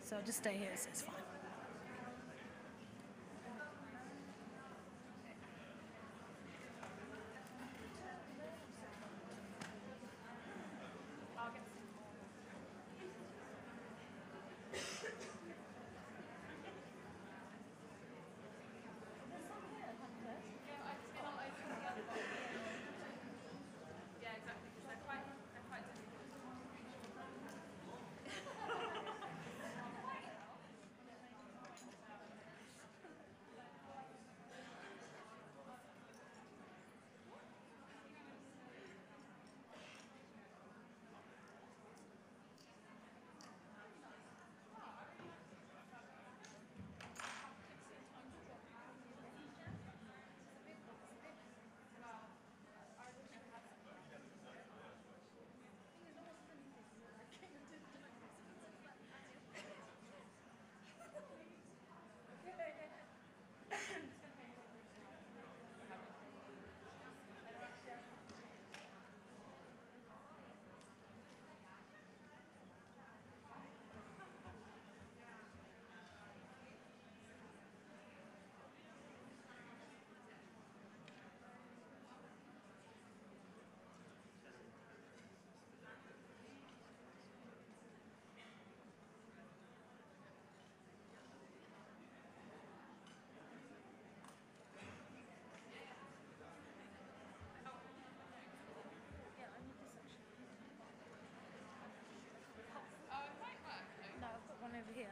So I'll just stay here, so it's fine. No, I've got one over here.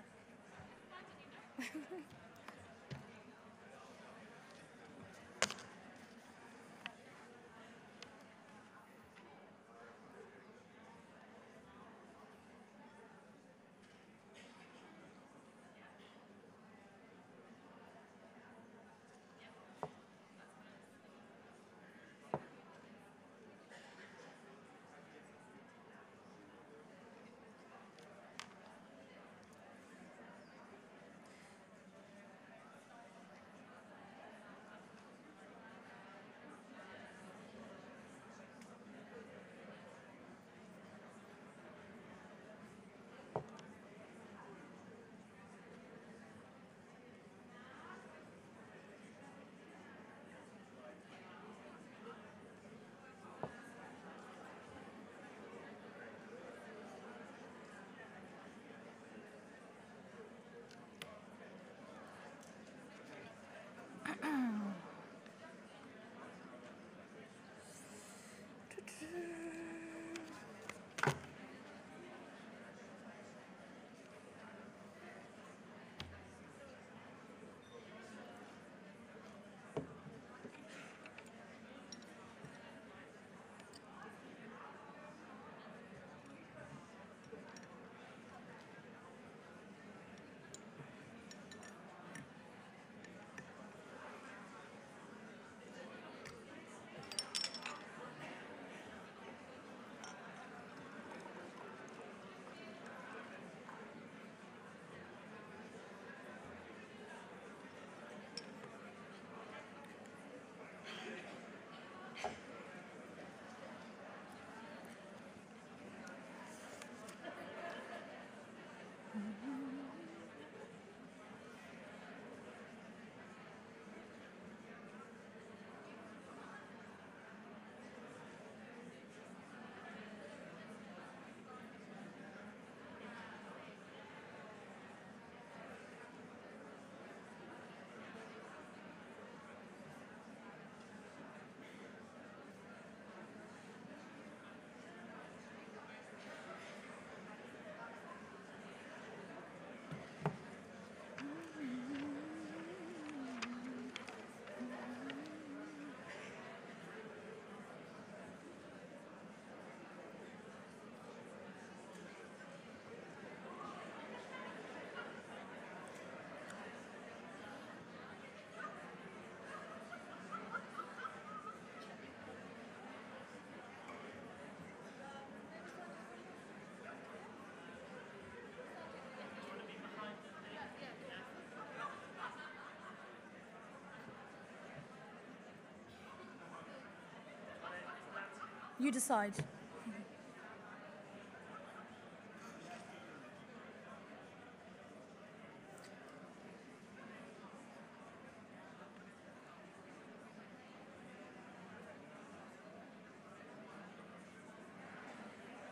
You decide.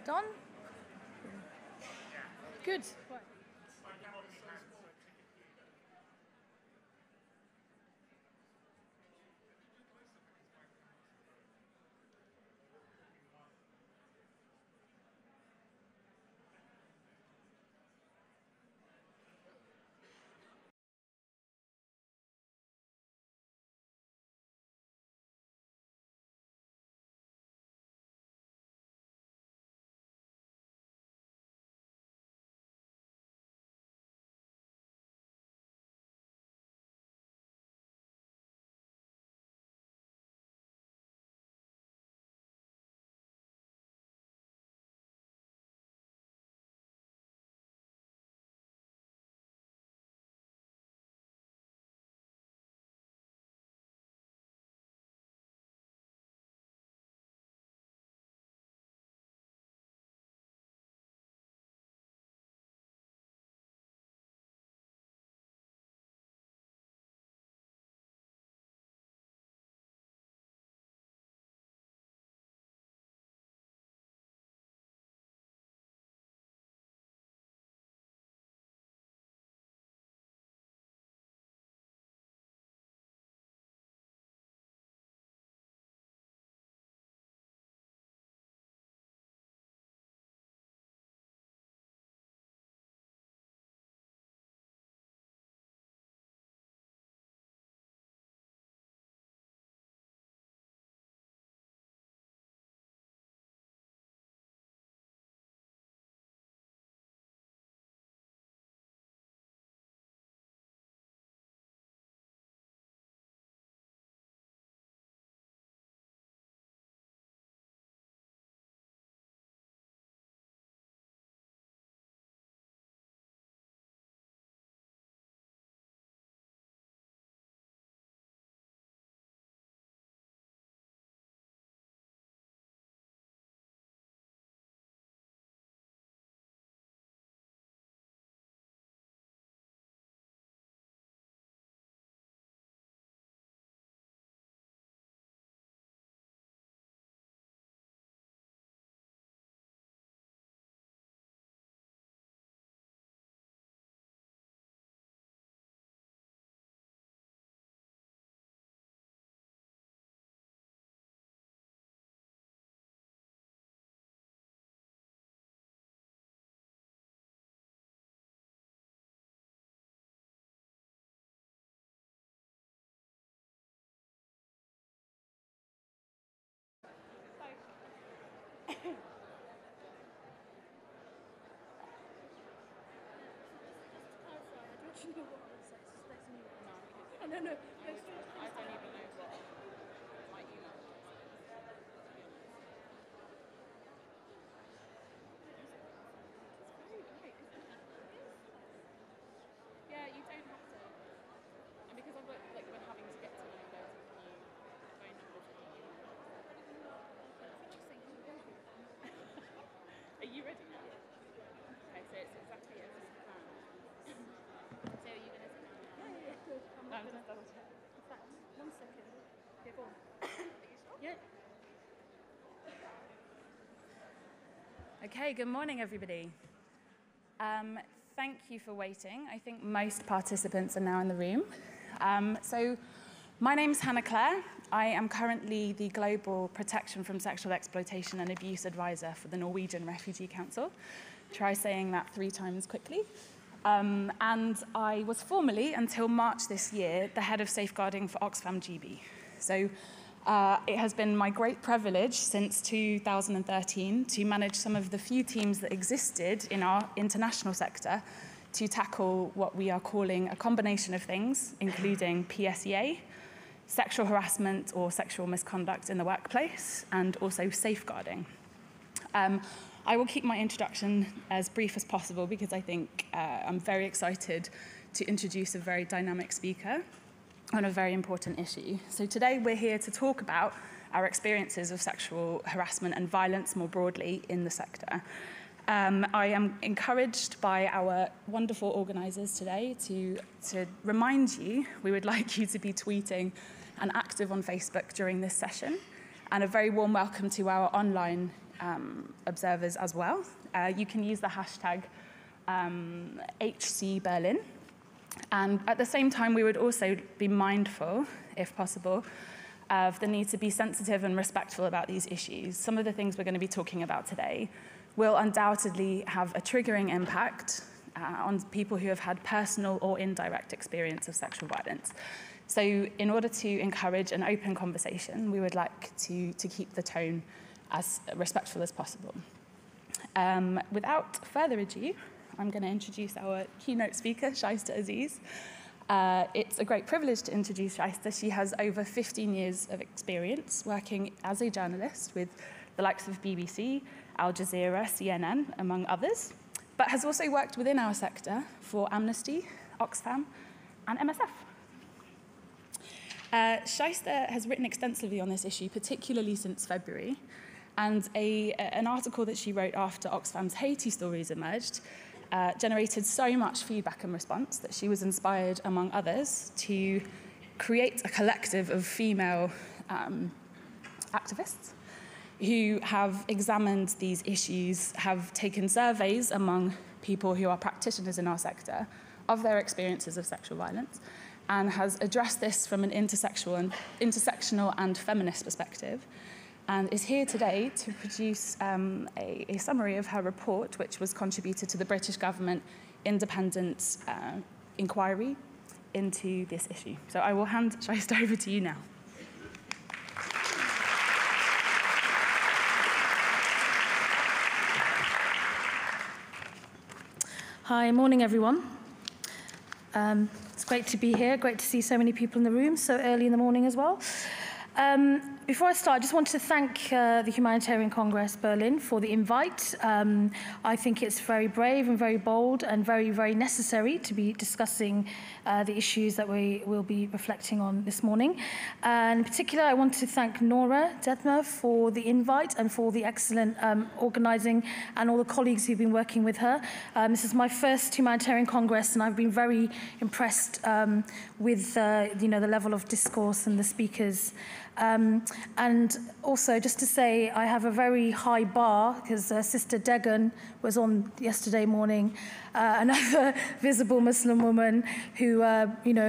Done? Good. Right. No, no, no. I don't even know what my email is. It's very light, isn't it? Yeah, you don't have to. And because I've like been having to get to know loads of new phone numbers and new emails. Are you ready now? Okay, so it's exactly as you planned. So are you going to sit down now? Yeah, good. No, I'm just double checking. In fact, 1 second. Yeah, go on. Are you sure? Yeah. Okay, good morning, everybody. Thank you for waiting. I think most participants are now in the room. So my name's Hannah Clare. I am currently the Global Protection from Sexual Exploitation and Abuse Advisor for the Norwegian Refugee Council. Try saying that 3 times quickly. And I was formerly, until March this year, the head of safeguarding for Oxfam GB. So it has been my great privilege since 2013 to manage some of the few teams that existed in our international sector to tackle what we are calling a combination of things, including PSEA, sexual harassment or sexual misconduct in the workplace, and also safeguarding. I will keep my introduction as brief as possible because I think I'm very excited to introduce a very dynamic speaker on a very important issue. So today we're here to talk about our experiences of sexual harassment and violence more broadly in the sector. I am encouraged by our wonderful organisers today to remind you we would like you to be tweeting and active on Facebook during this session, and a very warm welcome to our online observers as well. You can use the hashtag HCBerlin. And at the same time, we would also be mindful, if possible, of the need to be sensitive and respectful about these issues. Some of the things we're going to be talking about today will undoubtedly have a triggering impact on people who have had personal or indirect experience of sexual violence. So in order to encourage an open conversation, we would like to keep the tone as respectful as possible. Without further ado, I'm going to introduce our keynote speaker, Shaista Aziz. It's a great privilege to introduce Shaista. She has over 15 years of experience working as a journalist with the likes of BBC, Al Jazeera, CNN, among others, but has also worked within our sector for Amnesty, Oxfam, and MSF. Shaista has written extensively on this issue, particularly since February, and an article that she wrote after Oxfam's Haiti stories emerged generated so much feedback and response that she was inspired, among others, to create a collective of female activists who have examined these issues, have taken surveys among people who are practitioners in our sector of their experiences of sexual violence, and has addressed this from an intersectional and feminist perspective, and is here today to produce a summary of her report, which was contributed to the British government independent inquiry into this issue. So I will hand Shaista over to you now. Hi, morning everyone. It's great to be here, great to see so many people in the room so early in the morning as well. Before I start, I just want to thank the Humanitarian Congress Berlin for the invite. I think it's very brave and very bold and very, very necessary to be discussing the issues that we will be reflecting on this morning. And in particular, I want to thank Nora Detmer for the invite and for the excellent organising, and all the colleagues who've been working with her. This is my first Humanitarian Congress, and I've been very impressed with the level of discourse and the speakers. And also, just to say, I have a very high bar because Sister Degan was on yesterday morning, another visible Muslim woman who,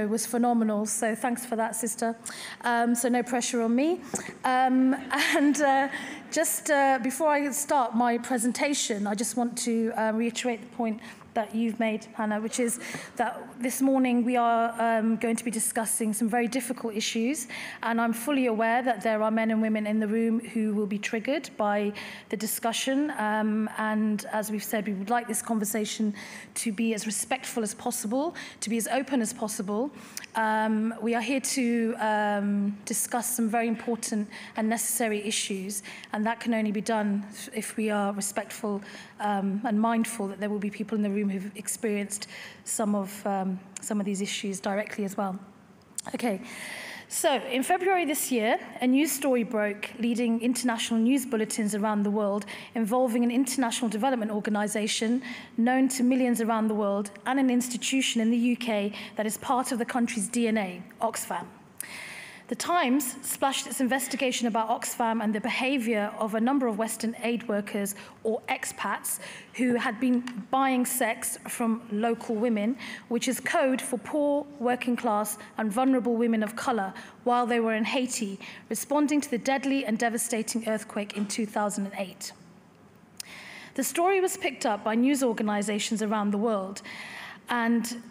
was phenomenal. So thanks for that, Sister. So no pressure on me. Just before I start my presentation, I just want to reiterate the point that you've made, Hannah, which is that this morning we are going to be discussing some very difficult issues, and I'm fully aware that there are men and women in the room who will be triggered by the discussion, and as we've said, we would like this conversation to be as respectful as possible, to be as open as possible. We are here to discuss some very important and necessary issues, and that can only be done if we are respectful and mindful that there will be people in the room who've experienced some of these issues directly as well. Okay, so in February this year, a news story broke leading international news bulletins around the world involving an international development organisation known to millions around the world and an institution in the UK that is part of the country's DNA, Oxfam. The Times splashed its investigation about Oxfam and the behaviour of a number of Western aid workers, or expats, who had been buying sex from local women, which is code for poor, working class and vulnerable women of colour, while they were in Haiti, responding to the deadly and devastating earthquake in 2008. The story was picked up by news organisations around the world, and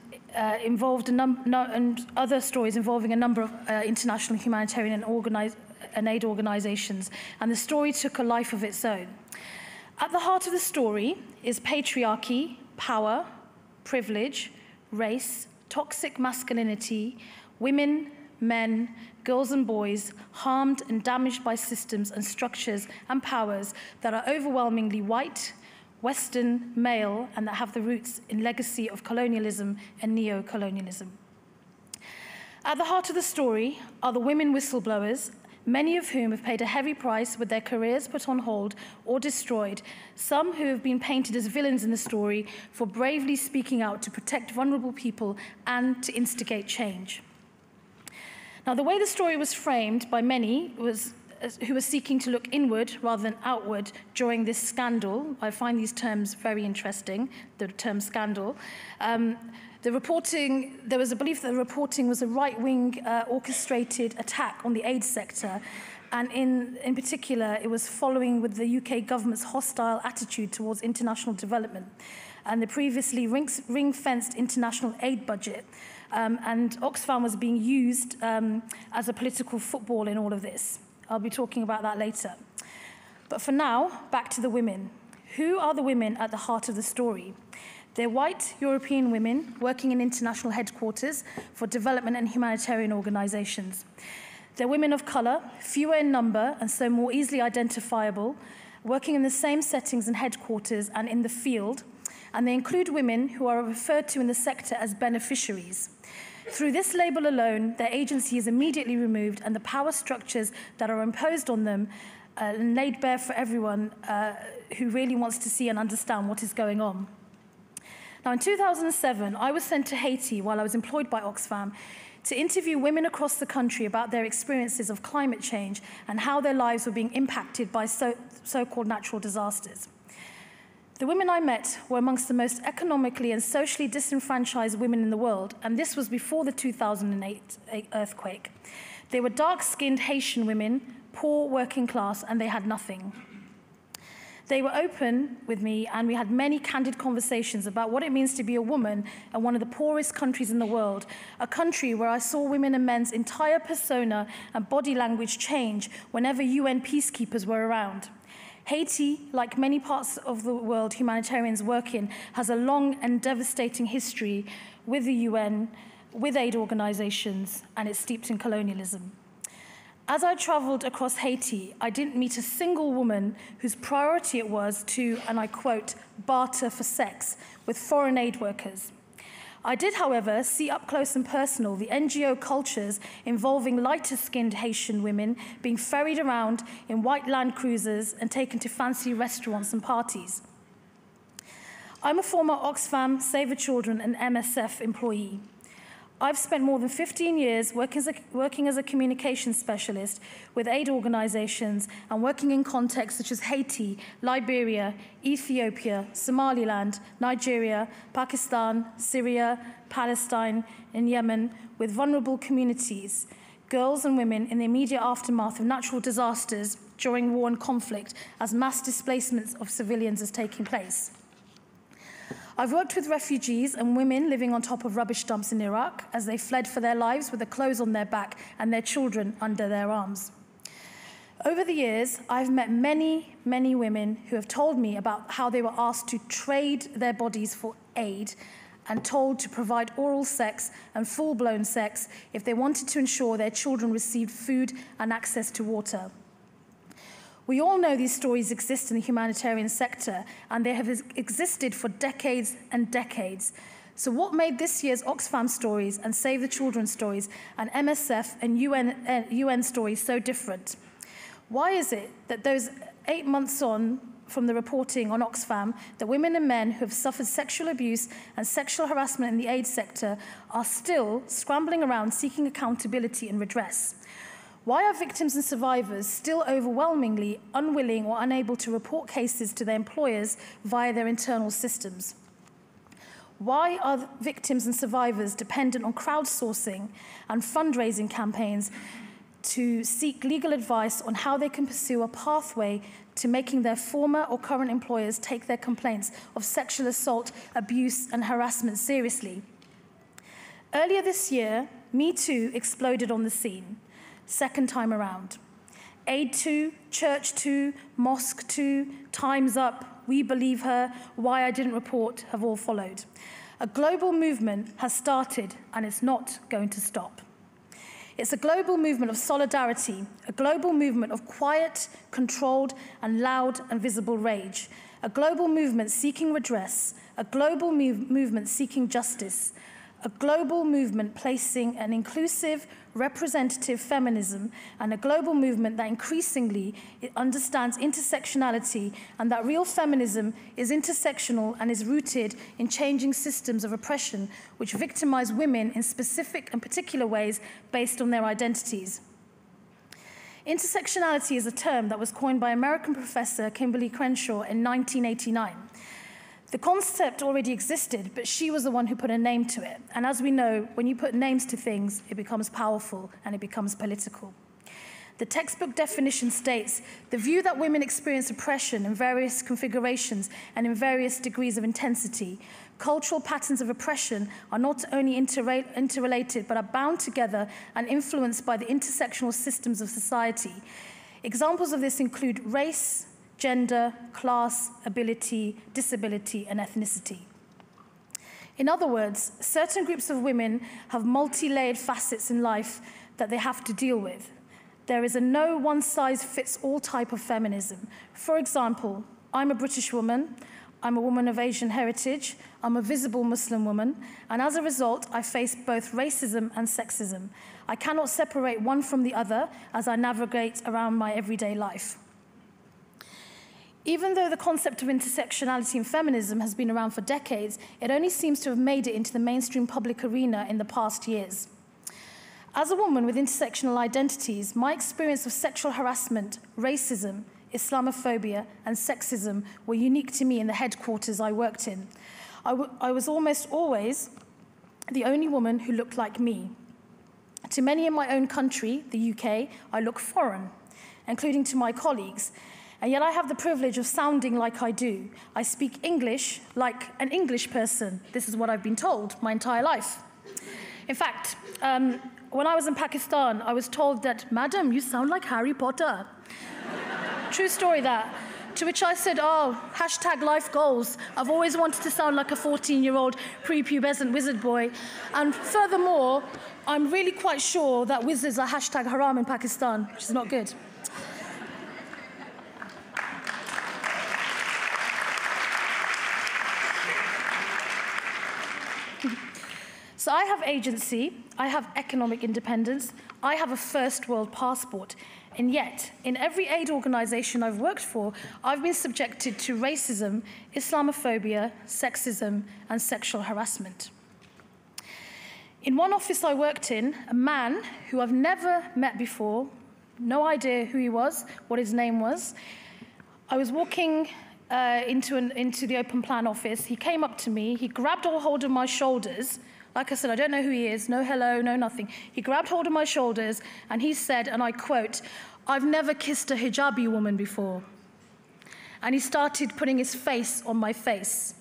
involved and other stories involving a number of international humanitarian and aid organisations, and the story took a life of its own. At the heart of the story is patriarchy, power, privilege, race, toxic masculinity, women, men, girls and boys harmed and damaged by systems and structures and powers that are overwhelmingly white, Western, male, and that have the roots in legacy of colonialism and neo-colonialism. At the heart of the story are the women whistleblowers, many of whom have paid a heavy price with their careers put on hold or destroyed, some who have been painted as villains in the story for bravely speaking out to protect vulnerable people and to instigate change. Now, the way the story was framed by many was who are seeking to look inward rather than outward during this scandal. I find these terms very interesting, the term scandal. There was a belief that the reporting was a right-wing orchestrated attack on the aid sector, and in particular, it was following with the UK government's hostile attitude towards international development and the previously ring-fenced international aid budget. And Oxfam was being used as a political football in all of this. I'll be talking about that later. But for now, back to the women. Who are the women at the heart of the story? They're white European women working in international headquarters for development and humanitarian organizations. They're women of color, fewer in number and so more easily identifiable, working in the same settings and headquarters and in the field. And they include women who are referred to in the sector as beneficiaries. Through this label alone, their agency is immediately removed and the power structures that are imposed on them and laid bare for everyone who really wants to see and understand what is going on. Now, in 2007, I was sent to Haiti while I was employed by Oxfam to interview women across the country about their experiences of climate change and how their lives were being impacted by so-called natural disasters. The women I met were amongst the most economically and socially disenfranchised women in the world, and this was before the 2008 earthquake. They were dark-skinned Haitian women, poor working class, and they had nothing. They were open with me, and we had many candid conversations about what it means to be a woman in one of the poorest countries in the world, a country where I saw women and men's entire persona and body language change whenever UN peacekeepers were around. Haiti, like many parts of the world humanitarians work in, has a long and devastating history with the UN, with aid organizations, and it's steeped in colonialism. As I traveled across Haiti, I didn't meet a single woman whose priority it was to, and I quote, barter for sex with foreign aid workers. I did, however, see up close and personal the NGO cultures involving lighter-skinned Haitian women being ferried around in white Land Cruisers and taken to fancy restaurants and parties. I'm a former Oxfam, Save the Children, and MSF employee. I've spent more than 15 years working as a communications specialist with aid organizations and working in contexts such as Haiti, Liberia, Ethiopia, Somaliland, Nigeria, Pakistan, Syria, Palestine, and Yemen with vulnerable communities, girls and women in the immediate aftermath of natural disasters during war and conflict as mass displacements of civilians is taking place. I've worked with refugees and women living on top of rubbish dumps in Iraq as they fled for their lives with the clothes on their back and their children under their arms. Over the years, I've met many, many women who have told me about how they were asked to trade their bodies for aid and told to provide oral sex and full-blown sex if they wanted to ensure their children received food and access to water. We all know these stories exist in the humanitarian sector, and they have existed for decades and decades. So what made this year's Oxfam stories and Save the Children stories and MSF and UN stories so different? Why is it that those 8 months on from the reporting on Oxfam, that women and men who have suffered sexual abuse and sexual harassment in the aid sector are still scrambling around seeking accountability and redress? Why are victims and survivors still overwhelmingly unwilling or unable to report cases to their employers via their internal systems? Why are victims and survivors dependent on crowdsourcing and fundraising campaigns to seek legal advice on how they can pursue a pathway to making their former or current employers take their complaints of sexual assault, abuse, and harassment seriously? Earlier this year, Me Too exploded on the scene. Second time around. Day2, Church2, Mosque2, Time's Up, We Believe Her, Why I Didn't Report have all followed. A global movement has started and it's not going to stop. It's a global movement of solidarity, a global movement of quiet, controlled, and loud and visible rage, a global movement seeking redress, a global movement seeking justice, a global movement placing an inclusive, representative feminism, and a global movement that increasingly understands intersectionality and that real feminism is intersectional and is rooted in changing systems of oppression which victimize women in specific and particular ways based on their identities. Intersectionality is a term that was coined by American professor Kimberly Crenshaw in 1989. The concept already existed, but she was the one who put a name to it. And as we know, when you put names to things, it becomes powerful and it becomes political. The textbook definition states, the view that women experience oppression in various configurations and in various degrees of intensity. Cultural patterns of oppression are not only interrelated, but are bound together and influenced by the intersectional systems of society. Examples of this include race, gender, class, ability, disability, and ethnicity. In other words, certain groups of women have multi-layered facets in life that they have to deal with. There is a no one-size-fits-all type of feminism. For example, I'm a British woman, I'm a woman of Asian heritage, I'm a visible Muslim woman, and as a result, I face both racism and sexism. I cannot separate one from the other as I navigate around my everyday life. Even though the concept of intersectionality in feminism has been around for decades, it only seems to have made it into the mainstream public arena in the past years. As a woman with intersectional identities, my experience of sexual harassment, racism, Islamophobia, and sexism were unique to me in the headquarters I worked in. I was almost always the only woman who looked like me. To many in my own country, the UK, I look foreign, including to my colleagues, and yet I have the privilege of sounding like I do. I speak English like an English person. This is what I've been told my entire life. In fact, when I was in Pakistan, I was told that, "Madam, you sound like Harry Potter." True story that. To which I said, oh, #life goals. I've always wanted to sound like a 14-year-old prepubescent wizard boy. And furthermore, I'm really quite sure that wizards are #haram in Pakistan, which is not good. So I have agency, I have economic independence, I have a first world passport. And yet, in every aid organization I've worked for, I've been subjected to racism, Islamophobia, sexism, and sexual harassment. In one office I worked in, a man who I've never met before, no idea who he was, what his name was, I was walking into the open plan office. He came up to me, he grabbed a hold of my shoulders. Like I said, I don't know who he is, no hello, no nothing. He grabbed hold of my shoulders and he said, and I quote, "I've never kissed a hijabi woman before." And he started putting his face on my face.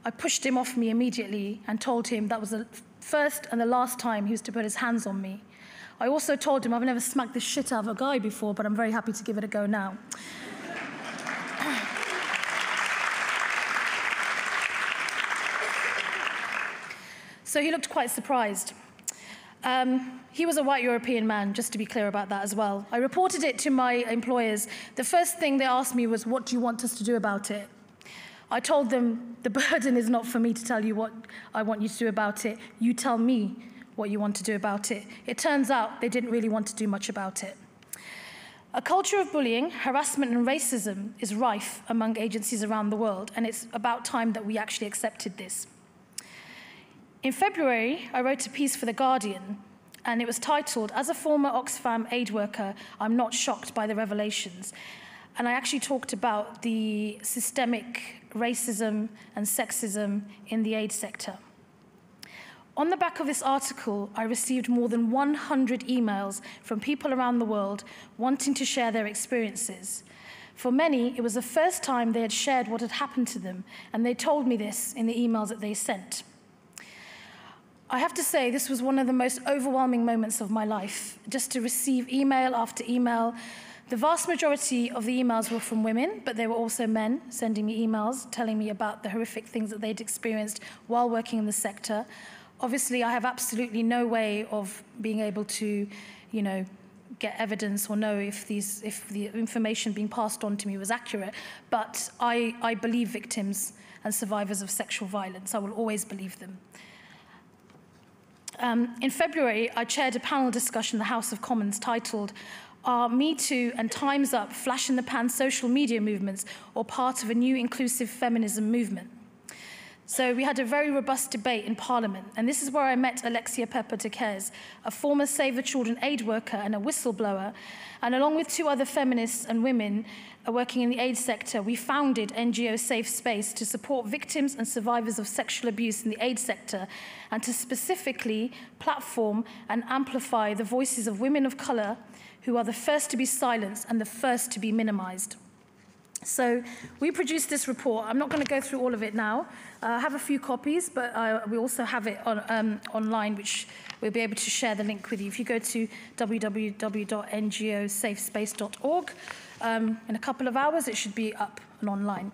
I pushed him off me immediately and told him that was the first and the last time he was to put his hands on me. I also told him I've never smacked the shit out of a guy before, but I'm very happy to give it a go now. So he looked quite surprised. He was a white European man, just to be clear about that as well. I reported it to my employers. The first thing they asked me was, what do you want us to do about it? I told them, the burden is not for me to tell you what I want you to do about it. You tell me what you want to do about it. It turns out they didn't really want to do much about it. A culture of bullying, harassment, and racism is rife among agencies around the world, and it's about time that we actually accepted this. In February, I wrote a piece for The Guardian, and it was titled, "As a former Oxfam aid worker, I'm not shocked by the revelations." And I actually talked about the systemic racism and sexism in the aid sector. On the back of this article, I received more than 100 emails from people around the world wanting to share their experiences. For many, it was the first time they had shared what had happened to them, and they told me this in the emails that they sent. I have to say, this was one of the most overwhelming moments of my life, just to receive email after email. The vast majority of the emails were from women, but there were also men sending me emails, telling me about the horrific things that they'd experienced while working in the sector. Obviously, I have absolutely no way of being able to, get evidence or know if the information being passed on to me was accurate, but I believe victims and survivors of sexual violence. I will always believe them. In February, I chaired a panel discussion in the House of Commons titled, "Are Me Too and Time's Up flash-in-the-pan social media movements or part of a new inclusive feminism movement?" So we had a very robust debate in Parliament, and this is where I met Alexia Pepper de Kers, a former Save the Children aid worker and a whistleblower, and along with 2 other feminists and women working in the aid sector, we founded NGO Safe Space to support victims and survivors of sexual abuse in the aid sector, and to specifically platform and amplify the voices of women of colour who are the first to be silenced and the first to be minimised. So we produced this report. I'm not going to go through all of it now. I have a few copies, but we also have it on, online, which we'll be able to share the link with you. If you go to www.ngosafespace.org, in a couple of hours, it should be up and online.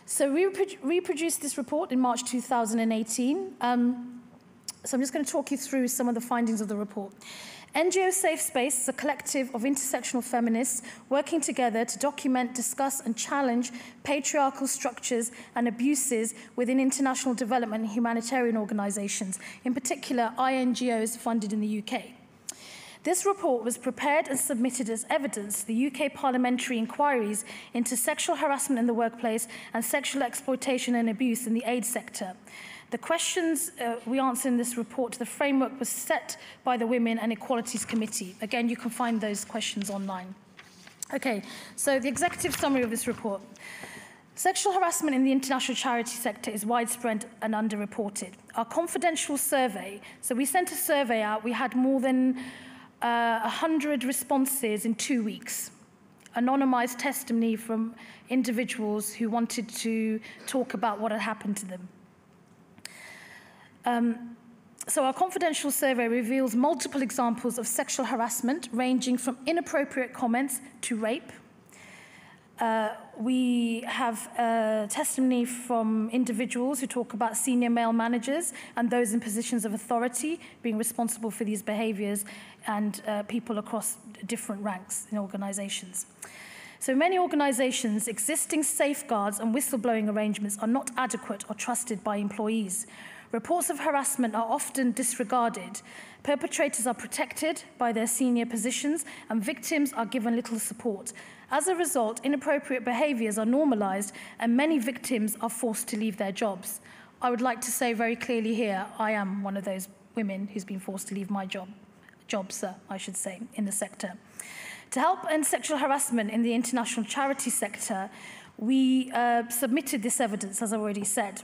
So we reproduced this report in March 2018. So I'm just going to talk you through some of the findings of the report. NGO Safe Space is a collective of intersectional feminists working together to document, discuss and challenge patriarchal structures and abuses within international development and humanitarian organisations, in particular INGOs funded in the UK. This report was prepared and submitted as evidence to the UK parliamentary inquiries into sexual harassment in the workplace and sexual exploitation and abuse in the aid sector. The questions we answer in this report, the framework was set by the Women and Equalities Committee. Again, you can find those questions online. Okay, so the executive summary of this report. Sexual harassment in the international charity sector is widespread and underreported. Our confidential survey, so we sent a survey out, we had more than 100 responses in 2 weeks. Anonymised testimony from individuals who wanted to talk about what had happened to them. So our confidential survey reveals multiple examples of sexual harassment, ranging from inappropriate comments to rape. We have testimony from individuals who talk about senior male managers and those in positions of authority being responsible for these behaviours, and people across different ranks in organisations. So many organisations, existing safeguards and whistleblowing arrangements are not adequate or trusted by employees. Reports of harassment are often disregarded. Perpetrators are protected by their senior positions, and victims are given little support. As a result, inappropriate behaviours are normalised, and many victims are forced to leave their jobs. I would like to say very clearly here, I am one of those women who's been forced to leave my jobs, I should say, in the sector. To help end sexual harassment in the international charity sector, we submitted this evidence, as I already said.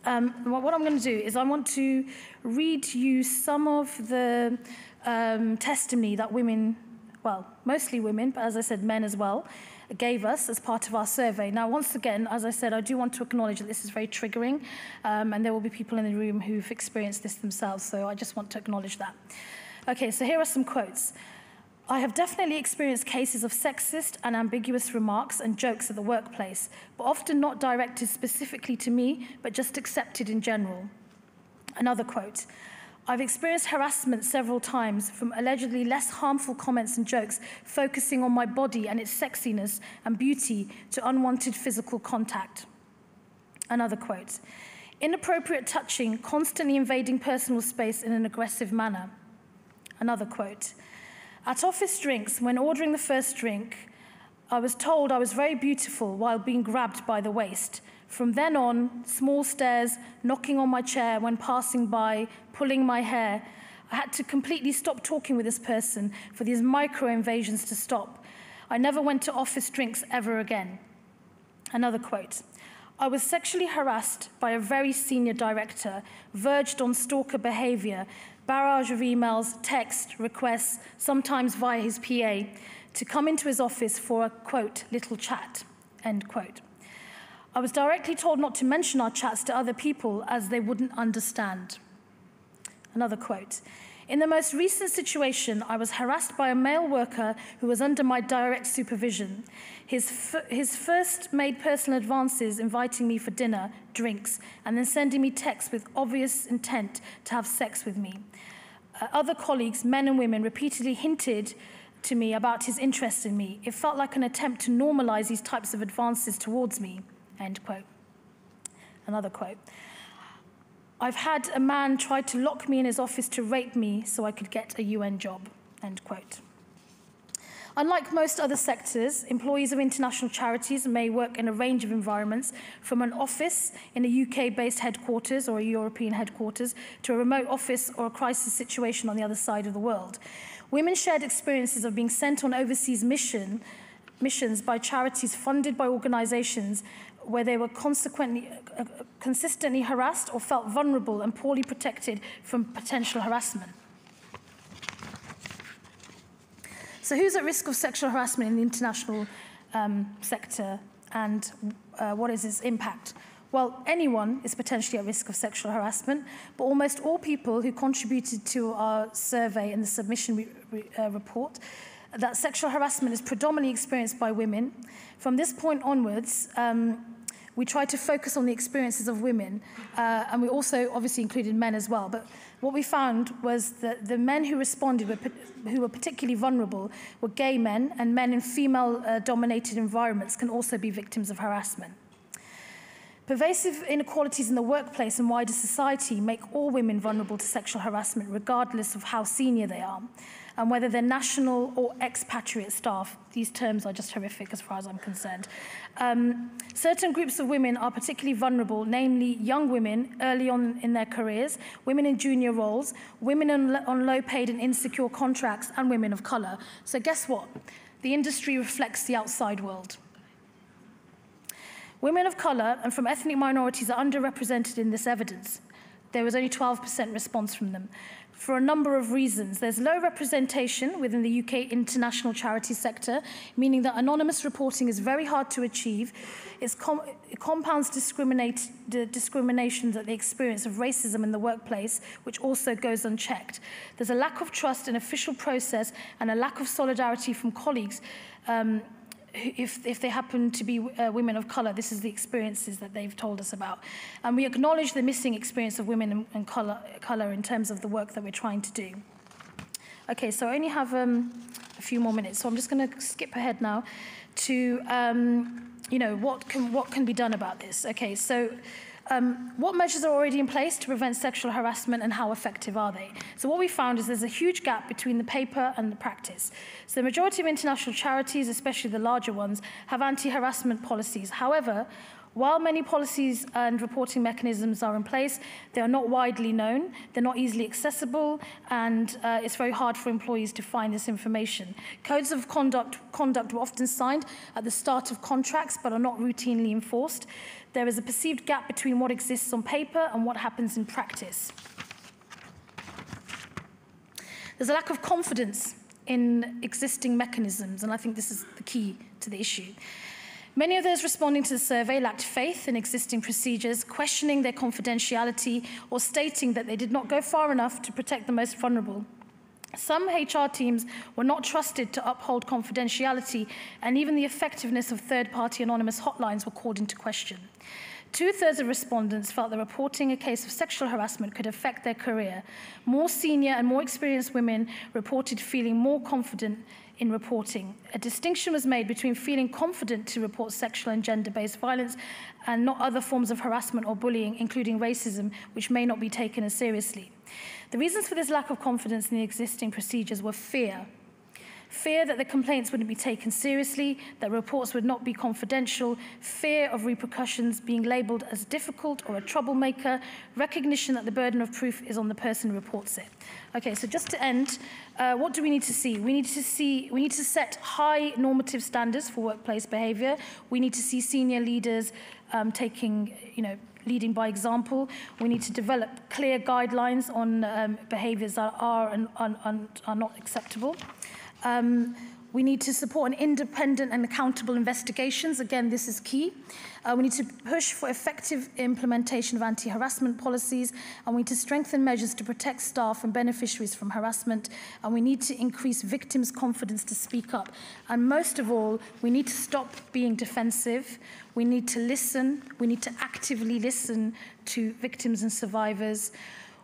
What I'm going to do is I want to read you some of the testimony that women, well, mostly women, but as I said, men as well, gave us as part of our survey. Now, once again, as I said, I do want to acknowledge that this is very triggering, and there will be people in the room who've experienced this themselves, so I just want to acknowledge that. Okay, so here are some quotes. I have definitely experienced cases of sexist and ambiguous remarks and jokes at the workplace, but often not directed specifically to me, but just accepted in general. Another quote. I've experienced harassment several times from allegedly less harmful comments and jokes focusing on my body and its sexiness and beauty to unwanted physical contact. Another quote. Inappropriate touching, constantly invading personal space in an aggressive manner. Another quote. At office drinks, when ordering the first drink, I was told I was very beautiful while being grabbed by the waist. From then on, small stares, knocking on my chair when passing by, pulling my hair. I had to completely stop talking with this person for these micro-invasions to stop. I never went to office drinks ever again. Another quote. I was sexually harassed by a very senior director, verged on stalker behaviour, barrage of emails, text, requests, sometimes via his PA, to come into his office for a, quote, little chat, end quote. I was directly told not to mention our chats to other people as they wouldn't understand. Another quote. In the most recent situation, I was harassed by a male worker who was under my direct supervision. His first made personal advances, inviting me for dinner, drinks, and then sending me texts with obvious intent to have sex with me. Other colleagues, men and women, repeatedly hinted to me about his interest in me. It felt like an attempt to normalize these types of advances towards me, end quote. Another quote. I've had a man try to lock me in his office to rape me so I could get a UN job, end quote. Unlike most other sectors, employees of international charities may work in a range of environments, from an office in a UK-based headquarters or a European headquarters to a remote office or a crisis situation on the other side of the world. Women shared experiences of being sent on overseas missions by charities funded by organisations where they were consistently harassed or felt vulnerable and poorly protected from potential harassment. So who's at risk of sexual harassment in the international sector, and what is its impact? Well, anyone is potentially at risk of sexual harassment, but almost all people who contributed to our survey and the submission report that sexual harassment is predominantly experienced by women. From this point onwards, we try to focus on the experiences of women, and we also obviously included men as well. But what we found was that the men who responded, who were particularly vulnerable, were gay men, and men in female-dominated environments can also be victims of harassment. Pervasive inequalities in the workplace and wider society make all women vulnerable to sexual harassment, regardless of how senior they are, and whether they're national or expatriate staff. These terms are just horrific as far as I'm concerned. Certain groups of women are particularly vulnerable, namely young women early on in their careers, women in junior roles, women on low-paid and insecure contracts, and women of colour. So guess what? The industry reflects the outside world. Women of colour and from ethnic minorities are underrepresented in this evidence. There was only 12% response from them, for a number of reasons. There's low representation within the UK international charity sector, meaning that anonymous reporting is very hard to achieve. It compounds the discrimination that they experience of racism in the workplace, which also goes unchecked. There's a lack of trust in official process and a lack of solidarity from colleagues. If they happen to be women of colour, this is the experiences that they've told us about. And we acknowledge the missing experience of women and colour in terms of the work that we're trying to do. Okay, so I only have a few more minutes, so I'm just going to skip ahead now to, you know, what can be done about this. Okay, so what measures are already in place to prevent sexual harassment, and how effective are they? So what we found is there's a huge gap between the paper and the practice. So the majority of international charities, especially the larger ones, have anti-harassment policies. However, while many policies and reporting mechanisms are in place, they are not widely known, they're not easily accessible, and it's very hard for employees to find this information. Codes of conduct were often signed at the start of contracts, but are not routinely enforced. There is a perceived gap between what exists on paper and what happens in practice. There's a lack of confidence in existing mechanisms, and I think this is the key to the issue. Many of those responding to the survey lacked faith in existing procedures, questioning their confidentiality, or stating that they did not go far enough to protect the most vulnerable. Some HR teams were not trusted to uphold confidentiality, and even the effectiveness of third-party anonymous hotlines were called into question. 2/3 of respondents felt that reporting a case of sexual harassment could affect their career. More senior and more experienced women reported feeling more confident in reporting. A distinction was made between feeling confident to report sexual and gender-based violence and not other forms of harassment or bullying, including racism, which may not be taken as seriously. The reasons for this lack of confidence in the existing procedures were fear. Fear that the complaints wouldn't be taken seriously, that reports would not be confidential, fear of repercussions, being labelled as difficult or a troublemaker, recognition that the burden of proof is on the person who reports it. Okay, so just to end, what do we need to see? We need to set high normative standards for workplace behaviour. We need to see senior leaders leading by example. We need to develop clear guidelines on behaviours that are and are not acceptable. We need to support an independent and accountable investigations. Again, this is key. We need to push for effective implementation of anti-harassment policies, and we need to strengthen measures to protect staff and beneficiaries from harassment, and we need to increase victims' confidence to speak up. And most of all, we need to stop being defensive. We need to listen. We need to actively listen to victims and survivors.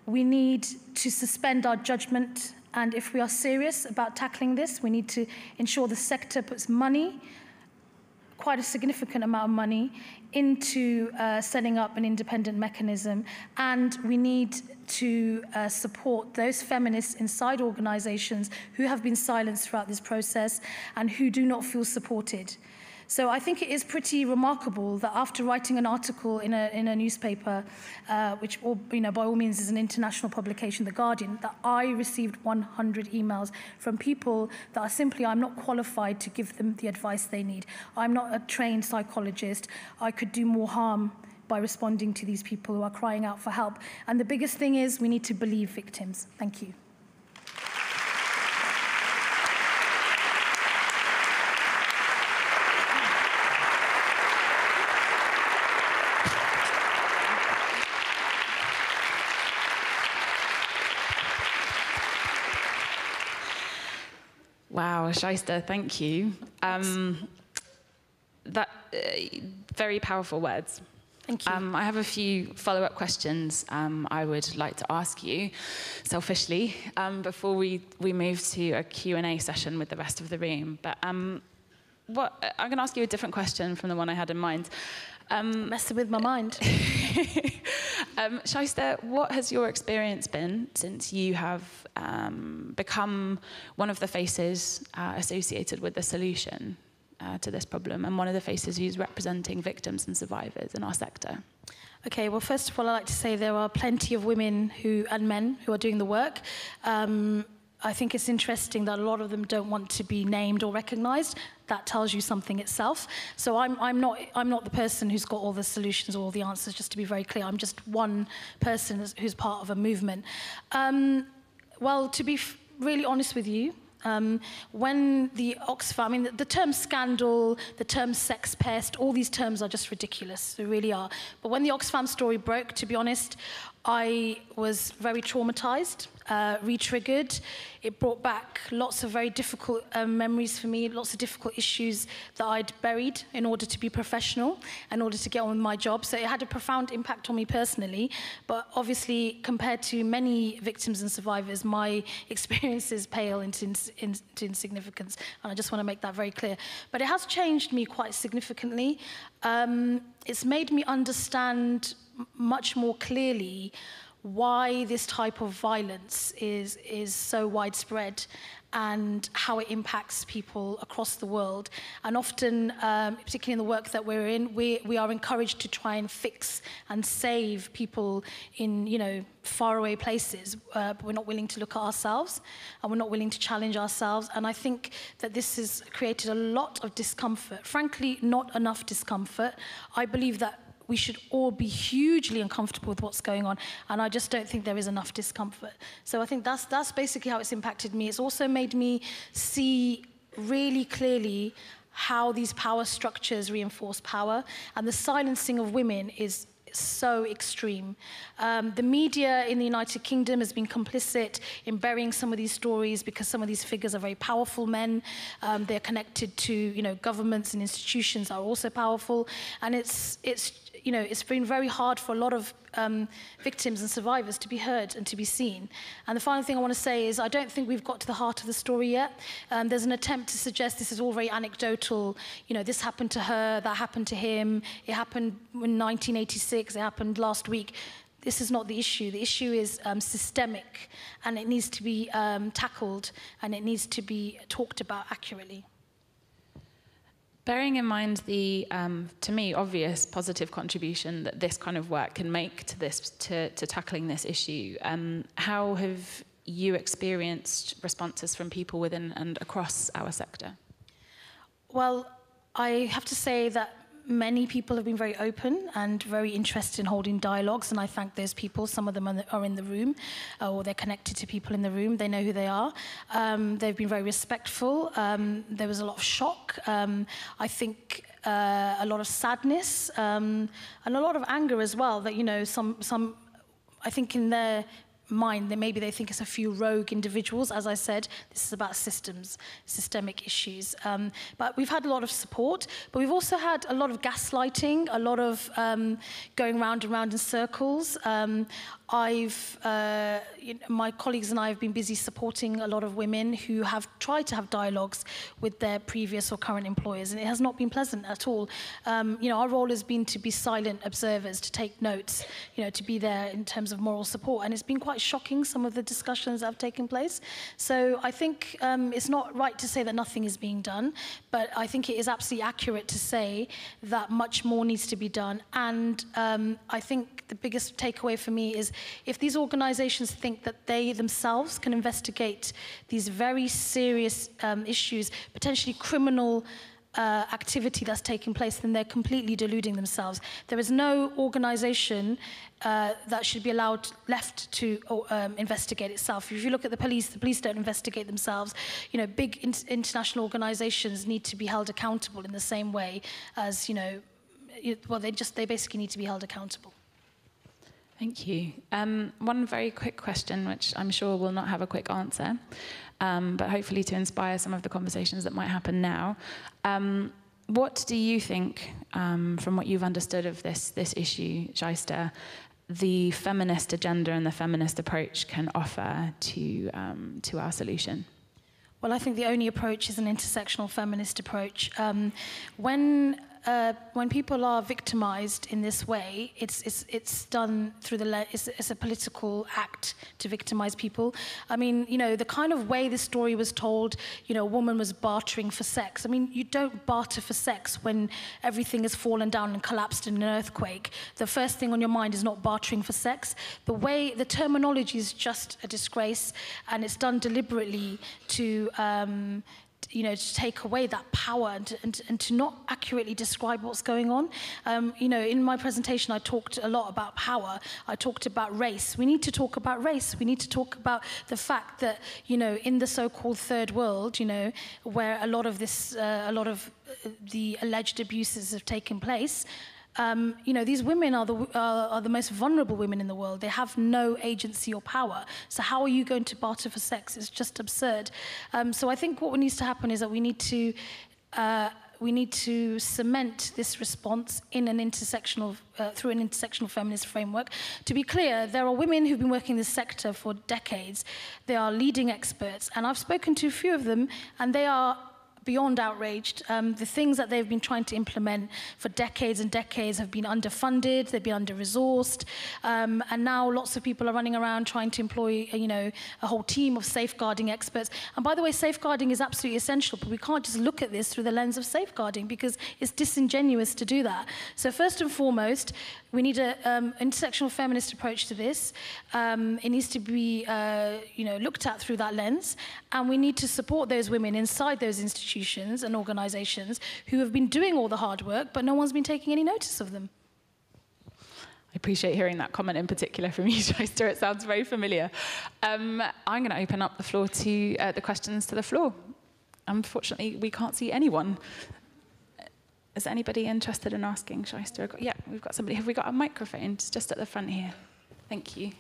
We need to suspend our judgment. And if we are serious about tackling this, we need to ensure the sector puts money, quite a significant amount of money into setting up an independent mechanism, and we need to support those feminists inside organizations who have been silenced throughout this process and who do not feel supported. So I think it is pretty remarkable that after writing an article in a newspaper, which by all means is an international publication, The Guardian, that I received 100 emails from people that are simply, I'm not qualified to give them the advice they need. I'm not a trained psychologist. I could do more harm by responding to these people who are crying out for help. And the biggest thing is we need to believe victims. Thank you. Wow, Shaista, thank you. Very powerful words. Thank you. I have a few follow-up questions I would like to ask you, selfishly, before we move to a Q&A session with the rest of the room. But I'm going to ask you a different question from the one I had in mind. Messing with my mind. Shaista, what has your experience been since you have become one of the faces associated with the solution to this problem, and one of the faces who's representing victims and survivors in our sector? Okay, well, first of all, I'd like to say there are plenty of women and men who are doing the work. I think it's interesting that a lot of them don't want to be named or recognized. That tells you something itself. So I'm not the person who's got all the solutions or all the answers, just to be very clear. I'm just one person who's part of a movement. Well, to be really honest with you, when the Oxfam, the term scandal, the term sex pest, all these terms are just ridiculous, they really are. But when the Oxfam story broke, to be honest, I was very traumatized, re-triggered. It brought back lots of very difficult memories for me, lots of difficult issues that I'd buried in order to be professional, in order to get on with my job. So it had a profound impact on me personally, but obviously compared to many victims and survivors, my experiences pale into insignificance, and I just want to make that very clear. But it has changed me quite significantly. It's made me understand much more clearly why this type of violence is so widespread and how it impacts people across the world. And often, particularly in the work that we're in, we are encouraged to try and fix and save people in, faraway places, but we're not willing to look at ourselves, and we're not willing to challenge ourselves. And I think that this has created a lot of discomfort. Frankly, not enough discomfort. I believe that we should all be hugely uncomfortable with what's going on, and I just don't think there is enough discomfort. So I think that's basically how it's impacted me. It's also made me see really clearly how these power structures reinforce power, and the silencing of women is so extreme. The media in the United Kingdom has been complicit in burying some of these stories because some of these figures are very powerful men. They're connected to governments and institutions that are also powerful, and it's been very hard for a lot of victims and survivors to be heard and to be seen. And the final thing I want to say is I don't think we've got to the heart of the story yet. There's an attempt to suggest this is all very anecdotal. This happened to her, that happened to him, it happened in 1986, it happened last week. This is not the issue. The issue is systemic, and it needs to be tackled, and it needs to be talked about accurately. Bearing in mind the, to me, obvious positive contribution that this kind of work can make to tackling this issue, how have you experienced responses from people within and across our sector? Well, I have to say that many people have been very open and very interested in holding dialogues, and I thank those people. Some of them are in the room, or they're connected to people in the room. They know who they are. They've been very respectful. There was a lot of shock. I think a lot of sadness, and a lot of anger as well, that, some I think in their mind, maybe they think it's a few rogue individuals. As I said, this is about systemic issues. But we've had a lot of support, but we've also had a lot of gaslighting, a lot of going round and round in circles. my colleagues and I have been busy supporting a lot of women who have tried to have dialogues with their previous or current employers, and it has not been pleasant at all. Our role has been to be silent observers, to take notes, to be there in terms of moral support, and it's been quite shocking, some of the discussions that have taken place. So I think it's not right to say that nothing is being done, but I think it is absolutely accurate to say that much more needs to be done. And I think the biggest takeaway for me is if these organizations think that they themselves can investigate these very serious issues, potentially criminal activity that's taking place, then they're completely deluding themselves. There is no organization that should be left to investigate itself. If you look at the police don't investigate themselves. Big international organizations need to be held accountable in the same way as, they basically need to be held accountable. Thank you. One very quick question, which I'm sure will not have a quick answer, but hopefully to inspire some of the conversations that might happen now. What do you think, from what you've understood of this issue, Shaista, the feminist agenda and the feminist approach can offer to our solution? Well, I think the only approach is an intersectional feminist approach. When people are victimized in this way, it's done through it's a political act to victimize people. I mean, the kind of way this story was told, a woman was bartering for sex. I mean, you don't barter for sex when everything has fallen down and collapsed in an earthquake. The first thing on your mind is not bartering for sex. The terminology is just a disgrace, and it's done deliberately to take away that power and to not accurately describe what's going on. In my presentation, I talked a lot about power. I talked about race. We need to talk about race. We need to talk about the fact that, in the so-called third world, where a lot of the alleged abuses have taken place, these women are the most vulnerable women in the world. They have no agency or power. So how are you going to barter for sex? It's just absurd. So I think what needs to happen is that we need to cement this response in through an intersectional feminist framework. To be clear, there are women who've been working in this sector for decades. They are leading experts, and I've spoken to a few of them, and they are beyond outraged. The things that they've been trying to implement for decades and decades have been underfunded, they've been under-resourced, and now lots of people are running around trying to employ, a whole team of safeguarding experts. And by the way, safeguarding is absolutely essential, but we can't just look at this through the lens of safeguarding because it's disingenuous to do that. So first and foremost, we need an intersectional feminist approach to this. It needs to be, looked at through that lens, and we need to support those women inside those institutions and organizations who have been doing all the hard work, but no one's been taking any notice of them. I appreciate hearing that comment in particular from you, Shaista. It sounds very familiar. I'm going to open up the floor to the questions to the floor. Unfortunately, we can't see anyone. Is anybody interested in asking Shaista? Yeah, we've got somebody. Have we got a microphone? It's just at the front here. Thank you.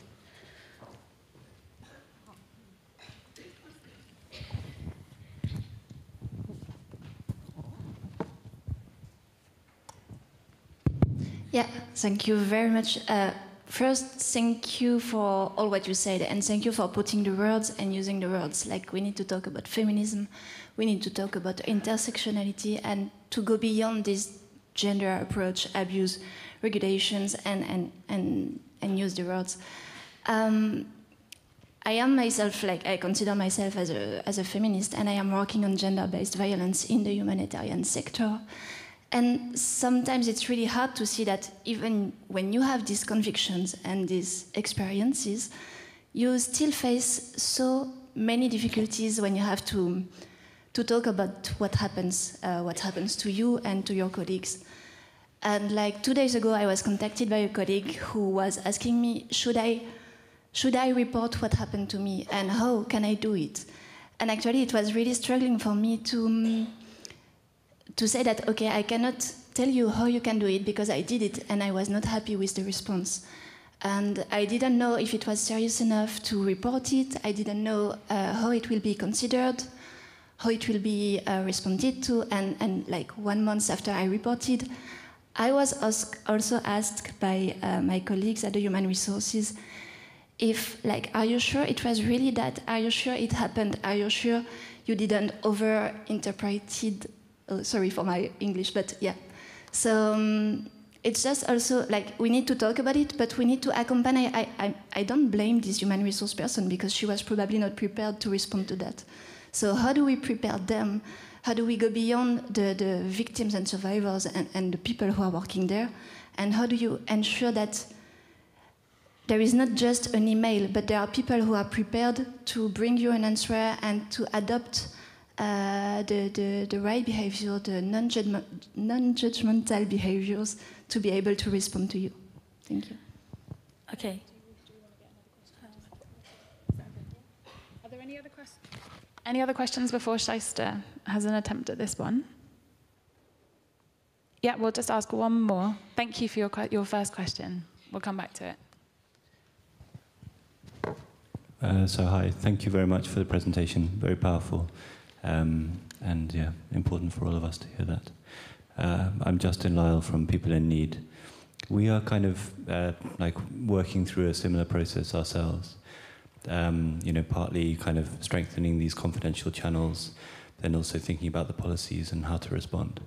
Yeah, thank you very much. First, thank you for all what you said, and thank you for putting the words and using the words. Like, we need to talk about feminism, we need to talk about intersectionality, and to go beyond this gender approach, abuse, regulations, and use the words. I am myself, I consider myself as a feminist, and I am working on gender-based violence in the humanitarian sector. And sometimes it's really hard to see that even when you have these convictions and these experiences, you still face so many difficulties when you have to talk about what happens to you and to your colleagues. And 2 days ago, I was contacted by a colleague who was asking me, should I report what happened to me, and how can I do it? And actually, it was really struggling for me to say that, okay, I cannot tell you how you can do it because I did it and I was not happy with the response. And I didn't know if it was serious enough to report it. I didn't know how it will be considered, how it will be responded to. And 1 month after I reported, I was also asked by my colleagues at the Human Resources if, like, are you sure it was really that? Are you sure it happened? Are you sure you didn't over-interpreted? Oh, sorry for my English, but yeah. So it's just also, like, we need to talk about it, but we need to accompany. I don't blame this human resource person because she was probably not prepared to respond to that. So how do we prepare them? How do we go beyond the victims and survivors and the people who are working there? And how do you ensure that there is not just an email, but there are people who are prepared to bring you an answer and to adopt the right behavior, the non-judgmental behaviors to be able to respond to you. Thank you. Okay. Are there any other questions? Any other questions before Shyster has an attempt at this one? Yeah, we'll just ask one more. Thank you for your first question. We'll come back to it. So hi, thank you very much for the presentation, very powerful, and yeah, important for all of us to hear that. I'm Justin Lyle from People in Need. We are kind of like working through a similar process ourselves, you know, partly kind of strengthening these confidential channels, then also thinking about the policies and how to respond.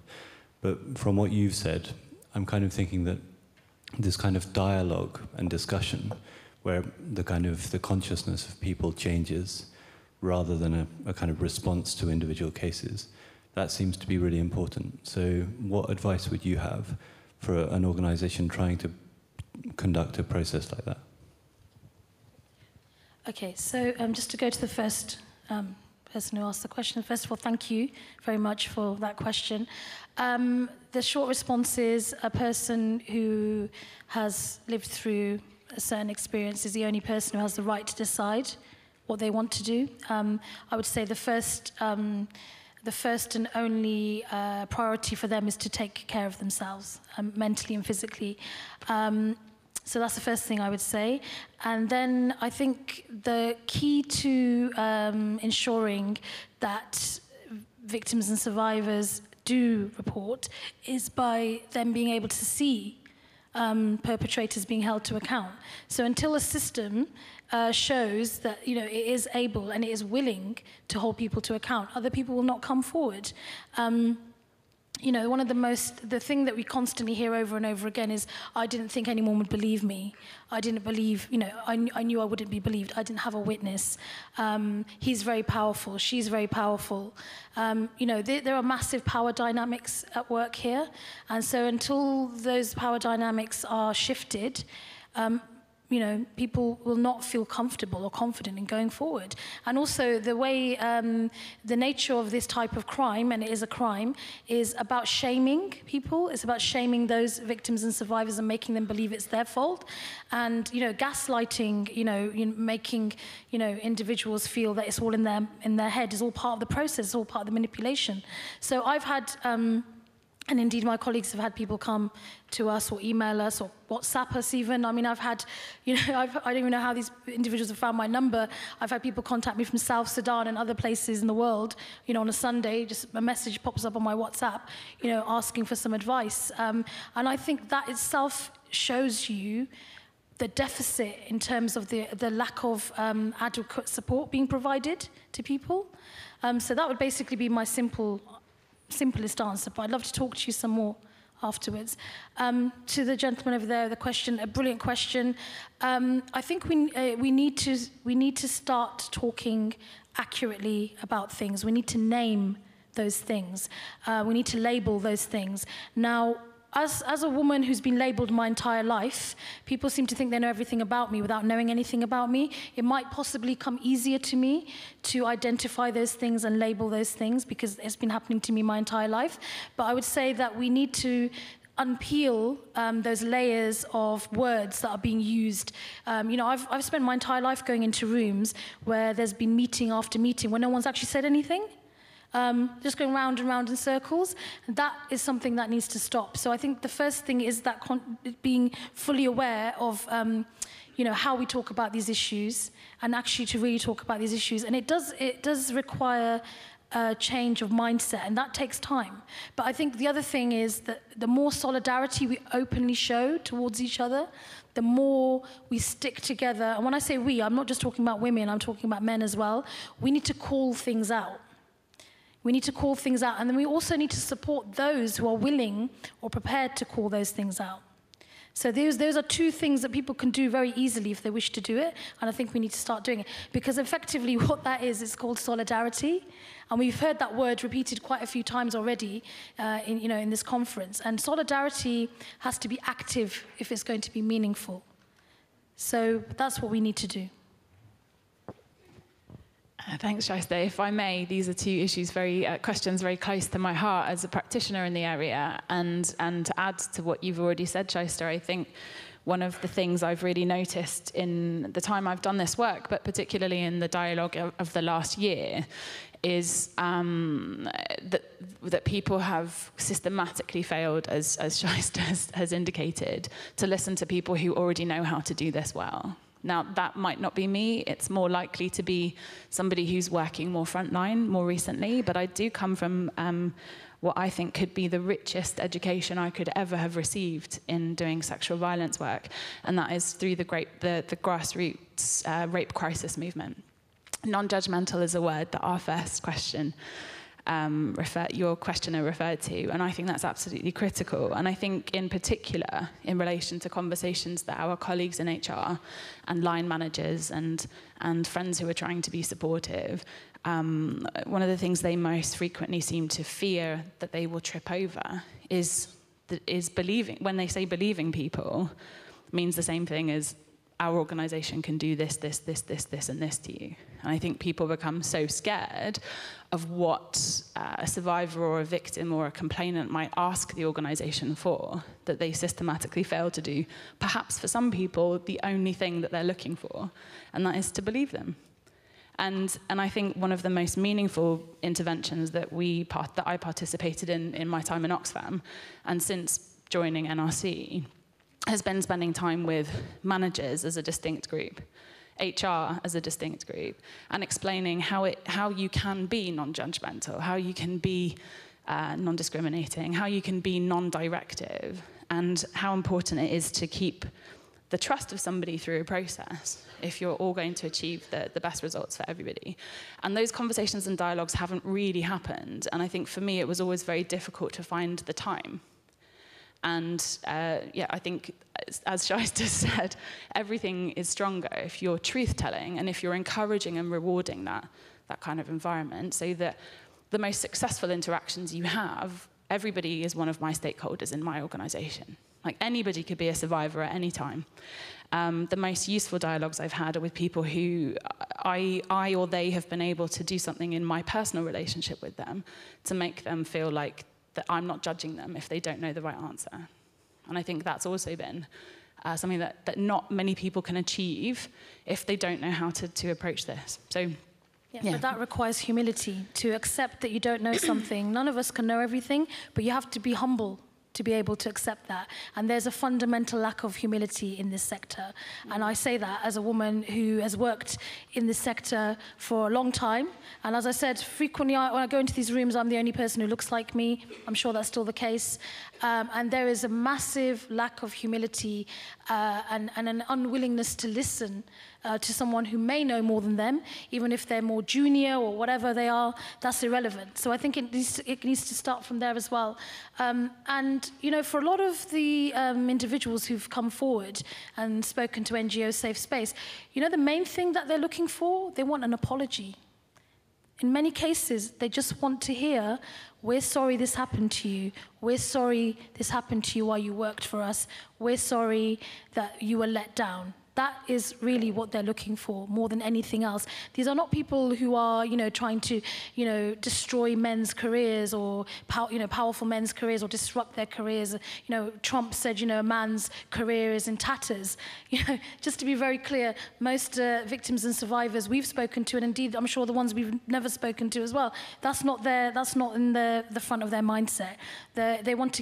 But from what you've said, I'm kind of thinking that this kind of dialogue and discussion where the kind of the consciousness of people changes rather than a kind of response to individual cases, that seems to be really important. So what advice would you have for an organization trying to conduct a process like that? Okay, so just to go to the first person who asked the question, first of all, thank you very much for that question. The short response is a person who has lived through a certain experience is the only person who has the right to decide what they want to do. I would say the first and only priority for them is to take care of themselves, mentally and physically. So that's the first thing I would say. And then I think the key to ensuring that victims and survivors do report is by them being able to see perpetrators being held to account. So until a system shows that, you know, it is able and it is willing to hold people to account, other people will not come forward. You know, the thing that we constantly hear over and over again is, I didn't think anyone would believe me. I didn't believe, you know, I knew I wouldn't be believed. I didn't have a witness. He's very powerful. She's very powerful. You know, there are massive power dynamics at work here. And so until those power dynamics are shifted, you know, people will not feel comfortable or confident in going forward. And also the way, the nature of this type of crime, and it is a crime, is about shaming people. It's about shaming those victims and survivors and making them believe it's their fault. And, you know, gaslighting, you know, making, you know, individuals feel that it's all in their head is all part of the process, it's all part of the manipulation. So I've had, and indeed, my colleagues have had people come to us or email us or WhatsApp us even. I mean, I've had, you know, I don't even know how these individuals have found my number. I've had people contact me from South Sudan and other places in the world, you know, on a Sunday, just a message pops up on my WhatsApp, you know, asking for some advice. And I think that itself shows you the deficit in terms of the lack of adequate support being provided to people. So that would basically be my simplest answer, but I'd love to talk to you some more afterwards. To the gentleman over there, the question, a brilliant question. I think we need to start talking accurately about things. We need to name those things. We need to label those things. Now, as a woman who's been labelled my entire life, people seem to think they know everything about me without knowing anything about me. It might possibly come easier to me to identify those things and label those things because it's been happening to me my entire life. But I would say that we need to unpeel those layers of words that are being used. You know, I've spent my entire life going into rooms where there's been meeting after meeting where no one's actually said anything. Just going round and round in circles, and that is something that needs to stop. So I think the first thing is that being fully aware of, you know, how we talk about these issues, and actually to really talk about these issues. And it does require change of mindset, and that takes time. But I think the other thing is that the more solidarity we openly show towards each other, the more we stick together. And when I say we, I'm not just talking about women, I'm talking about men as well. We need to call things out. We need to call things out, and then we also need to support those who are willing or prepared to call those things out. So those are two things that people can do very easily if they wish to do it, and I think we need to start doing it. Because effectively what that is called solidarity, and we've heard that word repeated quite a few times already in this conference. And solidarity has to be active if it's going to be meaningful. So that's what we need to do. Thanks, Shaista. If I may, these are two issues, questions very close to my heart as a practitioner in the area. And to add to what you've already said, Shaista, I think one of the things I've really noticed in the time I've done this work, but particularly in the dialogue of the last year, is that people have systematically failed, as Shaista has indicated, to listen to people who already know how to do this well. Now, that might not be me. It's more likely to be somebody who's working more frontline more recently. But I do come from what I think could be the richest education I could ever have received in doing sexual violence work. And that is through the grassroots rape crisis movement. Non-judgmental is a word that our first question your questioner referred to, and I think that's absolutely critical. And I think in particular, in relation to conversations that our colleagues in HR and line managers and friends who are trying to be supportive, one of the things they most frequently seem to fear that they will trip over is believing. When they say believing people, means the same thing as our organisation can do this, this, this, this, this, and this to you. And I think people become so scared of what a survivor or a victim or a complainant might ask the organisation for, that they systematically fail to do, perhaps for some people, the only thing that they're looking for, and that is to believe them. And I think one of the most meaningful interventions that I participated in my time in Oxfam, and since joining NRC, has been spending time with managers as a distinct group, HR as a distinct group, and explaining how you can be non-judgmental, how you can be non-discriminating, how you can be non-directive, and how important it is to keep the trust of somebody through a process if you're all going to achieve the best results for everybody. And those conversations and dialogues haven't really happened, and I think for me it was always very difficult to find the time. And I think, as Shaista said, everything is stronger if you're truth-telling and if you're encouraging and rewarding that kind of environment, so that the most successful interactions you have, everybody is one of my stakeholders in my organisation. Like, anybody could be a survivor at any time. The most useful dialogues I've had are with people who I or they have been able to do something in my personal relationship with them to make them feel like that I'm not judging them if they don't know the right answer. And I think that's also been something that not many people can achieve if they don't know how to approach this. So, yeah. But that requires humility, to accept that you don't know something. None of us can know everything, but you have to be humble to be able to accept that. And there's a fundamental lack of humility in this sector. And I say that as a woman who has worked in this sector for a long time. And as I said, frequently when I go into these rooms, I'm the only person who looks like me. I'm sure that's still the case. And there is a massive lack of humility and an unwillingness to listen to someone who may know more than them, even if they're more junior or whatever they are. That's irrelevant. So I think it needs to start from there as well. And, you know, for a lot of the individuals who've come forward and spoken to NGO Safe Space, you know, the main thing that they're looking for, they want an apology. In many cases, they just want to hear, we're sorry this happened to you. We're sorry this happened to you while you worked for us. We're sorry that you were let down. That is really what they're looking for more than anything else. These are not people who are, you know, trying to, you know, destroy men's careers or, powerful men's careers or disrupt their careers. You know, Trump said, you know, a man's career is in tatters. You know, just to be very clear, most victims and survivors we've spoken to, and indeed, I'm sure the ones we've never spoken to as well, that's not in the front of their mindset. They want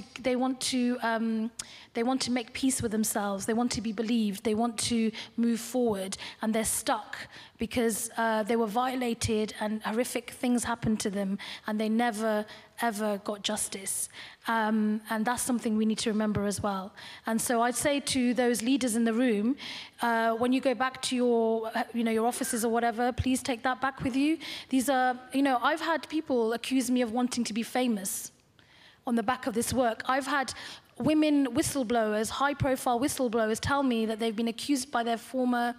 to make peace with themselves. They want to be believed. They want to to move forward, and they're stuck because they were violated and horrific things happened to them, and they never, ever got justice. And that's something we need to remember as well. And so I'd say to those leaders in the room, when you go back to your, your offices or whatever, please take that back with you. These are, I've had people accuse me of wanting to be famous on the back of this work. I've had women whistleblowers, high-profile whistleblowers, tell me that they've been accused by their former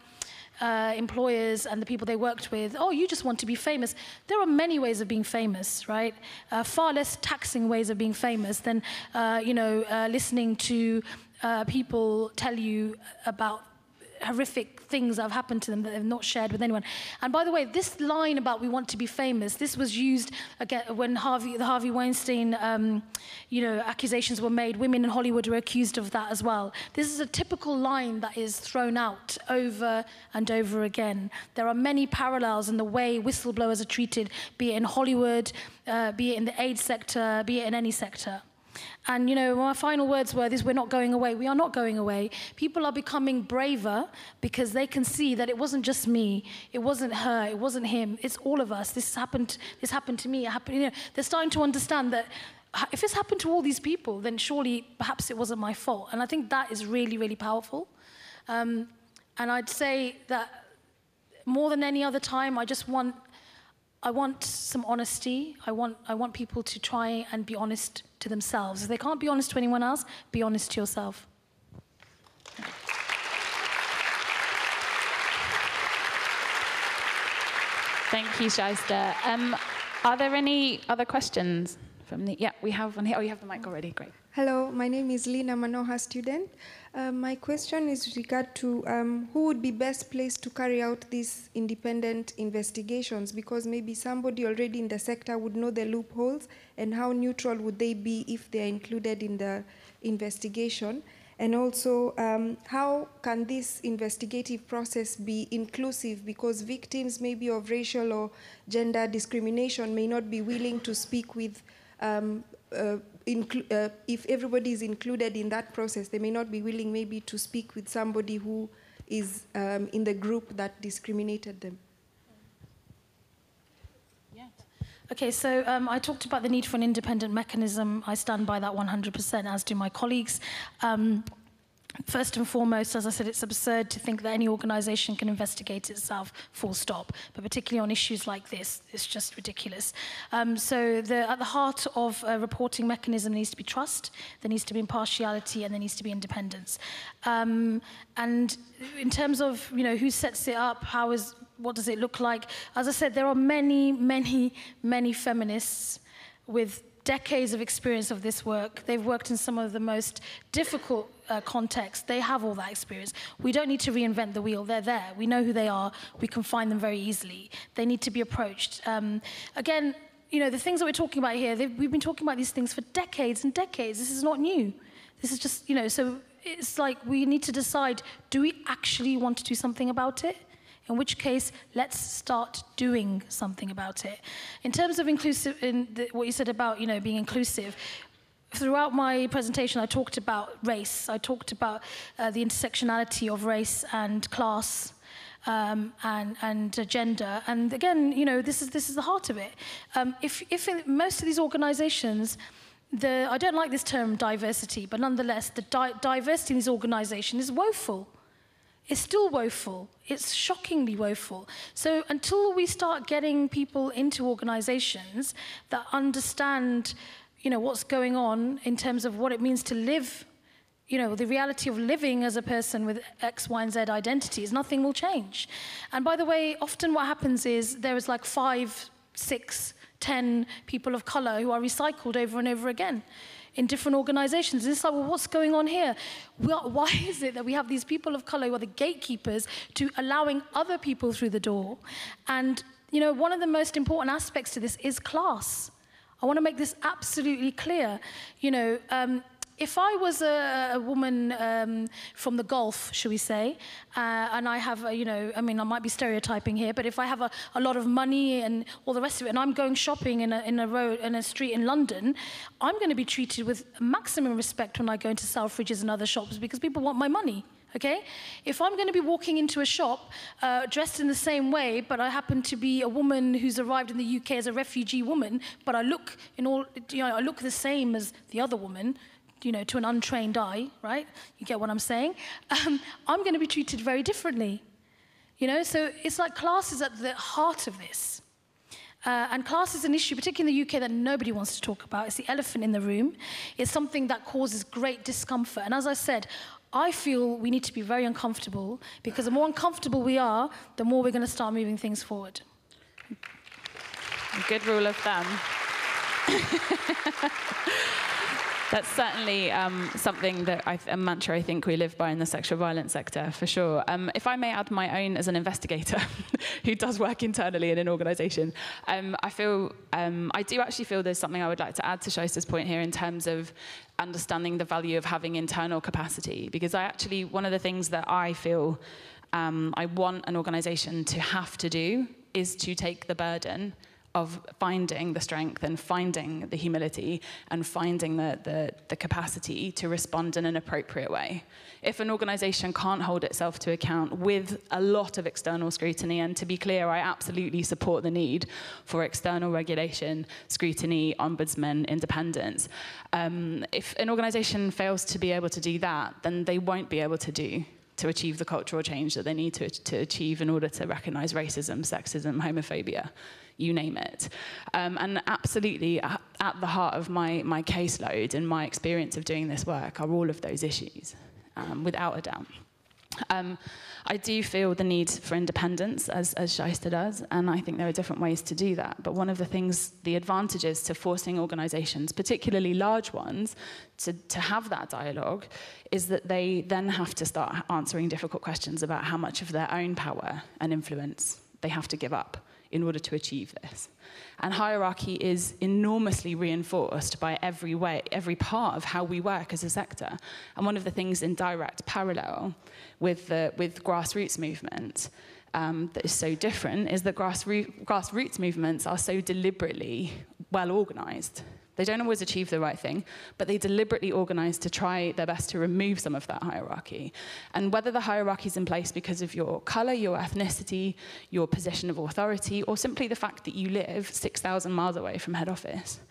employers and the people they worked with, oh, you just want to be famous. There are many ways of being famous, right? Far less taxing ways of being famous than, listening to people tell you about horrific things that have happened to them that they've not shared with anyone. And by the way, this line about we want to be famous, this was used again when the Harvey Weinstein, accusations were made. Women in Hollywood were accused of that as well. This is a typical line that is thrown out over and over again. There are many parallels in the way whistleblowers are treated, be it in Hollywood, be it in the aid sector, be it in any sector. And, my final words were this: we're not going away. We are not going away. People are becoming braver because they can see that it wasn't just me. It wasn't her. It wasn't him. It's all of us. This happened to me. It happened, they're starting to understand that if it's happened to all these people, then surely perhaps it wasn't my fault. And I think that is really, really powerful. And I'd say that more than any other time, I want some honesty. I want people to try and be honest to themselves. If they can't be honest to anyone else, be honest to yourself. Thank you, Shaista. Are there any other questions from the? Yeah, we have one here. Oh, you have the mic already. Great. Hello, my name is Lina Manoha, student. My question is with regard to who would be best placed to carry out these independent investigations, because maybe somebody already in the sector would know the loopholes, and how neutral would they be if they are included in the investigation? And also, how can this investigative process be inclusive, because victims maybe of racial or gender discrimination may not be willing to speak with if everybody is included in that process, they may not be willing maybe to speak with somebody who is in the group that discriminated them. Yeah. Okay, so I talked about the need for an independent mechanism. I stand by that 100%, as do my colleagues. First and foremost, as I said, it's absurd to think that any organization can investigate itself, full stop. But particularly on issues like this, it's just ridiculous. So at the heart of a reporting mechanism needs to be trust, there needs to be impartiality, and there needs to be independence. And in terms of, who sets it up, what does it look like? As I said, there are many, many, many feminists with decades of experience of this work. They've worked in some of the most difficult contexts. They have all that experience. We don't need to reinvent the wheel. They're there. We know who they are. We can find them very easily. They need to be approached. Again, the things that we're talking about here, we've been talking about these things for decades and decades. This is not new. This is just, so it's like we need to decide, do we actually want to do something about it? In which case, let's start doing something about it. In terms of inclusive, what you said about being inclusive, throughout my presentation, I talked about race. I talked about the intersectionality of race and class and gender. And again, this is the heart of it. If in most of these organizations, I don't like this term diversity, but nonetheless, the diversity in these organizations is woeful. It's still woeful. It's shockingly woeful. So until we start getting people into organizations that understand, what's going on in terms of what it means to live, the reality of living as a person with X, Y, and Z identities, nothing will change. And by the way, often what happens is there is like 5, 6, 10 people of color who are recycled over and over again in different organizations. And it's like, well, what's going on here? Why is it that we have these people of color who are the gatekeepers to allowing other people through the door? And, one of the most important aspects to this is class. I want to make this absolutely clear. If I was a woman from the Gulf, shall we say, and I have, I might be stereotyping here, but if I have a lot of money and all the rest of it, and I'm going shopping in a street in London, I'm going to be treated with maximum respect when I go into Selfridges and other shops because people want my money. Okay? If I'm going to be walking into a shop dressed in the same way, but I happen to be a woman who's arrived in the UK as a refugee woman, but I look I look the same as the other woman, to an untrained eye, right? You get what I'm saying? I'm going to be treated very differently. So it's like class is at the heart of this. And class is an issue, particularly in the UK, that nobody wants to talk about. It's the elephant in the room. It's something that causes great discomfort. And as I said, I feel we need to be very uncomfortable, because the more uncomfortable we are, the more we're going to start moving things forward. Good rule of thumb. That's certainly something that a mantra I think we live by in the sexual violence sector, for sure. If I may add my own as an investigator who does work internally in an organisation, I do actually feel there's something I would like to add to Shaista's point here in terms of understanding the value of having internal capacity, because one of the things that I feel I want an organisation to have to do is to take the burden of finding the strength and finding the humility and finding the capacity to respond in an appropriate way. If an organisation can't hold itself to account with a lot of external scrutiny, and to be clear, I absolutely support the need for external regulation, scrutiny, ombudsman, independence. If an organisation fails to be able to do that, then they won't be able to achieve the cultural change that they need to achieve in order to recognise racism, sexism, homophobia, you name it. And absolutely at the heart of my caseload and my experience of doing this work are all of those issues, without a doubt. I do feel the need for independence, as Shaista does, and I think there are different ways to do that. But one of the advantages to forcing organisations, particularly large ones, to have that dialogue is that they then have to start answering difficult questions about how much of their own power and influence they have to give up in order to achieve this. And hierarchy is enormously reinforced by every part of how we work as a sector. And one of the things in direct parallel with grassroots movements that is so different is that grassroots movements are so deliberately well organised. They don't always achieve the right thing, but they deliberately organise to try their best to remove some of that hierarchy. And whether the hierarchy is in place because of your colour, your ethnicity, your position of authority, or simply the fact that you live 6,000 miles away from head office,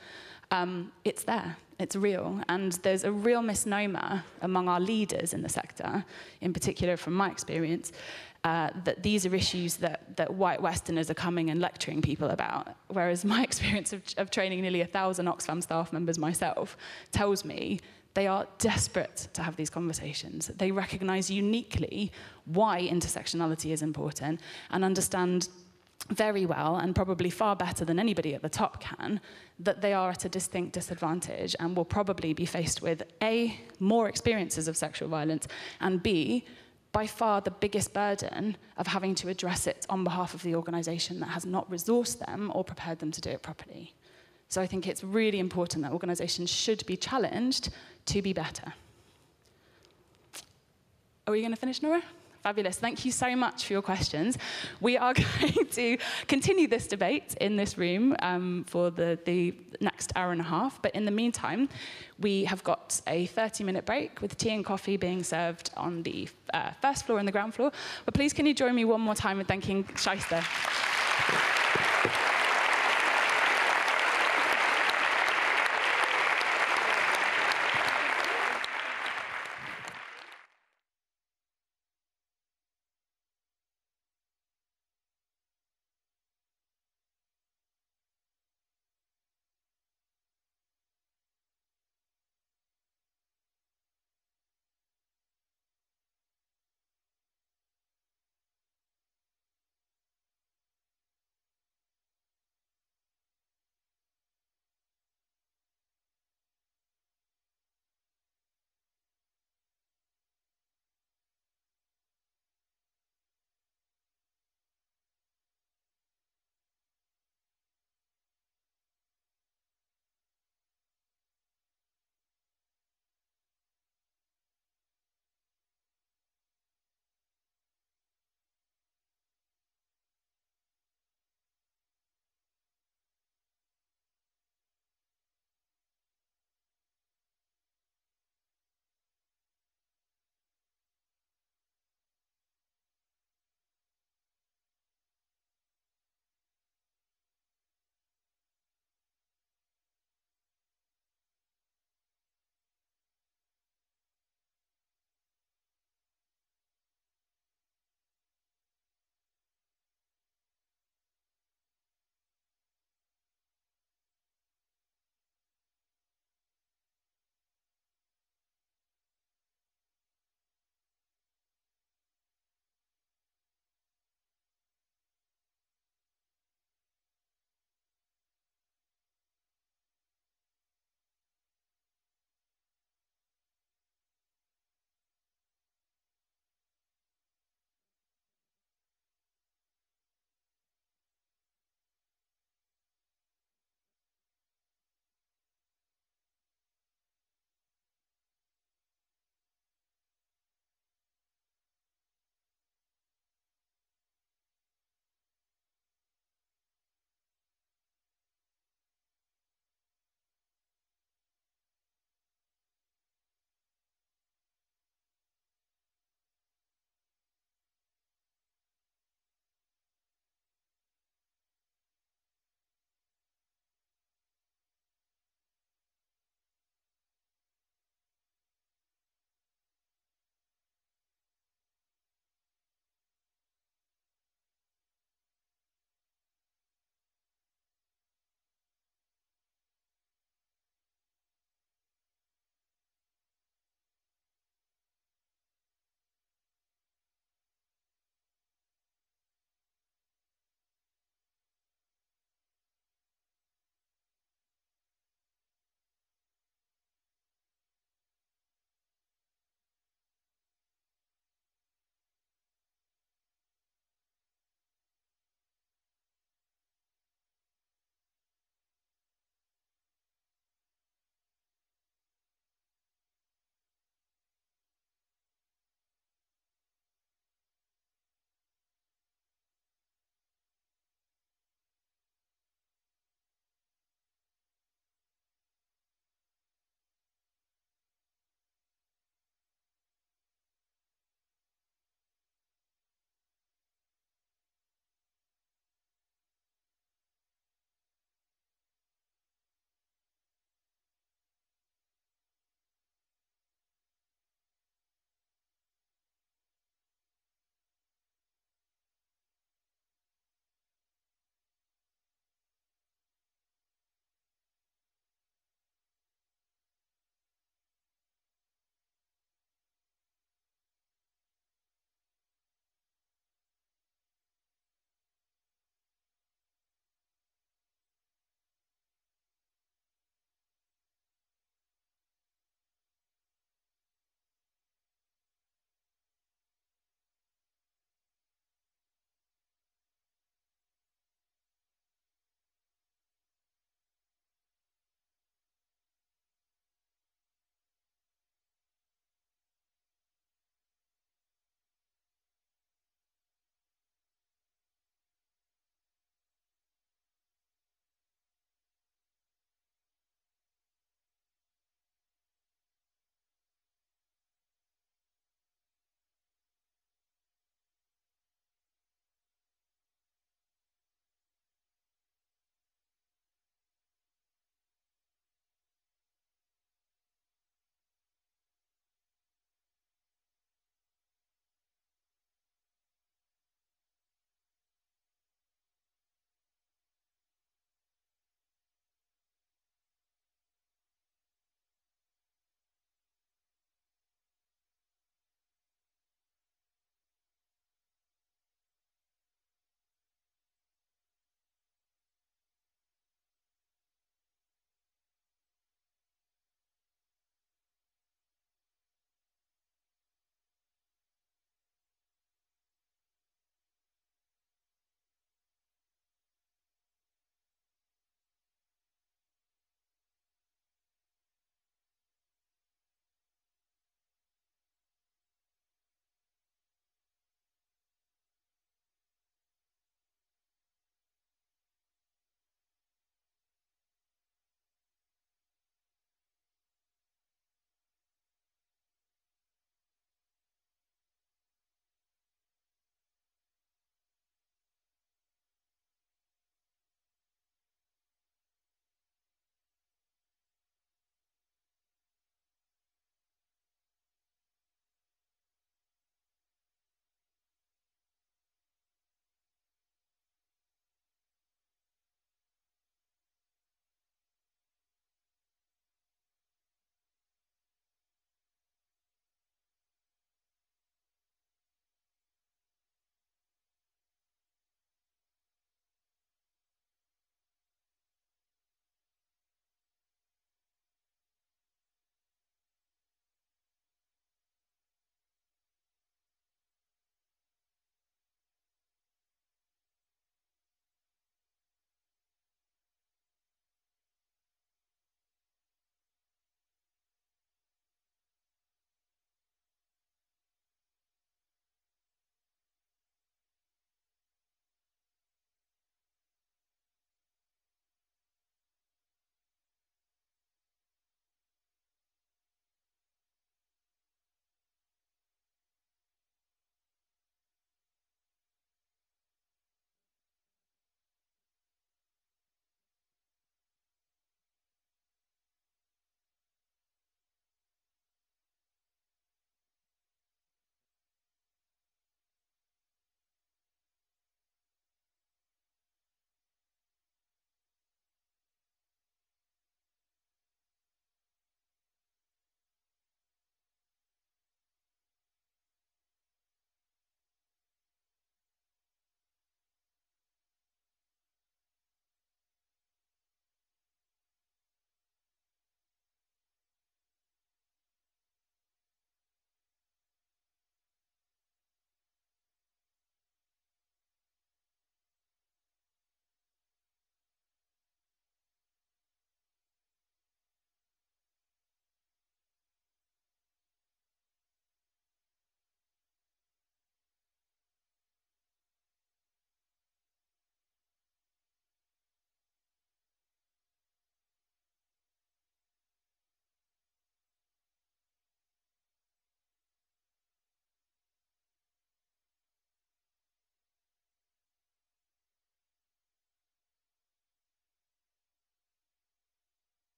it's there, it's real. And there's a real misnomer among our leaders in the sector, in particular from my experience, that these are issues that white Westerners are coming and lecturing people about, whereas my experience of training nearly 1,000 Oxfam staff members myself tells me they are desperate to have these conversations. They recognise uniquely why intersectionality is important and understand very well, and probably far better than anybody at the top can, that they are at a distinct disadvantage and will probably be faced with A, more experiences of sexual violence, and B, by far the biggest burden of having to address it on behalf of the organisation that has not resourced them or prepared them to do it properly. So I think it's really important that organisations should be challenged to be better. Are we going to finish, Nora? Fabulous. Thank you so much for your questions. We are going to continue this debate in this room for the next hour and a half. But in the meantime, we have got a 30-minute break with tea and coffee being served on the first floor and the ground floor. But please, can you join me one more time in thanking Shaista?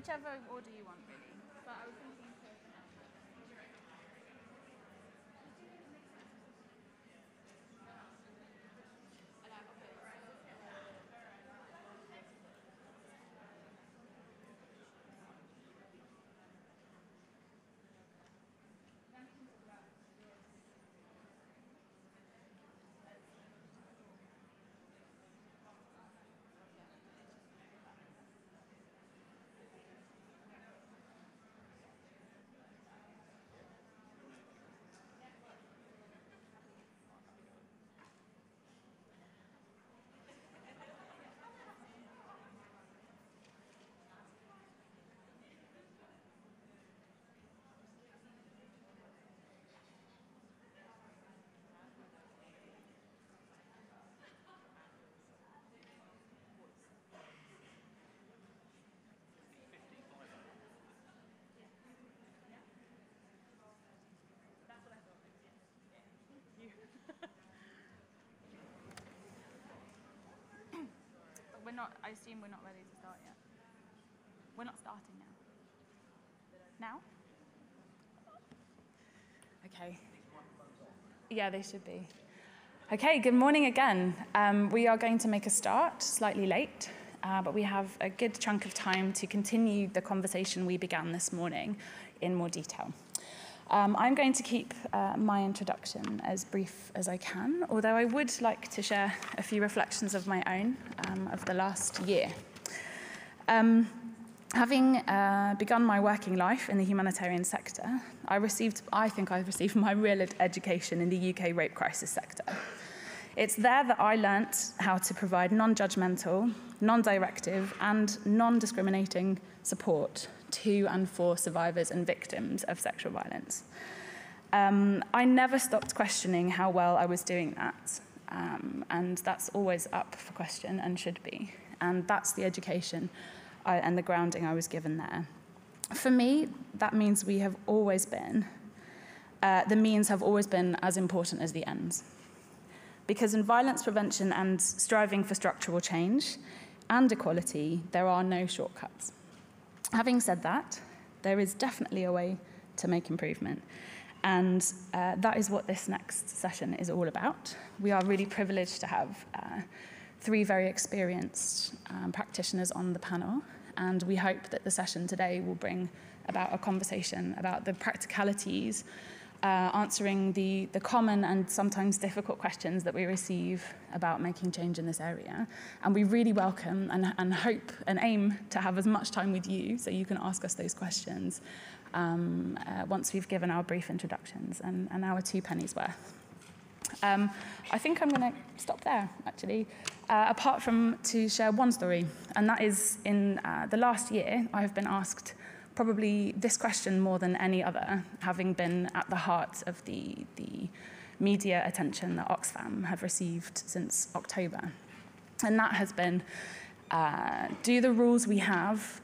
Whichever order you want, really. But I was thinking to... We're not, I assume we're not ready to start yet. We're not starting now. Now? Okay. Yeah, they should be. Okay, good morning again. We are going to make a start, slightly late, but we have a good chunk of time to continue the conversation we began this morning in more detail. I'm going to keep my introduction as brief as I can, although I would like to share a few reflections of my own of the last year. Having begun my working life in the humanitarian sector, I think I've received my real education in the UK rape crisis sector. It's there that I learnt how to provide non-judgmental, non-directive, and non-discriminating support to and for survivors and victims of sexual violence. I never stopped questioning how well I was doing that, and that's always up for question and should be. And that's the education and the grounding I was given there. For me, that means we have always been, the means have always been as important as the ends. Because in violence prevention and striving for structural change and equality, there are no shortcuts. Having said that, there is definitely a way to make improvement. And that is what this next session is all about. We are really privileged to have three very experienced practitioners on the panel. And we hope that the session today will bring about a conversation about the practicalities, answering the common and sometimes difficult questions that we receive about making change in this area. And we really welcome and hope and aim to have as much time with you so you can ask us those questions once we've given our brief introductions and our 2 pennies worth. I think I'm going to stop there, actually, apart from to share one story, and that is in the last year I have been asked probably this question more than any other, having been at the heart of the media attention that Oxfam have received since October. And that has been, do the rules we have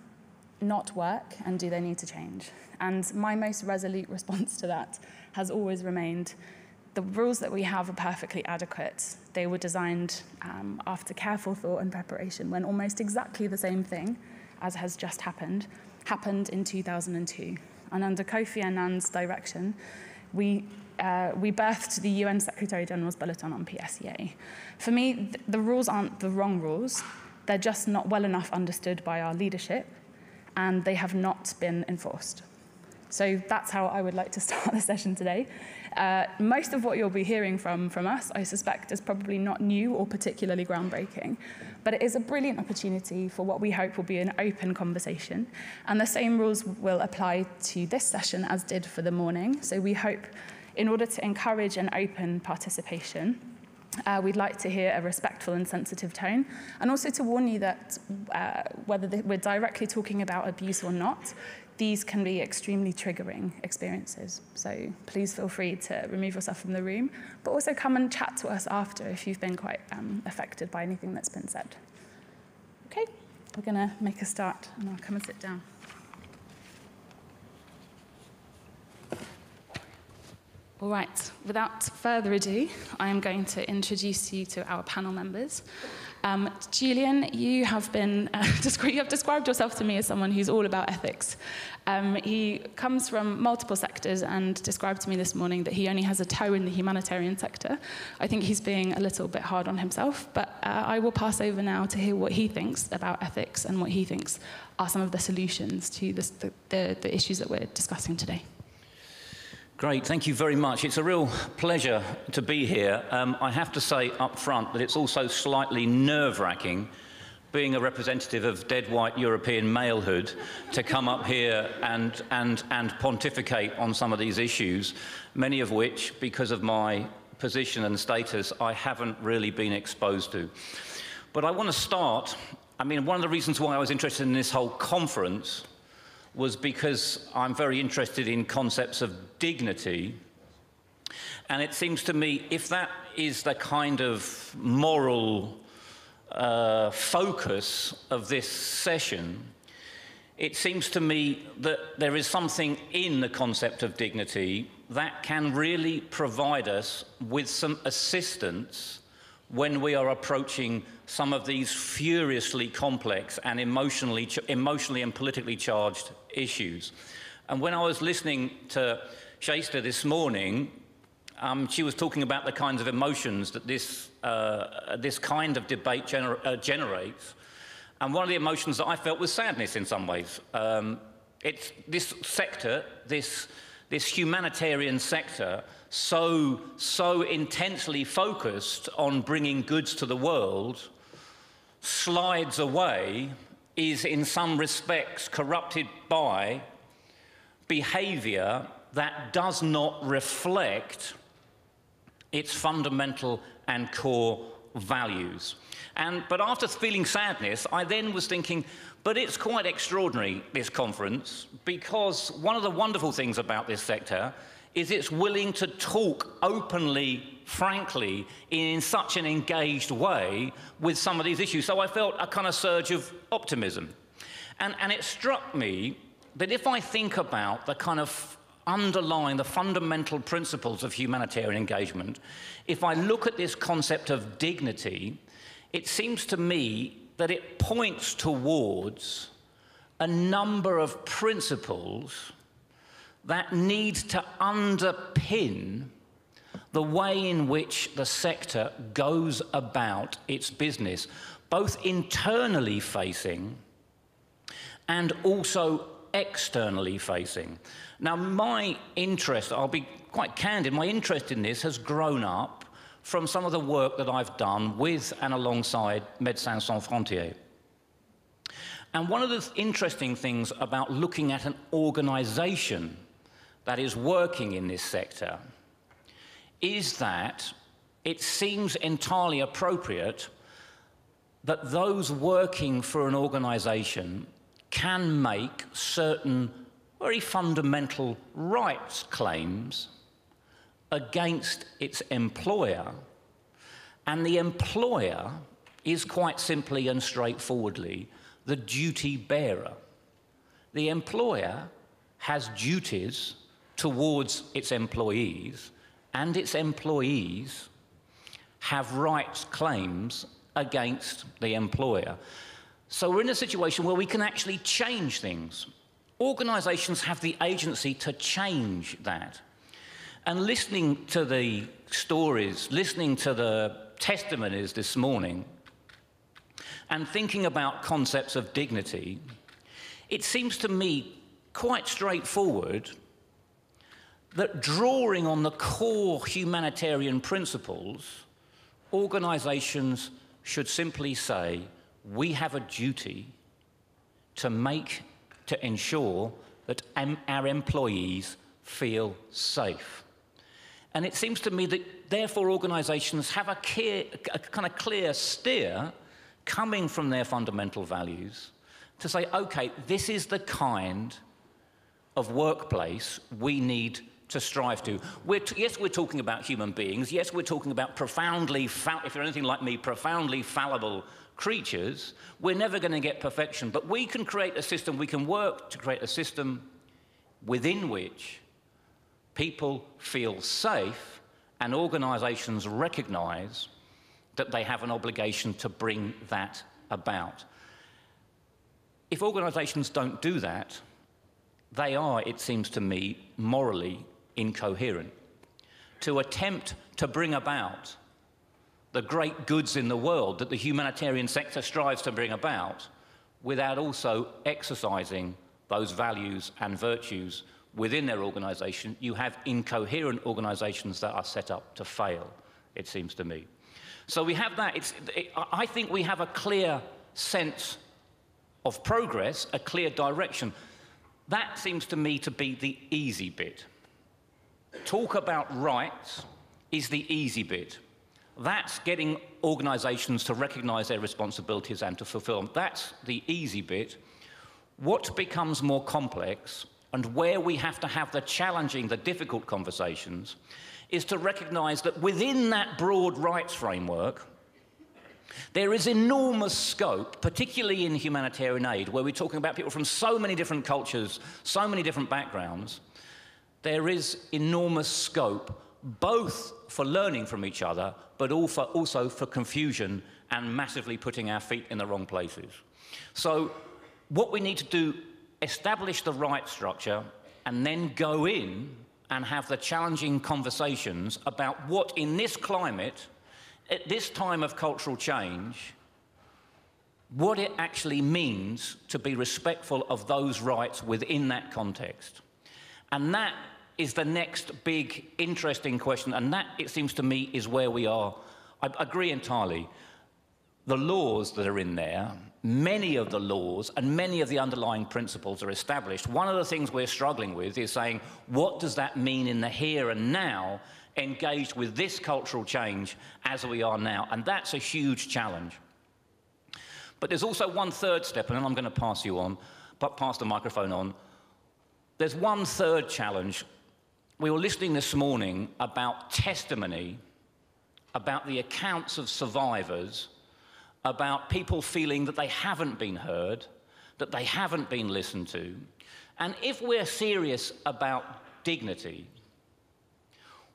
not work, and do they need to change? And my most resolute response to that has always remained, the rules that we have are perfectly adequate. They were designed after careful thought and preparation when almost exactly the same thing as has just happened in 2002. And under Kofi Annan's direction, we birthed the UN Secretary General's Bulletin on PSEA. For me, the rules aren't the wrong rules. They're just not well enough understood by our leadership, and they have not been enforced. So that's how I would like to start the session today. Most of what you'll be hearing from us, I suspect, is probably not new or particularly groundbreaking, but it is a brilliant opportunity for what we hope will be an open conversation. And the same rules will apply to this session as did for the morning. So we hope, in order to encourage an open participation, we'd like to hear a respectful and sensitive tone, and also to warn you that whether we're directly talking about abuse or not, these can be extremely triggering experiences. So please feel free to remove yourself from the room, but also come and chat to us after if you've been quite affected by anything that's been said. Okay, we're gonna make a start, and I'll come and sit down. All right, without further ado, I am going to introduce you to our panel members. Julian, you have been you have described yourself to me as someone who's all about ethics. He comes from multiple sectors and described to me this morning that he only has a toe in the humanitarian sector. I think he's being a little bit hard on himself, but I will pass over now to hear what he thinks about ethics and what he thinks are some of the solutions to the issues that we're discussing today. Great, thank you very much. It's a real pleasure to be here. I have to say up front that it's also slightly nerve-wracking being a representative of dead white European malehood to come up here and pontificate on some of these issues, many of which, because of my position and status, I haven't really been exposed to. But I want to start, I mean, one of the reasons why I was interested in this whole conference was because I'm very interested in concepts of dignity. And it seems to me, if that is the kind of moral focus of this session, it seems to me that there is something in the concept of dignity that can really provide us with some assistance when we are approaching some of these furiously complex and emotionally and politically charged issues. And when I was listening to Shasta this morning, she was talking about the kinds of emotions that this kind of debate generates. And one of the emotions that I felt was sadness in some ways. It's this sector, this humanitarian sector, so intensely focused on bringing goods to the world, slides away, is in some respects corrupted by behavior that does not reflect its fundamental and core values. But after feeling sadness, I then was thinking, but it's quite extraordinary, this conference, because one of the wonderful things about this sector is it's willing to talk openly, frankly, in such an engaged way with some of these issues. So I felt a kind of surge of optimism. And it struck me that if I think about the kind of underlying the fundamental principles of humanitarian engagement, if I look at this concept of dignity, it seems to me that it points towards a number of principles that need to underpin the way in which the sector goes about its business, both internally facing and also externally facing. Now, my interest, I'll be quite candid, my interest in this has grown up from some of the work that I've done with and alongside Médecins Sans Frontières. And one of the interesting things about looking at an organization that is working in this sector is that it seems entirely appropriate that those working for an organization can make certain very fundamental rights claims against its employer, and the employer is quite simply and straightforwardly the duty bearer. The employer has duties towards its employees, and its employees have rights claims against the employer. So we're in a situation where we can actually change things. Organizations have the agency to change that. And listening to the stories, listening to the testimonies this morning, and thinking about concepts of dignity, it seems to me quite straightforward that drawing on the core humanitarian principles, organizations should simply say, we have a duty to ensure that our employees feel safe. And it seems to me that therefore organizations have a kind of clear steer coming from their fundamental values to say, okay, this is the kind of workplace we need to strive to. Yes, we're talking about human beings. Yes, we're talking about profoundly, if you're anything like me, profoundly fallible creatures. We're never going to get perfection, but we can create a system, we can work to create a system within which people feel safe and organizations recognize that they have an obligation to bring that about. If organisations don't do that, they are, it seems to me, morally incoherent. To attempt to bring about the great goods in the world that the humanitarian sector strives to bring about without also exercising those values and virtues within their organisation, you have incoherent organisations that are set up to fail, it seems to me. So we have that. I think we have a clear sense of progress, a clear direction. That seems to me to be the easy bit. Talk about rights is the easy bit. That's getting organisations to recognise their responsibilities and to fulfil them. That's the easy bit. What becomes more complex, and where we have to have the challenging, the difficult conversations, is to recognise that within that broad rights framework, there is enormous scope, particularly in humanitarian aid, where we're talking about people from so many different cultures, so many different backgrounds. There is enormous scope, both for learning from each other, but also for confusion and massively putting our feet in the wrong places. So what we need to do, establish the right structure, and then go in and have the challenging conversations about what in this climate, at this time of cultural change, what it actually means to be respectful of those rights within that context. And that is the next big, interesting question, and that, it seems to me, is where we are. I agree entirely. The laws that are in there, many of the laws and many of the underlying principles are established. One of the things we're struggling with is saying, what does that mean in the here and now, engaged with this cultural change as we are now? And that's a huge challenge. But there's also one third step, and then I'm going to pass the microphone on. There's one third challenge. We were listening this morning about testimony, about the accounts of survivors, about people feeling that they haven't been heard, that they haven't been listened to. And if we're serious about dignity,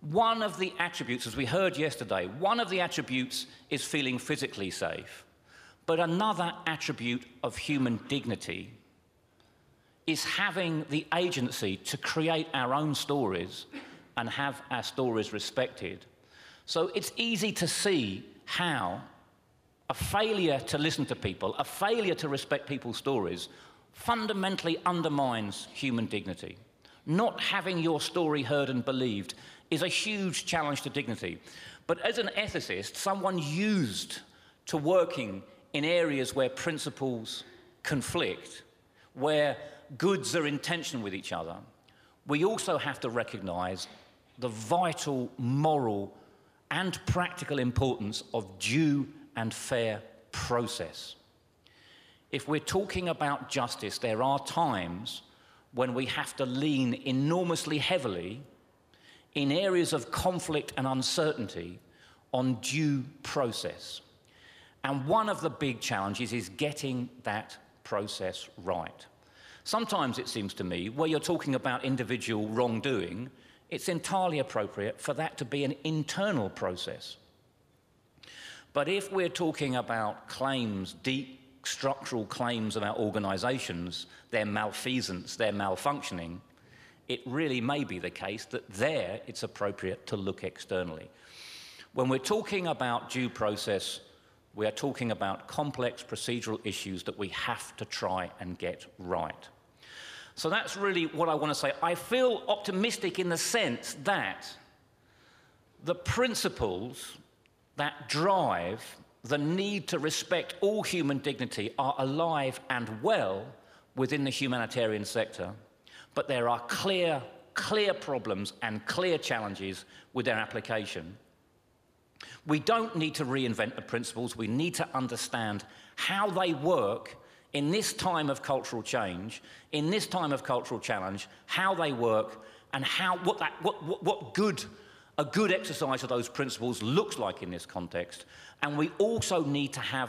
one of the attributes, as we heard yesterday, one of the attributes is feeling physically safe. But another attribute of human dignity is having the agency to create our own stories and have our stories respected. So it's easy to see how a failure to listen to people, a failure to respect people's stories, fundamentally undermines human dignity. Not having your story heard and believed is a huge challenge to dignity. But as an ethicist, someone used to working in areas where principles conflict, where goods are in tension with each other, we also have to recognise the vital moral and practical importance of due and fair process. If we're talking about justice, there are times when we have to lean enormously heavily in areas of conflict and uncertainty on due process. And one of the big challenges is getting that process right. Sometimes it seems to me, where you're talking about individual wrongdoing, it's entirely appropriate for that to be an internal process. But if we're talking about claims, deep structural claims about organisations, their malfeasance, their malfunctioning, it really may be the case that there it's appropriate to look externally. When we're talking about due process, we are talking about complex procedural issues that we have to try and get right. So that's really what I want to say. I feel optimistic in the sense that the principles that drive the need to respect all human dignity are alive and well within the humanitarian sector, but there are clear problems and clear challenges with their application. We don't need to reinvent the principles. We need to understand how they work in this time of cultural change, in this time of cultural challenge, how they work and what a good exercise of those principles looks like in this context. And we also need to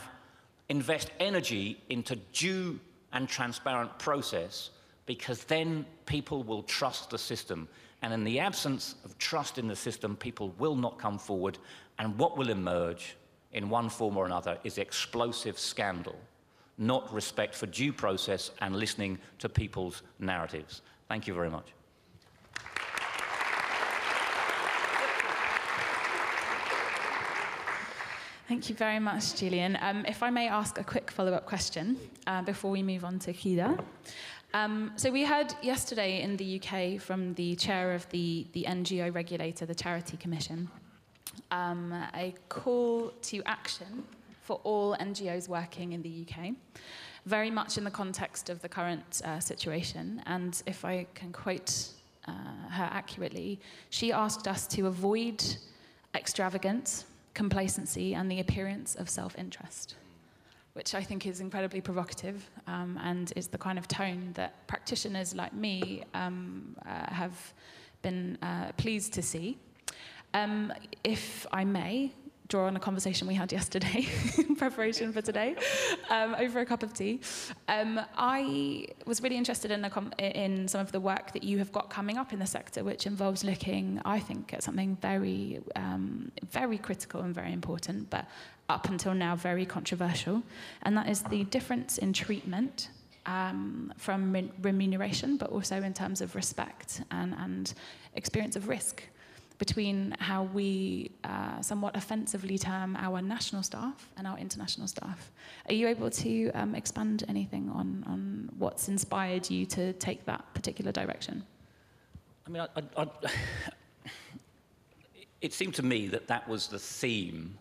invest energy into due and transparent process, because then people will trust the system. And in the absence of trust in the system, people will not come forward. And what will emerge in one form or another is explosive scandal, not respect for due process and listening to people's narratives. Thank you very much. Thank you very much, Julian. If I may ask a quick follow-up question before we move on to Kida. So we heard yesterday in the UK from the chair of the NGO regulator, the Charity Commission, a call to action for all NGOs working in the UK, very much in the context of the current situation. And if I can quote her accurately, she asked us to avoid extravagance, complacency, and the appearance of self-interest, which I think is incredibly provocative and is the kind of tone that practitioners like me have been pleased to see. If I may draw on a conversation we had yesterday in preparation for today over a cup of tea, I was really interested in some of the work that you have got coming up in the sector, which involves looking, I think, at something very, very critical and very important, but up until now very controversial, and that is the difference in treatment from remuneration, but also in terms of respect and experience of risk between how we somewhat offensively term our national staff and our international staff. Are you able to expand anything on what's inspired you to take that particular direction? I mean, it seemed to me that that was the theme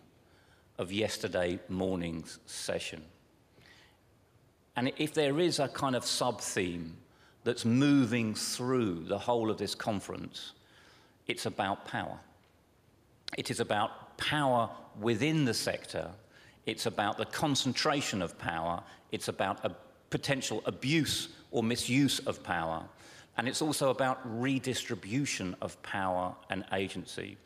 of yesterday morning's session. And if there is a kind of sub-theme that's moving through the whole of this conference, it's about power. It is about power within the sector. It's about the concentration of power. It's about a potential abuse or misuse of power. And it's also about redistribution of power and agency.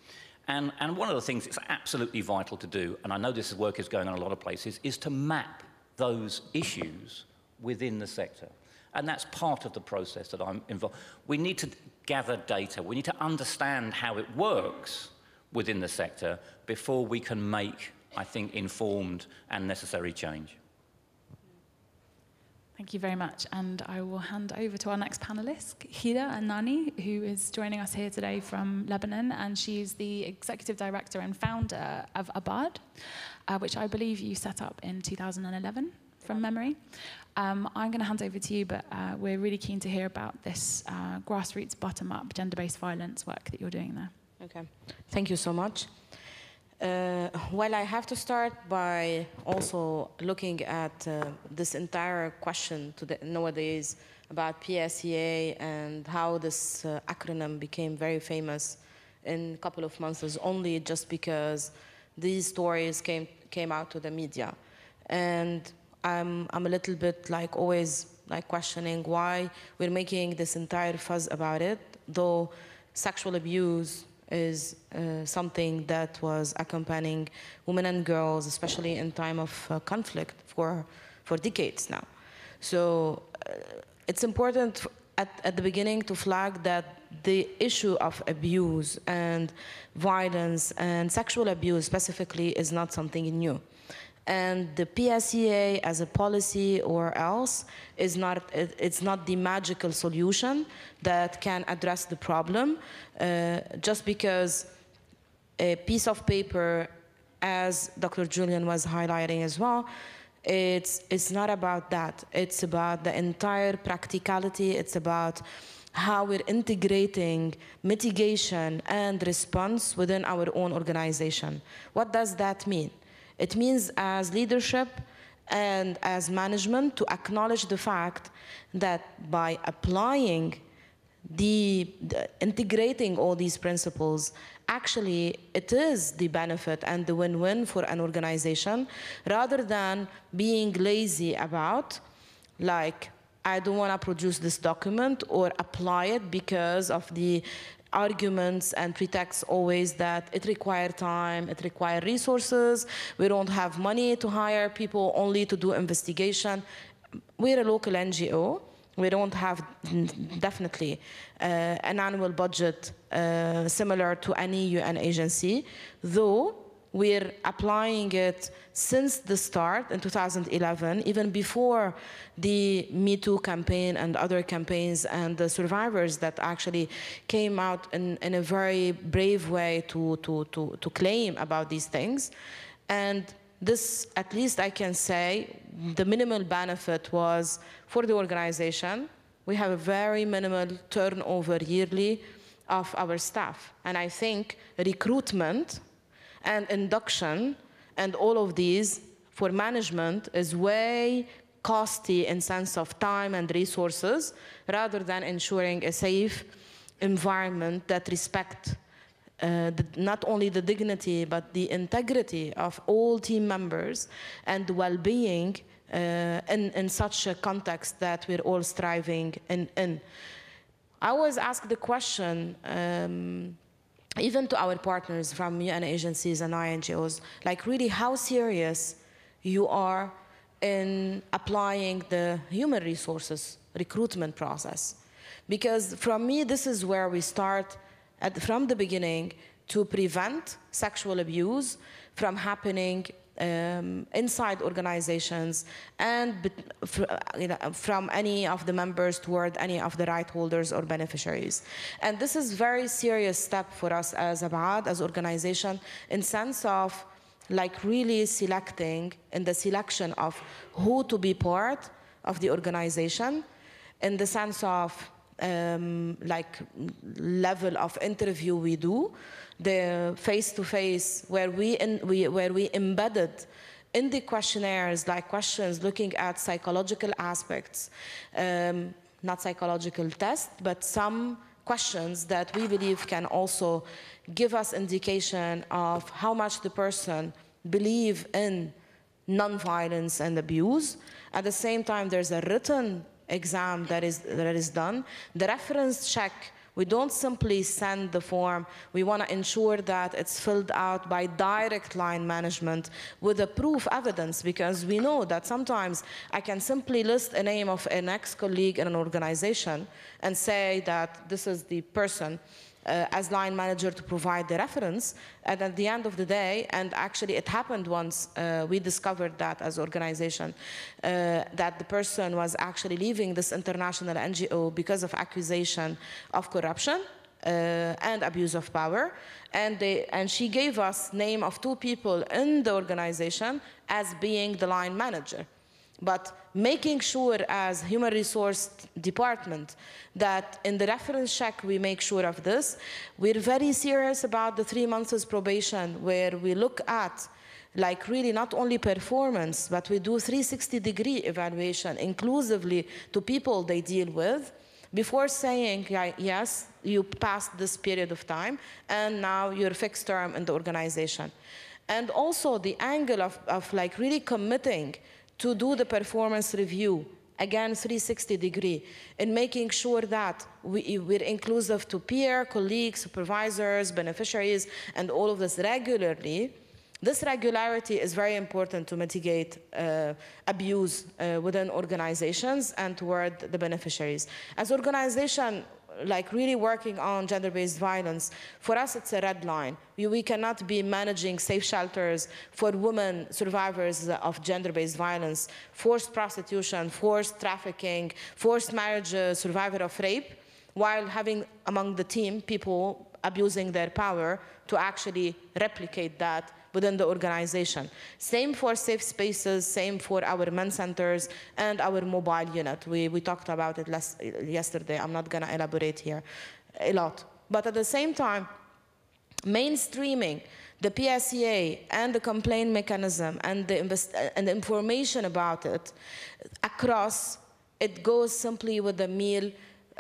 And one of the things it's absolutely vital to do, and I know this work is going on in a lot of places, is to map those issues within the sector. And that's part of the process that I'm involved. We need to gather data. We need to understand how it works within the sector before we can make, I think, informed and necessary change. Thank you very much. And I will hand over to our next panelist, Hida Anani, who is joining us here today from Lebanon. And she's the executive director and founder of Abad, which I believe you set up in 2011, from memory. I'm going to hand over to you, but we're really keen to hear about this grassroots, bottom-up, gender-based violence work that you're doing there. Okay, thank you so much. Well, I have to start by also looking at this entire question nowadays about PSEA and how this acronym became very famous in a couple of months, only just because these stories came out to the media. And I'm a little bit always questioning why we're making this entire fuss about it, though sexual abuse is something that was accompanying women and girls, especially in time of conflict for decades now. So it's important at the beginning to flag that the issue of abuse and violence and sexual abuse specifically is not something new. And the PSEA as a policy or else it's not the magical solution that can address the problem. Just because a piece of paper, as Dr. Julian was highlighting as well, it's not about that. It's about the entire practicality. It's about how we're integrating mitigation and response within our own organization. What does that mean? It means as leadership and as management to acknowledge the fact that by applying integrating all these principles, actually it is the benefit and the win-win for an organization, rather than being lazy about, I don't want to produce this document or apply it because of the arguments and pretexts always that it requires time, it requires resources, we don't have money to hire people only to do investigation. We're a local NGO. We don't have definitely an annual budget similar to any UN agency, though we're applying it since the start in 2011, even before the Me Too campaign and other campaigns and the survivors that actually came out in a very brave way to claim about these things. And this, at least I can say, the minimal benefit was for the organization. We have a very minimal turnover yearly of our staff. And I think recruitment and induction and all of these for management is way costly in sense of time and resources, rather than ensuring a safe environment that respects not only the dignity but the integrity of all team members and well-being in such a context that we're all striving in. I always ask the question, even to our partners from UN agencies and INGOs, like really how serious you are in applying the human resources recruitment process. Because from me, this is where we start from the beginning to prevent sexual abuse from happening inside organizations and from any of the members toward any of the right holders or beneficiaries. And this is a very serious step for us as Abad, as organization, in sense of like really selecting, in the selection of who to be part of the organization, in the sense of like level of interview we do, the face-to-face where we embedded in the questionnaires, like questions looking at psychological aspects, not psychological tests, but some questions that we believe can also give us indication of how much the person believes in non-violence and abuse. At the same time, there's a written exam that is done. The reference check, we don't simply send the form. We want to ensure that it's filled out by direct line management with a proof evidence, because we know that sometimes I can simply list a name of an ex-colleague in an organization and say that this is the person as line manager to provide the reference, and at the end of the day, and actually it happened once, we discovered that as organization, that the person was actually leaving this international NGO because of accusation of corruption and abuse of power, and she gave us name of 2 people in the organization as being the line manager. But making sure as human resource department that in the reference check we make sure of this. We're very serious about the 3 months probation, where we look at like really not only performance, but we do 360-degree evaluation inclusively to people they deal with, before saying, yes, you passed this period of time and now you're fixed term in the organization. And also the angle of like really committing to do the performance review, again 360-degree, in making sure that we're inclusive to peer, colleagues, supervisors, beneficiaries, and all of this regularly. This regularity is very important to mitigate abuse within organizations and toward the beneficiaries. As organization, like really working on gender-based violence, for us it's a red line. We cannot be managing safe shelters for women survivors of gender-based violence, forced prostitution, forced trafficking, forced marriage, survivor of rape, while having among the team people abusing their power to actually replicate that within the organization. Same for safe spaces, same for our men centers and our mobile unit. We talked about it yesterday. I'm not going to elaborate here a lot. But at the same time, mainstreaming the PSEA and the complaint mechanism and the information about it across, it goes simply with the meal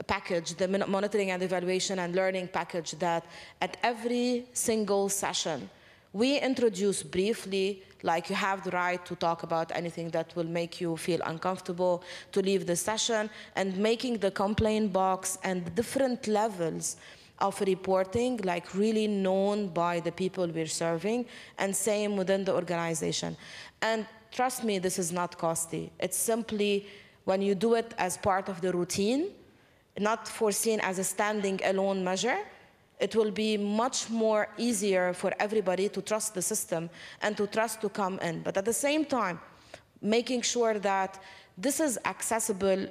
package, the monitoring and evaluation and learning package, that at every single session, we introduce briefly, like you have the right to talk about anything that will make you feel uncomfortable, to leave the session, and making the complaint box and different levels of reporting like really known by the people we're serving, and same within the organization. And trust me, this is not costly. It's simply when you do it as part of the routine, not foreseen as a standing alone measure, it will be much more easier for everybody to trust the system and to trust to come in. But at the same time, making sure that this is accessible,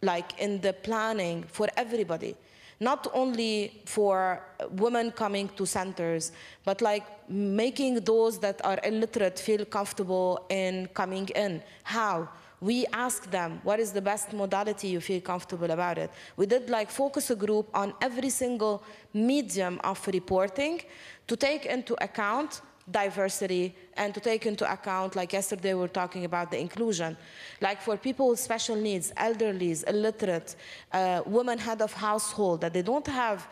like in the planning for everybody, not only for women coming to centers, but like making those that are illiterate feel comfortable in coming in. How? We ask them, what is the best modality you feel comfortable about it? We did like focus a group on every single medium of reporting to take into account diversity and to take into account, like yesterday we were talking about the inclusion. Like for people with special needs, elderlies, illiterate, women head of household, that they don't have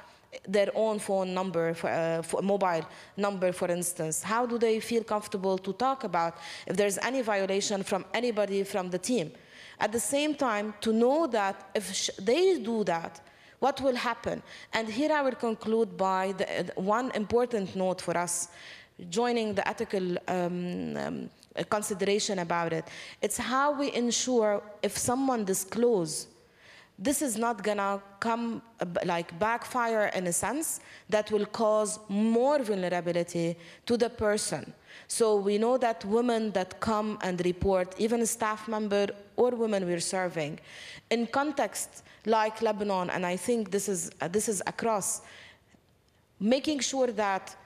their own phone number, for mobile number, for instance. How do they feel comfortable to talk about if there's any violation from anybody from the team? At the same time, to know that if they do that, what will happen? And here I will conclude by one important note for us, joining the ethical consideration about it. It's how we ensure if someone discloses, this is not gonna come like backfire in a sense that will cause more vulnerability to the person. So we know that women that come and report, even a staff member or women we're serving, in context like Lebanon, and I think this is across, making sure that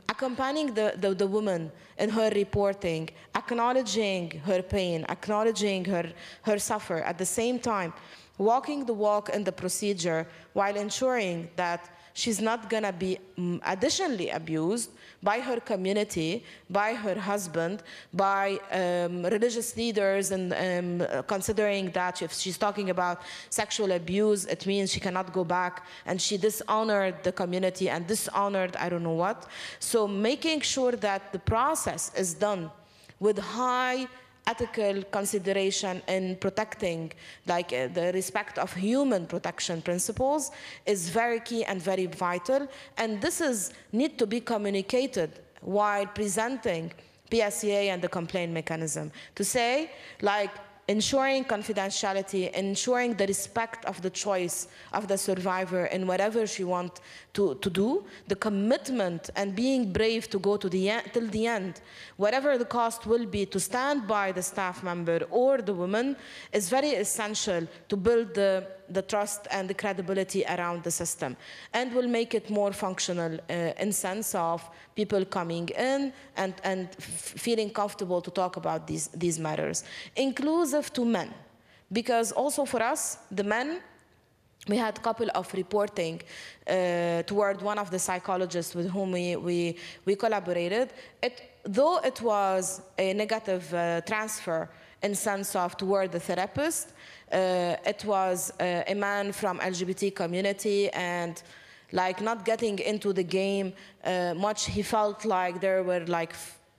accompanying the woman in her reporting, acknowledging her pain, acknowledging her suffer, at the same time walking the walk in the procedure while ensuring that she's not gonna be additionally abused by her community, by her husband, by religious leaders, and considering that if she's talking about sexual abuse, it means she cannot go back, and she dishonored the community and dishonored I don't know what. So making sure that the process is done with high ethical consideration in protecting, like the respect of human protection principles, is very key and very vital. And this need to be communicated while presenting PSCA and the complaint mechanism. To say, like, ensuring confidentiality, ensuring the respect of the choice of the survivor in whatever she wants to do, the commitment and being brave to go to till the end, whatever the cost will be, to stand by the staff member or the woman, is very essential to build the trust and the credibility around the system, and will make it more functional in sense of people coming in and feeling comfortable to talk about these matters. Inclusive to men, because also for us, the men, we had a couple of reporting toward one of the psychologists with whom we collaborated. Though it was a negative transfer in sense of toward the therapist, it was a man from LGBT community, and like not getting into the game much. He felt like there were like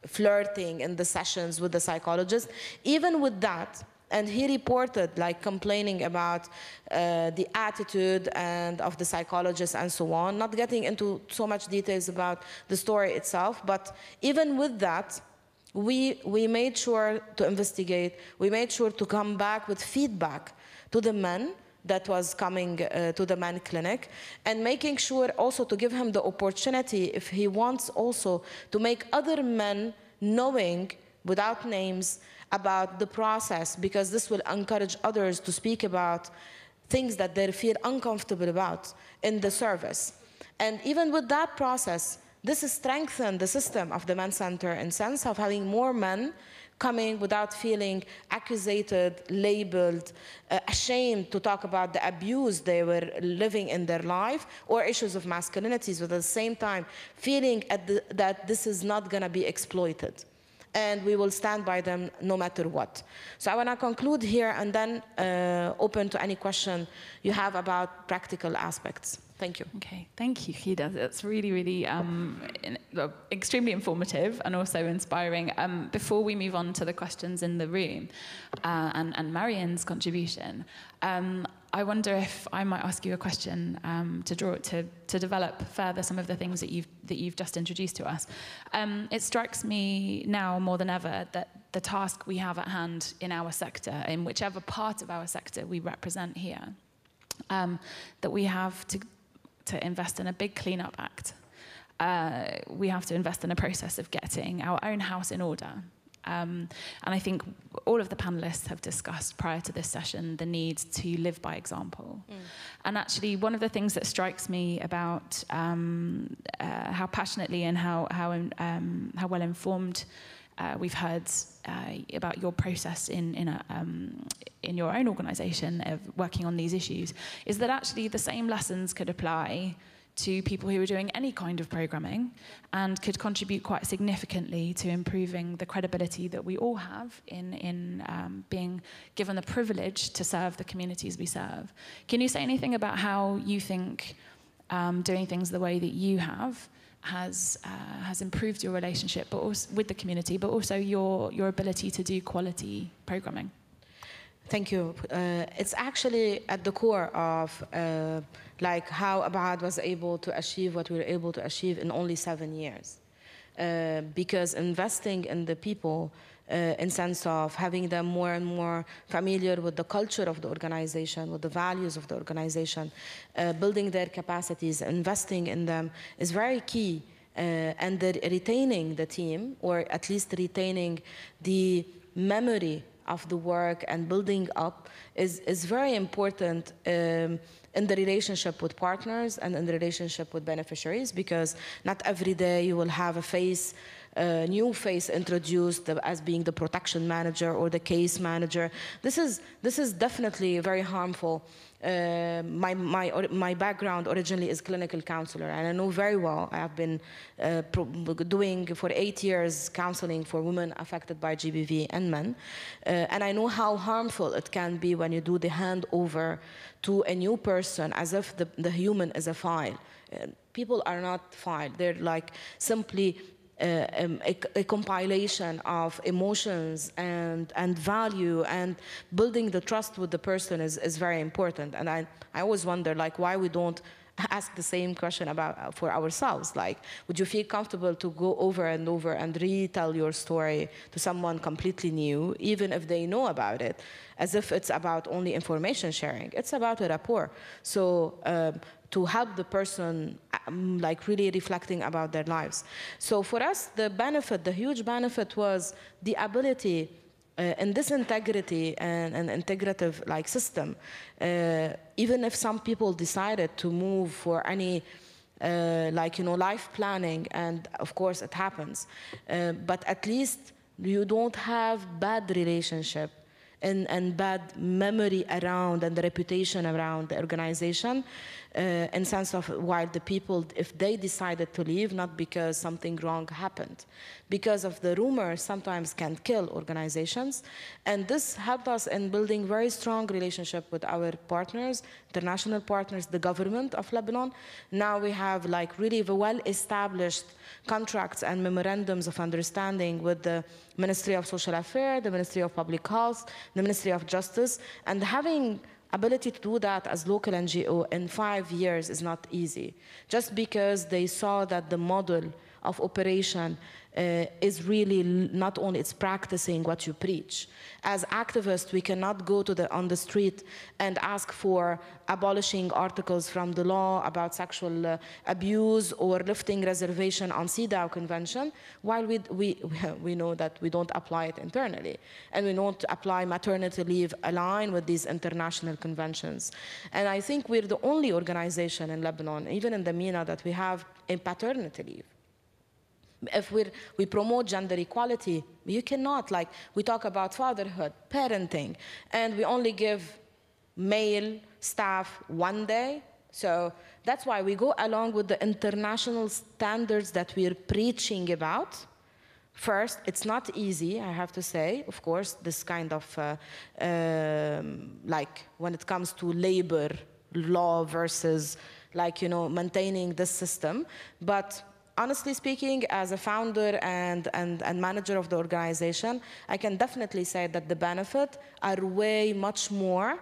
flirting in the sessions with the psychologist. Even with that, and he reported like complaining about the attitude and of the psychologist and so on, not getting into so much details about the story itself, but even with that, we made sure to investigate, we made sure to come back with feedback to the men that was coming to the men clinic, and making sure also to give him the opportunity, if he wants also, to make other men knowing, without names, about the process, because this will encourage others to speak about things that they feel uncomfortable about in the service. And even with that process, this has strengthened the system of the men's center in sense of having more men coming without feeling accusated, labeled, ashamed to talk about the abuse they were living in their life, or issues of masculinities, but at the same time feeling that this is not going to be exploited. And we will stand by them no matter what. So I want to conclude here and then open to any question you have about practical aspects. Thank you. Okay, thank you, Khida. That's really, really extremely informative and also inspiring. Before we move on to the questions in the room and Marianne's contribution, I wonder if I might ask you a question to develop further some of the things that you've just introduced to us. It strikes me now more than ever that the task we have at hand in our sector, in whichever part of our sector we represent here, that we have to to invest in a big cleanup act. We have to invest in a process of getting our own house in order. And I think all of the panelists have discussed prior to this session the need to live by example. And actually, one of the things that strikes me about how passionately and how well informed we've heard about your process in your own organisation of working on these issues is that actually the same lessons could apply to people who are doing any kind of programming and could contribute quite significantly to improving the credibility that we all have in being given the privilege to serve the communities we serve. Can you say anything about how you think doing things the way that you have has improved your relationship but also with the community, but also your ability to do quality programming? Thank you. It's actually at the core of like how Abad was able to achieve what we were able to achieve in only 7 years. Because investing in the people in sense of having them more and more familiar with the culture of the organization, with the values of the organization, building their capacities, investing in them is very key. And retaining the team, or at least retaining the memory of the work and building up is very important in the relationship with partners and in the relationship with beneficiaries, because not every day you will have a new face introduced as being the protection manager or the case manager. This is definitely very harmful. My background originally is clinical counselor, and I know very well. I have been doing for 8 years counseling for women affected by GBV and men, and I know how harmful it can be when you do the handover to a new person as if the human is a file. People are not file. They're like simply a compilation of emotions and value, and building the trust with the person is very important. And I always wonder, like, why we don't ask the same question for ourselves. Like, would you feel comfortable to go over and over and retell your story to someone completely new, even if they know about it, as if it's about only information sharing? It's about a rapport. So to help the person like really reflecting about their lives. So for us, the huge benefit was the ability in this integrity and an integrative like system, even if some people decided to move for any life planning, and of course it happens, but at least you don't have bad relationship and bad memory around and the reputation around the organization, in sense of while the people, if they decided to leave, not because something wrong happened, because of the rumors sometimes can kill organizations. And this helped us in building very strong relationship with our partners, international partners, the government of Lebanon. Now we have like really well-established contracts and memorandums of understanding with the Ministry of Social Affairs, the Ministry of Public Health, the Ministry of Justice, and having ability to do that as local NGO in 5 years is not easy, just because they saw that the model of operation is really not only it's practicing what you preach. As activists, we cannot go on the street and ask for abolishing articles from the law about sexual abuse or lifting reservation on CEDAW Convention, while we know that we don't apply it internally. And we don't apply maternity leave aligned with these international conventions. And I think we're the only organization in Lebanon, even in the MENA, that we have a paternity leave. If we promote gender equality, you cannot, like, we talk about fatherhood, parenting, and we only give male staff 1 day. So that's why we go along with the international standards that we're preaching about. First, it's not easy, I have to say, of course, this kind of, like, when it comes to labor law versus, like, you know, maintaining this system. But honestly speaking, as a founder and manager of the organization, I can definitely say that the benefits are way much more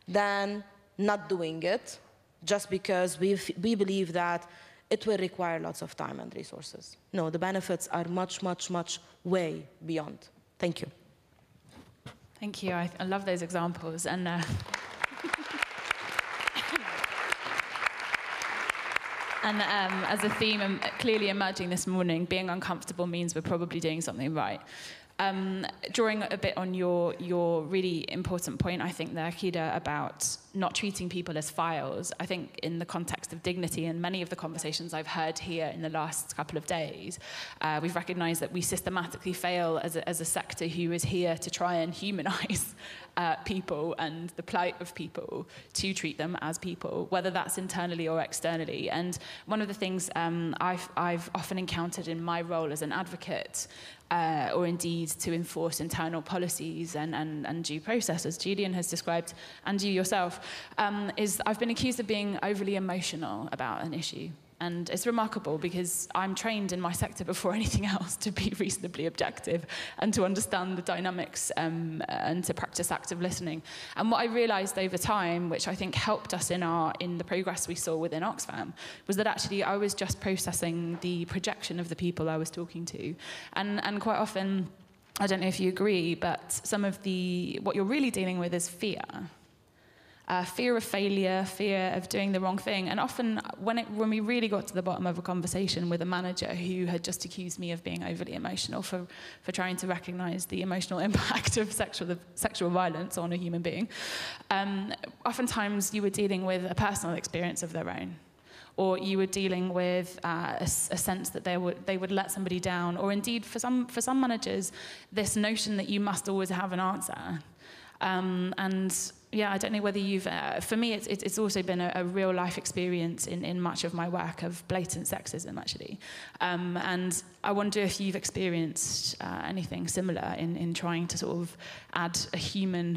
than not doing it, just because we believe that it will require lots of time and resources. No, the benefits are much, much, much way beyond. Thank you. Thank you. I love those examples. And And as a theme clearly emerging this morning, being uncomfortable means we're probably doing something right. Drawing a bit on your really important point, I think there, Kida, about not treating people as files. I think in the context of dignity, and many of the conversations I've heard here in the last couple of days, we've recognized that we systematically fail as a sector who is here to try and humanize people and the plight of people, to treat them as people, whether that's internally or externally. And one of the things I've often encountered in my role as an advocate, or indeed to enforce internal policies and due process, as Julian has described, and you yourself, is I've been accused of being overly emotional about an issue. And it's remarkable because I'm trained in my sector before anything else to be reasonably objective and to understand the dynamics and to practice active listening. And what I realized over time, which I think helped us in the progress we saw within Oxfam, was that actually I was just processing the projection of the people I was talking to. And quite often, I don't know if you agree, but some of what you're really dealing with is fear. Fear of failure, fear of doing the wrong thing. And often when we really got to the bottom of a conversation with a manager who had just accused me of being overly emotional for trying to recognize the emotional impact of sexual violence on a human being, oftentimes you were dealing with a personal experience of their own. Or you were dealing with a sense that they would let somebody down. Or indeed, for some managers, this notion that you must always have an answer. And yeah, I don't know whether you've, for me, it's also been a real life experience in much of my work of blatant sexism, actually. And I wonder if you've experienced anything similar in trying to sort of add a human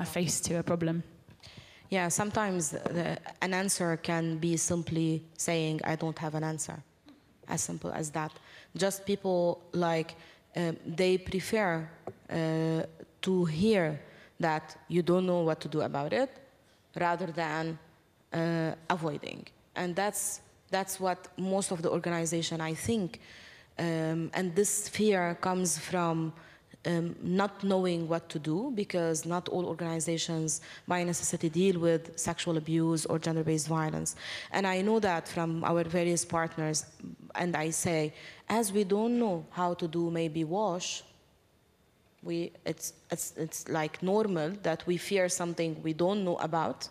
face to a problem. Yeah, sometimes an answer can be simply saying, I don't have an answer. As simple as that. Just people, like, they prefer to hear that you don't know what to do about it, rather than avoiding. And that's what most of the organization, I think, and this fear comes from not knowing what to do, because not all organizations by necessity deal with sexual abuse or gender-based violence. And I know that from our various partners, and I say, as we don't know how to do maybe WASH, it's like normal that we fear something we don't know about,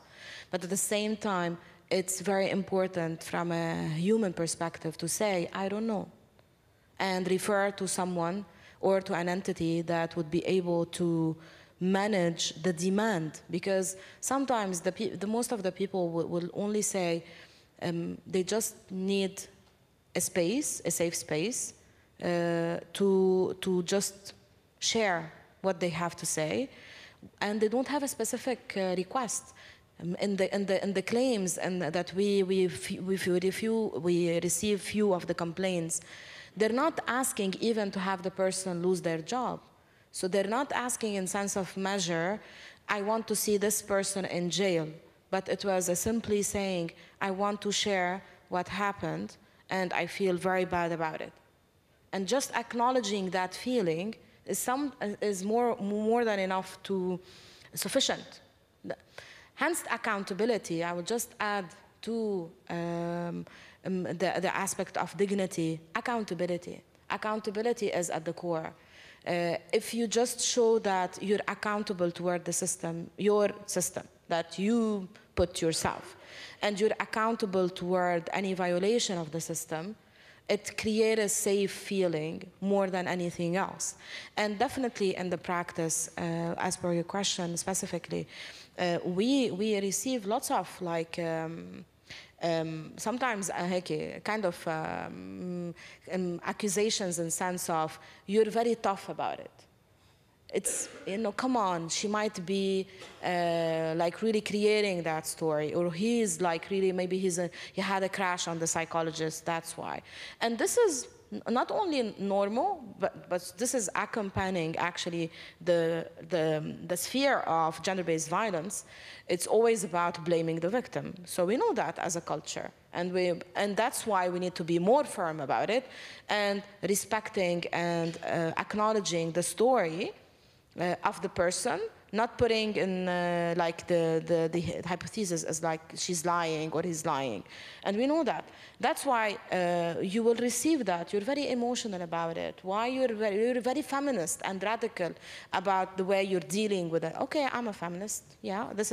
but at the same time, it's very important from a human perspective to say, I don't know, and refer to someone or to an entity that would be able to manage the demand, because sometimes the most of the people will only say they just need a space, a safe space, to just share what they have to say, and they don't have a specific request. In the claims and that we receive few of the complaints, they're not asking even to have the person lose their job. So they're not asking in sense of measure, I want to see this person in jail, but it was simply saying, I want to share what happened and I feel very bad about it. And just acknowledging that feeling is more than enough sufficient. Hence accountability. I will just add to the aspect of dignity, accountability. Accountability is at the core. If you just show that you're accountable toward the system, your system, that you put yourself, and you're accountable toward any violation of the system, it creates a safe feeling more than anything else. And definitely in the practice, as per your question specifically, we receive lots of like, sometimes kind of accusations in sense of, you're very tough about it. It's, come on, she might be like really creating that story, or he's like really, maybe he had a crash on the psychologist, that's why. And this is not only normal, but this is accompanying actually the sphere of gender-based violence. It's always about blaming the victim. So we know that as a culture. And that's why we need to be more firm about it, and respecting and acknowledging the story of the person, not putting in like the hypothesis as like she's lying or he's lying. And we know that. That's why you will receive that. You're very emotional about it. Why you're very feminist and radical about the way you're dealing with it. Okay, I'm a feminist. Yeah, this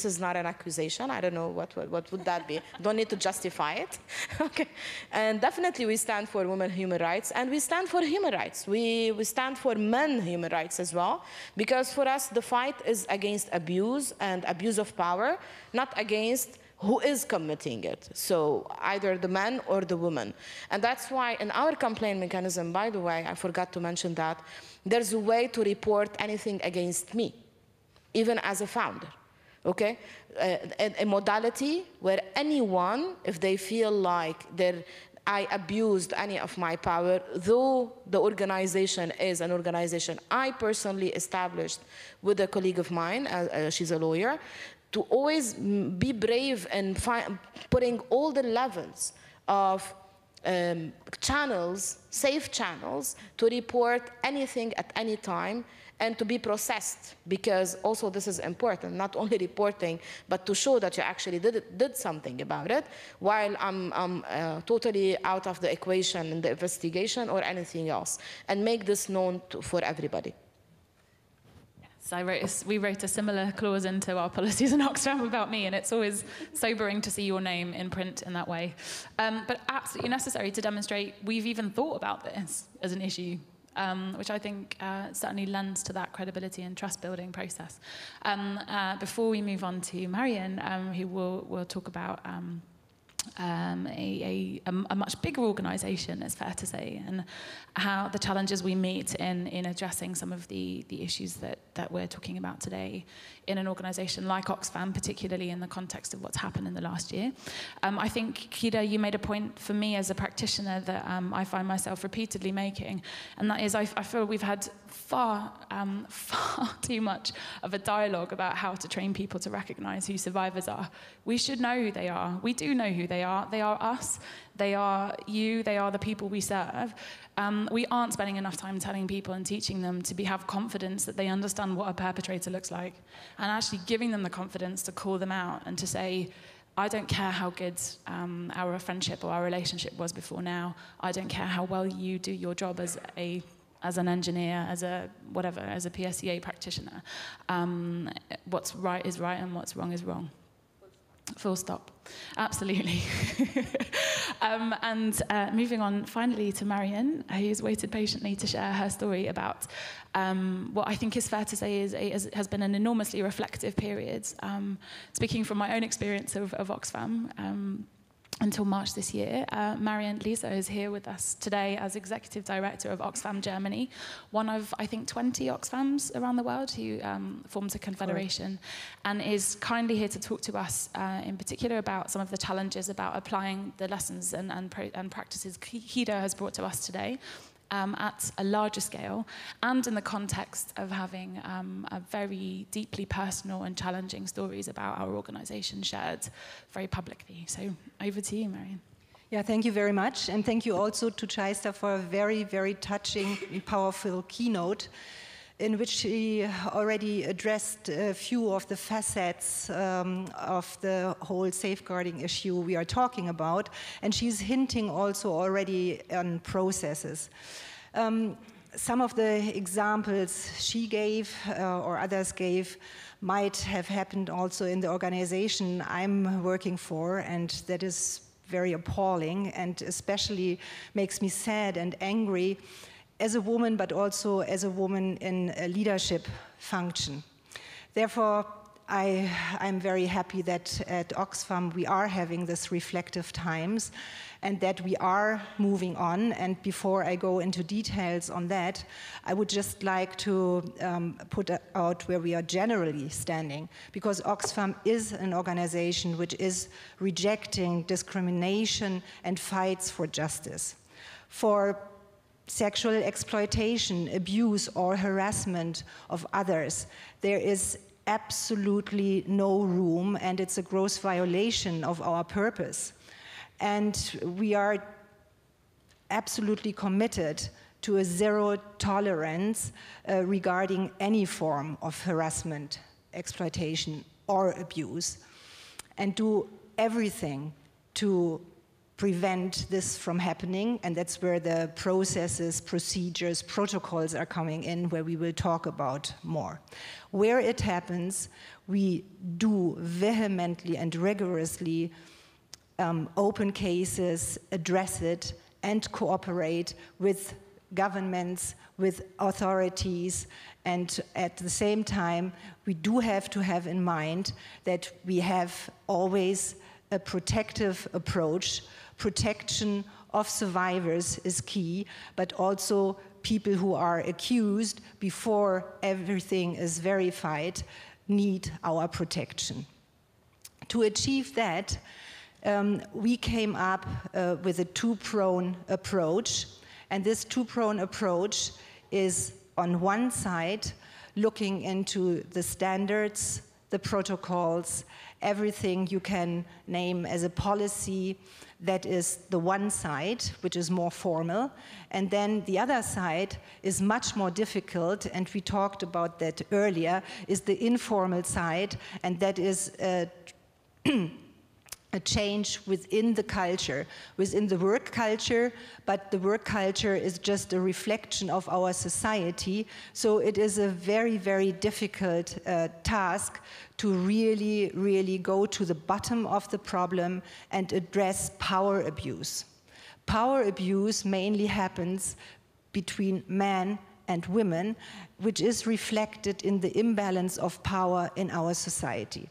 is not an accusation. I don't know what would that be. Don't need to justify it. Okay, and definitely we stand for women human rights, and we stand for human rights. We stand for men human rights as well, because for us the fight is against abuse and abuse of power, not against who is committing it. So either the man or the woman. And that's why in our complaint mechanism, by the way, I forgot to mention that, there's a way to report anything against me, even as a founder. Okay, a modality where anyone, if they feel like I abused any of my power, though the organization is an organization I personally established with a colleague of mine, she's a lawyer, to always be brave and putting all the levels of channels, safe channels, to report anything at any time, and to be processed, because also this is important, not only reporting, but to show that you actually did something about it, while I'm totally out of the equation in the investigation or anything else, and make this known for everybody. Yes, we wrote a similar clause into our policies in Oxfam about me, and it's always sobering to see your name in print in that way. But absolutely necessary to demonstrate we've even thought about this as an issue. Which I think certainly lends to that credibility and trust-building process. Before we move on to Marion, who will talk about a much bigger organisation, it's fair to say, and how the challenges we meet in addressing some of the issues that we're talking about today in an organisation like Oxfam, particularly in the context of what's happened in the last year. I think, Kida, you made a point for me as a practitioner that I find myself repeatedly making, and that is I feel we've had far too much of a dialogue about how to train people to recognise who survivors are. We should know who they are. We do know who they are. They are us. They are you. They are the people we serve. We aren't spending enough time telling people and teaching them to have confidence that they understand what a perpetrator looks like, and actually giving them the confidence to call them out and to say, I don't care how good our friendship or our relationship was before now. I don't care how well you do your job as an engineer, as a PSEA practitioner. What's right is right and what's wrong is wrong. Full stop. Absolutely. And moving on finally to Marion, who's waited patiently to share her story about what I think is fair to say has been an enormously reflective period. Speaking from my own experience of Oxfam, until March this year, Marion Lisa is here with us today as Executive Director of Oxfam Germany, one of, I think, 20 Oxfams around the world who forms a confederation, and is kindly here to talk to us in particular about some of the challenges about applying the lessons and practices Kida has brought to us today. At a larger scale, and in the context of having a very deeply personal and challenging stories about our organisation shared very publicly. So over to you, Marion. Yeah, thank you very much. And thank you also to Chaista for a very, very touching and powerful keynote, in which she already addressed a few of the facets of the whole safeguarding issue we are talking about, and she's hinting also already on processes. Some of the examples she gave or others gave might have happened also in the organization I'm working for, and that is very appalling and especially makes me sad and angry as a woman, but also as a woman in a leadership function. Therefore, I'm very happy that at Oxfam we are having this reflective times and that we are moving on. And before I go into details on that, I would just like to put out where we are generally standing, because Oxfam is an organization which is rejecting discrimination and fights for justice. For sexual exploitation, abuse, or harassment of others, there is absolutely no room, and it's a gross violation of our purpose. And we are absolutely committed to a zero tolerance regarding any form of harassment, exploitation, or abuse, and do everything to prevent this from happening. And that's where the processes, procedures, protocols are coming in, where we will talk about more. Where it happens, we do vehemently and rigorously open cases, address it, and cooperate with governments, with authorities, and at the same time, we do have to have in mind that we have always a protective approach. Protection of survivors is key, but also people who are accused before everything is verified need our protection. To achieve that, we came up with a two-pronged approach. And this two-pronged approach is, on one side, looking into the standards, the protocols, everything you can name as a policy. That is the one side, which is more formal. And then the other side is much more difficult, and we talked about that earlier, is the informal side, and that is a change within the culture, within the work culture, but the work culture is just a reflection of our society. So it is a very, very difficult task to really, really go to the bottom of the problem and address power abuse. Power abuse mainly happens between men and women, which is reflected in the imbalance of power in our society.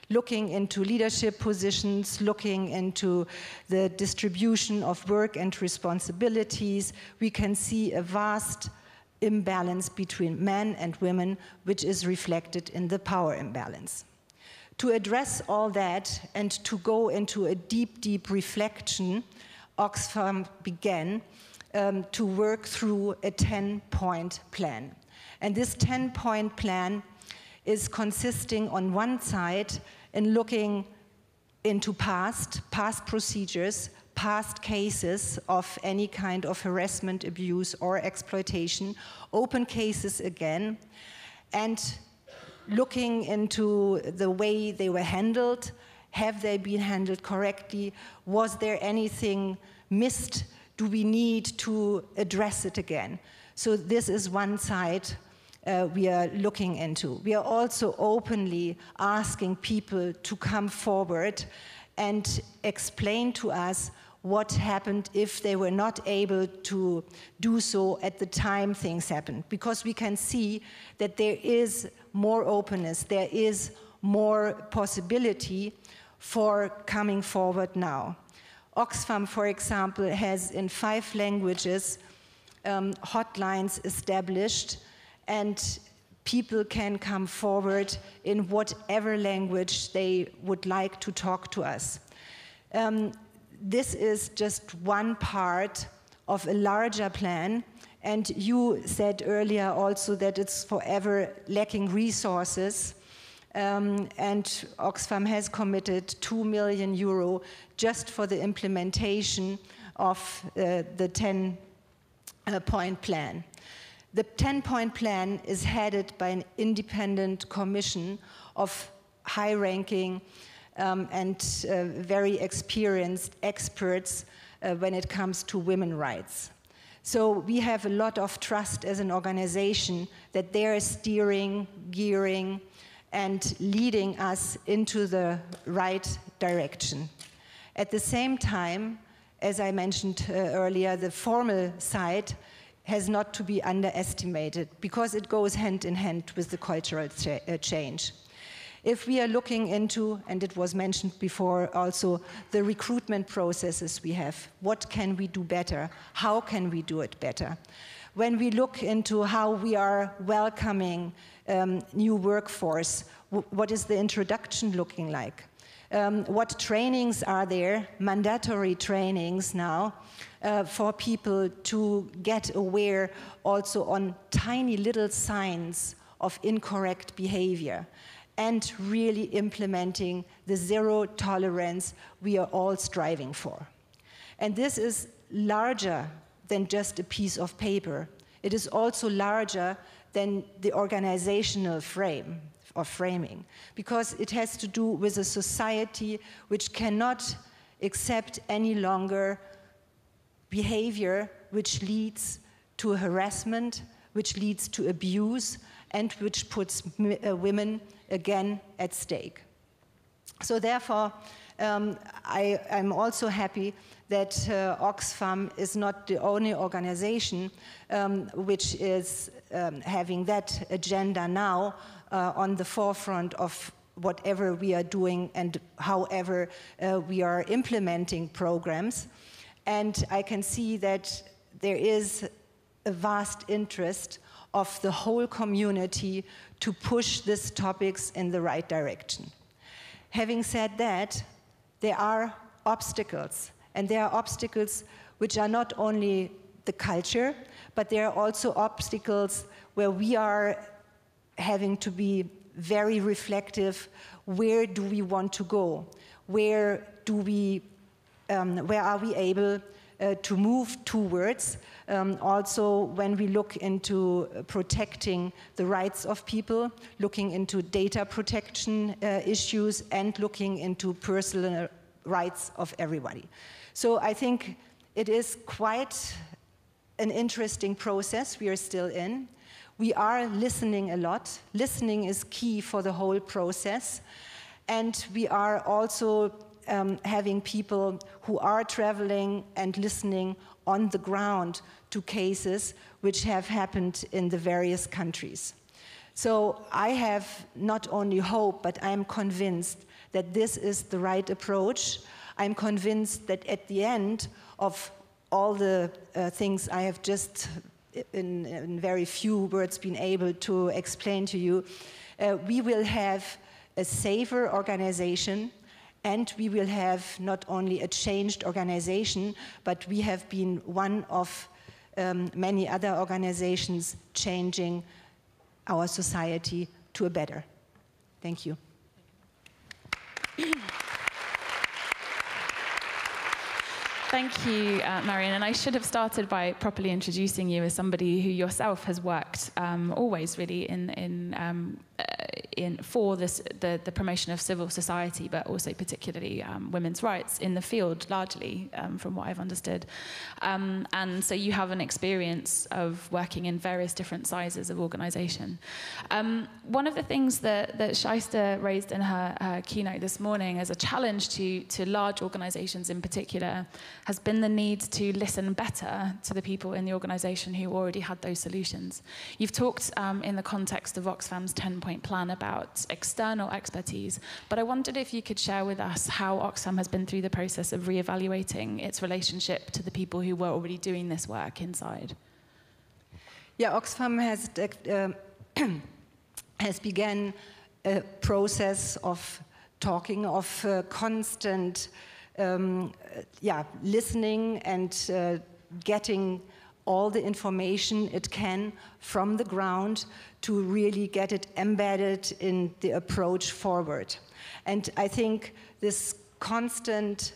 Looking into leadership positions, looking into the distribution of work and responsibilities, we can see a vast imbalance between men and women, which is reflected in the power imbalance. To address all that and to go into a deep, deep reflection, Oxfam began to work through a 10-point plan. And this 10-point plan is consisting on one side in looking into past procedures, past cases of any kind of harassment, abuse, or exploitation, open cases again, and looking into the way they were handled. Have they been handled correctly? Was there anything missed? Do we need to address it again? So this is one side we are looking into. We are also openly asking people to come forward and explain to us what happened if they were not able to do so at the time things happened. Because we can see that there is more openness, there is more possibility for coming forward now. Oxfam, for example, has in 5 languages hotlines established, and people can come forward in whatever language they would like to talk to us. This is just one part of a larger plan, and you said earlier also that it's forever lacking resources, and Oxfam has committed €2 million just for the implementation of the 10-point plan. The 10-point plan is headed by an independent commission of high-ranking and very experienced experts when it comes to women's rights. So we have a lot of trust as an organization that they are steering, gearing, and leading us into the right direction. At the same time, as I mentioned earlier, the formal side has not to be underestimated because it goes hand in hand with the cultural change. If we are looking into, and it was mentioned before also, the recruitment processes we have, what can we do better? How can we do it better? When we look into how we are welcoming new workforce, what is the introduction looking like? What trainings are there, mandatory trainings now, for people to get aware also on tiny little signs of incorrect behavior, and really implementing the zero tolerance we are all striving for. And this is larger than just a piece of paper. It is also larger than the organizational frame or framing, because it has to do with a society which cannot accept any longer behavior which leads to harassment, which leads to abuse, and which puts women again at stake. So therefore, I'm also happy that Oxfam is not the only organization which is having that agenda now on the forefront of whatever we are doing and however we are implementing programs. And I can see that there is a vast interest of the whole community to push these topics in the right direction. Having said that, there are obstacles, and there are obstacles which are not only the culture, but there are also obstacles where we are having to be very reflective. Where do we want to go? Where are we able to move towards? Also, when we look into protecting the rights of people, looking into data protection issues, and looking into personal rights of everybody. So I think it is quite an interesting process we are still in. We are listening a lot. Listening is key for the whole process. And we are also having people who are traveling and listening on the ground to cases which have happened in the various countries. So I have not only hope, but I'm convinced that this is the right approach. I'm convinced that at the end of all the things I have just in very few words been able to explain to you, we will have a safer organization, and we will have not only a changed organization, but we have been one of many other organizations changing our society to a better. Thank you. Thank you, Marion. And I should have started by properly introducing you as somebody who yourself has worked always really for the promotion of civil society, but also particularly women's rights in the field, largely, from what I've understood. And so you have an experience of working in various different sizes of organisation. One of the things that Shaista raised in her keynote this morning as a challenge to large organisations in particular has been the need to listen better to the people in the organisation who already had those solutions. You've talked in the context of Oxfam's 10-point plan about external expertise, but I wondered if you could share with us how Oxfam has been through the process of re-evaluating its relationship to the people who were already doing this work inside. Yeah, Oxfam has begun a process of talking, of constant listening and getting all the information it can from the ground to really get it embedded in the approach forward. And I think this constant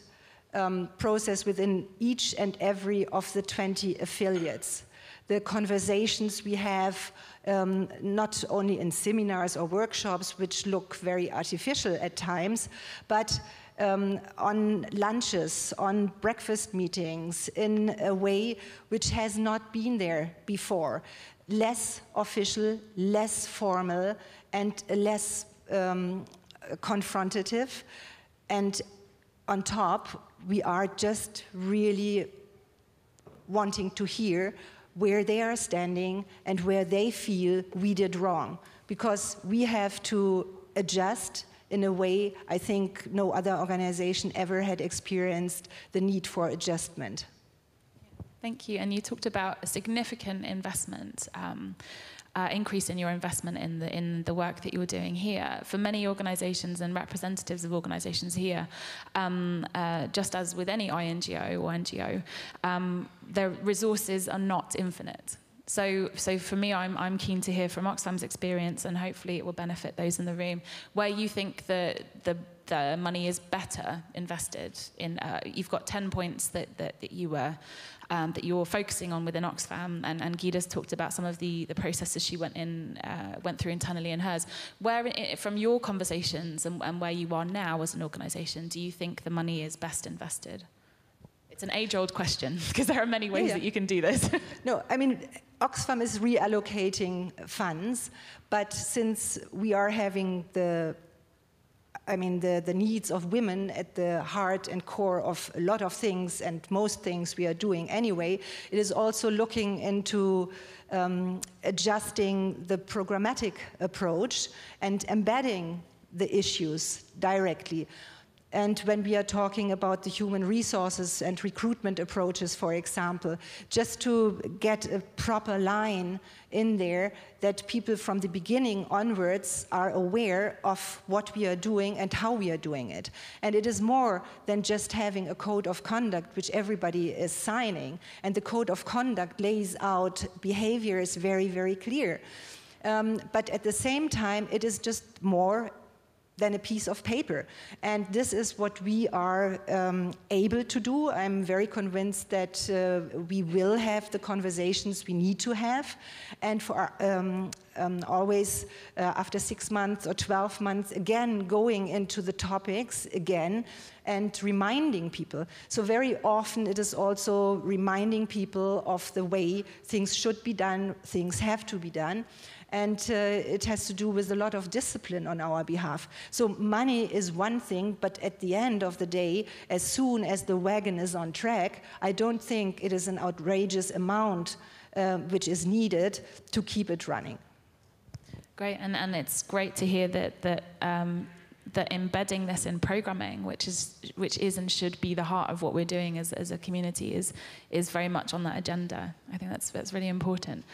process within each and every of the 20 affiliates, the conversations we have not only in seminars or workshops, which look very artificial at times, but on lunches, on breakfast meetings, in a way which has not been there before. Less official, less formal, and less confrontative. And on top, we are just really wanting to hear where they are standing and where they feel we did wrong. Because we have to adjust in a way I think no other organization ever had experienced the need for adjustment. Thank you. And you talked about a significant investment, increase in your investment in the work that you were doing here. For many organizations and representatives of organizations here, just as with any INGO or NGO, their resources are not infinite. So for me, I'm keen to hear from Oxfam's experience, and hopefully it will benefit those in the room, where you think the money is better invested in. You've got 10 points that you were you're focusing on within Oxfam, and Guida's talked about some of the processes she went through internally in hers. Where, from your conversations and where you are now as an organisation, do you think the money is best invested? It's an age-old question, because there are many ways that you can do this. No, I mean, Oxfam is reallocating funds, but since we are having the needs of women at the heart and core of a lot of things, and most things we are doing anyway, it is also looking into adjusting the programmatic approach and embedding the issues directly. And when we are talking about the human resources and recruitment approaches, for example, just to get a proper line in there that people from the beginning onwards are aware of what we are doing and how we are doing it. And it is more than just having a code of conduct which everybody is signing. And the code of conduct lays out behaviors very, very clear. But at the same time, it is just more than a piece of paper. And this is what we are able to do. I'm very convinced that we will have the conversations we need to have. And for always, after 6 months or 12 months, again, going into the topics again and reminding people. So very often it is also reminding people of the way things should be done, things have to be done. And it has to do with a lot of discipline on our behalf. So money is one thing, but at the end of the day, as soon as the wagon is on track, I don't think it is an outrageous amount which is needed to keep it running. Great, and it's great to hear that embedding this in programming, which is and should be the heart of what we're doing as a community, is very much on that agenda. I think that's really important.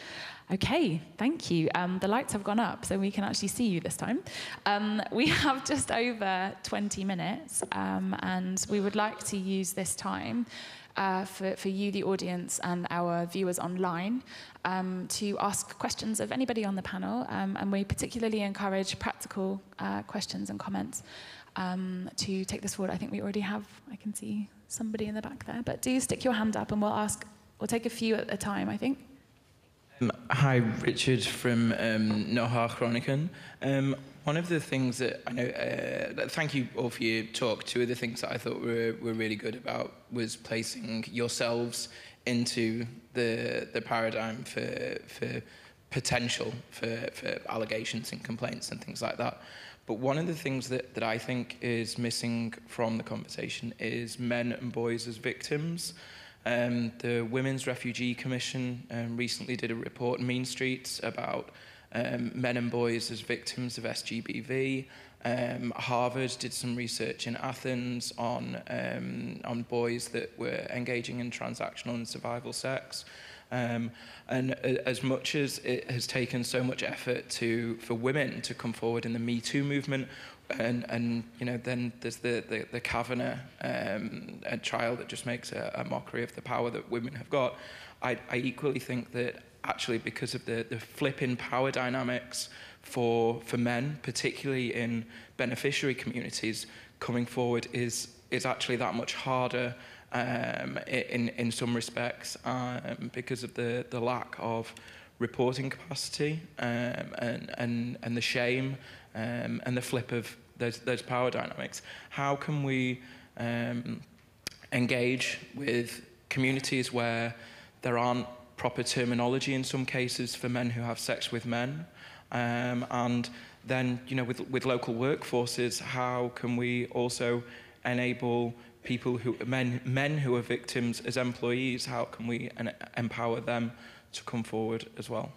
Okay, thank you. The lights have gone up, so we can actually see you this time. We have just over 20 minutes, and we would like to use this time for you, the audience, and our viewers online to ask questions of anybody on the panel, and we particularly encourage practical questions and comments to take this forward. I think we already have, I can see somebody in the back there, but do stick your hand up and we'll take a few at a time, I think. Hi, Richard from Noha Chronican. One of the things that I know, thank you all for your talk. Two of the things that I thought were really good about was placing yourselves into the paradigm for potential for allegations and complaints and things like that. But one of the things that I think is missing from the conversation is men and boys as victims. The Women's Refugee Commission recently did a report in Mean Streets about men and boys as victims of SGBV. Harvard did some research in Athens on boys that were engaging in transactional and survival sex. And as much as it has taken so much effort for women to come forward in the Me Too movement, and you know, then there's the Kavanagh trial that just makes a mockery of the power that women have got. I equally think that actually, because of the flip in power dynamics for men, particularly in beneficiary communities, coming forward is actually that much harder in some respects because of the lack of reporting capacity and the shame and the flip of those power dynamics. How can we engage with communities where there aren't proper terminology in some cases for men who have sex with men? And then, you know, with local workforces, how can we also enable people men who are victims as employees? How can we empower them to come forward as well?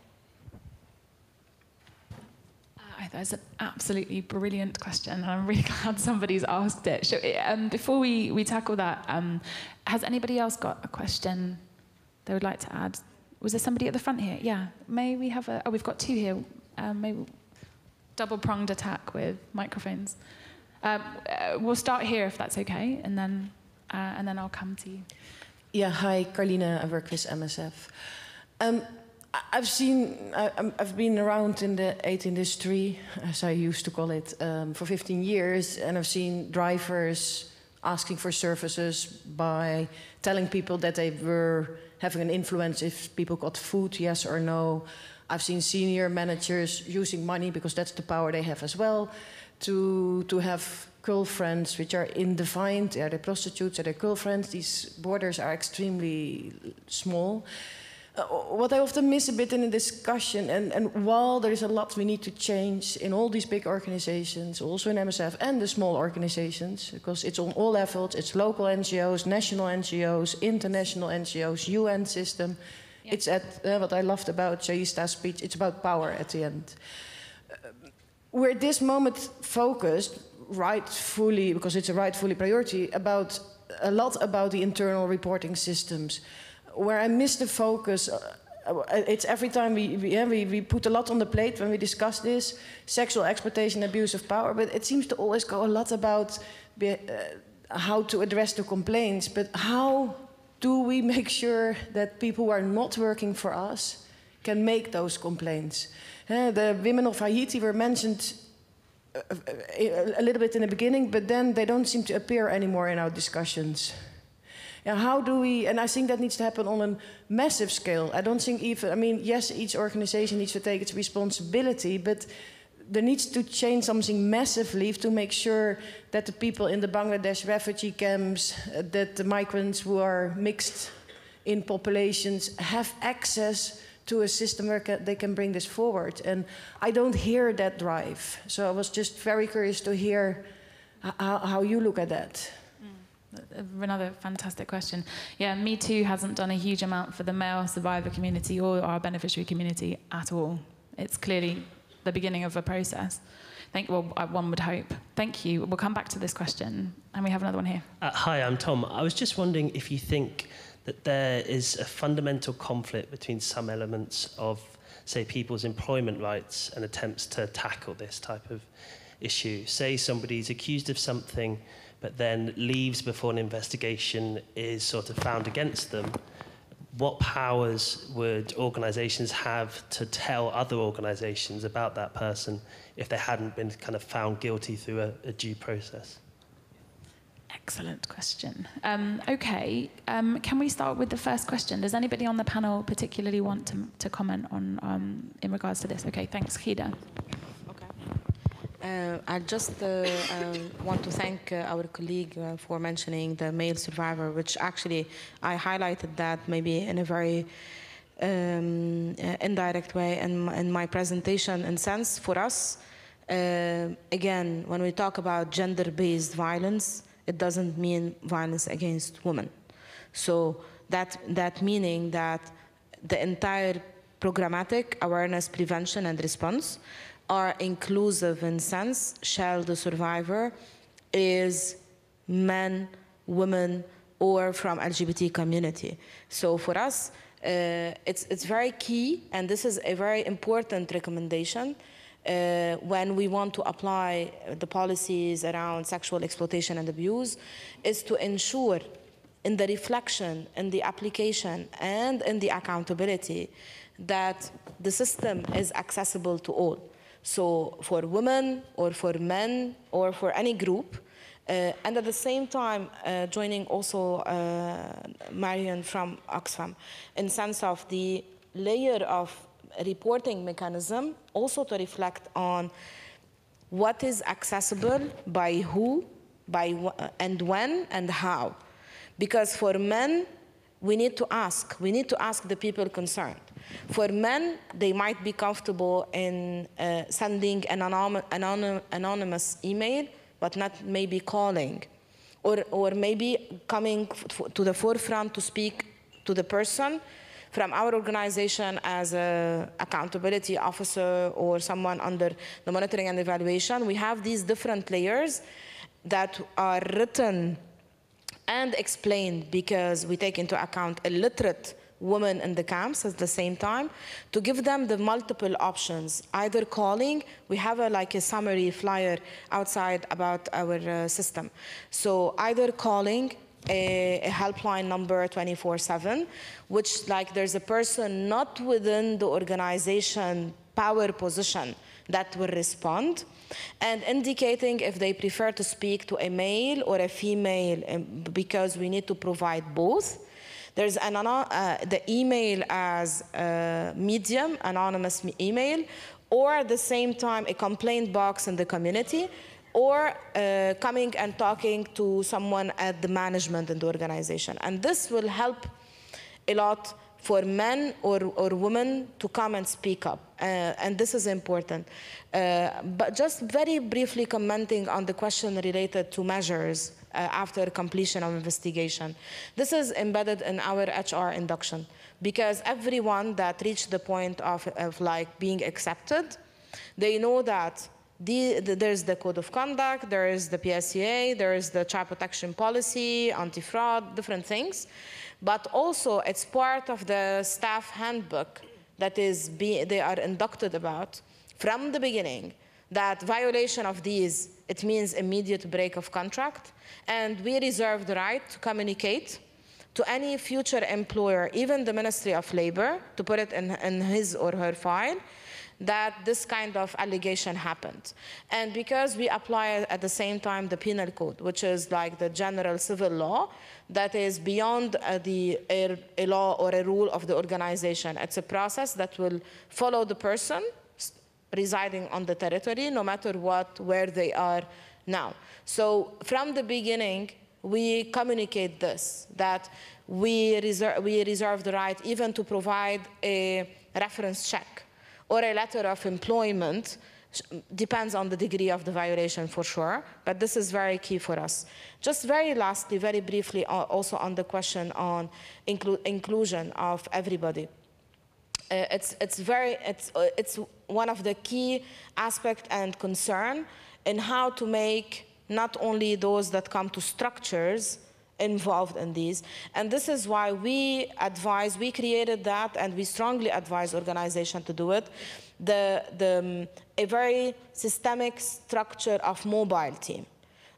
That's an absolutely brilliant question, and I'm really glad somebody's asked it. Before we tackle that, has anybody else got a question they would like to add? Was there somebody at the front here? Yeah. May we have we've got two here. Maybe double-pronged attack with microphones. We'll start here if that's okay, and then I'll come to you. Yeah, hi, Carlina. I work with MSF. I've been around in the aid industry, as I used to call it, for 15 years, and I've seen drivers asking for services by telling people that they were having an influence if people got food, yes or no. I've seen senior managers using money, because that's the power they have as well, to have girlfriends which are indefined. Are they prostitutes? Are they girlfriends? These borders are extremely small. What I often miss a bit in the discussion, and while there is a lot we need to change in all these big organizations, also in MSF and the small organizations, because it's on all levels, it's local NGOs, national NGOs, international NGOs, UN system. Yeah. It's at what I loved about Shaista's speech, it's about power at the end. We're at this moment focused, rightfully, because it's a rightfully priority, about a lot about the internal reporting systems. Where I miss the focus, it's every time we put a lot on the plate when we discuss this, sexual exploitation, abuse of power, but it seems to always go a lot about how to address the complaints, but how do we make sure that people who are not working for us can make those complaints? The women of Haiti were mentioned a little bit in the beginning, but then they don't seem to appear anymore in our discussions. And how do we, and I think that needs to happen on a massive scale. I don't think even, I mean, yes, each organization needs to take its responsibility, but there needs to change something massively to make sure that the people in the Bangladesh refugee camps, that the migrants who are mixed in populations have access to a system where they can bring this forward. And I don't hear that drive. So I was just very curious to hear how you look at that. Another fantastic question. Yeah, Me Too hasn't done a huge amount for the male survivor community or our beneficiary community at all. It's clearly the beginning of a process. Well, one would hope. Thank you. We'll come back to this question. And we have another one here. Hi, I'm Tom. I was just wondering if you think that there is a fundamental conflict between some elements of, say, people's employment rights and attempts to tackle this type of issue. Say somebody's accused of something but then leaves before an investigation is sort of found against them. What powers would organisations have to tell other organisations about that person if they hadn't been kind of found guilty through a due process? Excellent question. Okay, can we start with the first question? Does anybody on the panel particularly want to comment on in regards to this? Okay, thanks, Khida. I just want to thank our colleague for mentioning the male survivor, which actually I highlighted that maybe in a very indirect way in my presentation. In sense, for us, again, when we talk about gender-based violence, it doesn't mean violence against women. So that meaning that the entire programmatic awareness, prevention, and response are inclusive in sense, shall the survivor is men, women, or from LGBT community. So for us, it's very key, and this is a very important recommendation when we want to apply the policies around sexual exploitation and abuse, is to ensure in the reflection, in the application, and in the accountability that the system is accessible to all. So for women or for men or for any group, and at the same time joining also Marion from Oxfam in sense of the layer of reporting mechanism also to reflect on what is accessible by who, and when and how. Because for men, we need to ask the people concerned. For men, they might be comfortable in sending an anonymous email, but not maybe calling, or maybe coming to the forefront to speak to the person. From our organization as an accountability officer or someone under the monitoring and evaluation, we have these different layers that are written and explained because we take into account illiterate women in the camps at the same time, to give them the multiple options, either calling, we have like a summary flyer outside about our system. So either calling a helpline number 24/7, which like there's a person not within the organization power position that will respond, and indicating if they prefer to speak to a male or a female, because we need to provide both. There's the email as a medium, anonymous email, or at the same time a complaint box in the community, or coming and talking to someone at the management in the organization. And this will help a lot for men or women to come and speak up. And this is important. But just very briefly commenting on the question related to measures after completion of investigation. This is embedded in our HR induction, because everyone that reached the point of like being accepted, they know that there's the code of conduct, there is the PSCA, there is the child protection policy, anti-fraud, different things. But also it's part of the staff handbook that they are inducted about from the beginning, that violation of these, it means immediate break of contract. And we reserve the right to communicate to any future employer, even the Ministry of Labor, to put it in his or her file, that this kind of allegation happened. And because we apply at the same time the penal code, which is like the general civil law, that is beyond a law or a rule of the organization. It's a process that will follow the person residing on the territory, no matter where they are now. So from the beginning, we communicate this, that we reserve the right even to provide a reference check or a letter of employment. Depends on the degree of the violation for sure, but this is very key for us. Just very lastly, very briefly, also on the question on inclusion of everybody. It's one of the key aspects and concern in how to make not only those that come to structures involved in these. And this is why we created that, and we strongly advise organizations to do it, a very systemic structure of mobile team.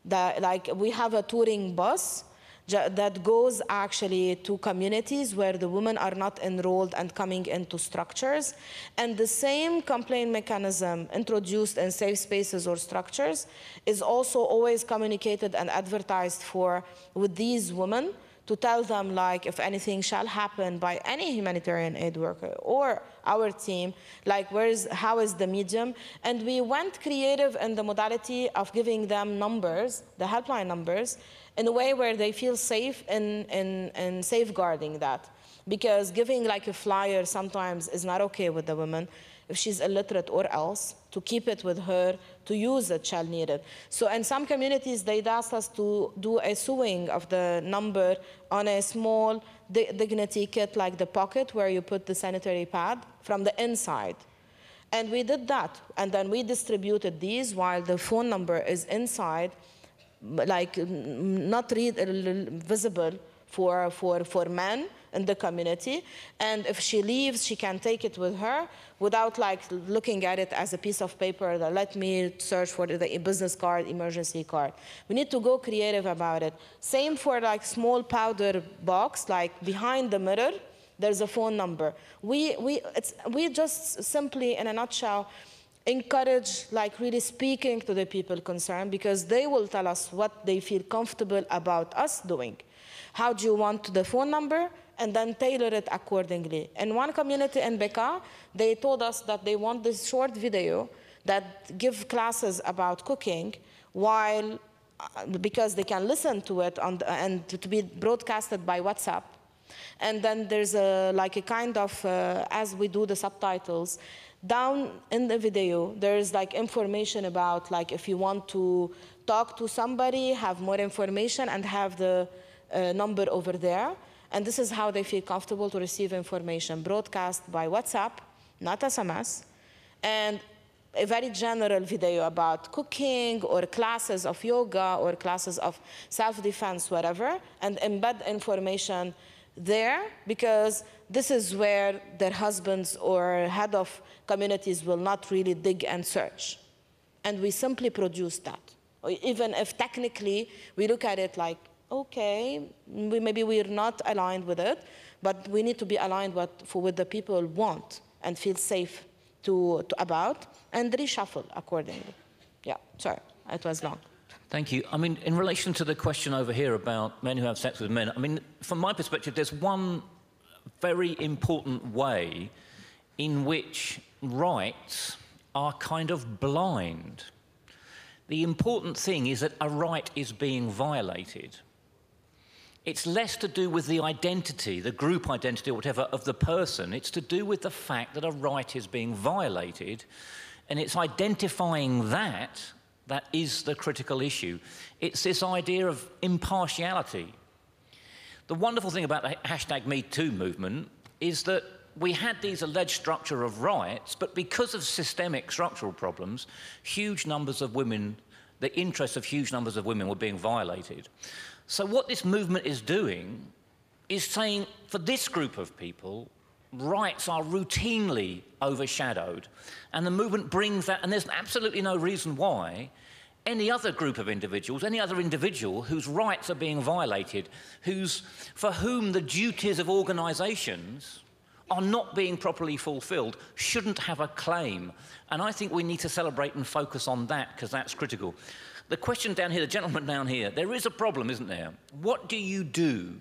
Like we have a touring bus that goes actually to communities where the women are not enrolled and coming into structures. And the same complaint mechanism introduced in safe spaces or structures is also always communicated and advertised for with these women, to tell them, like, if anything shall happen by any humanitarian aid worker or our team, like, how is the medium? And we went creative in the modality of giving them numbers, the helpline numbers, in a way where they feel safe in safeguarding that. Because giving like a flyer sometimes is not okay with the woman, if she's illiterate or else, to keep it with her, to use it shall need it. So in some communities, they asked us to do a sewing of the number on a small dignity kit, like the pocket where you put the sanitary pad, from the inside. And we did that. And then we distributed these while the phone number is inside, like not visible for men in the community. And if she leaves, she can take it with her without like looking at it as a piece of paper that let me search for the business card, emergency card. We need to go creative about it. Same for like small powder box, like behind the mirror, there's a phone number. We just simply, in a nutshell, encourage like really speaking to the people concerned, because they will tell us what they feel comfortable about us doing. How do you want the phone number? And then tailor it accordingly. In one community in Beka, they told us that they want this short video that give classes about cooking, while because they can listen to it and to be broadcasted by WhatsApp. And then there's like a kind of, as we do the subtitles, down in the video, there's like information about, like, if you want to talk to somebody, have more information, and have the number over there. And this is how they feel comfortable to receive information, broadcast by WhatsApp, not SMS, and a very general video about cooking or classes of yoga or classes of self-defense, whatever, and embed information there, because this is where their husbands or head of communities will not really dig and search. And we simply produce that. Even if technically we look at it like okay, maybe we're not aligned with it, but we need to be aligned with the people want and feel safe about, and reshuffle accordingly. Yeah, sorry, it was long. Thank you. I mean, in relation to the question over here about men who have sex with men, I mean, from my perspective, there's one very important way in which rights are kind of blind. The important thing is that a right is being violated. It's less to do with the identity, the group identity or whatever, of the person. It's to do with the fact that a right is being violated, and it's identifying that is the critical issue. It's this idea of impartiality. The wonderful thing about the #MeToo movement is that we had these alleged structure of rights, but because of systemic structural problems, huge numbers of women, the interests of huge numbers of women were being violated. So what this movement is doing is saying, for this group of people, rights are routinely overshadowed. And the movement brings that, and there's absolutely no reason why any other group of individuals, any other individual whose rights are being violated, for whom the duties of organisations are not being properly fulfilled, shouldn't have a claim. And I think we need to celebrate and focus on that, because that's critical. The question down here, the gentleman down here, there is a problem, isn't there? What do you do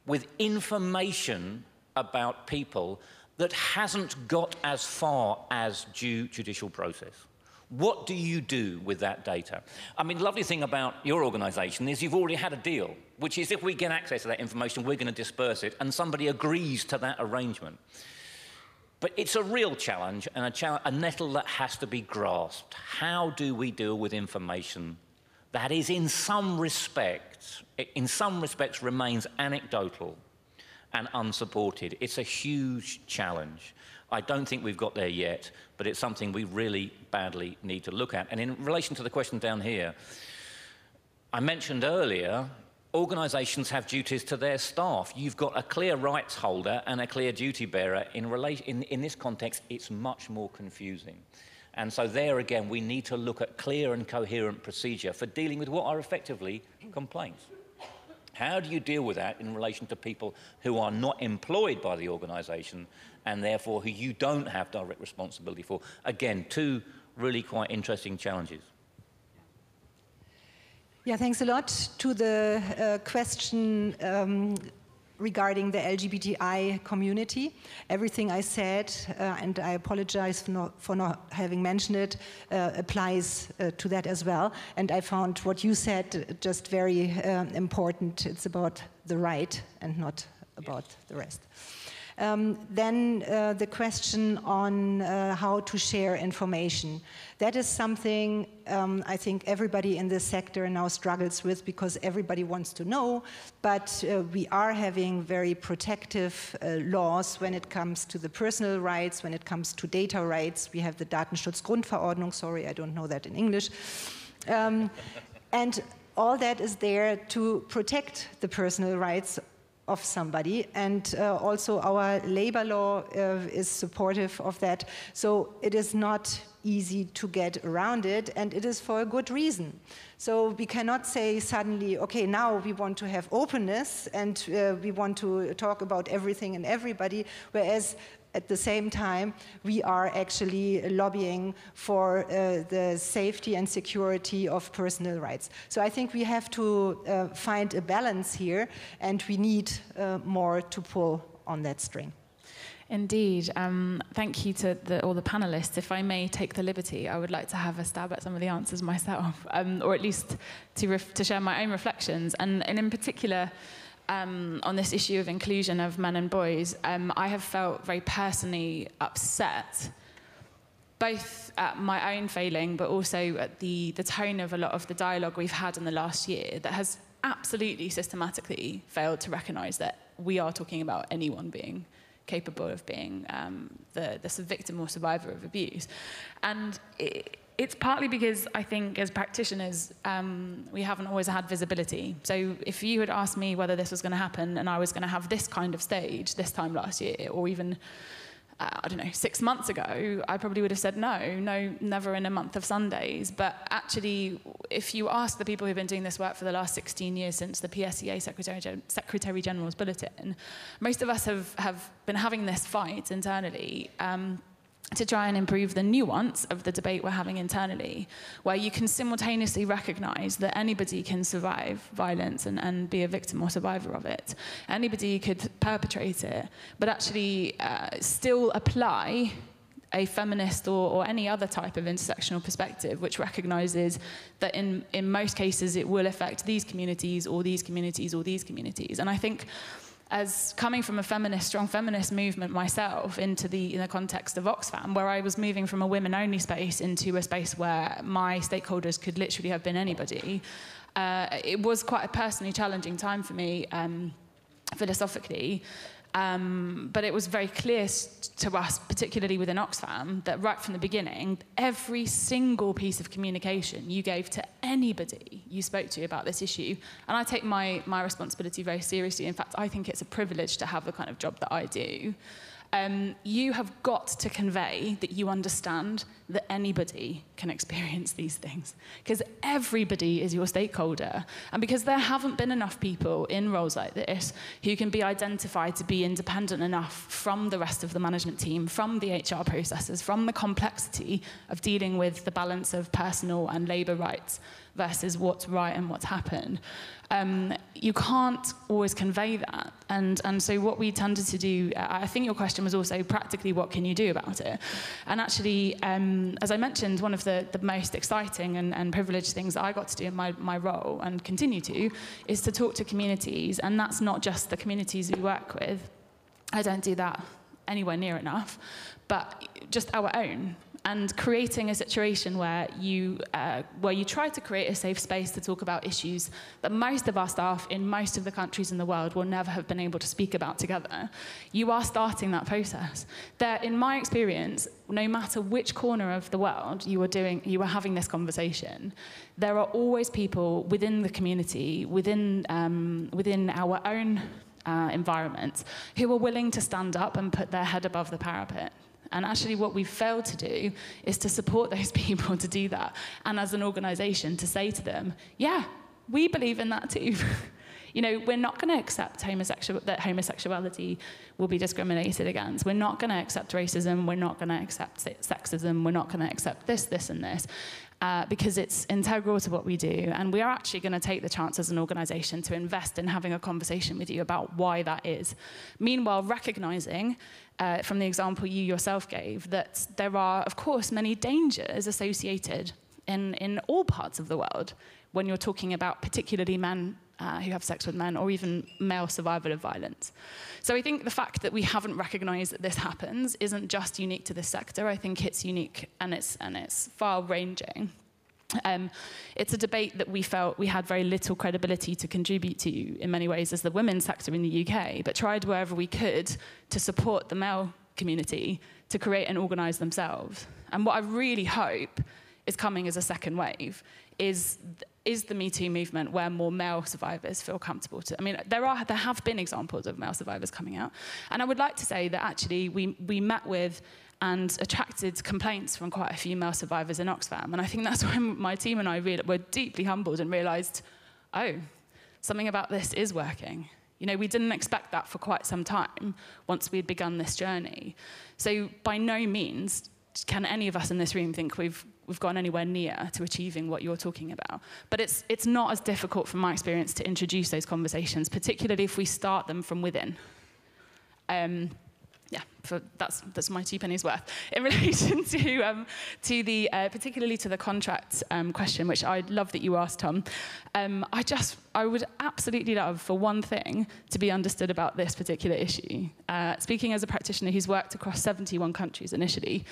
with information about people that hasn't got as far as due judicial process? What do you do with that data? I mean, the lovely thing about your organisation is you've already had a deal, which is if we get access to that information, we're going to disperse it, and somebody agrees to that arrangement. But it's a real challenge, and a nettle that has to be grasped. How do we deal with information that is in some respects remains anecdotal and unsupported? It's a huge challenge. I don't think we've got there yet, but it's something we really badly need to look at. And in relation to the question down here, I mentioned earlier, organisations have duties to their staff. You've got a clear rights holder and a clear duty bearer. In this context, it's much more confusing. And so there again, we need to look at clear and coherent procedure for dealing with what are effectively complaints. How do you deal with that in relation to people who are not employed by the organisation and therefore who you don't have direct responsibility for? Again, two really quite interesting challenges. Yeah, thanks a lot. To the question regarding the LGBTI community, everything I said, and I apologize for not having mentioned it, applies to that as well. And I found what you said just very important. It's about the right and not about the rest. Then the question on how to share information. That is something I think everybody in this sector now struggles with, because everybody wants to know, but we are having very protective laws when it comes to the personal rights, when it comes to data rights. We have the Datenschutzgrundverordnung, sorry, I don't know that in English. And all that is there to protect the personal rights of somebody, and also our labor law is supportive of that. So it is not easy to get around it, and it is for a good reason. So we cannot say suddenly, okay, now we want to have openness and we want to talk about everything and everybody, whereas at the same time, we are actually lobbying for the safety and security of personal rights. So I think we have to find a balance here, and we need more to pull on that string. Indeed. Thank you to all the panelists. If I may take the liberty, I would like to have a stab at some of the answers myself, or at least to share my own reflections. And in particular, on this issue of inclusion of men and boys, I have felt very personally upset, both at my own failing, but also at the tone of a lot of the dialogue we've had in the last year that has absolutely systematically failed to recognise that we are talking about anyone being capable of being the victim or survivor of abuse. And it's partly because I think as practitioners, we haven't always had visibility. So if you had asked me whether this was going to happen and I was going to have this kind of stage this time last year, or even, I don't know, 6 months ago, I probably would have said no, never in a month of Sundays. But actually, if you ask the people who've been doing this work for the last 16 years since the PSEA Secretary General's bulletin, most of us have been having this fight internally to try and improve the nuance of the debate we're having internally, where you can simultaneously recognize that anybody can survive violence and be a victim or survivor of it. Anybody could perpetrate it, but actually still apply a feminist or any other type of intersectional perspective which recognizes that in most cases it will affect these communities or these communities or these communities. And I think, as coming from a strong feminist movement myself in the context of Oxfam, where I was moving from a women-only space into a space where my stakeholders could literally have been anybody, it was quite a personally challenging time for me philosophically. But it was very clear to us, particularly within Oxfam, that right from the beginning, every single piece of communication you gave to anybody you spoke to about this issue, and I take my responsibility very seriously. In fact, I think it's a privilege to have the kind of job that I do. You have got to convey that you understand that anybody can experience these things, because everybody is your stakeholder. And because there haven't been enough people in roles like this who can be identified to be independent enough from the rest of the management team, from the HR processes, from the complexity of dealing with the balance of personal and labour rights versus what's right and what's happened. You can't always convey that. And so what we tended to do, I think your question was also practically what can you do about it? And actually, as I mentioned, one of the most exciting and privileged things that I got to do in my role and continue to is to talk to communities. And that's not just the communities we work with. I don't do that anywhere near enough, but just our own. And creating a situation where you try to create a safe space to talk about issues that most of our staff in most of the countries in the world will never have been able to speak about together. You are starting that process. There, in my experience, no matter which corner of the world you are having this conversation, there are always people within the community, within our own environments, who are willing to stand up and put their head above the parapet. And actually what we've failed to do is to support those people to do that. And as an organisation to say to them, yeah, we believe in that too. You know, we're not going to accept that homosexuality will be discriminated against. We're not going to accept racism. We're not going to accept sexism. We're not going to accept this, this, and this. Because it's integral to what we do. And we are actually going to take the chance as an organisation to invest in having a conversation with you about why that is. Meanwhile, recognising, from the example you yourself gave, that there are, of course, many dangers associated in all parts of the world when you're talking about particularly men who have sex with men, or even male survival of violence. So I think the fact that we haven't recognised that this happens isn't just unique to this sector. I think it's unique and it's far-ranging. It's a debate that we felt we had very little credibility to contribute to in many ways as the women's sector in the UK, but tried wherever we could to support the male community to create and organise themselves. And what I really hope is coming as a second wave is the Me Too movement, where more male survivors feel comfortable to. I mean, there have been examples of male survivors coming out. And I would like to say that actually we met with and attracted complaints from quite a few male survivors in Oxfam. And I think that's when my team and I were deeply humbled and realised, oh, something about this is working. You know, we didn't expect that for quite some time once we'd begun this journey. So by no means can any of us in this room think we've gone anywhere near to achieving what you're talking about. But it's not as difficult from my experience to introduce those conversations, particularly if we start them from within. Yeah, that's my 2 pennies worth. In relation to the particularly to the contract question, which I love that you asked, Tom. I would absolutely love for one thing to be understood about this particular issue. Speaking as a practitioner who's worked across 71 countries initially,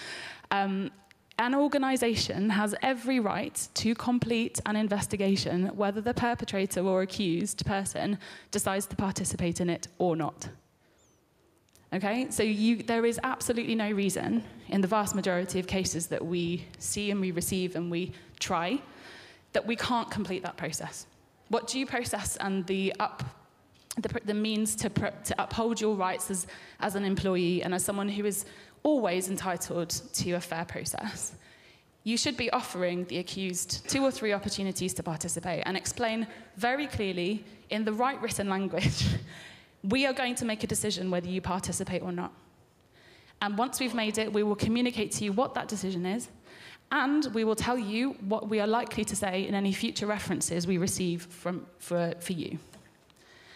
an organisation has every right to complete an investigation whether the perpetrator or accused person decides to participate in it or not. Okay, so there is absolutely no reason in the vast majority of cases that we see and we receive and we try that we can't complete that process. What due process and the means to uphold your rights as an employee and as someone who is always entitled to a fair process you should be offering the accused 2 or 3 opportunities to participate and explain very clearly in the right written language, we are going to make a decision whether you participate or not. And once we've made it, we will communicate to you what that decision is, and we will tell you what we are likely to say in any future references we receive for you.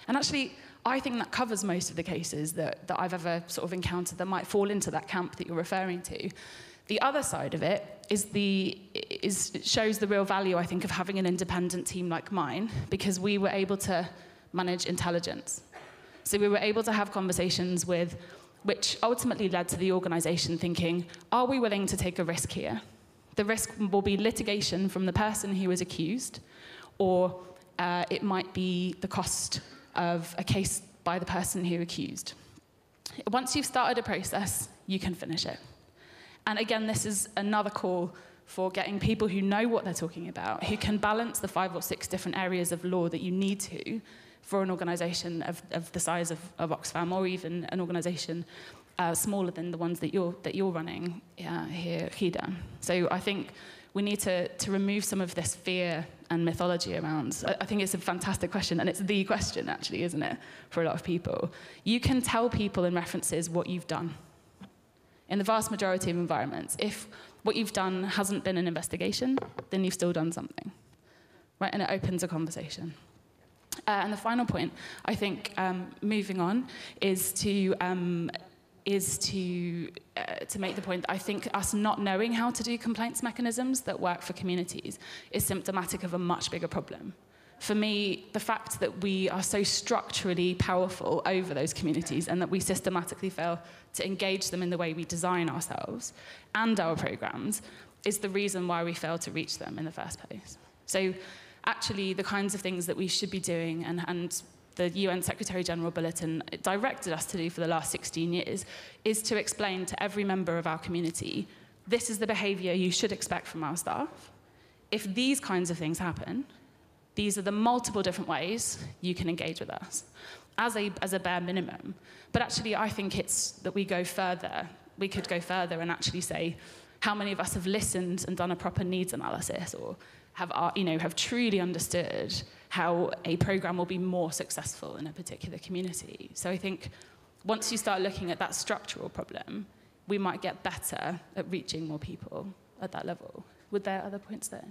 And actually, I think that covers most of the cases that I've ever sort of encountered that might fall into that camp that you're referring to. The other side of it it shows the real value, I think, of having an independent team like mine, because we were able to manage intelligence. So we were able to have conversations which ultimately led to the organization thinking, are we willing to take a risk here? The risk will be litigation from the person who is accused, or it might be the cost of a case by the person who accused. Once you've started a process, you can finish it. And again, this is another call for getting people who know what they're talking about, who can balance the 5 or 6 different areas of law that you need to for an organization of the size of Oxfam, or even an organization smaller than the ones that you're running here, HIDA. So I think we need to remove some of this fear and mythology around. I think it's a fantastic question, and it's the question, actually, isn't it, for a lot of people. You can tell people in references what you've done. In the vast majority of environments, if what you've done hasn't been an investigation, then you've still done something, right? And it opens a conversation. And the final point, I think, moving on, is to make the point that I think us not knowing how to do complaints mechanisms that work for communities is symptomatic of a much bigger problem. For me, the fact that we are so structurally powerful over those communities and that we systematically fail to engage them in the way we design ourselves and our programs is the reason why we fail to reach them in the first place. So actually, the kinds of things that we should be doing, and the UN Secretary General Bulletin directed us to do for the last 16 years, is to explain to every member of our community, this is the behavior you should expect from our staff. If these kinds of things happen, these are the multiple different ways you can engage with us as a bare minimum. But actually, I think it's that we go further. We could go further and actually say, how many of us have listened and done a proper needs analysis, or have truly understood how a program will be more successful in a particular community. So I think once you start looking at that structural problem, we might get better at reaching more people at that level. Were there other points there?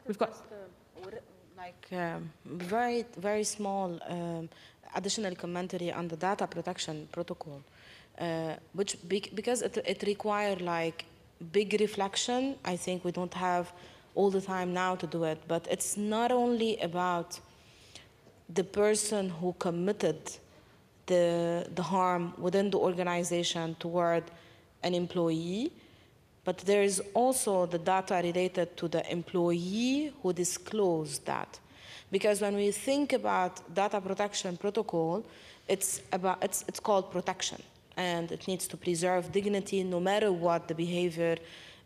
We've got very, very small additional commentary on the data protection protocol, because it requires big reflection. I think we don't have all the time now to do it, but it's not only about the person who committed the harm within the organization toward an employee, but there is also the data related to the employee who disclosed that. Because when we think about data protection protocol, it's called protection, and it needs to preserve dignity no matter what the behavior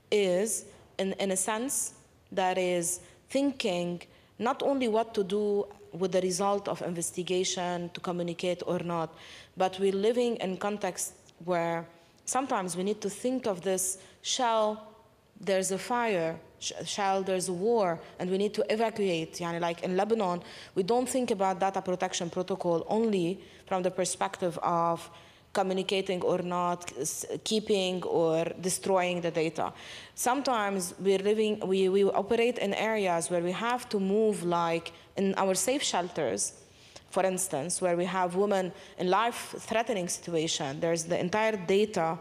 is, in a sense that is thinking not only what to do with the result of investigation, to communicate or not, but we're living in context where sometimes we need to think of this, there's a fire, there's a war, and we need to evacuate. Like in Lebanon, we don't think about data protection protocol only from the perspective of communicating or not, keeping or destroying the data. Sometimes we operate in areas where we have to move, like in our safe shelters, for instance, where we have women in life-threatening situation. There's the entire data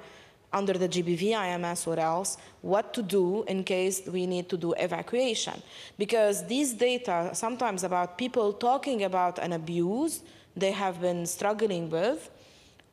under the GBV IMS or else, what to do in case we need to do evacuation. Because these data, sometimes about people talking about an abuse they have been struggling with,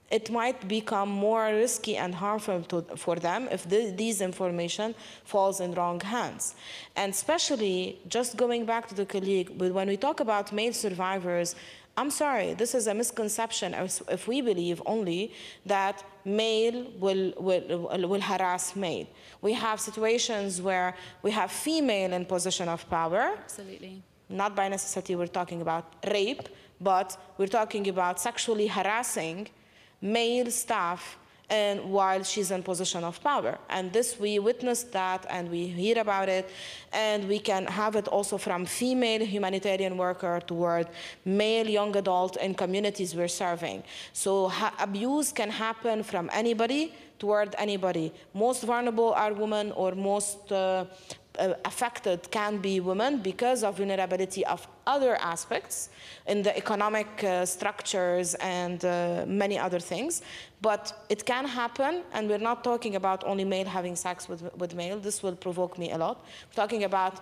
it might become more risky and harmful for them if these information falls in wrong hands. And especially, just going back to the colleague, when we talk about male survivors, I'm sorry, this is a misconception if we believe only that male will harass male. We have situations where we have female in position of power. Absolutely. Not by necessity we're talking about rape, but we're talking about sexually harassing male staff and while she's in position of power. And this, we witnessed that and we hear about it, and we can have it also from female humanitarian worker toward male young adult in communities we're serving. So abuse can happen from anybody toward anybody. Most vulnerable are women, or most affected can be women because of vulnerability of other aspects in the economic structures and many other things. But it can happen, and we're not talking about only male having sex with male. This will provoke me a lot. We're talking about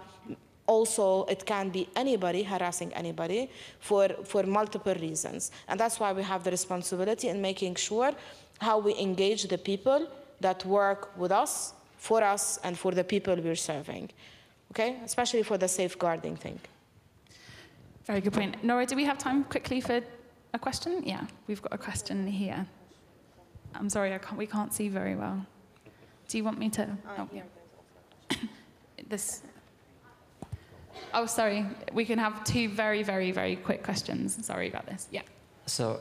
also it can be anybody harassing anybody for multiple reasons. And that's why we have the responsibility in making sure how we engage the people that work with us, for us, and for the people we're serving, okay? Especially for the safeguarding thing. Very good point. Nora, do we have time quickly for a question? Yeah, we've got a question here. I'm sorry, we can't see very well. Do you want me to? Oh, yeah. This. Oh, sorry. We can have two very, very, very quick questions. Sorry about this. Yeah. So,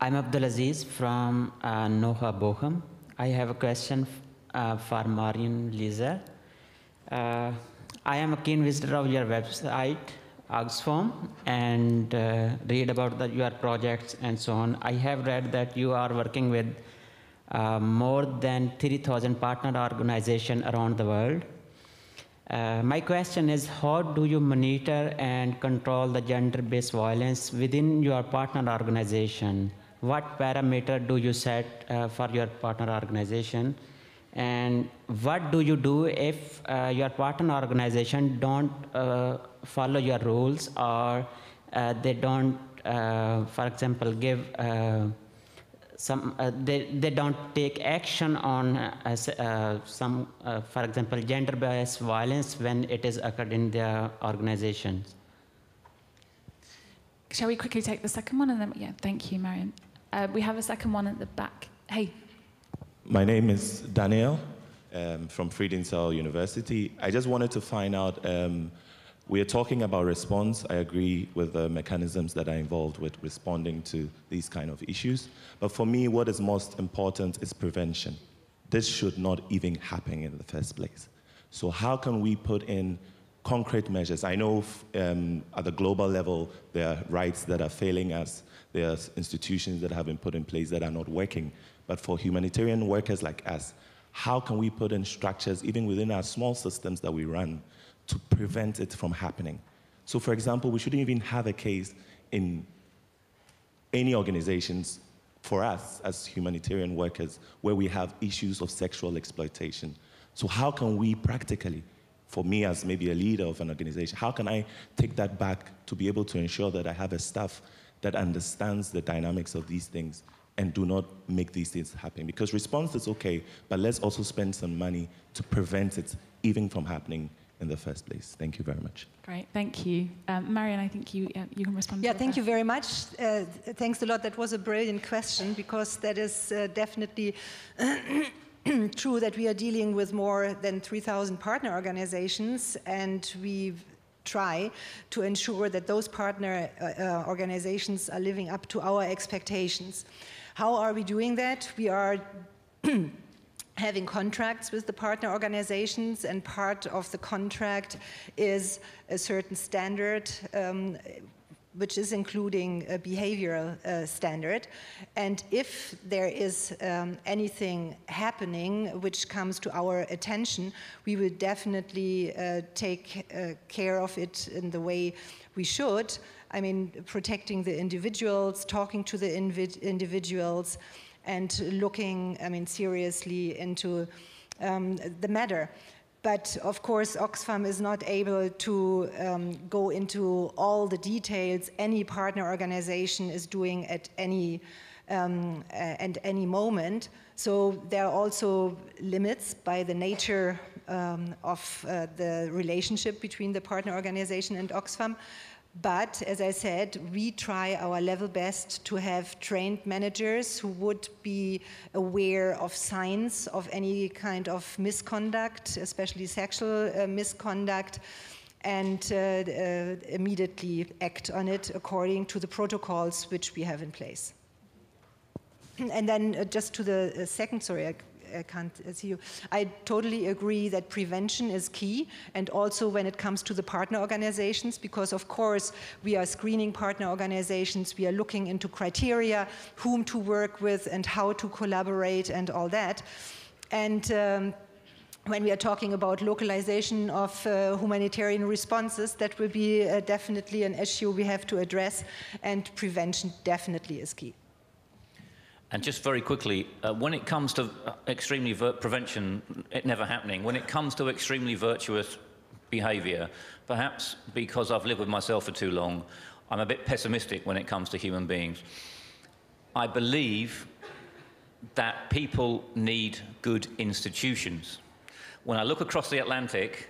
I'm Abdulaziz from Noha Bochum. I have a question for Marion Lisa. I am a keen visitor of your website, Oxfam, and read about your projects and so on. I have read that you are working with more than 3,000 partner organizations around the world. My question is, how do you monitor and control the gender-based violence within your partner organization? What parameter do you set for your partner organization? And what do you do if your partner organization don't follow your rules, or they don't, for example, give they don't take action on some, for example, gender-based violence when it is occurred in their organizations? Shall we quickly take the second one, and then yeah, thank you, Marion. We have a second one at the back. Hey. My name is Daniel from Friedensau University. I just wanted to find out, we are talking about response. I agree with the mechanisms that are involved with responding to these kind of issues. But for me, what is most important is prevention. This should not even happen in the first place. So how can we put in concrete measures? I know at the global level, there are rights that are failing us. There are institutions that have been put in place that are not working. But for humanitarian workers like us, how can we put in structures, even within our small systems that we run, to prevent it from happening? So for example, we shouldn't even have a case in any organizations for us as humanitarian workers where we have issues of sexual exploitation. So how can we practically, for me as maybe a leader of an organization, how can I take that back to be able to ensure that I have a staff that understands the dynamics of these things and do not make these things happen? Because response is okay, but let's also spend some money to prevent it even from happening in the first place. Thank you very much. Great, thank you. Marion, I think you can respond. Yeah, thank you very much. Thanks a lot. That was a brilliant question, because that is definitely true that we are dealing with more than 3,000 partner organizations, and we try to ensure that those partner organizations are living up to our expectations. How are we doing that? We are having contracts with the partner organizations, and part of the contract is a certain standard, which is including a behavioral standard. And if there is anything happening which comes to our attention, we will definitely take care of it in the way we should. I mean, protecting the individuals, talking to the individuals, and looking, I mean, seriously into the matter. But of course, Oxfam is not able to go into all the details any partner organization is doing at any moment. So there are also limits by the nature of the relationship between the partner organization and Oxfam. But as I said, we try our level best to have trained managers who would be aware of signs of any kind of misconduct, especially sexual misconduct, and immediately act on it according to the protocols which we have in place. And then just to the second, sorry, I can't see you. I totally agree that prevention is key, and also when it comes to the partner organizations, because of course we are screening partner organizations, we are looking into criteria, whom to work with and how to collaborate and all that. And when we are talking about localization of humanitarian responses, that will be definitely an issue we have to address, and prevention definitely is key. And just very quickly, when it comes to prevention, it never happening, when it comes to extremely virtuous behavior, perhaps because I've lived with myself for too long, I'm a bit pessimistic when it comes to human beings. I believe that people need good institutions. When I look across the Atlantic,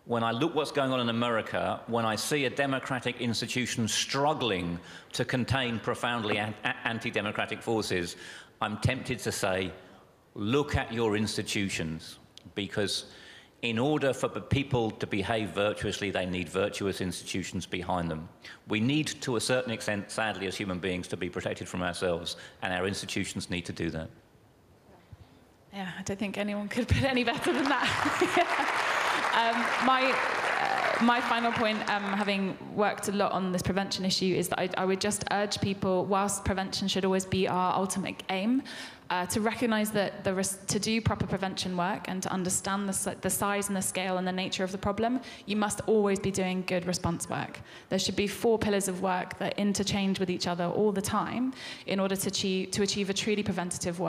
when I look what's going on in America, when I see a democratic institution struggling to contain profoundly anti-democratic forces, I'm tempted to say, look at your institutions, because in order for people to behave virtuously, they need virtuous institutions behind them. We need, to a certain extent, sadly, as human beings, to be protected from ourselves, and our institutions need to do that. Yeah, I don't think anyone could put it any better than that. My final point, having worked a lot on this prevention issue, is that I would just urge people, whilst prevention should always be our ultimate aim, to recognise that to do proper prevention work and to understand the size and the scale and the nature of the problem, you must always be doing good response work. There should be 4 pillars of work that interchange with each other all the time in order to achieve a truly preventative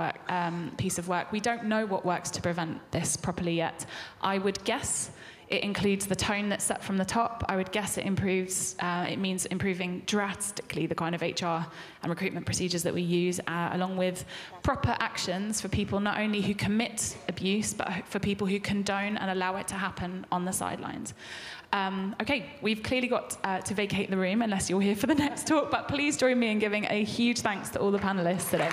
piece of work. We don't know what works to prevent this properly yet. I would guess it includes the tone that's set from the top. I would guess it means improving drastically the kind of HR and recruitment procedures that we use, along with proper actions for people not only who commit abuse, but for people who condone and allow it to happen on the sidelines. Okay, we've clearly got to vacate the room unless you're here for the next talk, but please join me in giving a huge thanks to all the panelists today.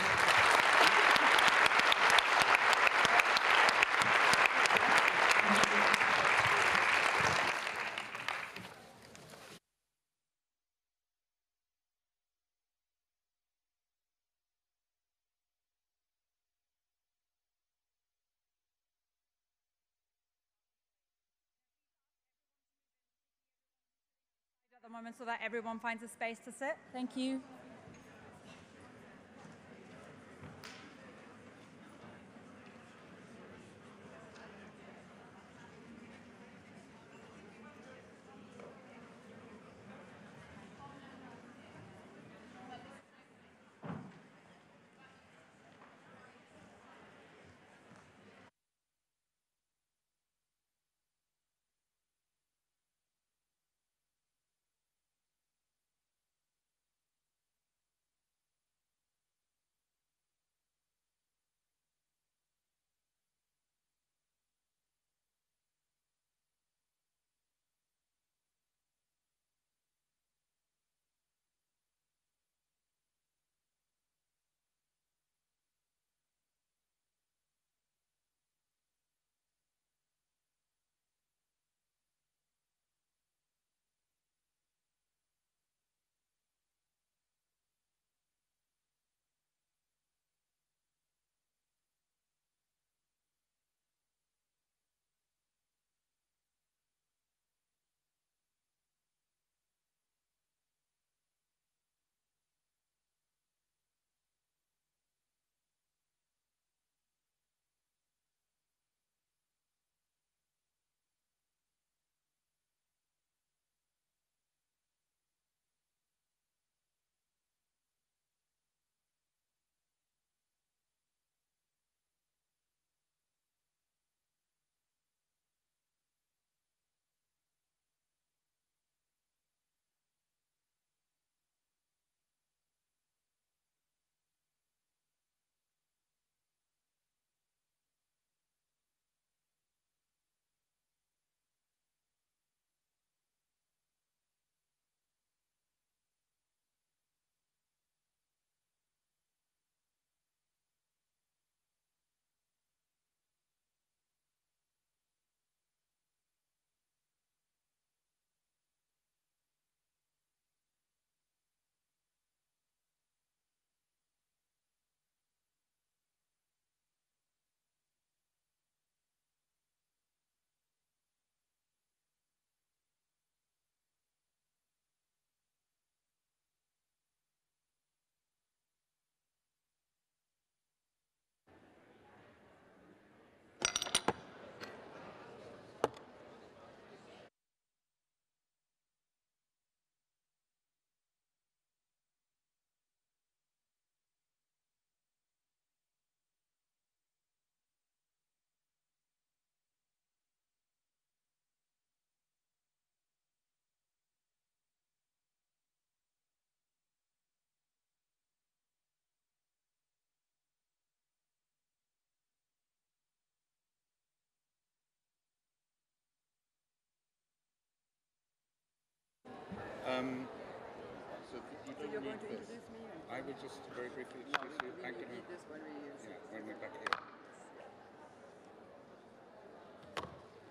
At the moment, so that everyone finds a space to sit. Thank you. So you don't need this. I will just very briefly introduce you. I can need this when we use it. When we're back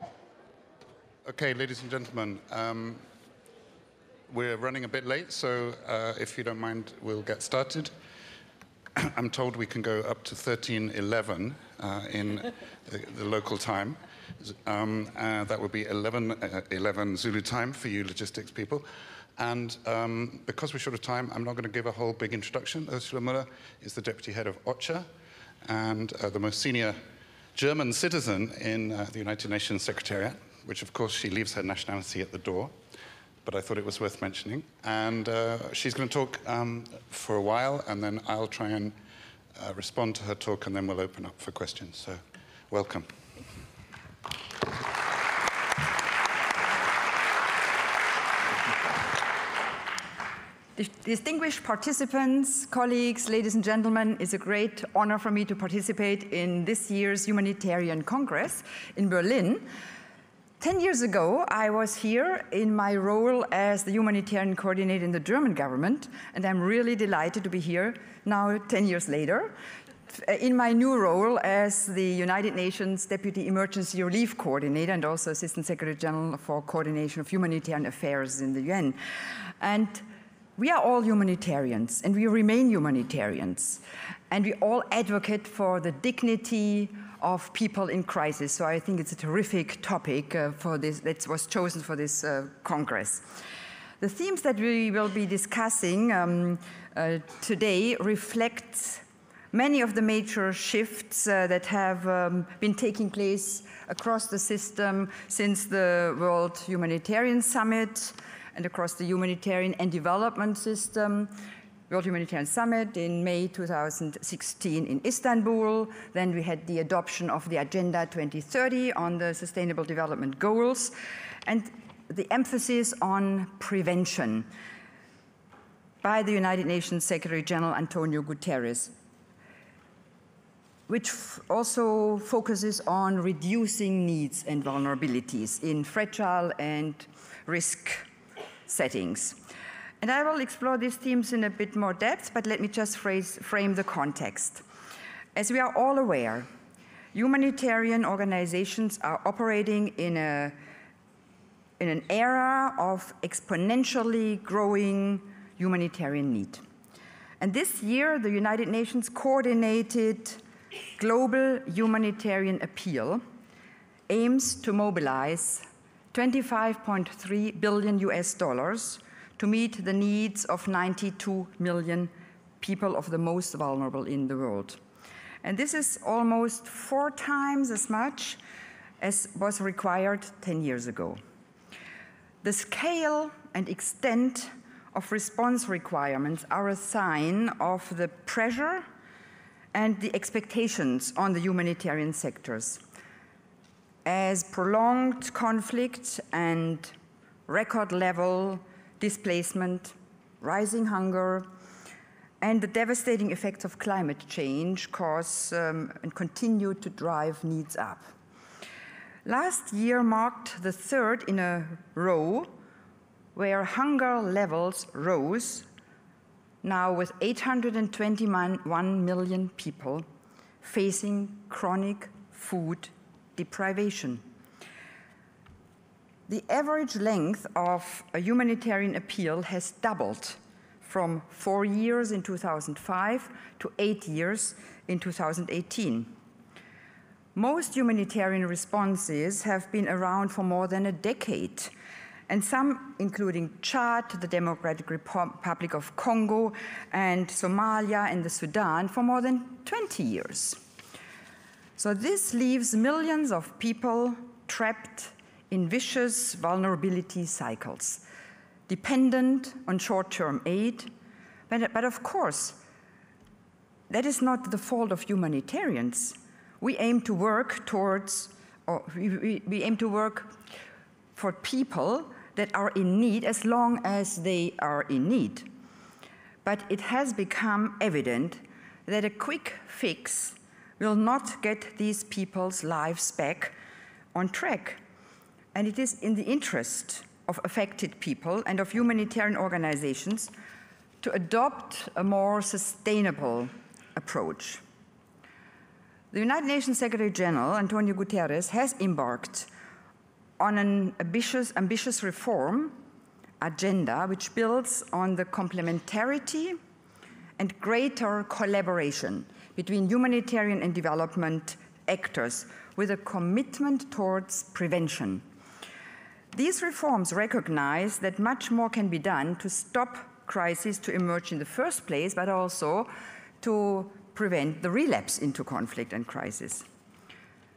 here. Okay, ladies and gentlemen, we're running a bit late, so if you don't mind, we'll get started. I'm told we can go up to 13:11 in the local time. That would be 11 Zulu time for you logistics people. And because we're short of time, I'm not going to give a whole big introduction. Ursula Müller is the deputy head of OCHA and the most senior German citizen in the United Nations Secretariat, which of course she leaves her nationality at the door. But I thought it was worth mentioning. And she's going to talk for a while, and then I'll try and respond to her talk, and then we'll open up for questions. So, welcome. Distinguished participants, colleagues, ladies and gentlemen, it's a great honor for me to participate in this year's Humanitarian Congress in Berlin. 10 years ago, I was here in my role as the humanitarian coordinator in the German government, and I'm really delighted to be here now, 10 years later, in my new role as the United Nations Deputy Emergency Relief Coordinator and also Assistant Secretary General for Coordination of Humanitarian Affairs in the UN. And we are all humanitarians, and we remain humanitarians, and we all advocate for the dignity of people in crisis. So I think it's a terrific topic for this that was chosen for this Congress. The themes that we will be discussing today reflect many of the major shifts that have been taking place across the system since the World Humanitarian Summit and across the humanitarian and development system. World Humanitarian Summit in May 2016 in Istanbul. Then we had the adoption of the Agenda 2030 on the Sustainable Development Goals, and the emphasis on prevention by the United Nations Secretary General Antonio Guterres, which also focuses on reducing needs and vulnerabilities in fragile and risk settings. And I will explore these themes in a bit more depth, but let me just frame the context. As we are all aware, humanitarian organizations are operating in an era of exponentially growing humanitarian need. And this year, the United Nations coordinated global humanitarian appeal aims to mobilize $25.3 billion to meet the needs of 92 million people of the most vulnerable in the world. And this is almost 4 times as much as was required 10 years ago. The scale and extent of response requirements are a sign of the pressure and the expectations on the humanitarian sectors, as prolonged conflict and record-level displacement, rising hunger, and the devastating effects of climate change cause and continue to drive needs up. Last year marked the 3rd in a row where hunger levels rose, now with 821 million people facing chronic food deprivation. The average length of a humanitarian appeal has doubled from 4 years in 2005 to 8 years in 2018. Most humanitarian responses have been around for more than a decade, and some, including Chad, the Democratic Republic of Congo, and Somalia and the Sudan, for more than 20 years. So this leaves millions of people trapped in vicious vulnerability cycles, dependent on short-term aid. But of course, that is not the fault of humanitarians. We aim to work towards, or we aim to work for people that are in need as long as they are in need. But it has become evident that a quick fix will not get these people's lives back on track. And it is in the interest of affected people and of humanitarian organizations to adopt a more sustainable approach. The United Nations Secretary General, Antonio Guterres, has embarked on an ambitious reform agenda which builds on the complementarity and greater collaboration between humanitarian and development actors with a commitment towards prevention. These reforms recognize that much more can be done to stop crises to emerge in the first place, but also to prevent the relapse into conflict and crisis.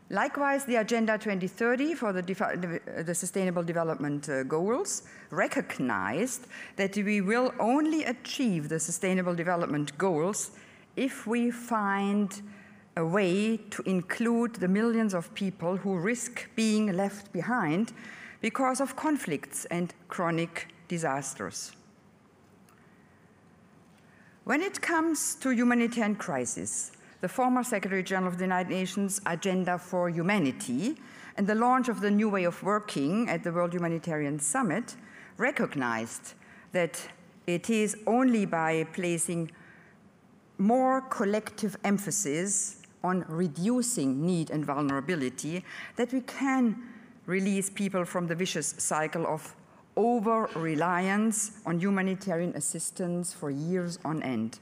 Likewise, the Agenda 2030 for the Sustainable Development Goals recognized that we will only achieve the Sustainable Development Goals if we find a way to include the millions of people who risk being left behind because of conflicts and chronic disasters. When it comes to humanitarian crisis, the former Secretary General of the United Nations Agenda for Humanity and the launch of the new way of working at the World Humanitarian Summit recognized that it is only by placing more collective emphasis on reducing need and vulnerability that we can release people from the vicious cycle of over-reliance on humanitarian assistance for years on end.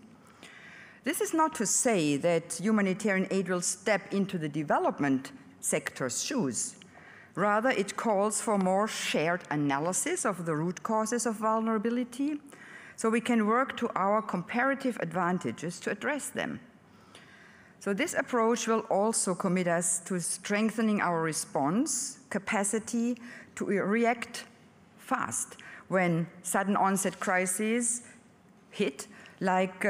This is not to say that humanitarian aid will step into the development sector's shoes. Rather, it calls for more shared analysis of the root causes of vulnerability so we can work to our comparative advantages to address them. So this approach will also commit us to strengthening our response capacity to react fast when sudden onset crises hit, like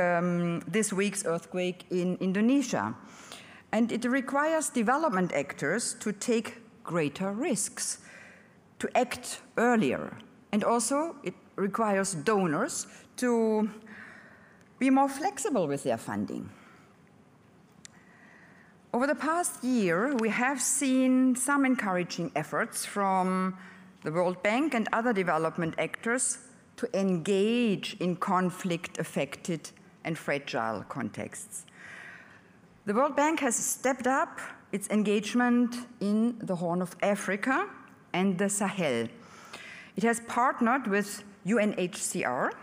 this week's earthquake in Indonesia. And it requires development actors to take greater risks, to act earlier. And also it requires donors to be more flexible with their funding. Over the past year, we have seen some encouraging efforts from the World Bank and other development actors to engage in conflict-affected and fragile contexts. The World Bank has stepped up its engagement in the Horn of Africa and the Sahel. It has partnered with UNHCR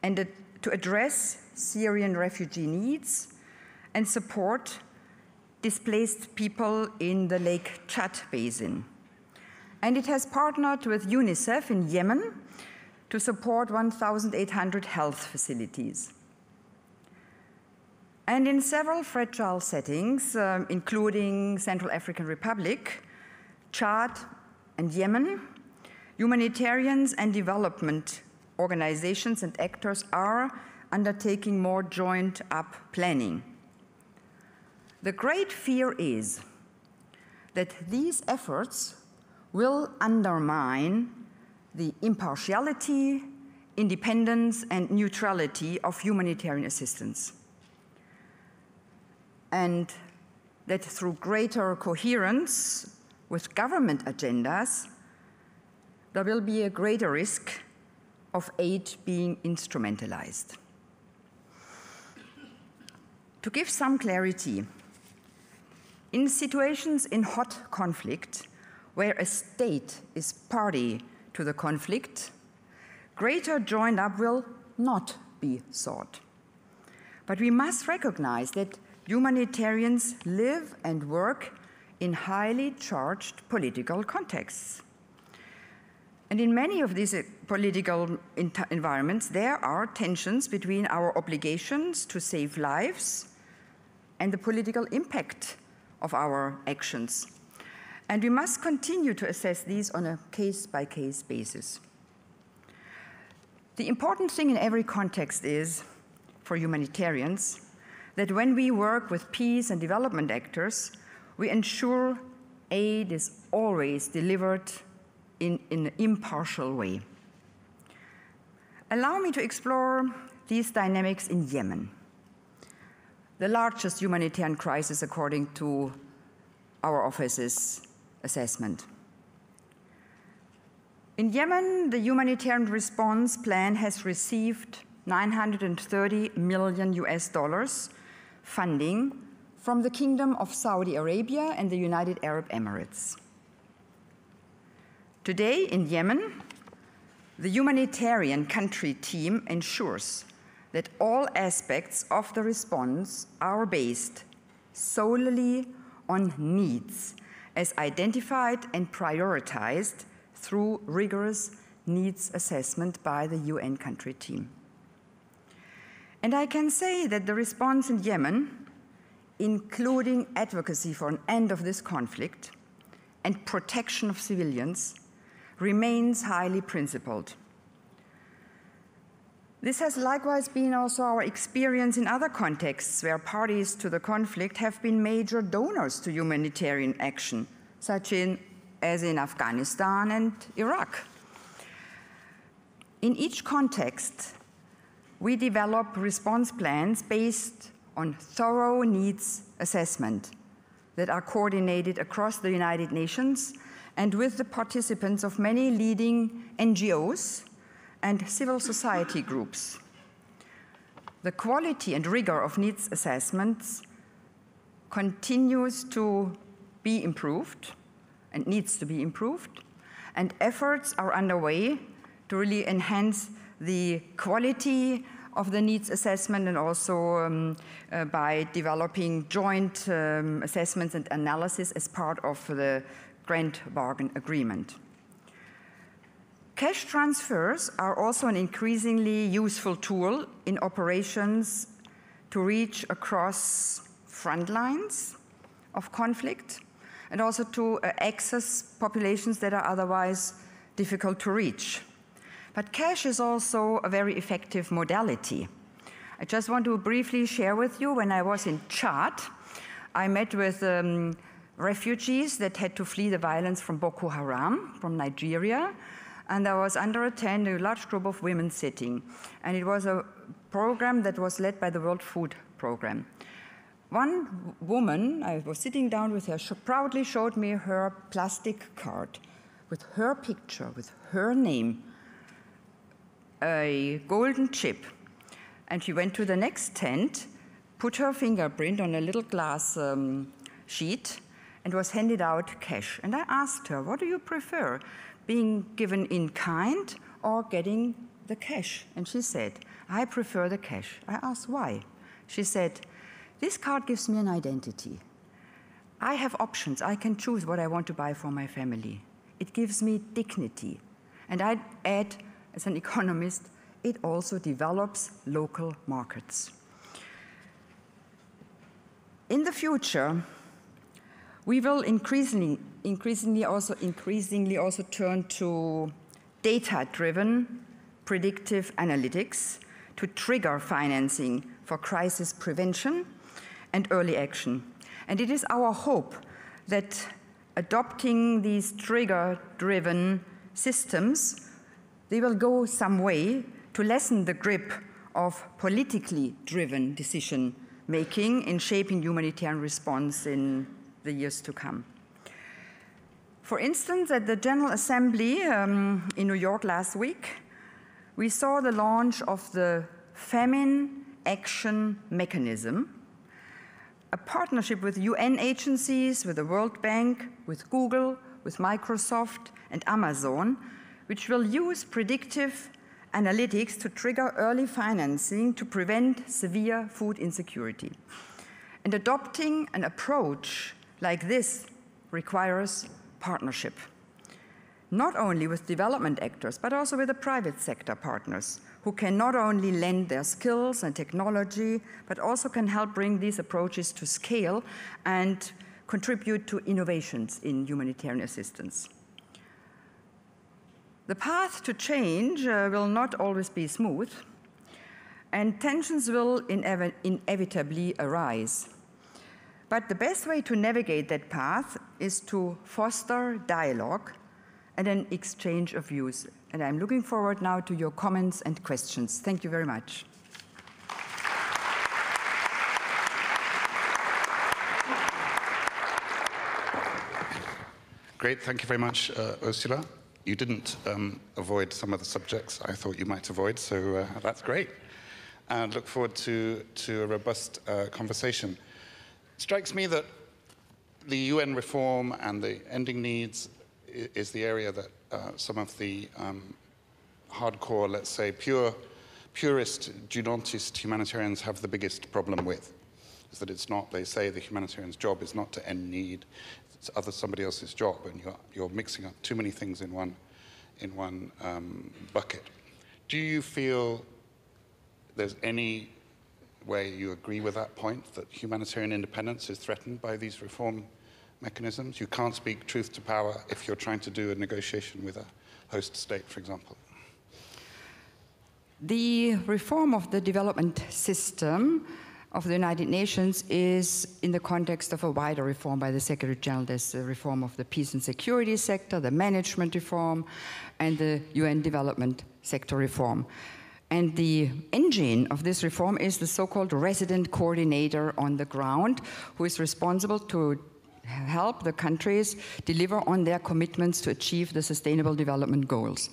and to address Syrian refugee needs and support displaced people in the Lake Chad Basin. And it has partnered with UNICEF in Yemen to support 1,800 health facilities. And in several fragile settings, including Central African Republic, Chad, and Yemen, humanitarians and development organizations and actors are undertaking more joined-up planning. The great fear is that these efforts will undermine the impartiality, independence, and neutrality of humanitarian assistance. And that through greater coherence with government agendas, there will be a greater risk of aid being instrumentalized. To give some clarity, in situations in hot conflict, where a state is party to the conflict, greater joined-up will not be sought. But we must recognize that humanitarians live and work in highly charged political contexts. And in many of these political environments, there are tensions between our obligations to save lives and the political impact of our actions. And we must continue to assess these on a case-by-case basis. The important thing in every context is, for humanitarians, that when we work with peace and development actors, we ensure aid is always delivered in an impartial way. Allow me to explore these dynamics in Yemen, the largest humanitarian crisis according to our office's assessment. In Yemen, the humanitarian response plan has received 930 million US dollars funding from the Kingdom of Saudi Arabia and the United Arab Emirates. Today in Yemen, the humanitarian country team ensures that all aspects of the response are based solely on needs as identified and prioritized through rigorous needs assessment by the UN country team. And I can say that the response in Yemen, including advocacy for an end of this conflict and protection of civilians, remains highly principled. This has likewise been also our experience in other contexts where parties to the conflict have been major donors to humanitarian action, such as in Afghanistan and Iraq. In each context, we develop response plans based on thorough needs assessment that are coordinated across the United Nations and with the participants of many leading NGOs and civil society groups. The quality and rigor of needs assessments continues to be improved and needs to be improved, and efforts are underway to really enhance the quality of the needs assessment and also by developing joint assessments and analysis as part of the Grand Bargain Agreement. Cash transfers are also an increasingly useful tool in operations to reach across front lines of conflict and also to access populations that are otherwise difficult to reach. But cash is also a very effective modality. I just want to briefly share with you, when I was in Chad, I met with refugees that had to flee the violence from Boko Haram, from Nigeria, and I was under a tent, a large group of women sitting. And it was a program that was led by the World Food Program. One woman, I was sitting down with her, she proudly showed me her plastic card with her picture, with her name, a golden chip. And she went to the next tent, put her fingerprint on a little glass sheet, and was handed out cash. And I asked her, what do you prefer, being given in kind or getting the cash? And she said, I prefer the cash. I asked why. She said, this card gives me an identity. I have options. I can choose what I want to buy for my family. It gives me dignity. And I'd add, as an economist, it also develops local markets. In the future, we will increasingly also turn to data-driven predictive analytics to trigger financing for crisis prevention and early action. And it is our hope that adopting these trigger-driven systems, they will go some way to lessen the grip of politically driven decision-making in shaping humanitarian response in the years to come. For instance, at the General Assembly in New York last week, we saw the launch of the Famine Action Mechanism, a partnership with UN agencies, with the World Bank, with Google, with Microsoft and Amazon, which will use predictive analytics to trigger early financing to prevent severe food insecurity. And adopting an approach like this requires partnership, not only with development actors, but also with the private sector partners, who can not only lend their skills and technology, but also can help bring these approaches to scale and contribute to innovations in humanitarian assistance. The path to change will not always be smooth, and tensions will inevitably arise. But the best way to navigate that path is to foster dialogue and an exchange of views. And I'm looking forward now to your comments and questions. Thank you very much. Great, thank you very much, Ursula. you didn't avoid some of the subjects I thought you might avoid, so that's great. And look forward to a robust conversation. It strikes me that the UN reform and the ending needs is the area that some of the hardcore, let's say, purist, Junantist humanitarians have the biggest problem with. Is that it's not, they say the humanitarian's job is not to end need, it's somebody else's job, and you're mixing up too many things in one bucket. Do you feel there's any way you agree with that point, that humanitarian independence is threatened by these reform mechanisms? You can't speak truth to power if you're trying to do a negotiation with a host state, for example. The reform of the development system of the United Nations is in the context of a wider reform by the Secretary General. There's the reform of the peace and security sector, the management reform, and the UN development sector reform. And the engine of this reform is the so-called resident coordinator on the ground, who is responsible to help the countries deliver on their commitments to achieve the Sustainable Development Goals.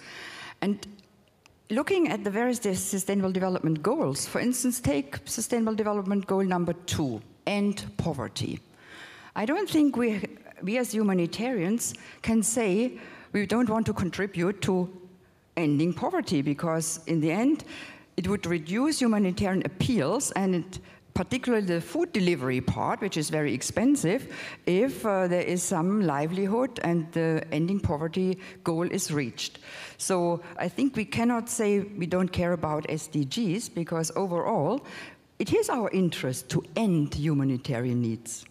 And looking at the various Sustainable Development Goals, for instance, take Sustainable Development Goal number 2, end poverty. I don't think we as humanitarians can say we don't want to contribute to ending poverty, because in the end it would reduce humanitarian appeals, and particularly the food delivery part, which is very expensive, if there is some livelihood and the ending poverty goal is reached. So I think we cannot say we don't care about SDGs, because overall it is our interest to end humanitarian needs.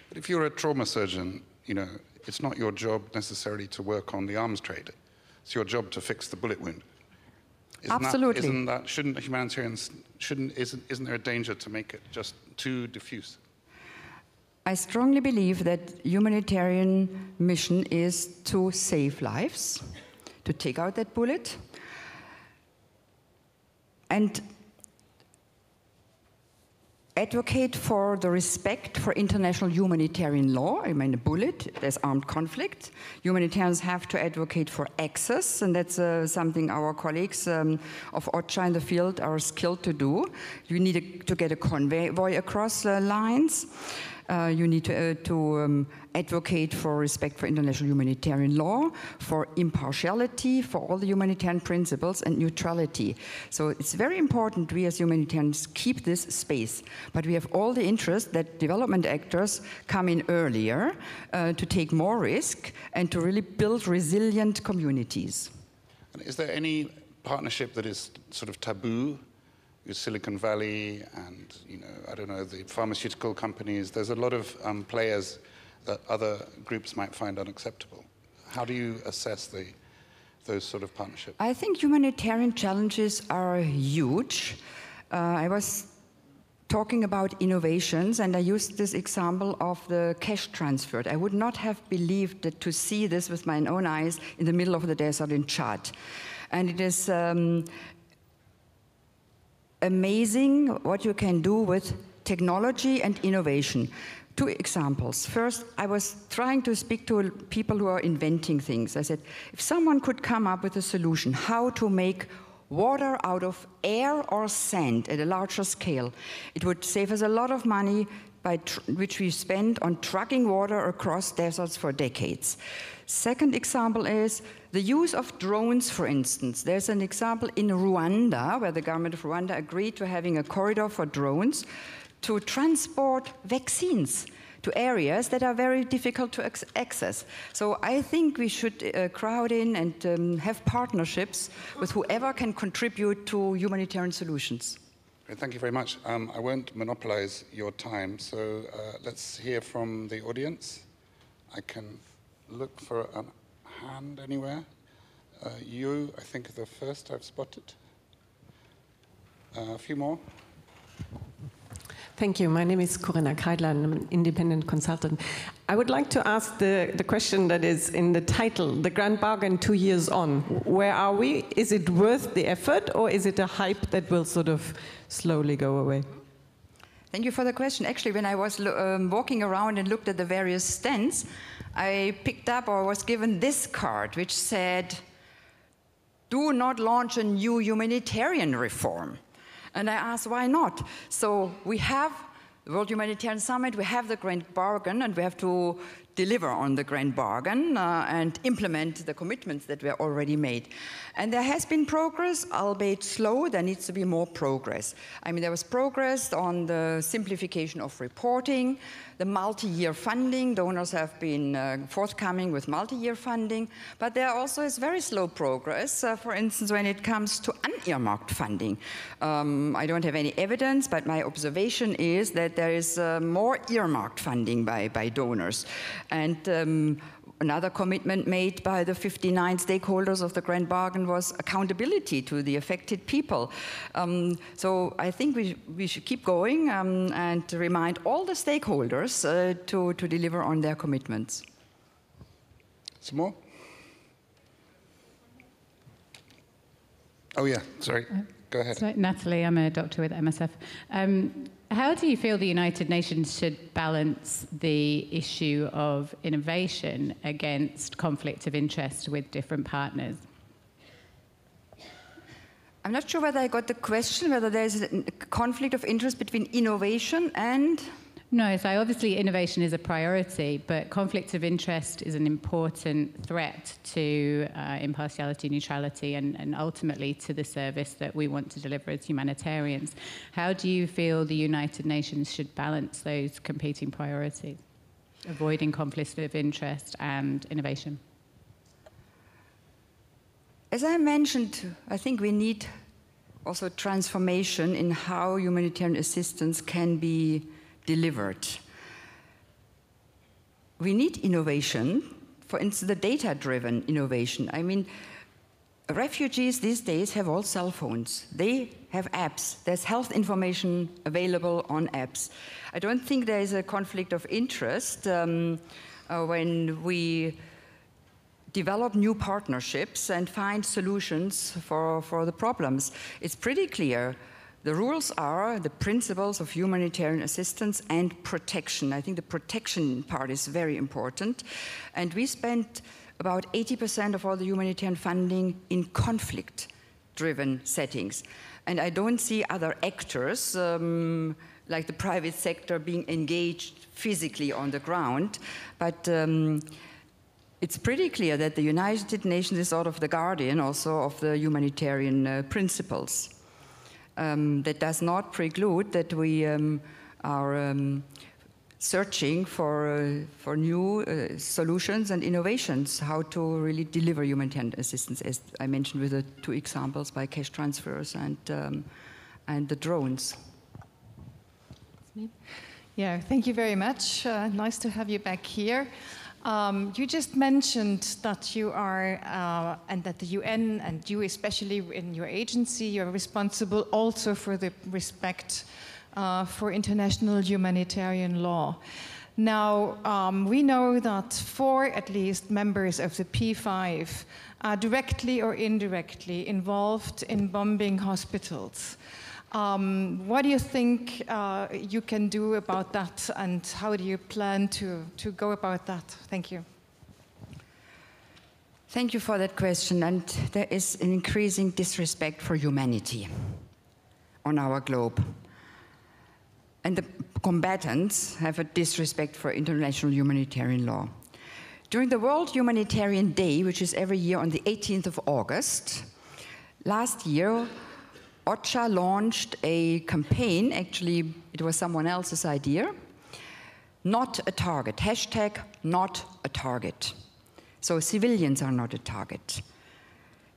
But if you're a trauma surgeon, it's not your job necessarily to work on the arms trade. It's your job to fix the bullet wound. Absolutely. Shouldn't humanitarians, isn't there a danger to make it just too diffuse? I strongly believe that humanitarian mission is to save lives, to take out that bullet, and advocate for the respect for international humanitarian law. I mean, a bullet, there's armed conflict. Humanitarians have to advocate for access, and that's something our colleagues of OCHA in the field are skilled to do. You need to get a convoy across lines. You need to advocate for respect for international humanitarian law, for impartiality, for all the humanitarian principles, and neutrality. So it's very important we as humanitarians keep this space. But we have all the interest that development actors come in earlier to take more risk and to really build resilient communities. And is there any partnership that is sort of taboo? Silicon Valley and, I don't know, the pharmaceutical companies. There's a lot of players that other groups might find unacceptable. How do you assess those sort of partnerships? I think humanitarian challenges are huge. I was talking about innovations, and I used this example of the cash transfer. I would not have believed that to see this with my own eyes in the middle of the desert in Chad. And it is amazing what you can do with technology and innovation. 2 examples. First, I was trying to speak to people who are inventing things. I said, if someone could come up with a solution, how to make water out of air or sand at a larger scale, it would save us a lot of money, which we spend on trucking water across deserts for decades. Second example is the use of drones, for instance. There's an example in Rwanda, where the government of Rwanda agreed to having a corridor for drones to transport vaccines to areas that are very difficult to access. So I think we should crowd in and have partnerships with whoever can contribute to humanitarian solutions. Thank you very much. I won't monopolize your time, so let's hear from the audience. I can look for a hand anywhere. You, I think, are the first I've spotted. A few more. Thank you. My name is Corinna Kreidler. I'm an independent consultant. I would like to ask the question that is in the title, The Grand Bargain 2 years on. Where are we? Is it worth the effort, or is it a hype that will sort of slowly go away? Thank you for the question. Actually, when I was walking around and looked at the various stands, I picked up or was given this card, which said, "Do not launch a new humanitarian reform." And I asked, why not? So we have the World Humanitarian Summit, we have the Grand Bargain, and we have to deliver on the Grand Bargain and implement the commitments that were already made. And there has been progress, albeit slow. There needs to be more progress. I mean, there was progress on the simplification of reporting, the multi-year funding. Donors have been forthcoming with multi-year funding, but there also is very slow progress, for instance, when it comes to unearmarked funding. I don't have any evidence, but my observation is that there is more earmarked funding by donors. And another commitment made by the 59 stakeholders of the Grand Bargain was accountability to the affected people. So I think we should keep going and to remind all the stakeholders to deliver on their commitments. Some more? Oh yeah, sorry. Go ahead. So, Natalie, I'm a doctor with MSF. How do you feel the United Nations should balance the issue of innovation against conflict of interest with different partners? I'm not sure whether I got the question, whether there's a conflict of interest between innovation and... No, so obviously innovation is a priority, but conflict of interest is an important threat to impartiality, neutrality, and ultimately to the service that we want to deliver as humanitarians. How do you feel the United Nations should balance those competing priorities, avoiding conflict of interest and innovation? As I mentioned, I think we need also transformation in how humanitarian assistance can be delivered. We need innovation, for instance, the data-driven innovation. I mean, refugees these days have all cell phones. They have apps. There's health information available on apps. I don't think there is a conflict of interest when we develop new partnerships and find solutions for the problems. It's pretty clear. The rules are the principles of humanitarian assistance and protection. I think the protection part is very important. And we spent about 80% of all the humanitarian funding in conflict-driven settings. And I don't see other actors, like the private sector, being engaged physically on the ground. But it's pretty clear that the United Nations is sort of the guardian also of the humanitarian principles. That does not preclude that we are searching for new solutions and innovations, how to really deliver humanitarian assistance, as I mentioned with the two examples by cash transfers and the drones. Yeah, thank you very much. Nice to have you back here. You just mentioned that you are, and that the UN, and you especially in your agency, you're responsible also for the respect for international humanitarian law. Now, we know that 4 at least members of the P5 are directly or indirectly involved in bombing hospitals. What do you think you can do about that, and how do you plan to go about that? Thank you. Thank you for that question. And there is an increasing disrespect for humanity on our globe. And the combatants have a disrespect for international humanitarian law. During the World Humanitarian Day, which is every year on the 18th of August, last year, OCHA launched a campaign, actually it was someone else's idea, not a target, hashtag not a target. So civilians are not a target.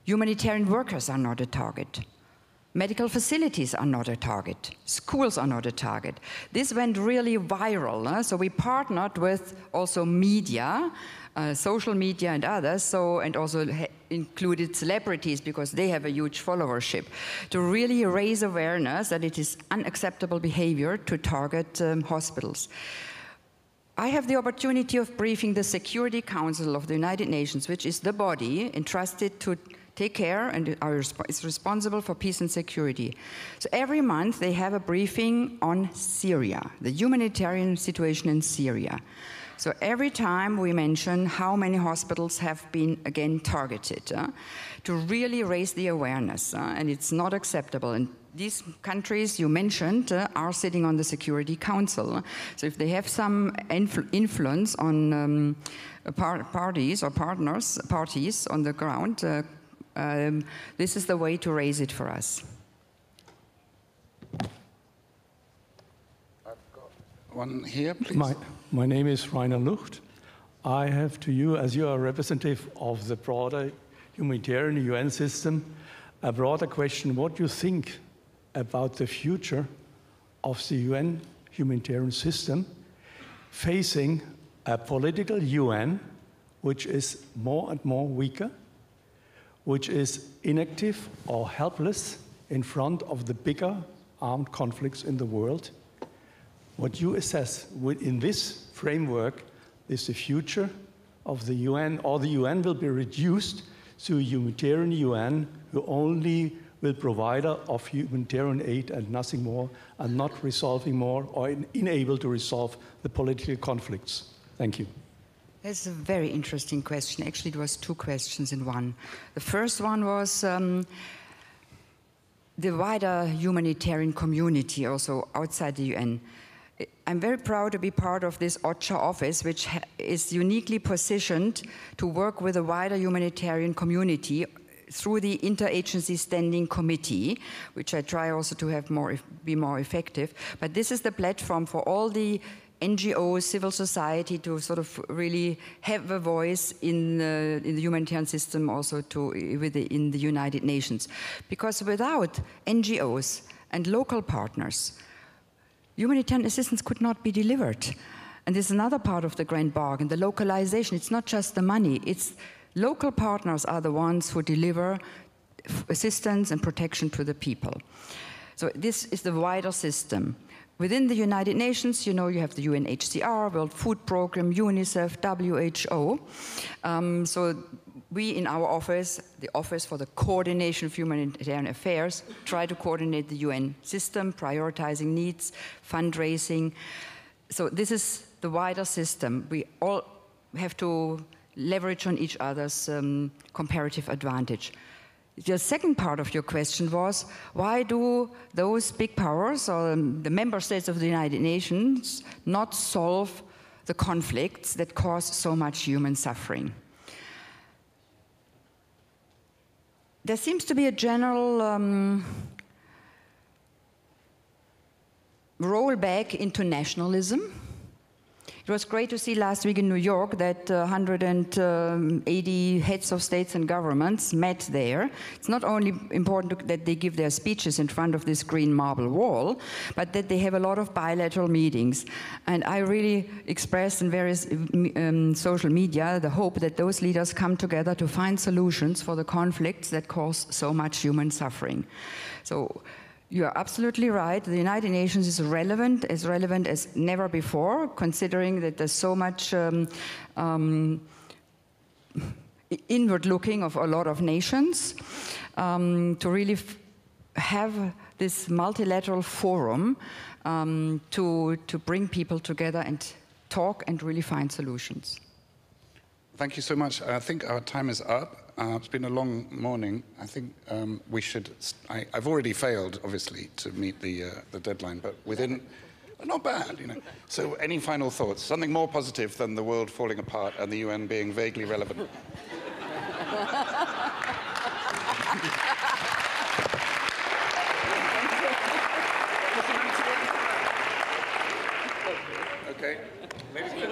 Humanitarian workers are not a target. Medical facilities are not a target. Schools are not a target. This went really viral, so we partnered with also media, social media and others, and also included celebrities because they have a huge followership, to really raise awareness that it is unacceptable behavior to target hospitals. I have the opportunity of briefing the Security Council of the United Nations, which is the body entrusted to take care and is responsible for peace and security. So every month they have a briefing on Syria, the humanitarian situation in Syria. So every time we mention how many hospitals have been again targeted to really raise the awareness, and it's not acceptable. And these countries you mentioned are sitting on the Security Council. So if they have some influence on parties or parties on the ground, this is the way to raise it for us. One here, please. My name is Rainer Lucht. I have to you, as you are a representative of the broader humanitarian UN system, a broader question: what do you think about the future of the UN humanitarian system facing a political UN which is more and more weaker, which is inactive or helpless in front of the bigger armed conflicts in the world? What you assess in this framework is the future of the UN, or the UN will be reduced to a humanitarian UN who only will provider of humanitarian aid and nothing more, and not resolving more or unable to resolve the political conflicts. Thank you. That's a very interesting question. Actually, it was two questions in one. The first one was the wider humanitarian community, also outside the UN. I'm very proud to be part of this OCHA office, which is uniquely positioned to work with a wider humanitarian community through the Interagency Standing Committee, which I try also to have be more effective. But this is the platform for all the NGOs, civil society, to sort of really have a voice in the humanitarian system, also in the United Nations. Because without NGOs and local partners, humanitarian assistance could not be delivered. And this is another part of the grand bargain, the localization. It's not just the money, it's local partners are the ones who deliver assistance and protection to the people. So this is the wider system. Within the United Nations, you know, you have the UNHCR, World Food Programme, UNICEF, WHO. So we in our office, the Office for the Coordination of Humanitarian Affairs, try to coordinate the UN system, prioritizing needs, fundraising. So this is the wider system. We all have to leverage on each other's comparative advantage. The second part of your question was, why do those big powers or the member states of the United Nations not solve the conflicts that cause so much human suffering? There seems to be a general rollback into nationalism. It was great to see last week in New York that 180 heads of states and governments met there. It's not only important that they give their speeches in front of this green marble wall, but that they have a lot of bilateral meetings. And I really expressed in various social media the hope that those leaders come together to find solutions for the conflicts that cause so much human suffering. So you are absolutely right. The United Nations is relevant as never before, considering that there's so much inward looking of a lot of nations, to really have this multilateral forum to bring people together and talk and really find solutions. Thank you so much. I think our time is up. It's been a long morning. I think we should. I've already failed, obviously, to meet the deadline, but within, not bad, you know. So, any final thoughts? Something more positive than the world falling apart and the UN being vaguely relevant. Okay. Thank you.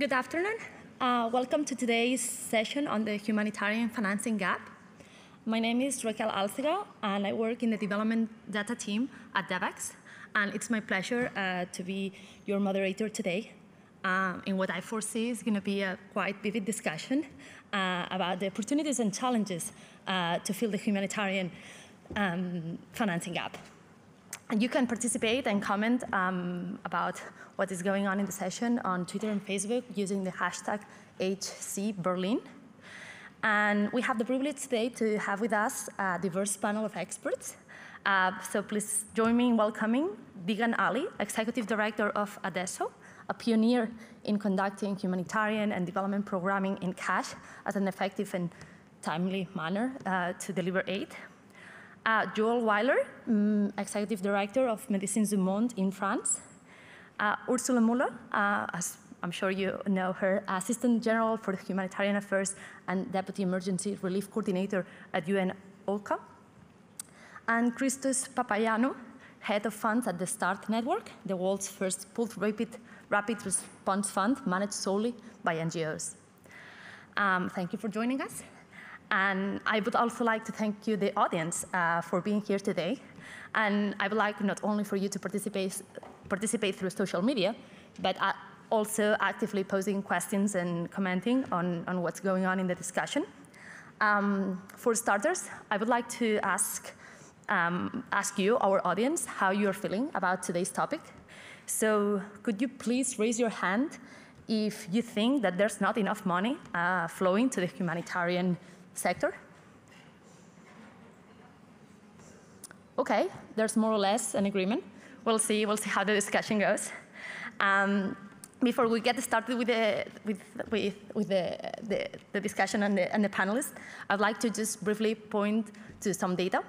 Good afternoon. Welcome to today's session on the humanitarian financing gap. My name is Raquel Alcega, and I work in the development data team at DevEx. And it's my pleasure to be your moderator today in what I foresee is going to be a quite vivid discussion about the opportunities and challenges to fill the humanitarian financing gap. And you can participate and comment about what is going on in the session on Twitter and Facebook using the hashtag HCBerlin. And we have the privilege today to have with us a diverse panel of experts. So please join me in welcoming Digan Ali, Executive Director of Day2, a pioneer in conducting humanitarian and development programming in cash as an effective and timely manner to deliver aid. Joel Weiler, Executive Director of Médecins du Monde in France. Ursula Müller, as I'm sure you know her, Assistant General for Humanitarian Affairs and Deputy Emergency Relief Coordinator at UN OCHA. And Christos Papagiannou, Head of Funds at the START Network, the world's first pooled rapid response fund managed solely by NGOs. Thank you for joining us. And I would also like to thank you, the audience, for being here today. And I would like not only for you to participate through social media, but also actively posing questions and commenting on what's going on in the discussion. For starters, I would like to ask you, our audience, how you're feeling about today's topic. So could you please raise your hand if you think that there's not enough money flowing to the humanitarian sector? Okay, there's more or less an agreement. We'll see how the discussion goes. Before we get started with the discussion and the panelists, I'd like to just briefly point to some data.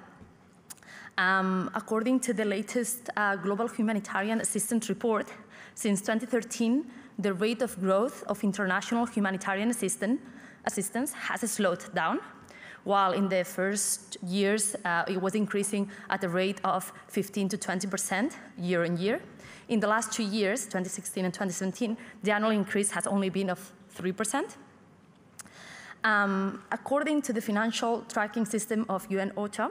According to the latest Global Humanitarian Assistance Report, since 2013, the rate of growth of international humanitarian assistance has slowed down, while in the first years it was increasing at a rate of 15 to 20% year on year. In the last 2 years, 2016 and 2017, the annual increase has only been of 3%. According to the financial tracking system of UN OCHA,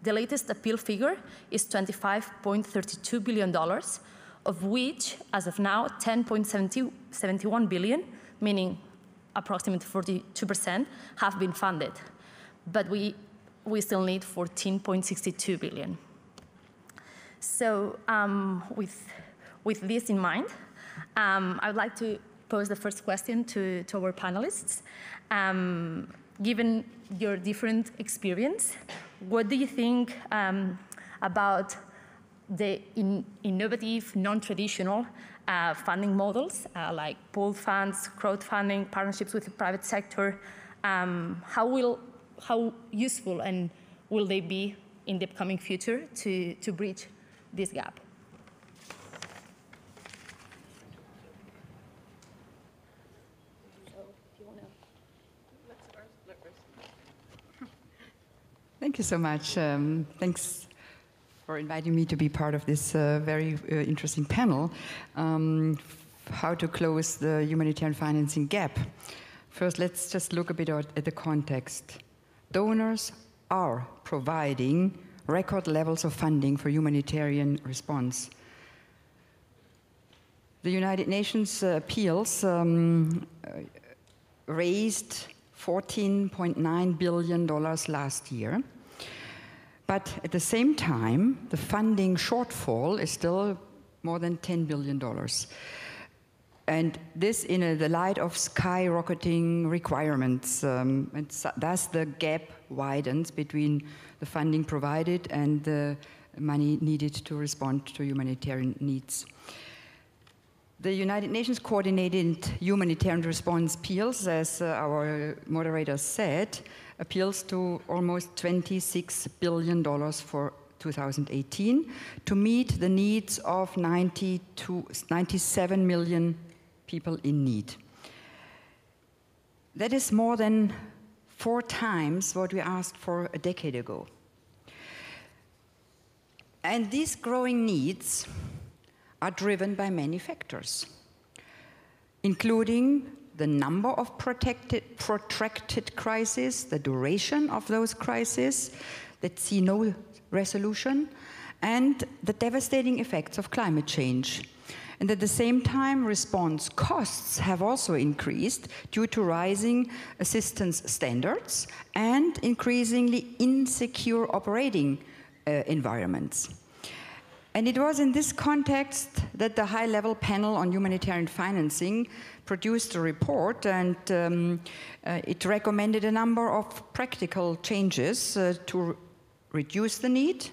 the latest appeal figure is $25.32 billion, of which, as of now, 10.71 billion, meaning approximately 42%, have been funded. But we still need 14.62 billion. So with this in mind, I would like to pose the first question to our panelists. Given your different experience, what do you think about the innovative, non-traditional funding models like pooled funds, crowdfunding, partnerships with the private sector? How useful and will they be in the upcoming future to bridge this gap? Thank you so much. Thanks for inviting me to be part of this very interesting panel. How to close the humanitarian financing gap. First, let's just look a bit at the context. Donors are providing record levels of funding for humanitarian response. The United Nations appeals raised $14.9 billion last year. But at the same time, the funding shortfall is still more than $10 billion. And this in the light of skyrocketing requirements. And thus the gap widens between the funding provided and the money needed to respond to humanitarian needs. The United Nations coordinated humanitarian response appeals, as our moderator said, appeals to almost $26 billion for 2018 to meet the needs of 97 million people in need. That is more than 4 times what we asked for a decade ago. And these growing needs are driven by many factors. including the number of protracted crises, the duration of those crises that see no resolution, and the devastating effects of climate change. And at the same time, response costs have also increased due to rising assistance standards and increasingly insecure operating environments. And it was in this context that the high-level panel on humanitarian financing produced a report, and it recommended a number of practical changes to reduce the need,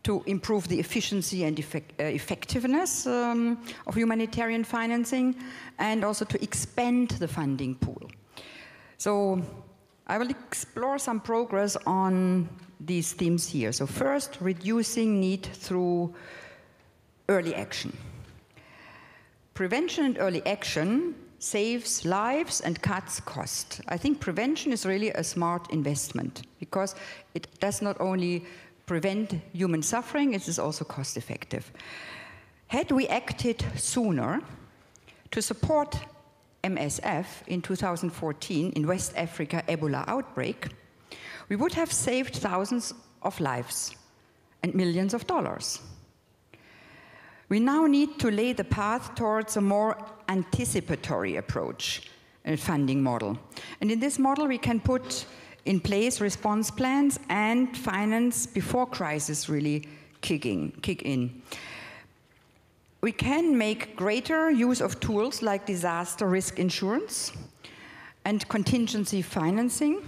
to improve the efficiency and effectiveness of humanitarian financing, and also to expand the funding pool. So I will explore some progress on these themes here. So first, reducing need through early action. Prevention and early action saves lives and cuts cost. I think prevention is really a smart investment because it does not only prevent human suffering, it is also cost effective. Had we acted sooner to support MSF in 2014 in West Africa Ebola outbreak, we would have saved thousands of lives and millions of dollars. We now need to lay the path towards a more anticipatory approach and funding model. And in this model, we can put in place response plans and finance before crises really kick in. We can make greater use of tools like disaster risk insurance and contingency financing.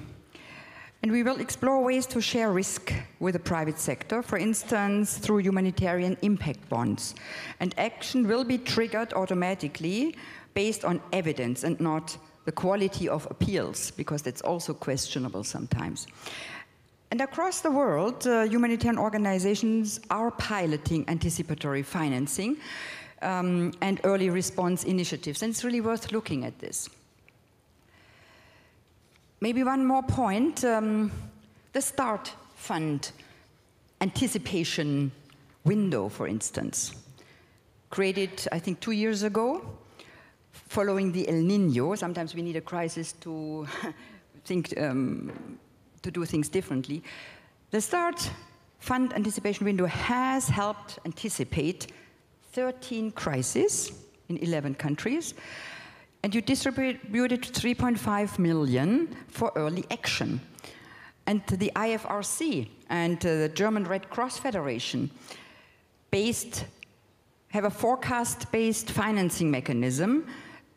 And we will explore ways to share risk with the private sector, for instance, through humanitarian impact bonds. And action will be triggered automatically based on evidence and not the quality of appeals, because that's also questionable sometimes. And across the world, humanitarian organizations are piloting anticipatory financing and early response initiatives, and it's really worth looking at this. Maybe one more point, the START Fund anticipation window, for instance, created, I think, 2 years ago, following the El Niño. Sometimes we need a crisis to think, to do things differently. The START Fund anticipation window has helped anticipate 13 crises in 11 countries, and you distributed 3.5 million for early action. And the IFRC and the German Red Cross Federation have a forecast-based financing mechanism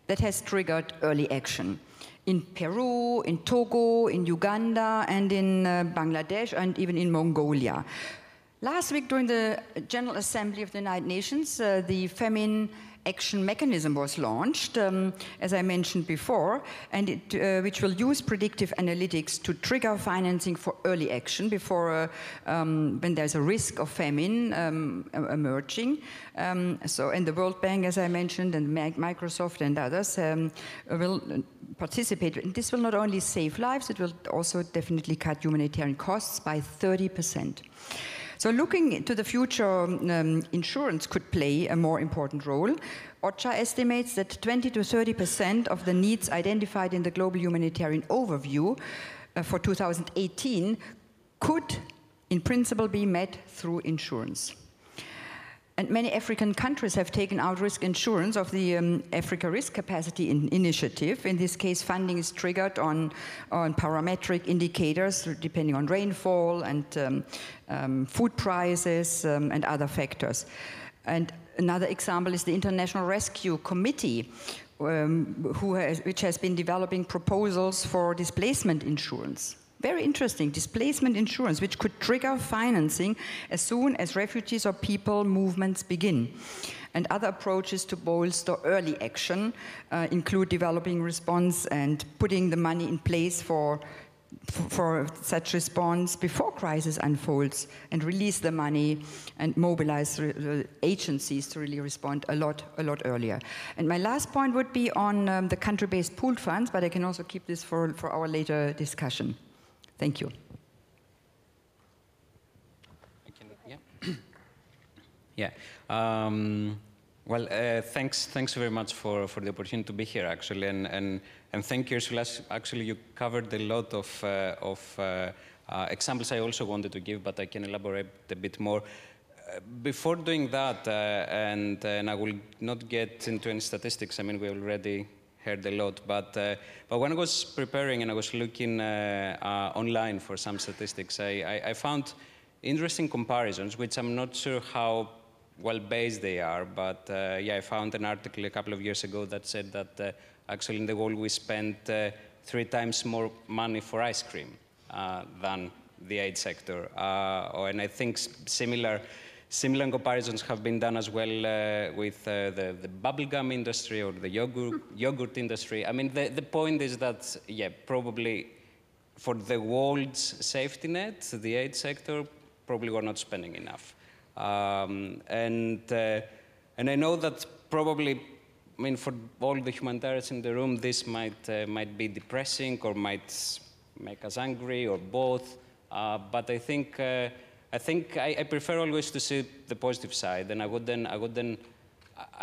that has triggered early action in Peru, in Togo, in Uganda, and in Bangladesh, and even in Mongolia. Last week, during the General Assembly of the United Nations, the Famine Action Mechanism was launched, as I mentioned before, and which will use predictive analytics to trigger financing for early action before when there's a risk of famine emerging. And the World Bank, as I mentioned, and Microsoft and others will participate. And this will not only save lives, it will also definitely cut humanitarian costs by 30%. So looking to the future, insurance could play a more important role. OCHA estimates that 20 to 30% of the needs identified in the Global Humanitarian Overview for 2018 could, in principle, be met through insurance. And many African countries have taken out risk insurance of the Africa Risk Capacity Initiative. In this case, funding is triggered on parametric indicators depending on rainfall and food prices and other factors. And another example is the International Rescue Committee, which has been developing proposals for displacement insurance. Very interesting, displacement insurance, which could trigger financing as soon as refugees or people movements begin. And other approaches to bolster early action include developing response and putting the money in place for such response before crisis unfolds, and release the money and mobilize agencies to really respond a lot earlier. And my last point would be on the country-based pooled funds, but I can also keep this for our later discussion. Thank you. Yeah. Well, thanks very much for the opportunity to be here, actually, and thank you, Ursula. Actually, you covered a lot of examples I also wanted to give, but I can elaborate a bit more. Before doing that, and I will not get into any statistics. I mean, we already heard a lot, but when I was preparing and I was looking online for some statistics, I found interesting comparisons, which I'm not sure how well-based they are, but yeah, I found an article a couple of years ago that said that actually in the world we spent 3 times more money for ice cream than the aid sector. And I think similar comparisons have been done as well with the bubblegum industry or the yogurt industry. I mean, the point is that, yeah, probably for the world's safety net, the aid sector, probably we're not spending enough. And I know that probably, I mean, for all the humanitarians in the room, this might be depressing or might make us angry or both. But I think I prefer always to see the positive side, and I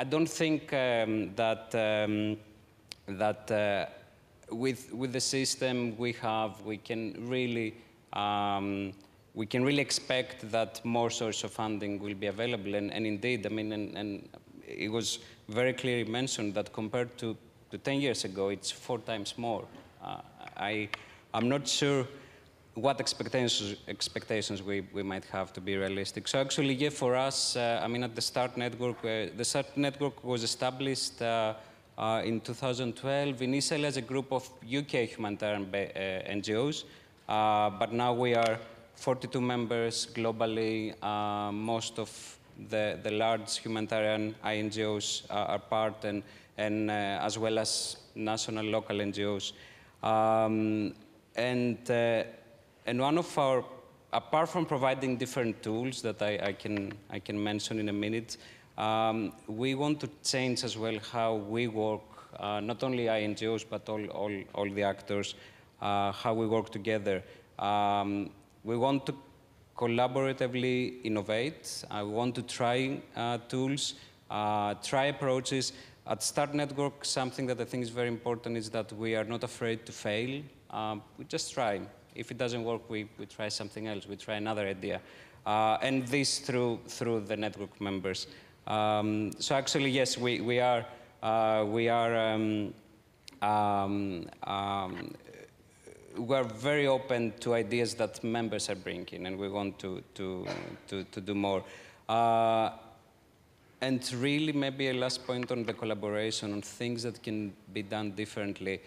don't think that with the system we have, we can really expect that more sources of funding will be available. And indeed, I mean, and it was very clearly mentioned that compared to 10 years ago, it's 4 times more. I'm not sure what expectations we might have to be realistic. So actually, yeah, for us, I mean, at the START Network, the START Network was established in 2012, initially as a group of UK humanitarian NGOs, but now we are 42 members globally. Most of the large humanitarian NGOs are part, and as well as national, local NGOs. And one of our, apart from providing different tools that I can mention in a minute, we want to change as well how we work, not only NGOs, but all the actors, how we work together. We want to collaboratively innovate. We want to try tools, try approaches. At START Network, something that I think is very important is that we are not afraid to fail. We just try. If it doesn't work, we try something else. We try another idea. And this through the network members. So actually, yes, we are very open to ideas that members are bringing, and we want to do more. And really, maybe a last point on the collaboration, on things that can be done differently.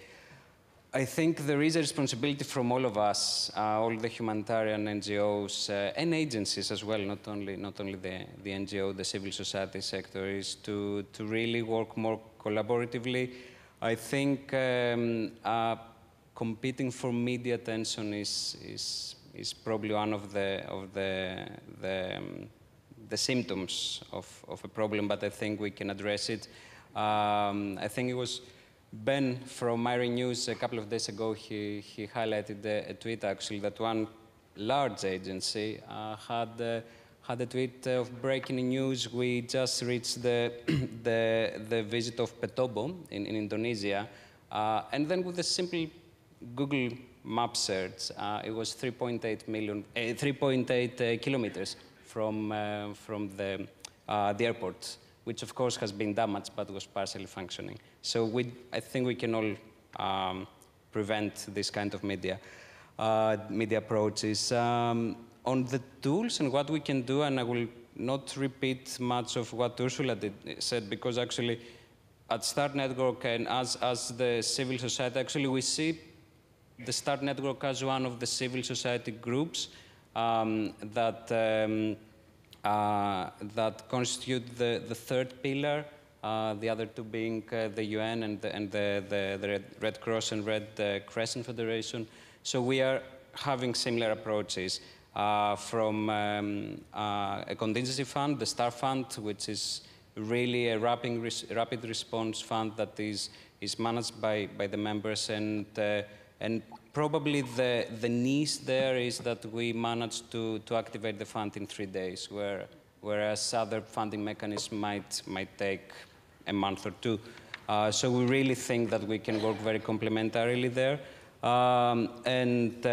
I think there is a responsibility from all of us, all the humanitarian NGOs and agencies as well, not only the NGO, the civil society sector, is to really work more collaboratively. I think competing for media attention is probably one of the symptoms of a problem, but I think we can address it. I think it was Ben from Myri News a couple of days ago, he highlighted a tweet actually that one large agency had a tweet of breaking news. We just reached the visit of Petobo in Indonesia, and then with a simple Google map search, it was 3.8 kilometers from the airport, which of course has been damaged but was partially functioning. So I think we can all prevent this kind of media approaches. On the tools and what we can do, and I will not repeat much of what Ursula said, because actually at START Network and as the civil society, actually we see the START Network as one of the civil society groups that constitute the third pillar, the other two being the UN and the Red Cross and Red Crescent Federation. So we are having similar approaches from a contingency fund, the STAR Fund, which is really a rapid response fund that is managed by the members, and probably the niche there is that we managed to activate the fund in 3 days, where whereas other funding mechanisms might take a month or two. So we really think that we can work very complementarily there. And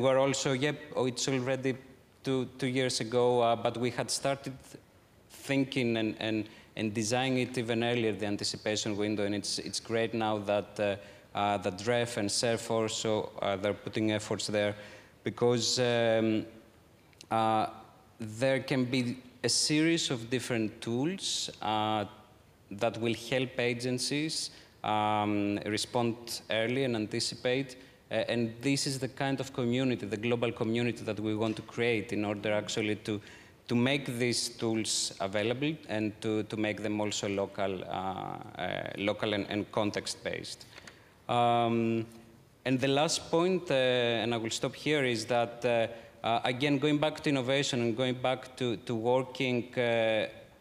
we're also, it's already two years ago, but we had started thinking and designing it even earlier, the anticipation window, and it's great now that that DREF and SERF also, they're putting efforts there, because there can be a series of different tools that will help agencies respond early and anticipate. And this is the kind of community, the global community that we want to create in order actually to make these tools available and to make them also local, local and context-based. And the last point, and I will stop here, is that, again, going back to innovation and going back to working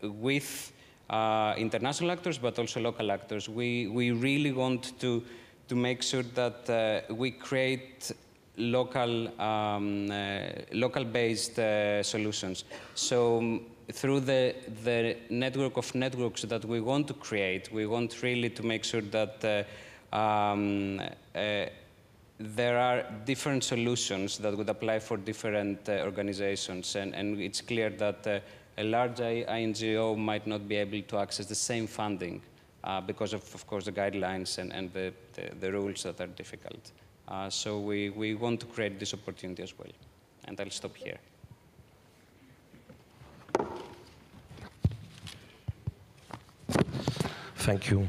with international actors, but also local actors, we really want to make sure that we create local-based solutions. So through the network of networks that we want to create, we want really to make sure that there are different solutions that would apply for different organizations. And it's clear that a large INGO might not be able to access the same funding because of course, the guidelines and the rules that are difficult. So we want to create this opportunity as well. And I'll stop here. Thank you.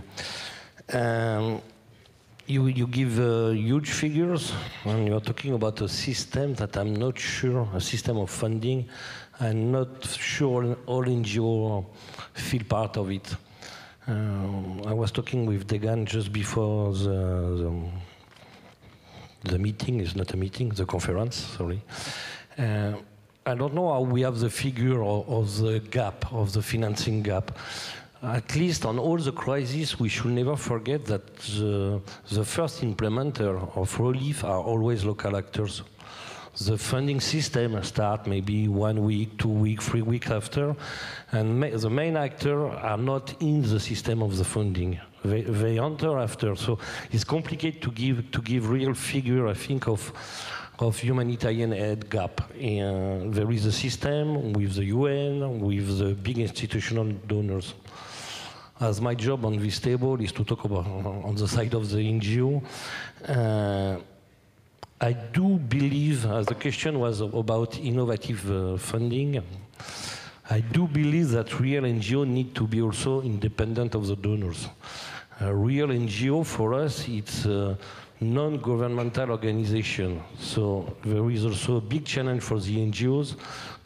You give huge figures, and you're talking about a system that I'm not sure, a system of funding. I'm not sure all NGOs feel part of it. I was talking with Degan just before the meeting, is not a meeting, the conference, sorry. I don't know how we have the figure of the gap, of the financing gap. At least on all the crises, we should never forget that the first implementer of relief are always local actors. The funding system starts maybe 1 week, 2 weeks, 3 weeks after, and the main actors are not in the system of the funding. They enter after, so it's complicated to give real figure, I think, of humanitarian aid gap. And there is a system with the UN, with the big institutional donors. As my job on this table is to talk about on the side of the NGO, I do believe, as the question was about innovative funding, I do believe that real NGO need to be also independent of the donors. A real NGO for us, it's a non-governmental organization. So there is also a big challenge for the NGOs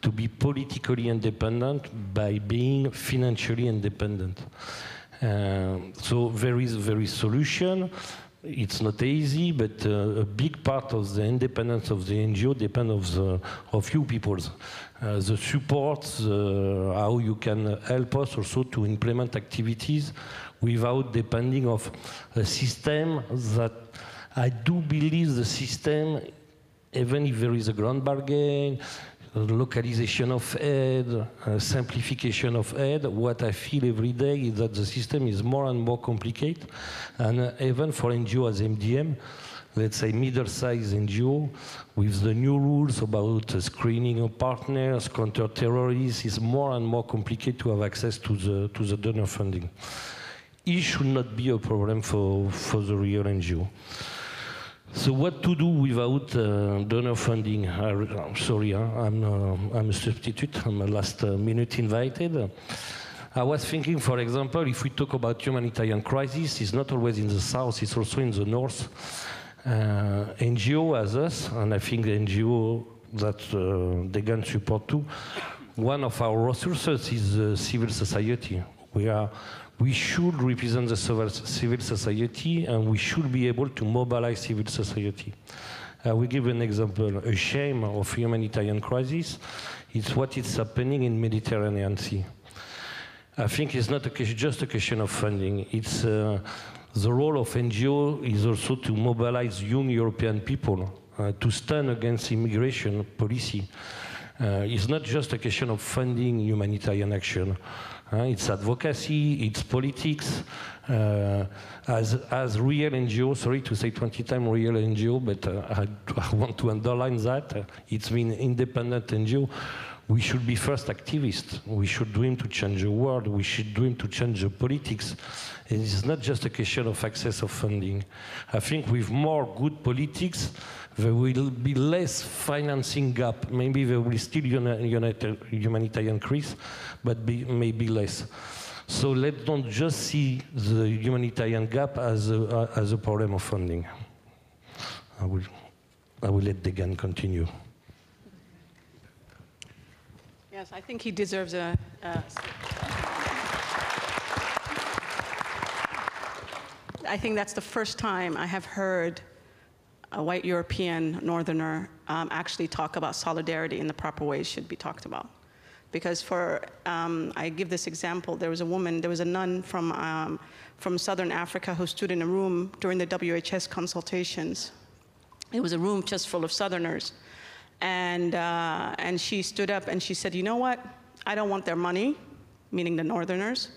to be politically independent by being financially independent. So there is solution. It's not easy, but a big part of the independence of the NGO depends of you people. The support, how you can help us also to implement activities without depending of a system that I do believe the system, even if there is a grand bargain, localization of aid, simplification of aid, what I feel every day is that the system is more and more complicated. And even for NGO as MDM, let's say middle-sized NGO, with the new rules about screening of partners, counter-terrorists, is more and more complicated to have access to the donor funding. It should not be a problem for the real NGO. So what to do without donor funding? I'm sorry, I'm a substitute. I'm a last minute invited. I was thinking, for example, if we talk about humanitarian crisis, it's not always in the south, it's also in the north. NGO as us, and I think the NGO that they can support too, one of our resources is civil society. We should represent the civil society, and we should be able to mobilize civil society. We give an example. A shame of humanitarian crisis is what is happening in Mediterranean Sea. I think it's not just a question of funding. It's the role of NGO is also to mobilize young European people to stand against immigration policy. It's not just a question of funding humanitarian action. It's advocacy, it's politics. As real NGO, sorry to say 20 times real NGO, but I want to underline that. It's been independent NGO. We should be first activists. We should dream to change the world. We should dream to change the politics. And it's not just a question of access of funding. I think with more good politics, there will be less financing gap. Maybe there will still humanitarian crisis, but maybe less. So let's don't just see the humanitarian gap as a problem of funding. I will let Degan continue. Yes, I think he deserves a I think that's the first time I have heard a white European northerner actually talk about solidarity in the proper way it should be talked about. Because I give this example, there was a nun from Southern Africa who stood in a room during the WHS consultations. It was a room just full of Southerners. And she stood up and she said, you know what? I don't want their money, meaning the Northerners.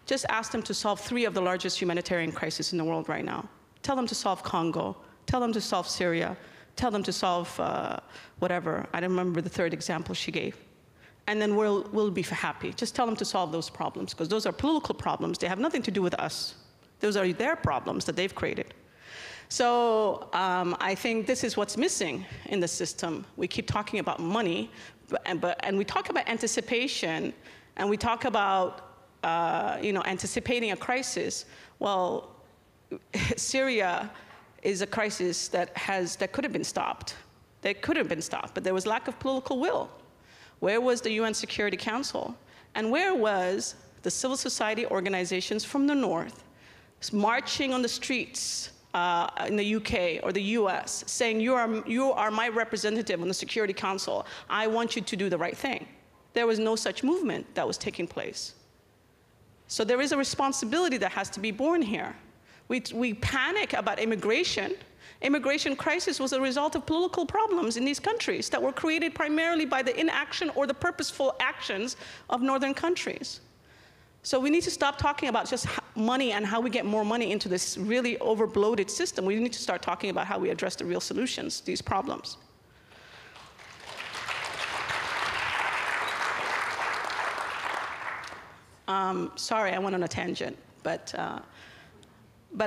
Just ask them to solve 3 of the largest humanitarian crises in the world right now. Tell them to solve Congo. Tell them to solve Syria. Tell them to solve whatever. I don't remember the 3rd example she gave. And then we'll be happy. Just tell them to solve those problems, because those are political problems. They have nothing to do with us. Those are their problems that they've created. So I think this is what's missing in the system. We keep talking about money, and we talk about anticipation, and we talk about anticipating a crisis. Well, Syria is a crisis that could have been stopped. That could have been stopped, but there was lack of political will. Where was the UN Security Council? And where was the civil society organizations from the North marching on the streets in the UK or the US saying, you are my representative on the Security Council. I want you to do the right thing. There was no such movement that was taking place. So there is a responsibility that has to be borne here. We panic about immigration. Immigration crisis was a result of political problems in these countries that were created primarily by the inaction or the purposeful actions of northern countries. So we need to stop talking about just money and how we get more money into this really over-bloated system. We need to start talking about how we address the real solutions to these problems. Sorry, I went on a tangent, but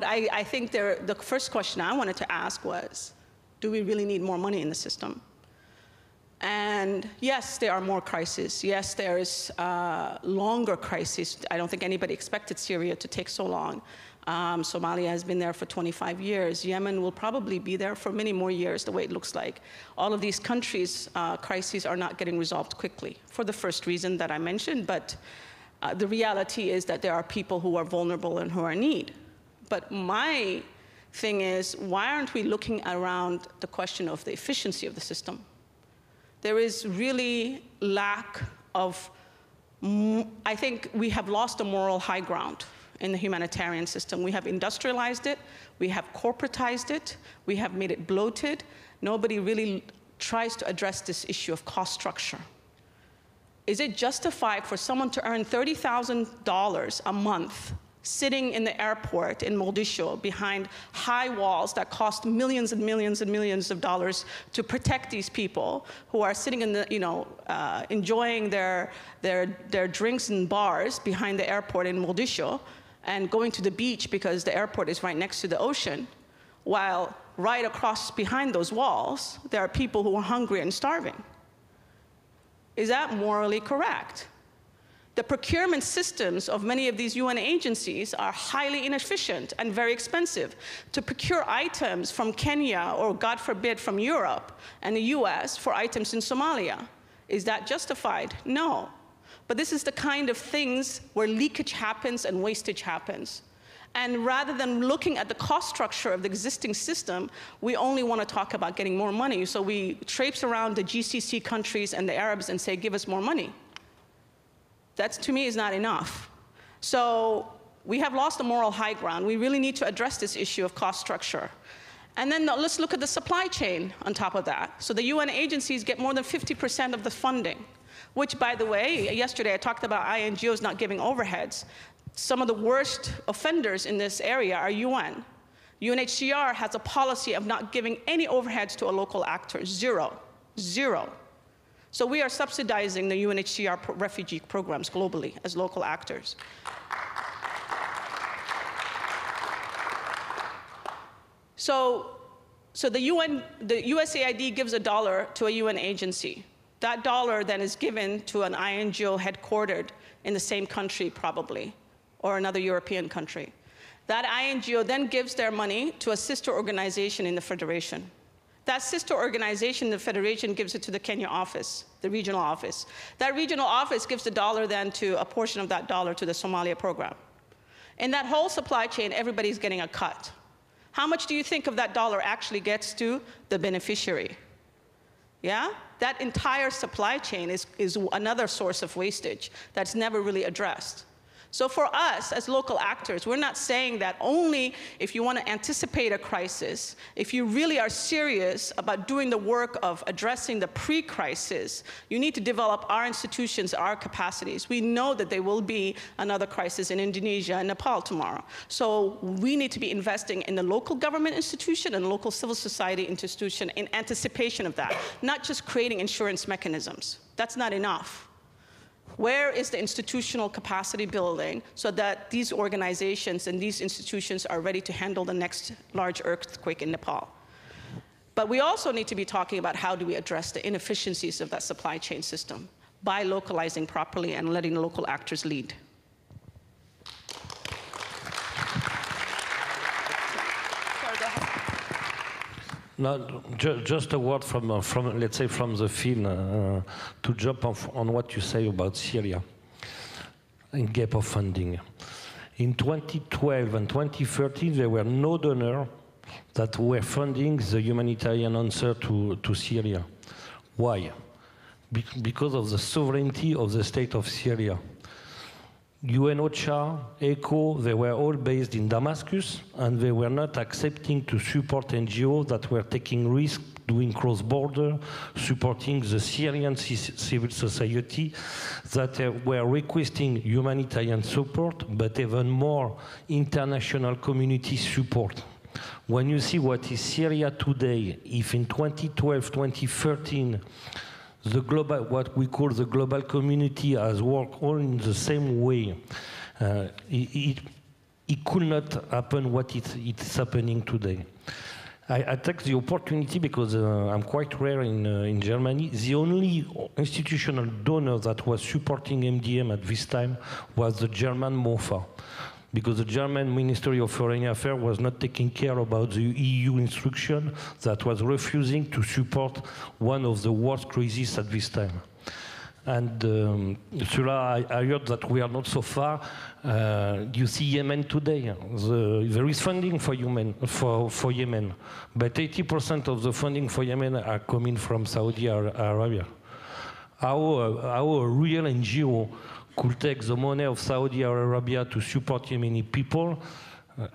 I think the first question I wanted to ask was, do we really need more money in the system? And yes, there are more crises. Yes, there is longer crises. I don't think anybody expected Syria to take so long. Somalia has been there for 25 years. Yemen will probably be there for many more years, the way it looks like. All of these countries' crises are not getting resolved quickly, for the first reason that I mentioned, but the reality is that there are people who are vulnerable and who are in need. But my thing is, why aren't we looking around the question of the efficiency of the system? There is really lack of, I think we have lost a moral high ground in the humanitarian system. We have industrialized it, we have corporatized it, we have made it bloated. Nobody really tries to address this issue of cost structure. Is it justified for someone to earn $30,000 a month sitting in the airport in Mogadishu behind high walls that cost millions and millions and millions of dollars to protect these people who are sitting in the, enjoying their drinks in bars behind the airport in Mogadishu and going to the beach because the airport is right next to the ocean, while right across behind those walls, there are people who are hungry and starving? Is that morally correct? The procurement systems of many of these UN agencies are highly inefficient and very expensive. To procure items from Kenya or, God forbid, from Europe and the US for items in Somalia, is that justified? No. But this is the kind of things where leakage happens and wastage happens. And rather than looking at the cost structure of the existing system, we only want to talk about getting more money. So we traipse around the GCC countries and the Arabs and say, give us more money. That, to me, is not enough. So we have lost the moral high ground. We really need to address this issue of cost structure. And then let's look at the supply chain on top of that. So the UN agencies get more than 50% of the funding, which, by the way, yesterday I talked about INGOs not giving overheads. Some of the worst offenders in this area are UN. UNHCR has a policy of not giving any overheads to a local actor, zero. So we are subsidizing the UNHCR refugee programs globally as local actors. So the USAID gives $1 to a UN agency. That dollar then is given to an INGO headquartered in the same country, probably, or another European country. That INGO then gives their money to a sister organization in the Federation. That sister organization in the Federation gives it to the Kenya office, the regional office. That regional office gives the dollar then to a portion of that dollar to the Somalia program. In that whole supply chain, everybody's getting a cut. How much do you think of that dollar actually gets to the beneficiary? Yeah? That entire supply chain is another source of wastage that's never really addressed. So for us, as local actors, we're not saying that only if you want to anticipate a crisis, if you really are serious about doing the work of addressing the pre-crisis, you need to develop our institutions, our capacities. We know that there will be another crisis in Indonesia and Nepal tomorrow. So we need to be investing in the local government institution and local civil society institution in anticipation of that, not just creating insurance mechanisms. That's not enough. Where is the institutional capacity building so that these organizations and these institutions are ready to handle the next large earthquake in Nepal? But we also need to be talking about how do we address the inefficiencies of that supply chain system by localizing properly and letting the local actors lead. No, just a word from let's say from the field to jump on what you say about Syria and gap of funding. In 2012 and 2013, there were no donors that were funding the humanitarian answer to Syria. Why? Because of the sovereignty of the state of Syria. UNOCHA, ECHO, they were all based in Damascus, and they were not accepting to support NGOs that were taking risks, doing cross-border, supporting the Syrian civil society, that were requesting humanitarian support, but even more international community support. When you see what is Syria today, if in 2012, 2013, the global, what we call the global community has worked all in the same way. It could not happen what it's happening today. I take the opportunity because I'm quite rare in Germany. The only institutional donor that was supporting MDM at this time was the German MOFA, because the German Ministry of Foreign Affairs was not taking care about the EU instruction that was refusing to support one of the worst crises at this time. And Sula, I heard that we are not so far. You see Yemen today. There is funding for Yemen, but 80% of the funding for Yemen are coming from Saudi Arabia. Our real NGO could take the money of Saudi Arabia to support Yemeni people.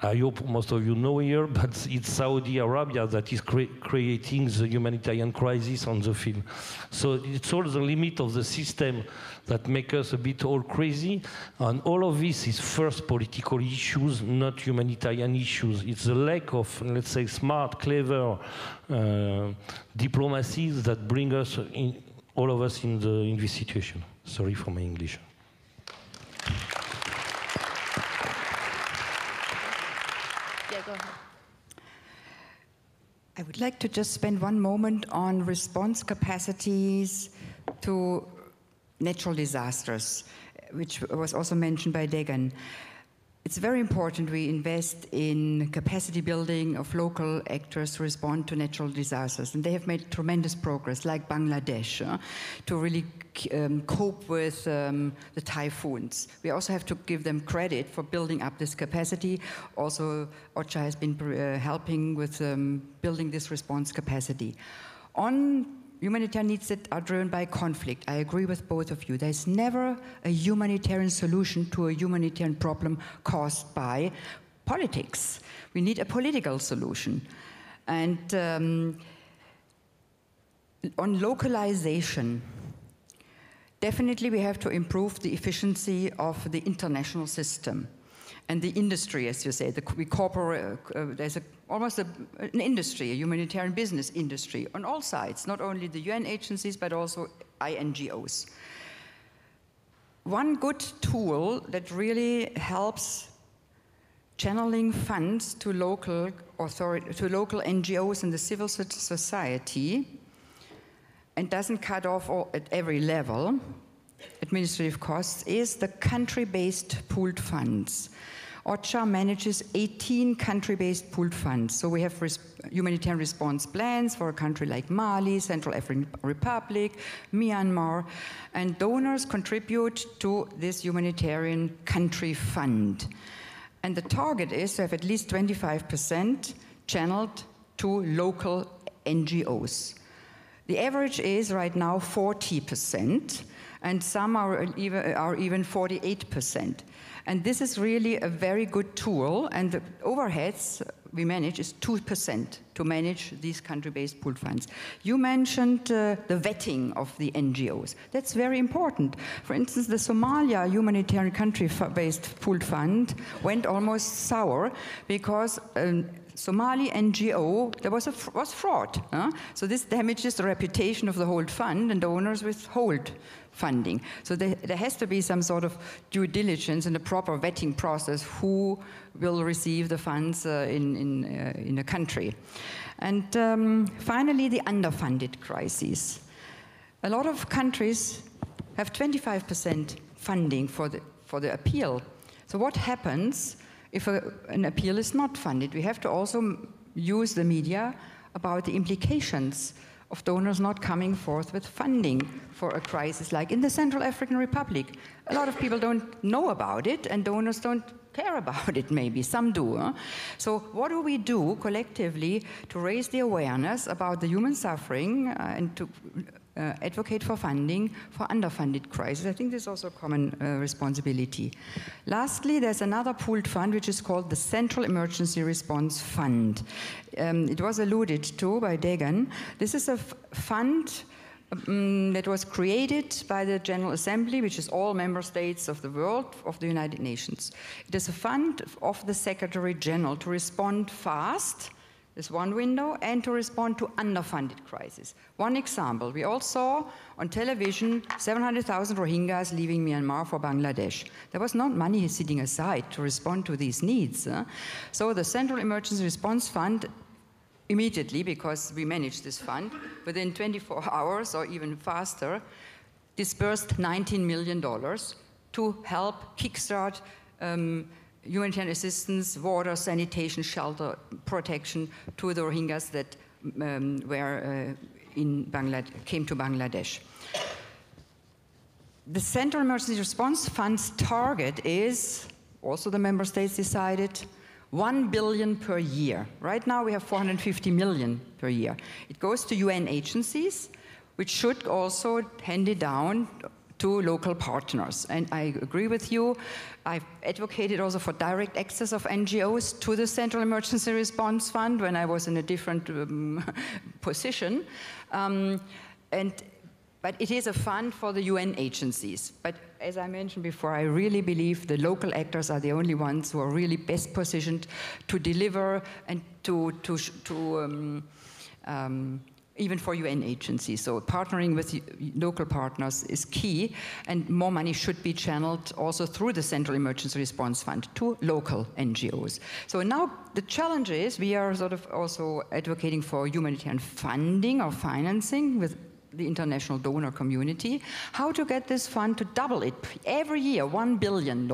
I hope most of you know here, but it's Saudi Arabia that is creating the humanitarian crisis on the field. So it's all the limit of the system that make us a bit all crazy. And all of this is first political issues, not humanitarian issues. It's the lack of, let's say, smart, clever diplomacies that bring us, all of us in this situation. Sorry for my English. I would like to just spend one moment on response capacities to natural disasters, which was also mentioned by Degan. It's very important we invest in capacity building of local actors to respond to natural disasters. And they have made tremendous progress, like Bangladesh, to really cope with the typhoons. We also have to give them credit for building up this capacity. Also, OCHA has been helping with building this response capacity. On humanitarian needs that are driven by conflict, I agree with both of you. There's never a humanitarian solution to a humanitarian problem caused by politics. We need a political solution. And on localization, definitely we have to improve the efficiency of the international system. And the industry, as you say, there's almost an industry, a humanitarian business industry on all sides, not only the UN agencies, but also INGOs. One good tool that really helps channeling funds to local NGOs and the civil society, and doesn't cut off at every level administrative costs, is the country-based pooled funds. OCHA manages 18 country-based pooled funds. So we have humanitarian response plans for a country like Mali, Central African Republic, Myanmar, and donors contribute to this humanitarian country fund. And the target is to have at least 25% channeled to local NGOs. The average is right now 40%, and some are even 48%. And this is really a very good tool, and the overheads we manage is 2% to manage these country-based pooled funds. You mentioned the vetting of the NGOs. That's very important. For instance, the Somalia humanitarian country-based pooled fund went almost sour because Somali NGO, there was fraud. So this damages the reputation of the whole fund, and donors withhold funding. So there has to be some sort of due diligence and a proper vetting process who will receive the funds in a country. And finally, the underfunded crisis. A lot of countries have 25% funding for the appeal. So what happens if an appeal is not funded? We have to also use the media about the implications of donors not coming forth with funding for a crisis like in the Central African Republic. A lot of people don't know about it, and donors don't care about it, maybe. Some do. So what do we do collectively to raise the awareness about the human suffering and to advocate for funding for underfunded crises? I think this is also a common responsibility. Lastly, there's another pooled fund which is called the Central Emergency Response Fund. It was alluded to by Degan. This is a fund that was created by the General Assembly, which is all member states of the world, of the United Nations. It is a fund of the Secretary General to respond fast, is one window, and to respond to underfunded crises. One example, we all saw on television 700,000 Rohingyas leaving Myanmar for Bangladesh. There was not money sitting aside to respond to these needs. So the Central Emergency Response Fund immediately, because we manage this fund, within 24 hours or even faster, disbursed $19 million to help kickstart humanitarian assistance, water, sanitation, shelter, protection to the Rohingyas that came to Bangladesh. The Central Emergency Response Fund's target is, also the member states decided, 1 billion per year. Right now we have 450 million per year. It goes to UN agencies, which should also hand it down to local partners. And I agree with you. I've advocated also for direct access of NGOs to the Central Emergency Response Fund when I was in a different position. But it is a fund for the UN agencies. But as I mentioned before, I really believe the local actors are the only ones who are really best positioned to deliver and even for UN agencies. So partnering with local partners is key, and more money should be channeled also through the Central Emergency Response Fund to local NGOs. So now the challenge is we are sort of also advocating for humanitarian funding or financing with the international donor community, how to get this fund to double it every year, $1 billion.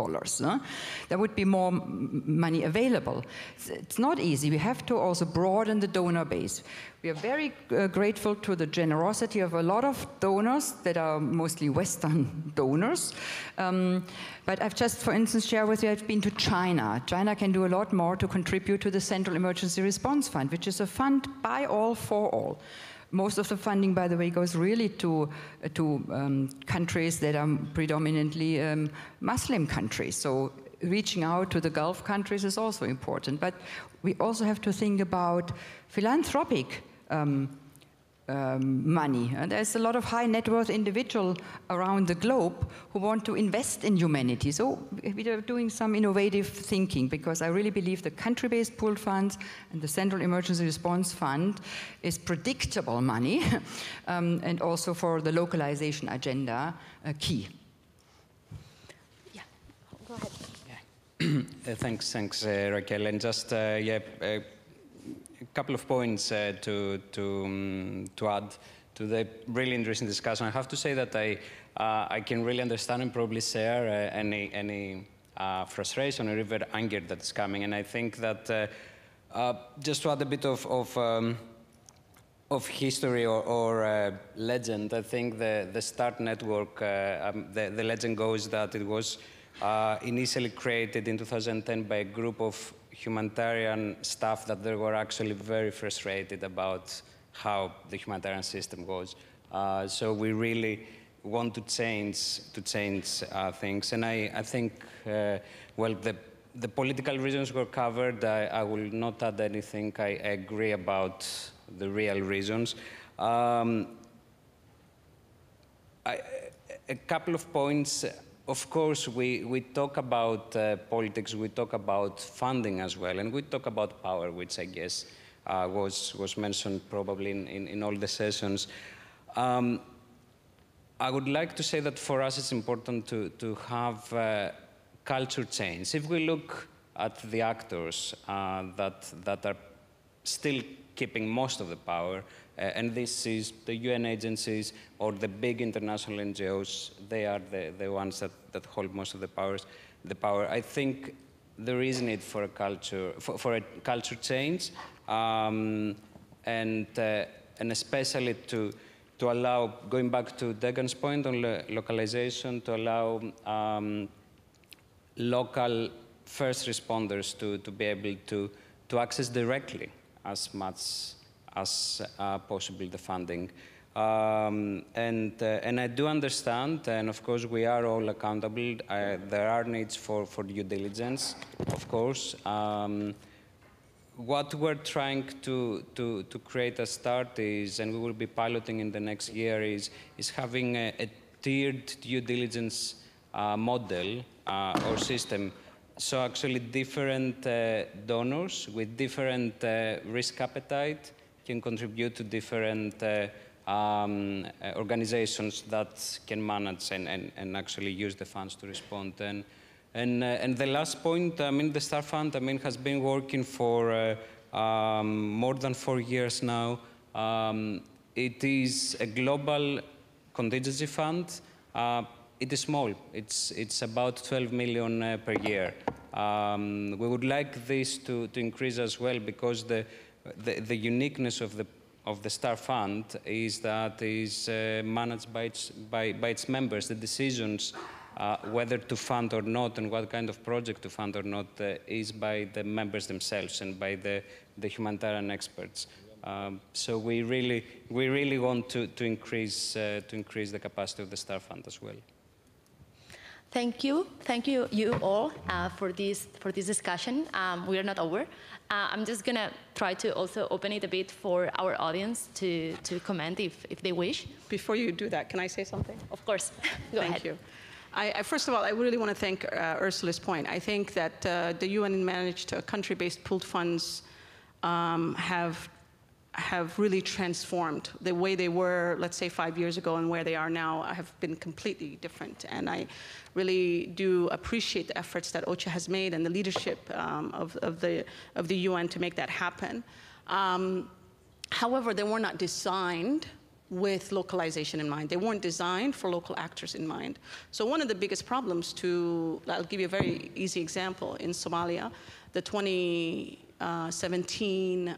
There would be more money available. It's not easy. We have to also broaden the donor base. We are very grateful to the generosity of a lot of donors that are mostly Western donors. But I've just, for instance, shared with you, I've been to China. China can do a lot more to contribute to the Central Emergency Response Fund, which is a fund by all, for all. Most of the funding, by the way, goes really to countries that are predominantly Muslim countries. So reaching out to the Gulf countries is also important. But we also have to think about philanthropic money. And there's a lot of high net worth individuals around the globe who want to invest in humanity. So we are doing some innovative thinking, because I really believe the country-based pooled funds and the Central Emergency Response Fund is predictable money and also for the localization agenda key. Yeah, go ahead. Thanks, Raquel. And just a couple of points to add to the really interesting discussion. I have to say that I can really understand and probably share any frustration or even anger that's coming. And I think that just to add a bit of history or legend, I think the START network, the legend goes that it was initially created in 2010 by a group of humanitarian staff that they were actually very frustrated about how the humanitarian system goes. So we really want to change things. And I think, well, the political reasons were covered. I will not add anything. I agree about the real reasons. A couple of points. Of course, we talk about politics, we talk about funding as well, and we talk about power, which I guess was mentioned probably in all the sessions. I would like to say that for us it's important to have culture change. If we look at the actors that are still keeping most of the power, and this is the UN agencies or the big international NGOs, they are the ones that hold most of the power. I think there is need for a culture, for a culture change, and especially to allow, going back to Degan's point on localization, to allow local first responders to be able to access directly as much as possible the funding. And I do understand, and of course we are all accountable. There are needs for due diligence, of course. What we're trying to create a start is, and we will be piloting in the next year, is having a tiered due diligence model or system. So actually different donors with different risk appetite can contribute to different organizations that can manage and actually use the funds to respond. And the last point, I mean, the STAR Fund, I mean, has been working for more than 4 years now. It is a global contingency fund. It is small. It's about 12 million per year. We would like this to increase as well, because the uniqueness of the STAR Fund is that it is managed by its members. The decisions whether to fund or not and what kind of project to fund or not is by the members themselves and by the humanitarian experts. So we really want to increase the capacity of the STAR Fund as well. Thank you you all for this discussion. We are not over. I'm just gonna try to also open it a bit for our audience to comment if they wish. Before you do that, can I say something? Of course. Go ahead. Thank you. First of all, I really want to thank Ursula's point. I think that the UN managed country-based pooled funds have really transformed. The way they were, let's say, 5 years ago and where they are now have been completely different. And I really do appreciate the efforts that OCHA has made and the leadership of the UN to make that happen. However, they were not designed with localization in mind. They weren't designed for local actors in mind. So one of the biggest problems I'll give you a very easy example. In Somalia, the 2017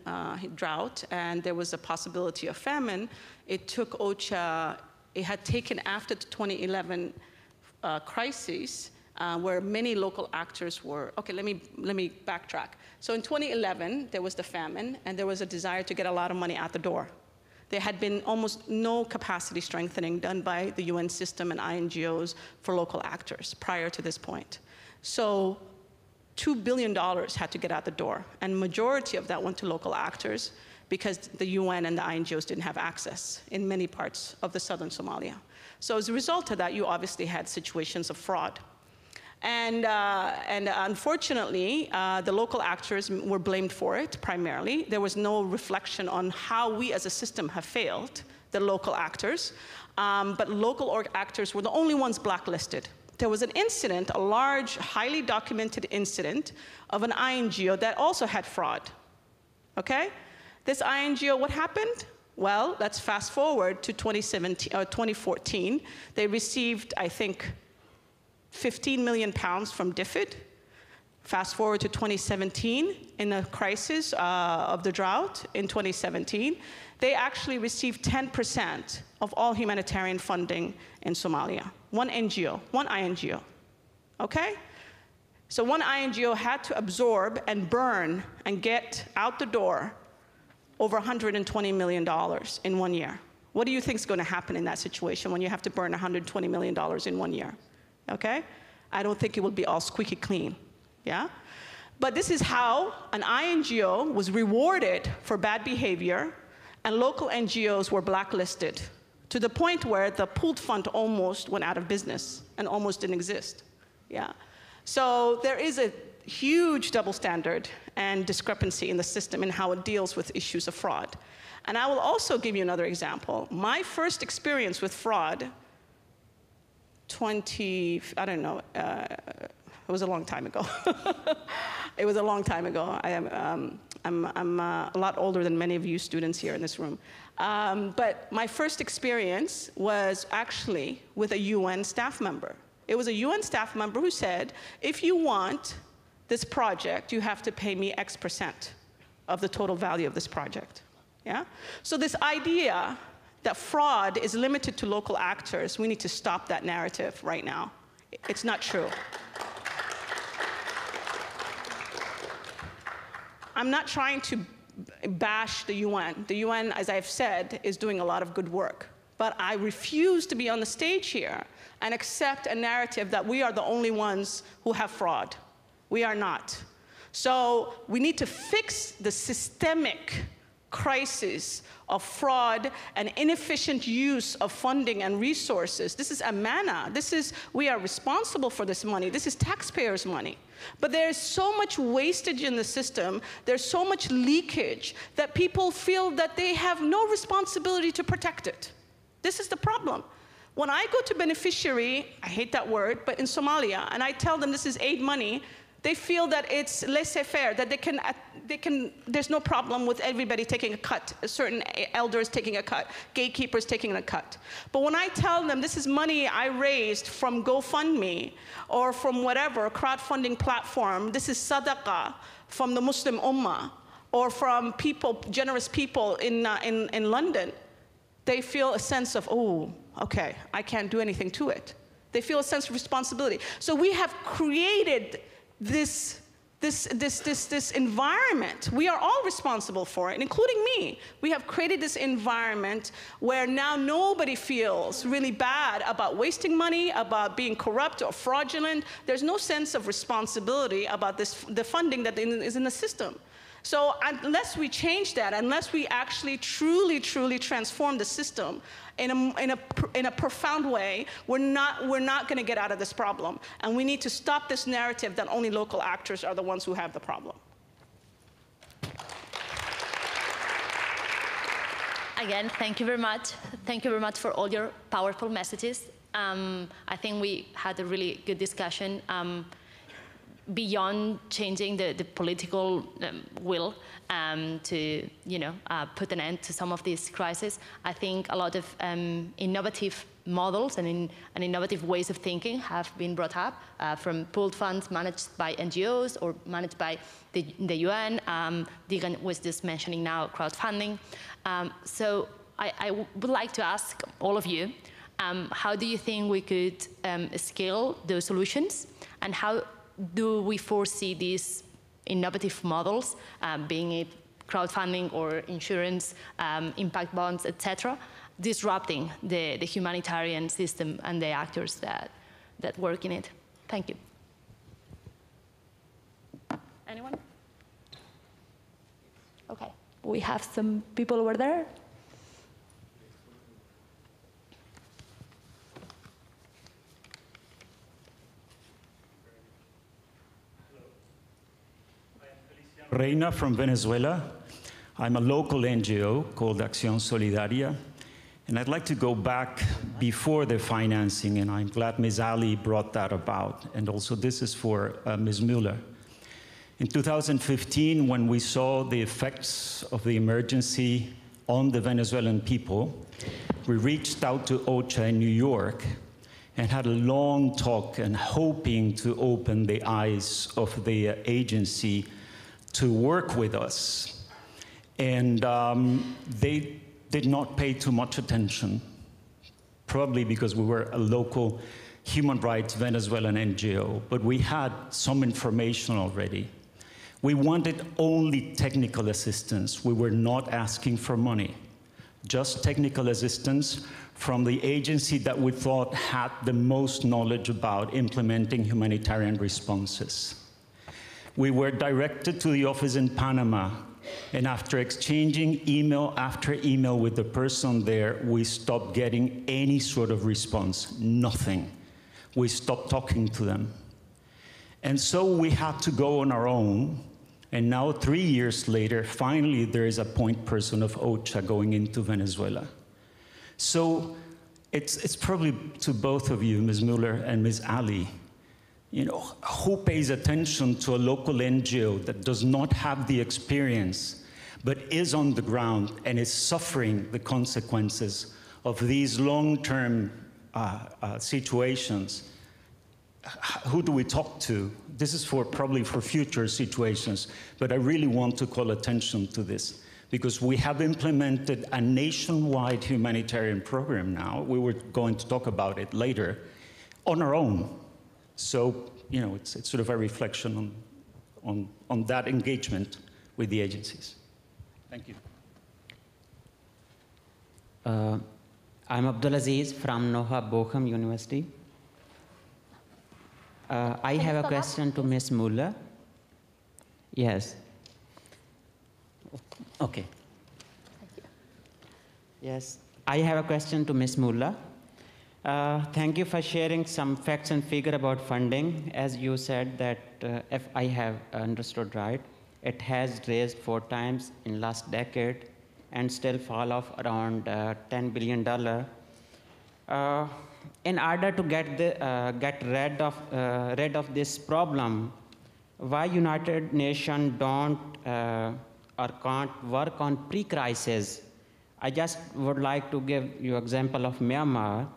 drought, and there was a possibility of famine. It took OCHA, it had taken after the 2011 crisis, where many local actors were, okay, let me backtrack. So in 2011, there was the famine, and there was a desire to get a lot of money out the door. There had been almost no capacity strengthening done by the UN system and INGOs for local actors prior to this point. So $2 billion had to get out the door, and majority of that went to local actors because the UN and the INGOs didn't have access in many parts of the southern Somalia. So as a result of that, you obviously had situations of fraud. And unfortunately, the local actors were blamed for it primarily. There was no reflection on how we as a system have failed the local actors. But local actors were the only ones blacklisted. There was an incident, a large, highly documented incident of an INGO that also had fraud, okay? This INGO, what happened? Well, let's fast forward to 2014. They received, I think, 15 million pounds from DFID. Fast forward to 2017, in the crisis of the drought in 2017, they actually received 10% of all humanitarian funding in Somalia. One NGO, one INGO, okay? So one INGO had to absorb and burn and get out the door over $120 million in 1 year. What do you think is going to happen in that situation when you have to burn $120 million in 1 year? Okay? I don't think it will be all squeaky clean, yeah? But this is how an INGO was rewarded for bad behavior, and local NGOs were blacklisted to the point where the pooled fund almost went out of business and almost didn't exist, yeah? So there is a huge double standard and discrepancy in the system in how it deals with issues of fraud. And I will also give you another example. My first experience with fraud, it was a long time ago. It was a long time ago. I'm a lot older than many of you students here in this room. But my first experience was actually with a UN staff member. It was a UN staff member who said, if you want this project, you have to pay me X% of the total value of this project, yeah? So this idea that fraud is limited to local actors, we need to stop that narrative right now. It's not true. I'm not trying to bash the UN. The UN, as I've said, is doing a lot of good work. But I refuse to be on the stage here and accept a narrative that we are the only ones who have fraud. We are not. So we need to fix the systemic crisis of fraud and inefficient use of funding and resources. This is amana. We are responsible for this money. This is taxpayers' money. But there's so much wastage in the system, there's so much leakage that people feel that they have no responsibility to protect it. This is the problem. When I go to beneficiary, I hate that word, but in Somalia, and I tell them this is aid money, they feel that it's laissez-faire, that there's no problem with everybody taking a cut, certain elders taking a cut, gatekeepers taking a cut. But when I tell them this is money I raised from GoFundMe or from whatever crowdfunding platform, this is sadaqah from the Muslim Ummah or from people, generous people in London, they feel a sense of, oh, okay, I can't do anything to it. They feel a sense of responsibility. So we have created this environment. We are all responsible for it, including me. We have created this environment where now nobody feels really bad about wasting money, about being corrupt or fraudulent. There's no sense of responsibility about the funding that is in the system. So unless we change that, unless we actually truly transform the system in a profound way, we're not going to get out of this problem. And we need to stop this narrative that only local actors are the ones who have the problem. Again, thank you very much. Thank you very much for all your powerful messages. I think we had a really good discussion. Beyond changing the political will to put an end to some of these crises, I think a lot of innovative models and innovative ways of thinking have been brought up from pooled funds managed by NGOs or managed by the UN. Deegan was just mentioning now crowdfunding. So I would like to ask all of you, how do you think we could scale those solutions, and how do we foresee these innovative models, being it crowdfunding or insurance, impact bonds, etc., disrupting the humanitarian system and the actors that work in it? Thank you. Anyone? Okay, we have some people over there. Reina from Venezuela. I'm a local NGO called Acción Solidaria, and I'd like to go back before the financing, and I'm glad Ms. Ali brought that about, and also this is for Ms. Müller. In 2015, when we saw the effects of the emergency on the Venezuelan people, we reached out to OCHA in New York and had a long talk and hoping to open the eyes of the agency to work with us. And they did not pay too much attention, probably because we were a local human rights Venezuelan NGO, but we had some information already. We wanted only technical assistance. We were not asking for money, just technical assistance from the agency that we thought had the most knowledge about implementing humanitarian responses. We were directed to the office in Panama, and after exchanging email after email with the person there, we stopped getting any sort of response, nothing. We stopped talking to them. And so we had to go on our own, and now 3 years later, finally there is a point person of OCHA going into Venezuela. So it's probably to both of you, Ms. Müller and Ms. Ali, you know, who pays attention to a local NGO that does not have the experience, but is on the ground and is suffering the consequences of these long-term situations? Who do we talk to? This is probably for future situations, but I really want to call attention to this because we have implemented a nationwide humanitarian program now. We were going to talk about it later on our own. So, you know, it's sort of a reflection on that engagement with the agencies. Thank you. I'm Abdulaziz from Noha Bochum University. I have a question to Ms. Müller. Yes. Okay. Thank you. Yes, I have a question to Ms. Müller. Thank you for sharing some facts and figure about funding. As you said that, if I have understood right, it has raised 4 times in last decade and still fall off around $10 billion. In order to get rid of this problem, why United Nations don't or can't work on pre-crisis? I just would like to give you an example of Myanmar.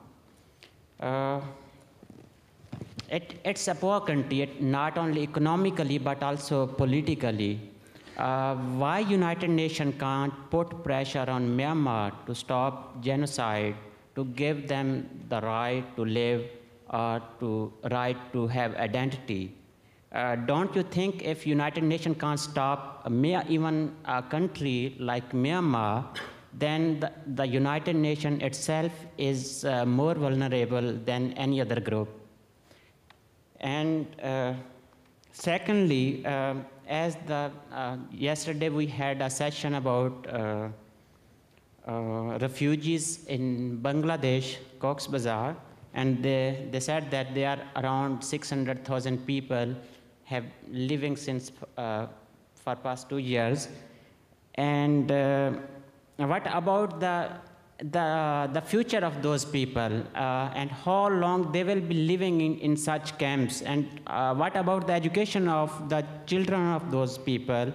It's a poor country, not only economically but also politically. Why United Nations can't put pressure on Myanmar to stop genocide, to give them the right to live or to right to have identity? Don't you think if United Nations can't stop even a country like Myanmar, then the United Nations itself is more vulnerable than any other group? And secondly, as yesterday we had a session about refugees in Bangladesh, Cox's Bazar, and they said that there are around 600,000 people have living since for past 2 years. And what about the future of those people and how long they will be living in such camps? And what about the education of the children of those people?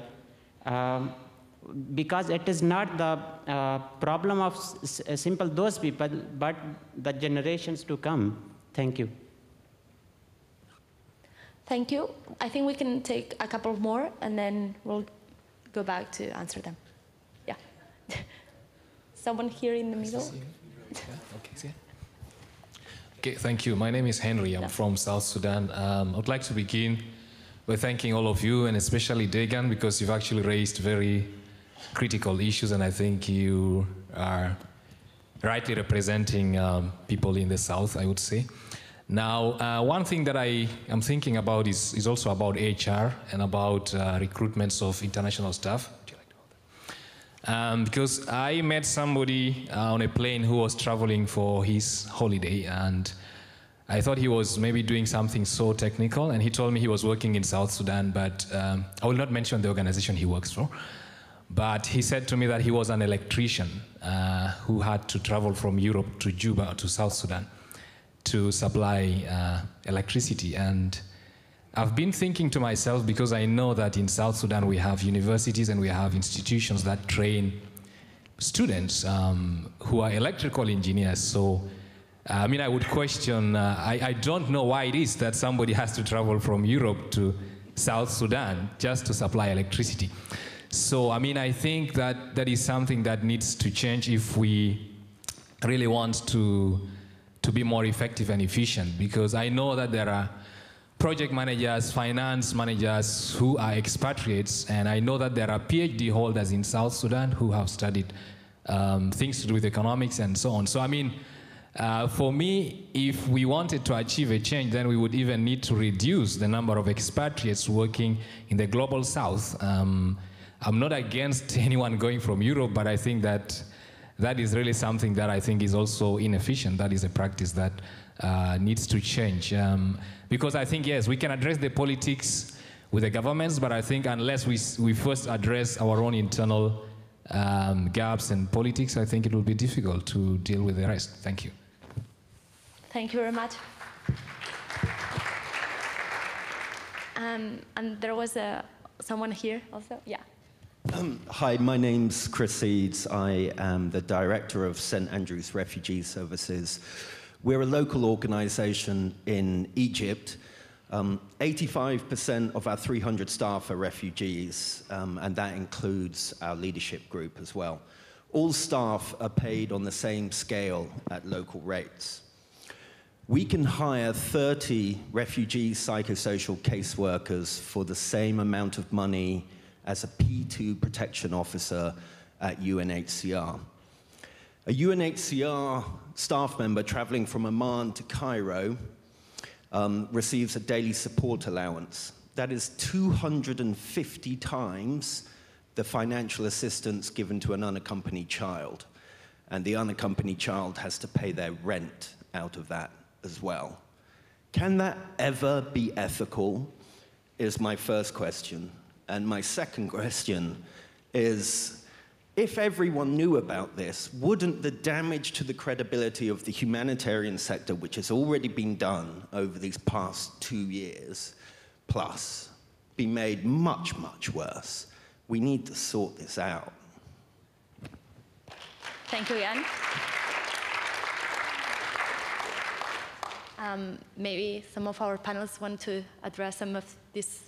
Because it is not the problem of simple those people, but the generations to come. Thank you. Thank you. I think we can take a couple more and then we'll go back to answer them. Yeah. Someone here in the middle? Okay, thank you. My name is Henry. I'm from South Sudan. I would like to begin by thanking all of you, and especially Dagan, because you've actually raised very critical issues, and I think you are rightly representing people in the South, I would say. Now, one thing that I am thinking about is also about HR and about recruitments of international staff. Because I met somebody on a plane who was traveling for his holiday, and I thought he was maybe doing something so technical, and he told me he was working in South Sudan, but I will not mention the organization he works for. But he said to me that he was an electrician who had to travel from Europe to Juba to South Sudan to supply electricity. And I've been thinking to myself, because I know that in South Sudan we have universities and we have institutions that train students who are electrical engineers. So, I mean, I would question, I don't know why it is that somebody has to travel from Europe to South Sudan just to supply electricity. So, I mean, I think that that is something that needs to change if we really want to be more effective and efficient, because I know that there are project managers, finance managers who are expatriates, and I know that there are PhD holders in South Sudan who have studied things to do with economics and so on. So, I mean, for me, if we wanted to achieve a change, then we would even need to reduce the number of expatriates working in the global South. I'm not against anyone going from Europe, but I think that that is really something that I think is also inefficient. That is a practice that needs to change. Because I think, yes, we can address the politics with the governments, but I think unless we first address our own internal gaps and politics, I think it will be difficult to deal with the rest. Thank you. Thank you very much. And there was someone here also. Yeah. Hi, my name's Chris Eads. I am the director of St. Andrew's Refugee Services. We're a local organization in Egypt. 85% of our 300 staff are refugees, and that includes our leadership group as well. All staff are paid on the same scale at local rates. We can hire 30 refugee psychosocial caseworkers for the same amount of money as a P2 protection officer at UNHCR. A UNHCR staff member traveling from Amman to Cairo receives a daily support allowance. That is 250 times the financial assistance given to an unaccompanied child. And the unaccompanied child has to pay their rent out of that as well. Can that ever be ethical, is my first question. And my second question is, if everyone knew about this, wouldn't the damage to the credibility of the humanitarian sector, which has already been done over these past 2 years plus, be made much, much worse? We need to sort this out. Thank you, Jan. Maybe some of our panelists want to address some of these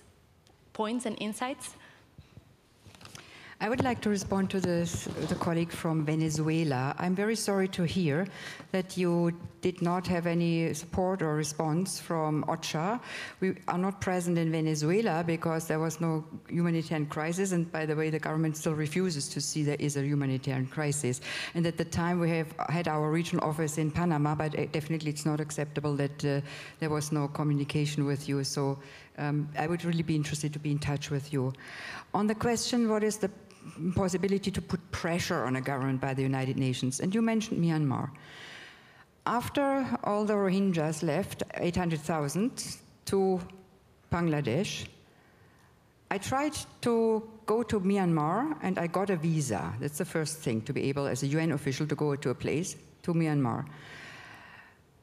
points and insights. I would like to respond to the colleague from Venezuela. I'm very sorry to hear that you did not have any support or response from OCHA. We are not present in Venezuela because there was no humanitarian crisis, and by the way, the government still refuses to see there is a humanitarian crisis. And at the time we have had our regional office in Panama, but definitely it's not acceptable that there was no communication with you. So I would really be interested to be in touch with you. On the question, what is the possibility to put pressure on a government by the United Nations? And you mentioned Myanmar. After all the Rohingyas left, 800,000, to Bangladesh, I tried to go to Myanmar and I got a visa. That's the first thing, to be able as a UN official to go to a place, to Myanmar.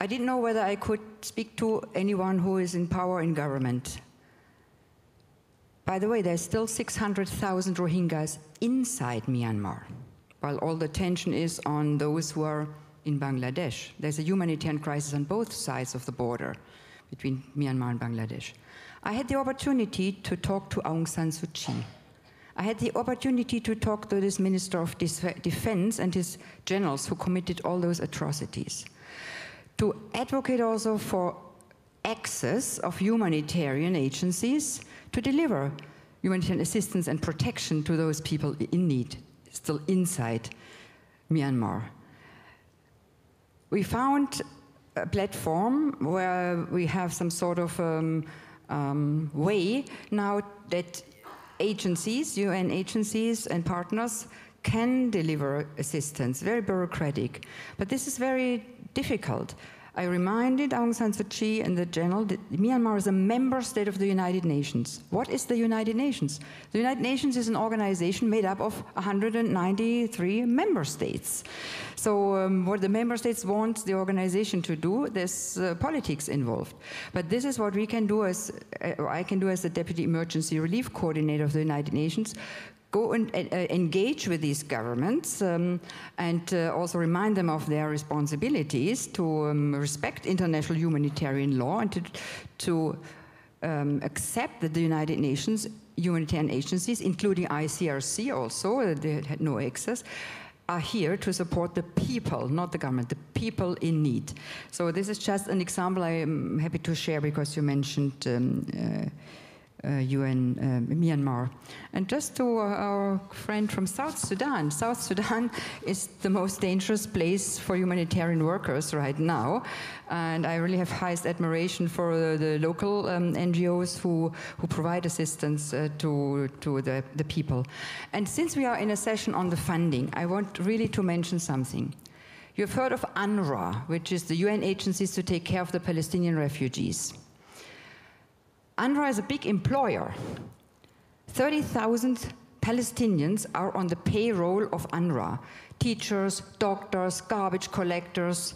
I didn't know whether I could speak to anyone who is in power in government. By the way, there's still 600,000 Rohingyas inside Myanmar, while all the tension is on those who are in Bangladesh. There's a humanitarian crisis on both sides of the border between Myanmar and Bangladesh. I had the opportunity to talk to Aung San Suu Kyi. I had the opportunity to talk to this Minister of Defense and his generals who committed all those atrocities. To advocate also for access of humanitarian agencies to deliver humanitarian assistance and protection to those people in need, still inside Myanmar. We found a platform where we have some sort of way now that agencies, UN agencies and partners can deliver assistance, very bureaucratic. But this is very difficult. I reminded Aung San Suu Kyi and the general that Myanmar is a member state of the United Nations. What is the United Nations? The United Nations is an organization made up of 193 member states. So what the member states want the organization to do, there's politics involved. But this is what we can do as, I can do as the Deputy Emergency Relief Coordinator of the United Nations, go and engage with these governments and also remind them of their responsibilities to respect international humanitarian law and to accept that the United Nations humanitarian agencies, including ICRC also, they had no access, are here to support the people, not the government, the people in need. So this is just an example I am happy to share because you mentioned UN Myanmar. And just to our friend from South Sudan is the most dangerous place for humanitarian workers right now. And I really have highest admiration for the local NGOs who provide assistance to the people. And since we are in a session on the funding, I want really to mention something. You've heard of UNRWA, which is the UN agencies to take care of the Palestinian refugees. UNRWA is a big employer. 30,000 Palestinians are on the payroll of UNRWA. Teachers, doctors, garbage collectors.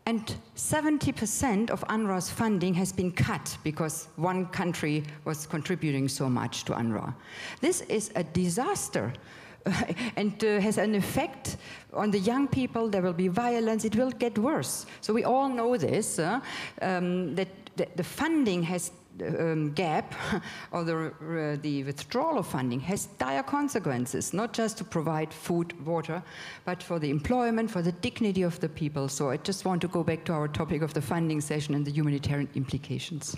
And 70% of UNRWA's funding has been cut because one country was contributing so much to UNRWA. This is a disaster. And has an effect on the young people. There will be violence. It will get worse. So we all know this, that the funding has gap, or the withdrawal of funding has dire consequences, not just to provide food, water, but for the employment, for the dignity of the people. So I just want to go back to our topic of the funding session and the humanitarian implications.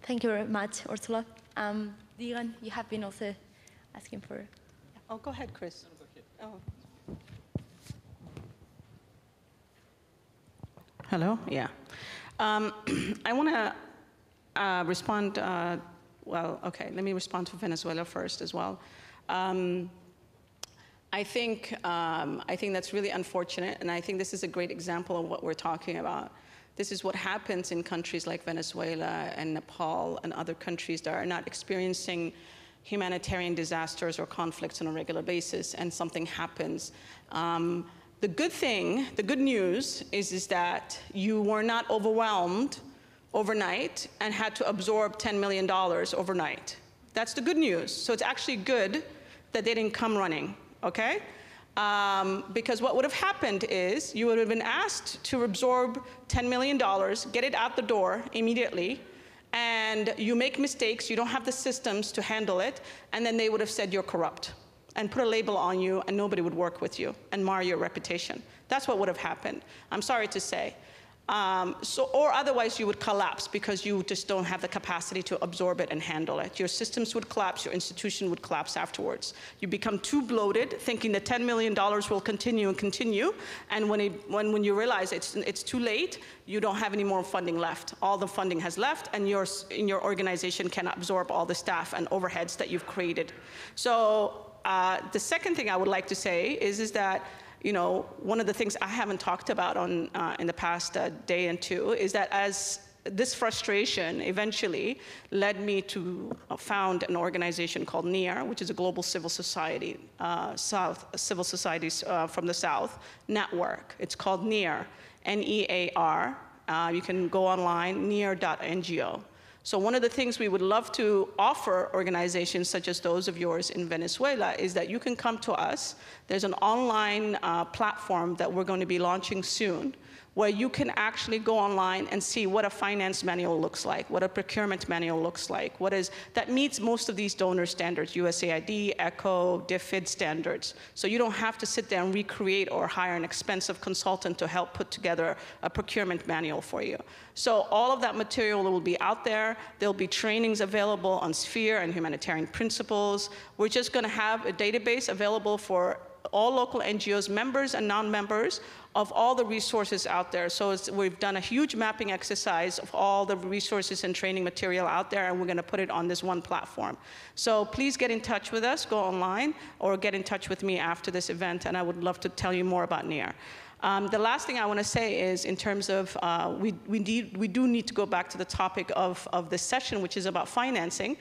Thank you very much, Ursula. Deegan, you have been also asking for... Oh, go ahead, Chris. Oh. Hello? Yeah. I want to respond, well, okay, let me respond to Venezuela first as well. I think that's really unfortunate, and I think this is a great example of what we're talking about. This is what happens in countries like Venezuela and Nepal and other countries that are not experiencing humanitarian disasters or conflicts on a regular basis, and something happens. The good news is that you were not overwhelmed overnight and had to absorb $10 million overnight. That's the good news. So it's actually good that they didn't come running, okay? Because what would have happened is you would have been asked to absorb $10 million, get it out the door immediately, and you make mistakes, you don't have the systems to handle it, and then they would have said you're corrupt and put a label on you, and nobody would work with you and mar your reputation. That's what would have happened, I'm sorry to say. Or otherwise you would collapse because you just don't have the capacity to absorb it and handle it. Your systems would collapse, your institution would collapse afterwards. You become too bloated, thinking the $10 million will continue and continue, and when you realize it's too late, you don't have any more funding left. All the funding has left, and your organization cannot absorb all the staff and overheads that you've created. So the second thing I would like to say is that, you know, one of the things I haven't talked about in the past day and two is that as this frustration eventually led me to found an organization called NEAR, which is a global civil society, civil societies from the South network. It's called NEAR, N-E-A-R. You can go online, near.ngo. So one of the things we would love to offer organizations such as those of yours in Venezuela is that you can come to us. There's an online platform that we're going to be launching soon, where you can actually go online and see what a finance manual looks like, what a procurement manual looks like, that meets most of these donor standards, USAID, ECHO, DFID standards. So you don't have to sit there and recreate or hire an expensive consultant to help put together a procurement manual for you. So all of that material will be out there. There'll be trainings available on Sphere and humanitarian principles. We're just going to have a database available for all local NGOs, members and non-members, of all the resources out there. So we've done a huge mapping exercise of all the resources and training material out there, and we're going to put it on this one platform. So please get in touch with us, go online, or get in touch with me after this event, and I would love to tell you more about NEAR. The last thing I want to say is, in terms of, we do need to go back to the topic of this session, which is about financing.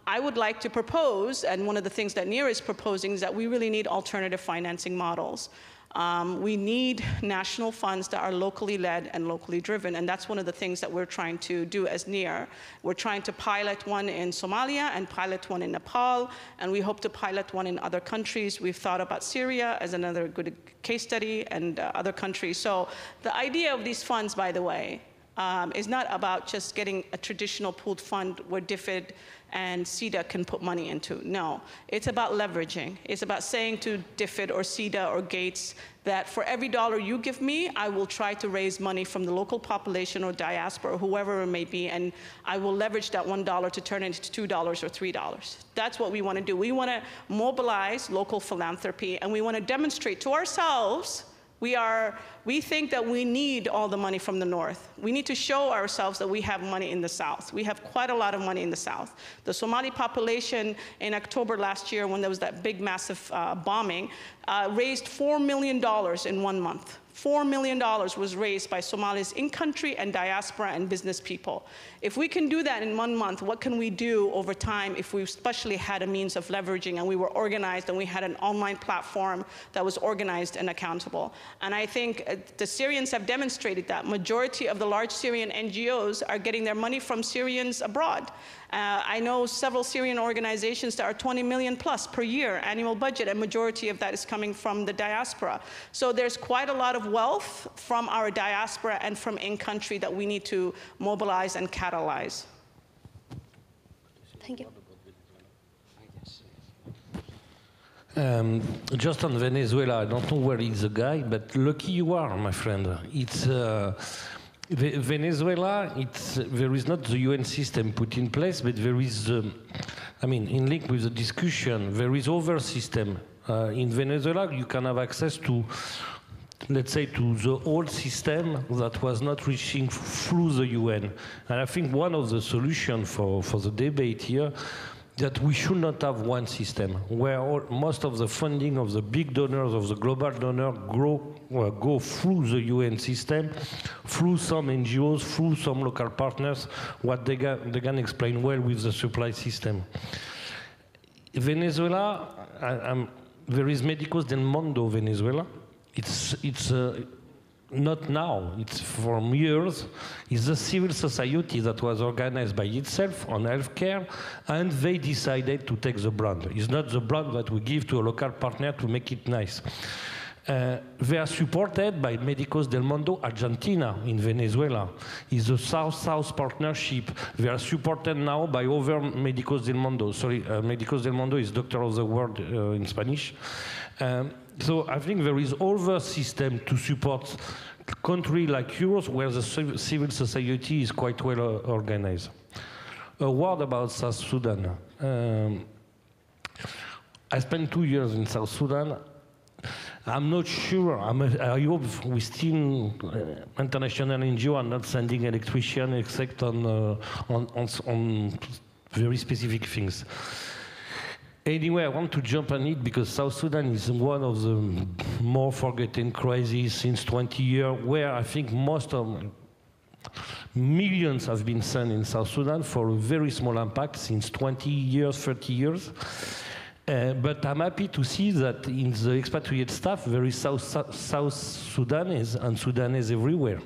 I would like to propose, and one of the things that NEAR is proposing, is that we really need alternative financing models. We need national funds that are locally led and locally driven, and that's one of the things that we're trying to do as NEAR. We're trying to pilot one in Somalia and pilot one in Nepal, and we hope to pilot one in other countries. We've thought about Syria as another good case study, and other countries. So the idea of these funds, by the way, is not about just getting a traditional pooled fund where DFID and CEDA can put money into. No, it's about leveraging. It's about saying to DFID or CEDA or Gates that for every dollar you give me, I will try to raise money from the local population or diaspora or whoever it may be, and I will leverage that $1 to turn it into $2 or $3. That's what we want to do. We want to mobilize local philanthropy, and we want to demonstrate to ourselves we think that we need all the money from the North. We need to show ourselves that we have money in the South. We have quite a lot of money in the South. The Somali population in October last year, when there was that big, massive bombing, raised $4 million in 1 month. $4 million was raised by Somalis in country and diaspora and business people. If we can do that in 1 month, what can we do over time if we especially had a means of leveraging and we were organized and we had an online platform that was organized and accountable? And I think the Syrians have demonstrated that. Majority of the large Syrian NGOs are getting their money from Syrians abroad. I know several Syrian organizations that are 20 million plus per year annual budget, and majority of that is coming from the diaspora. So there's quite a lot of wealth from our diaspora and from in-country that we need to mobilize and catalyze. Thank you. Just on Venezuela, I don't know where is the guy, but lucky you are, my friend. It's Venezuela, there is not the UN system put in place, but there is, I mean, in link with the discussion, there is other system. In Venezuela, you can have access to, let's say, to the old system that was not reaching through the UN. And I think one of the solutions for the debate here, that we should not have one system where most of the funding of the big donors, of the global donor, go through the UN system, through some NGOs, through some local partners, what they can explain well with the supply system. Venezuela, there is Médicos del Mundo Venezuela. It's not now, it's from years. It's the civil society that was organized by itself on healthcare, and they decided to take the brand. It's not the brand that we give to a local partner to make it nice. They are supported by Médicos del Mundo Argentina in Venezuela. It's a South-South partnership. They are supported now by other Médicos del Mundo. Sorry, Médicos del Mundo is Doctor of the World in Spanish. So I think there is other system to support a country like yours where the civil society is quite well organized. A word about South Sudan. I spent 2 years in South Sudan. I'm not sure. I hope we still, international NGO are not sending electricians except on very specific things. Anyway, I want to jump on it because South Sudan is one of the more forgotten crises since 20 years, where I think most of millions have been sent in South Sudan for a very small impact since 20 years, 30 years. But I'm happy to see that in the expatriate staff, there is South Sudanese and Sudanese everywhere.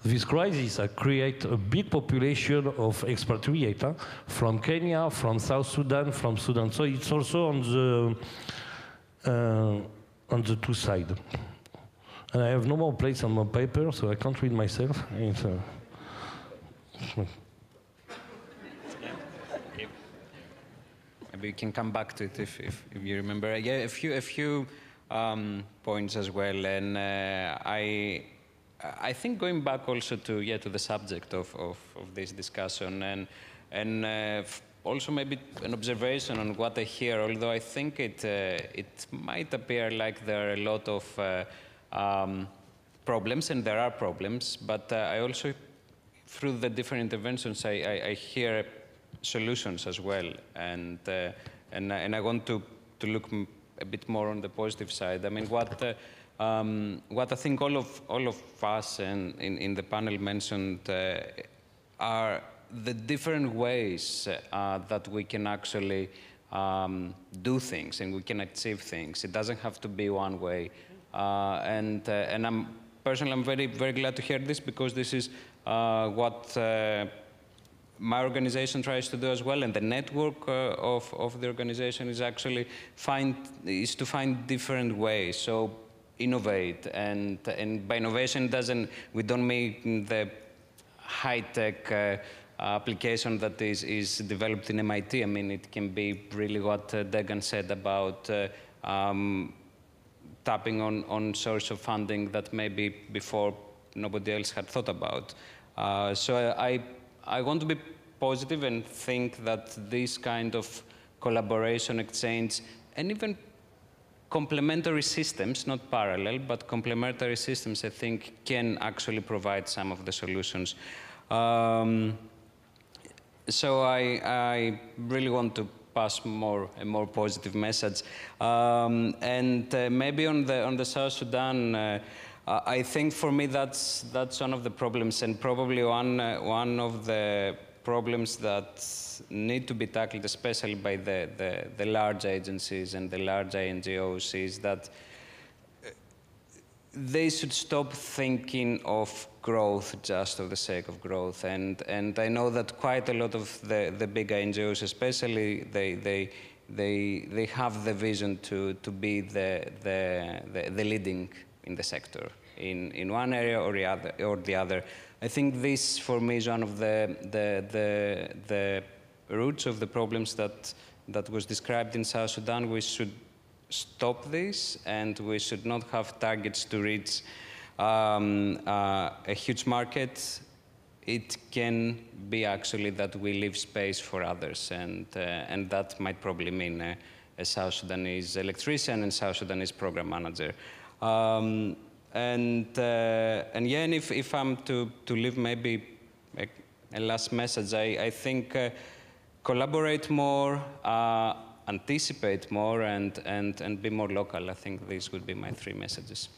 This crisis has created a big population of expatriates from Kenya, from South Sudan, from Sudan. So it's also on the two sides. And I have no more place on my paper, so I can't read myself. Maybe we can come back to it if you remember. Yeah, a few points as well, and I think going back also to the subject of this discussion, and also maybe an observation on what I hear, although I think it might appear like there are a lot of problems, and there are problems, but I also, through the different interventions, I hear solutions as well, and I want to look a bit more on the positive side. I mean, what I think all of us and in the panel mentioned are the different ways that we can actually do things and we can achieve things. It doesn't have to be one way, and I'm very glad to hear this, because this is what my organization tries to do as well, and the network of the organization is actually to find different ways. So innovate, and by innovation we don't mean the high-tech application that is developed in MIT. I mean, it can be really what Degan said about tapping on source of funding that maybe before nobody else had thought about. So I want to be positive and think that this kind of collaboration, exchange, and even complementary systems, not parallel, but complementary systems, I think, can actually provide some of the solutions. So I really want to pass a more positive message. And maybe on the South Sudan, I think for me that's one of the problems, and probably one of the problems that need to be tackled, especially by the large agencies and the large NGOs, is that they should stop thinking of growth just for the sake of growth. And I know that quite a lot of the big NGOs, especially, they have the vision to be the leading in the sector in one area or the other. I think this, for me, is one of the roots of the problems that was described in South Sudan. We should stop this, and we should not have targets to reach a huge market. It can be actually that we leave space for others, and that might probably mean a South Sudanese electrician and South Sudanese program manager. And if I'm to leave maybe a last message, I think collaborate more, anticipate more, and be more local. I think these would be my 3 messages.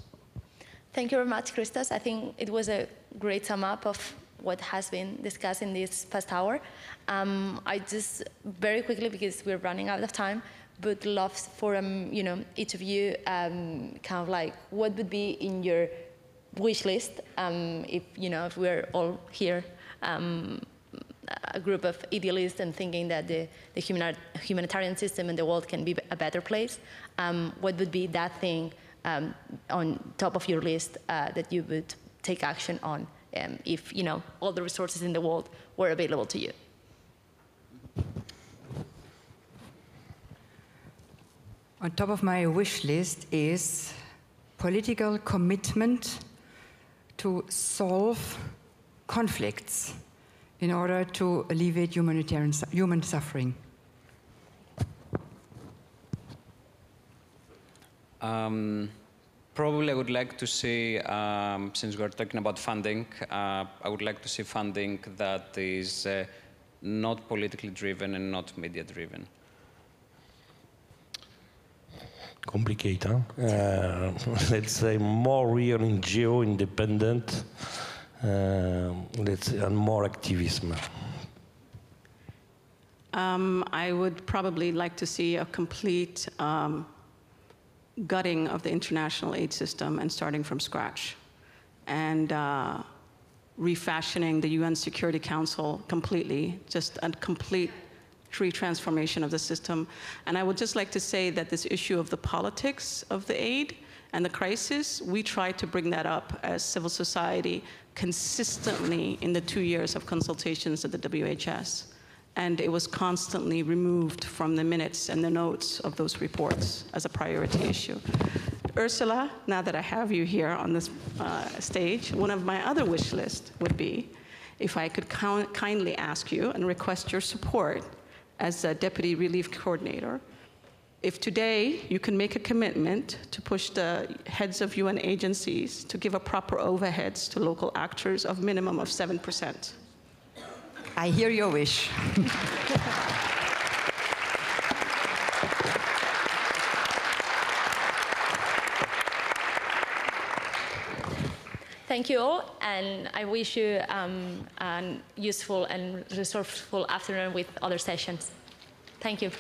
Thank you very much, Christos. I think it was a great sum up of what has been discussed in this past hour. I just, very quickly, because we're running out of time, would love for each of you kind of like what would be in your wish list if we're all here, a group of idealists and thinking that the humanitarian system in the world can be a better place. What would be that thing on top of your list that you would take action on if all the resources in the world were available to you? On top of my wish list is political commitment to solve conflicts in order to alleviate human suffering. Probably I would like to see, since we're talking about funding, I would like to see funding that is not politically driven and not media driven. Complicated, huh? Let's say more real NGO, independent, let's say, and more activism. I would probably like to see a complete gutting of the international aid system and starting from scratch, and refashioning the UN Security Council completely, just a complete transformation of the system. And I would just like to say that this issue of the politics of the aid and the crisis, we tried to bring that up as civil society consistently in the 2 years of consultations at the WHS. And it was constantly removed from the minutes and the notes of those reports as a priority issue. Ursula, now that I have you here on this stage, one of my other wish lists would be if I could kindly ask you and request your support as a Deputy Relief Coordinator. If today you can make a commitment to push the heads of UN agencies to give a proper overheads to local actors of minimum of 7%. I hear your wish. Thank you all, and I wish you a useful and resourceful afternoon with other sessions. Thank you.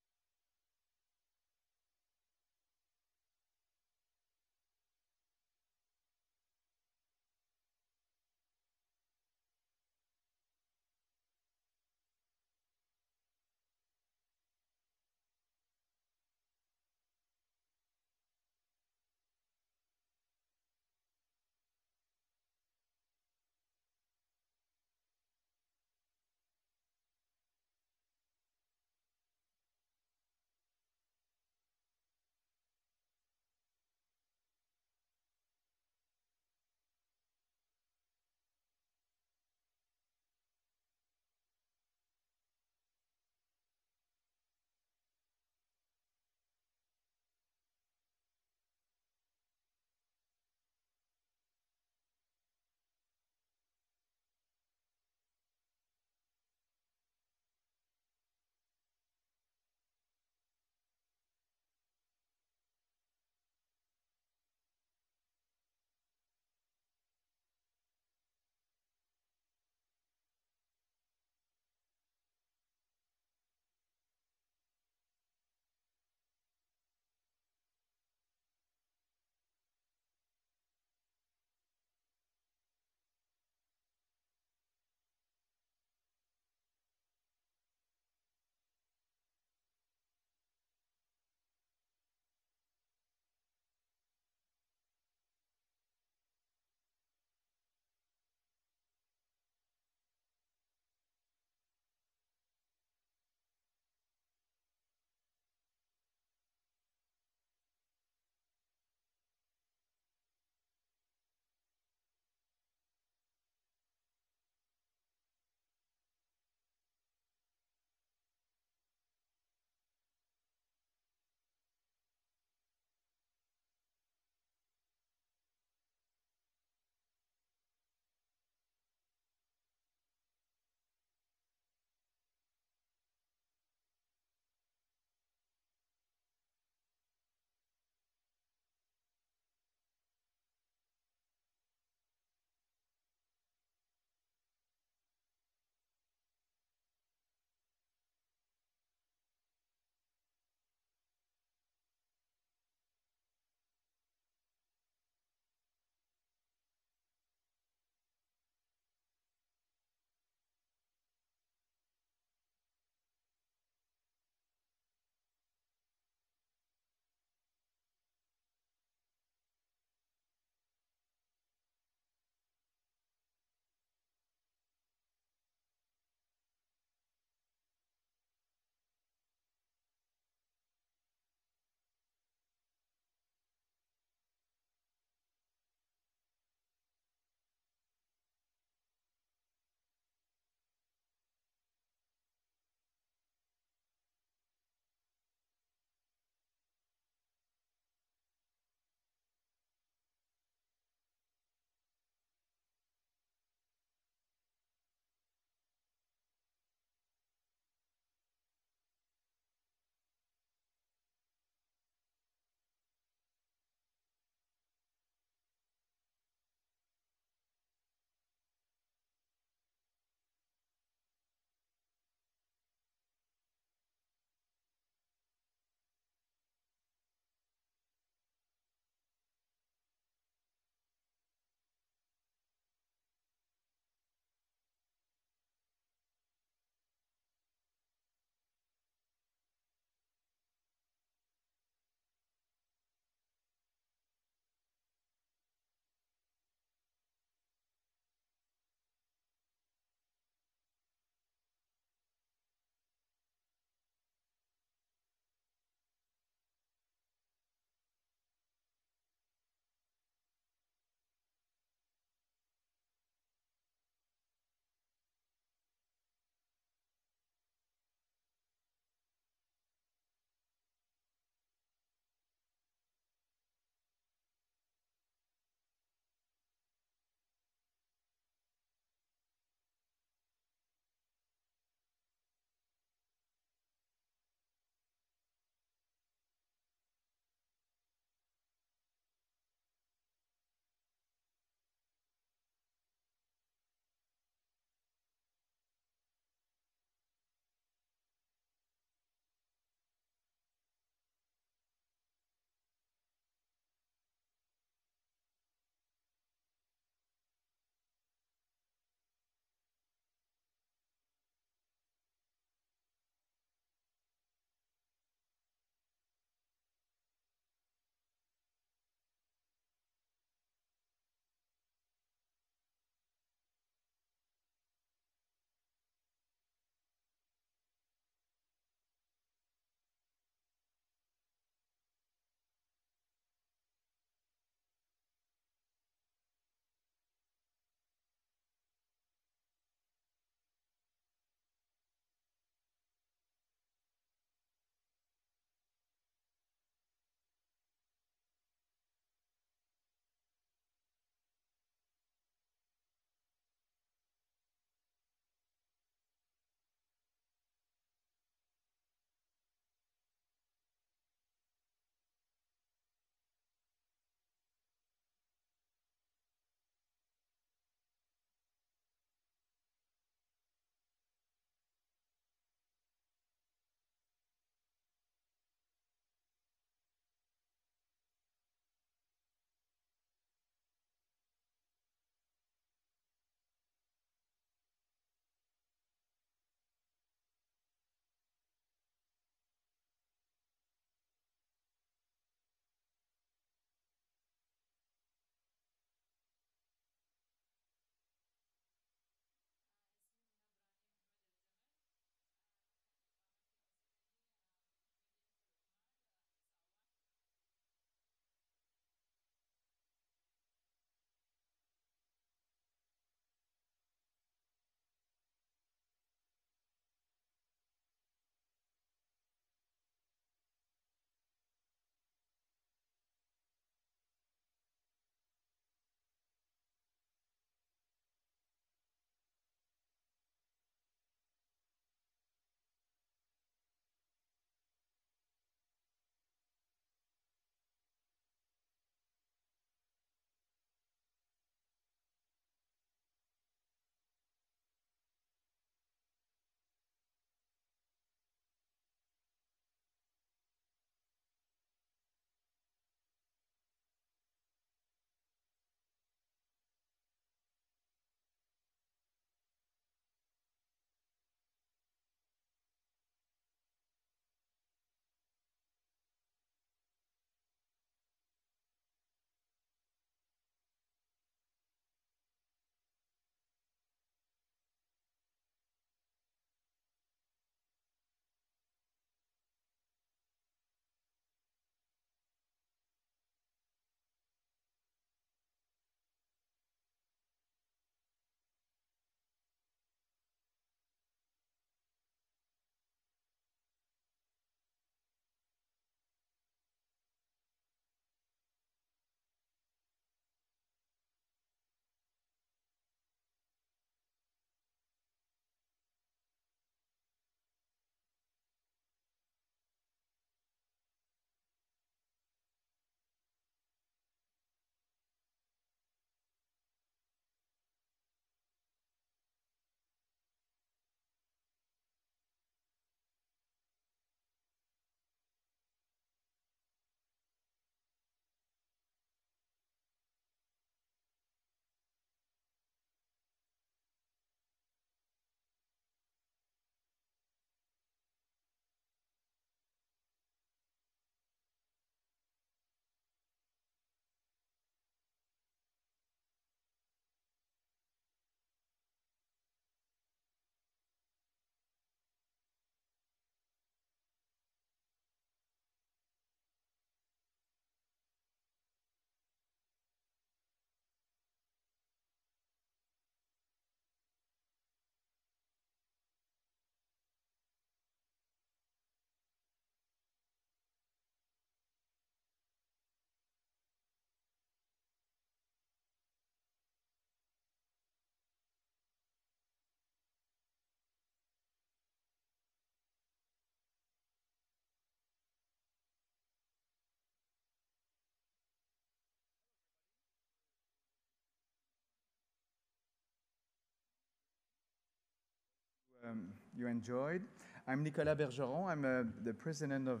you enjoyed. I'm Nicolas Bergeron. I'm the president of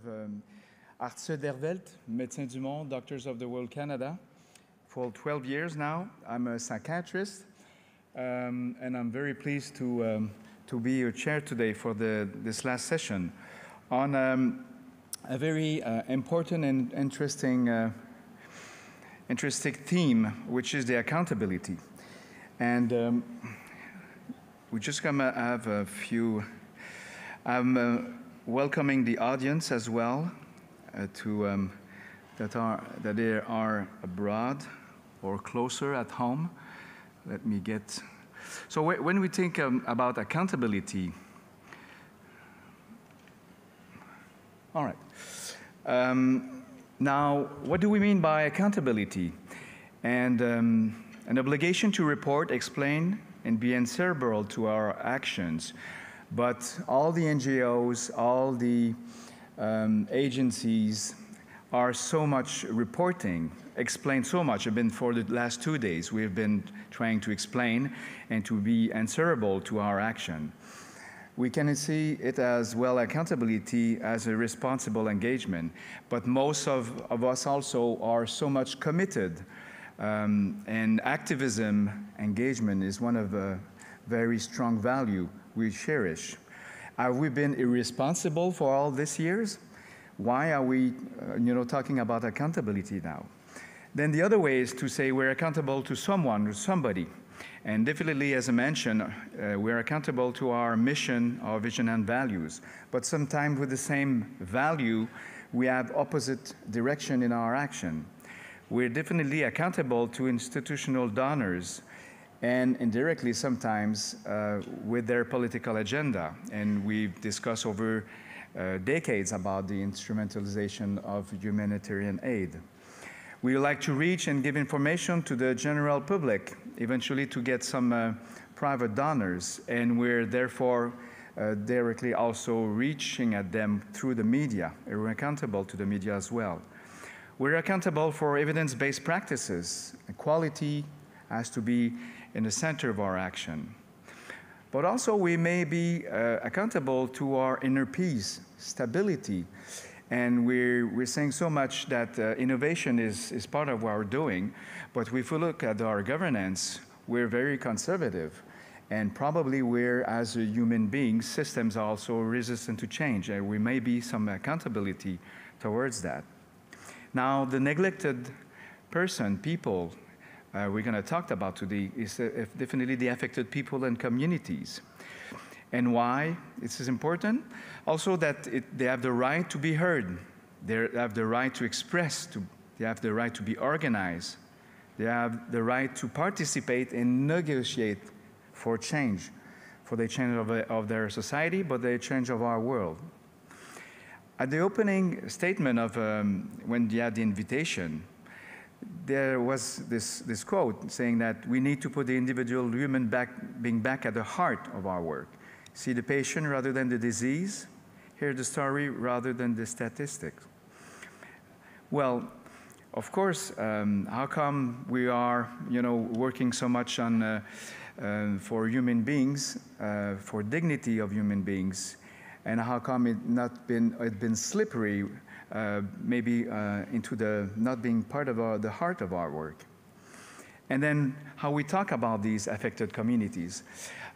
Artsen der Welt, Médecins du Monde, Doctors of the World Canada, for 12 years now. I'm a psychiatrist, and I'm very pleased to be your chair today for this last session on a very important and interesting theme, which is the accountability. And we're just going to have a few. I'm welcoming the audience as well that they are abroad or closer at home. Let me get. So when we think about accountability, all right. Now, what do we mean by accountability? And an obligation to report, explain, and be answerable to our actions. But all the NGOs, all the agencies are so much reporting, explain so much. I've been for the last 2 days, we've been trying to explain and to be answerable to our action. We can see it as well accountability as a responsible engagement, but most of us also are so much committed, and activism engagement is one of a very strong value we cherish. Have we been irresponsible for all these years? Why are we talking about accountability now? Then the other way is to say we're accountable to someone or somebody. And definitely, as I mentioned, we're accountable to our mission, our vision and values. But sometimes with the same value, we have opposite direction in our action. We're definitely accountable to institutional donors and indirectly sometimes with their political agenda. And we've discussed over decades about the instrumentalization of humanitarian aid. We like to reach and give information to the general public, eventually to get some private donors, and we're therefore directly also reaching at them through the media. We're accountable to the media as well. We're accountable for evidence-based practices. Quality has to be in the center of our action. But also we may be accountable to our inner peace, stability. And we're saying so much that innovation is part of what we're doing, but if we look at our governance, we're very conservative. And probably we're, as a human beings, systems are also resistant to change, and we may be some accountability towards that. Now, the neglected person, people, we're going to talk about today is definitely the affected people and communities. And why this is important? Also that they have the right to be heard. They have the right to express. They have the right to be organized. They have the right to participate and negotiate for change, for the change of their society, but the change of our world. At the opening statement of when you had the invitation, there was this quote saying that we need to put the individual human being back at the heart of our work. See the patient rather than the disease, hear the story rather than the statistics. Well, of course, how come we are, working so much on for human beings, for dignity of human beings, and how come it's been slippery, maybe into the not being part of the heart of our work? And then how we talk about these affected communities.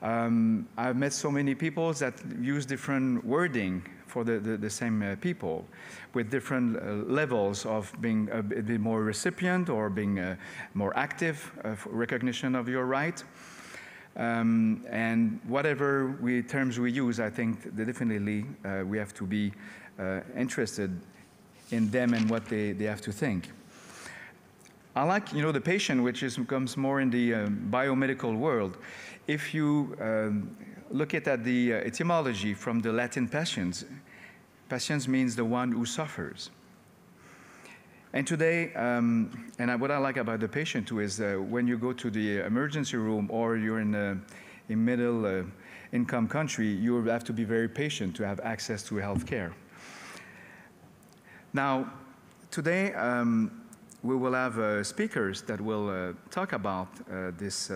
I've met so many people that use different wording for the same people with different levels of being a bit more recipient or being more active recognition of your right. And whatever terms we use, I think that definitely we have to be interested in them and what they have to think. I like, the patient, which comes more in the biomedical world. If you look at the etymology from the Latin patiens, patiens means the one who suffers. And today, what I like about the patient too is when you go to the emergency room or you're in a middle income country, you have to be very patient to have access to health care. Now, today, we will have speakers that will talk about this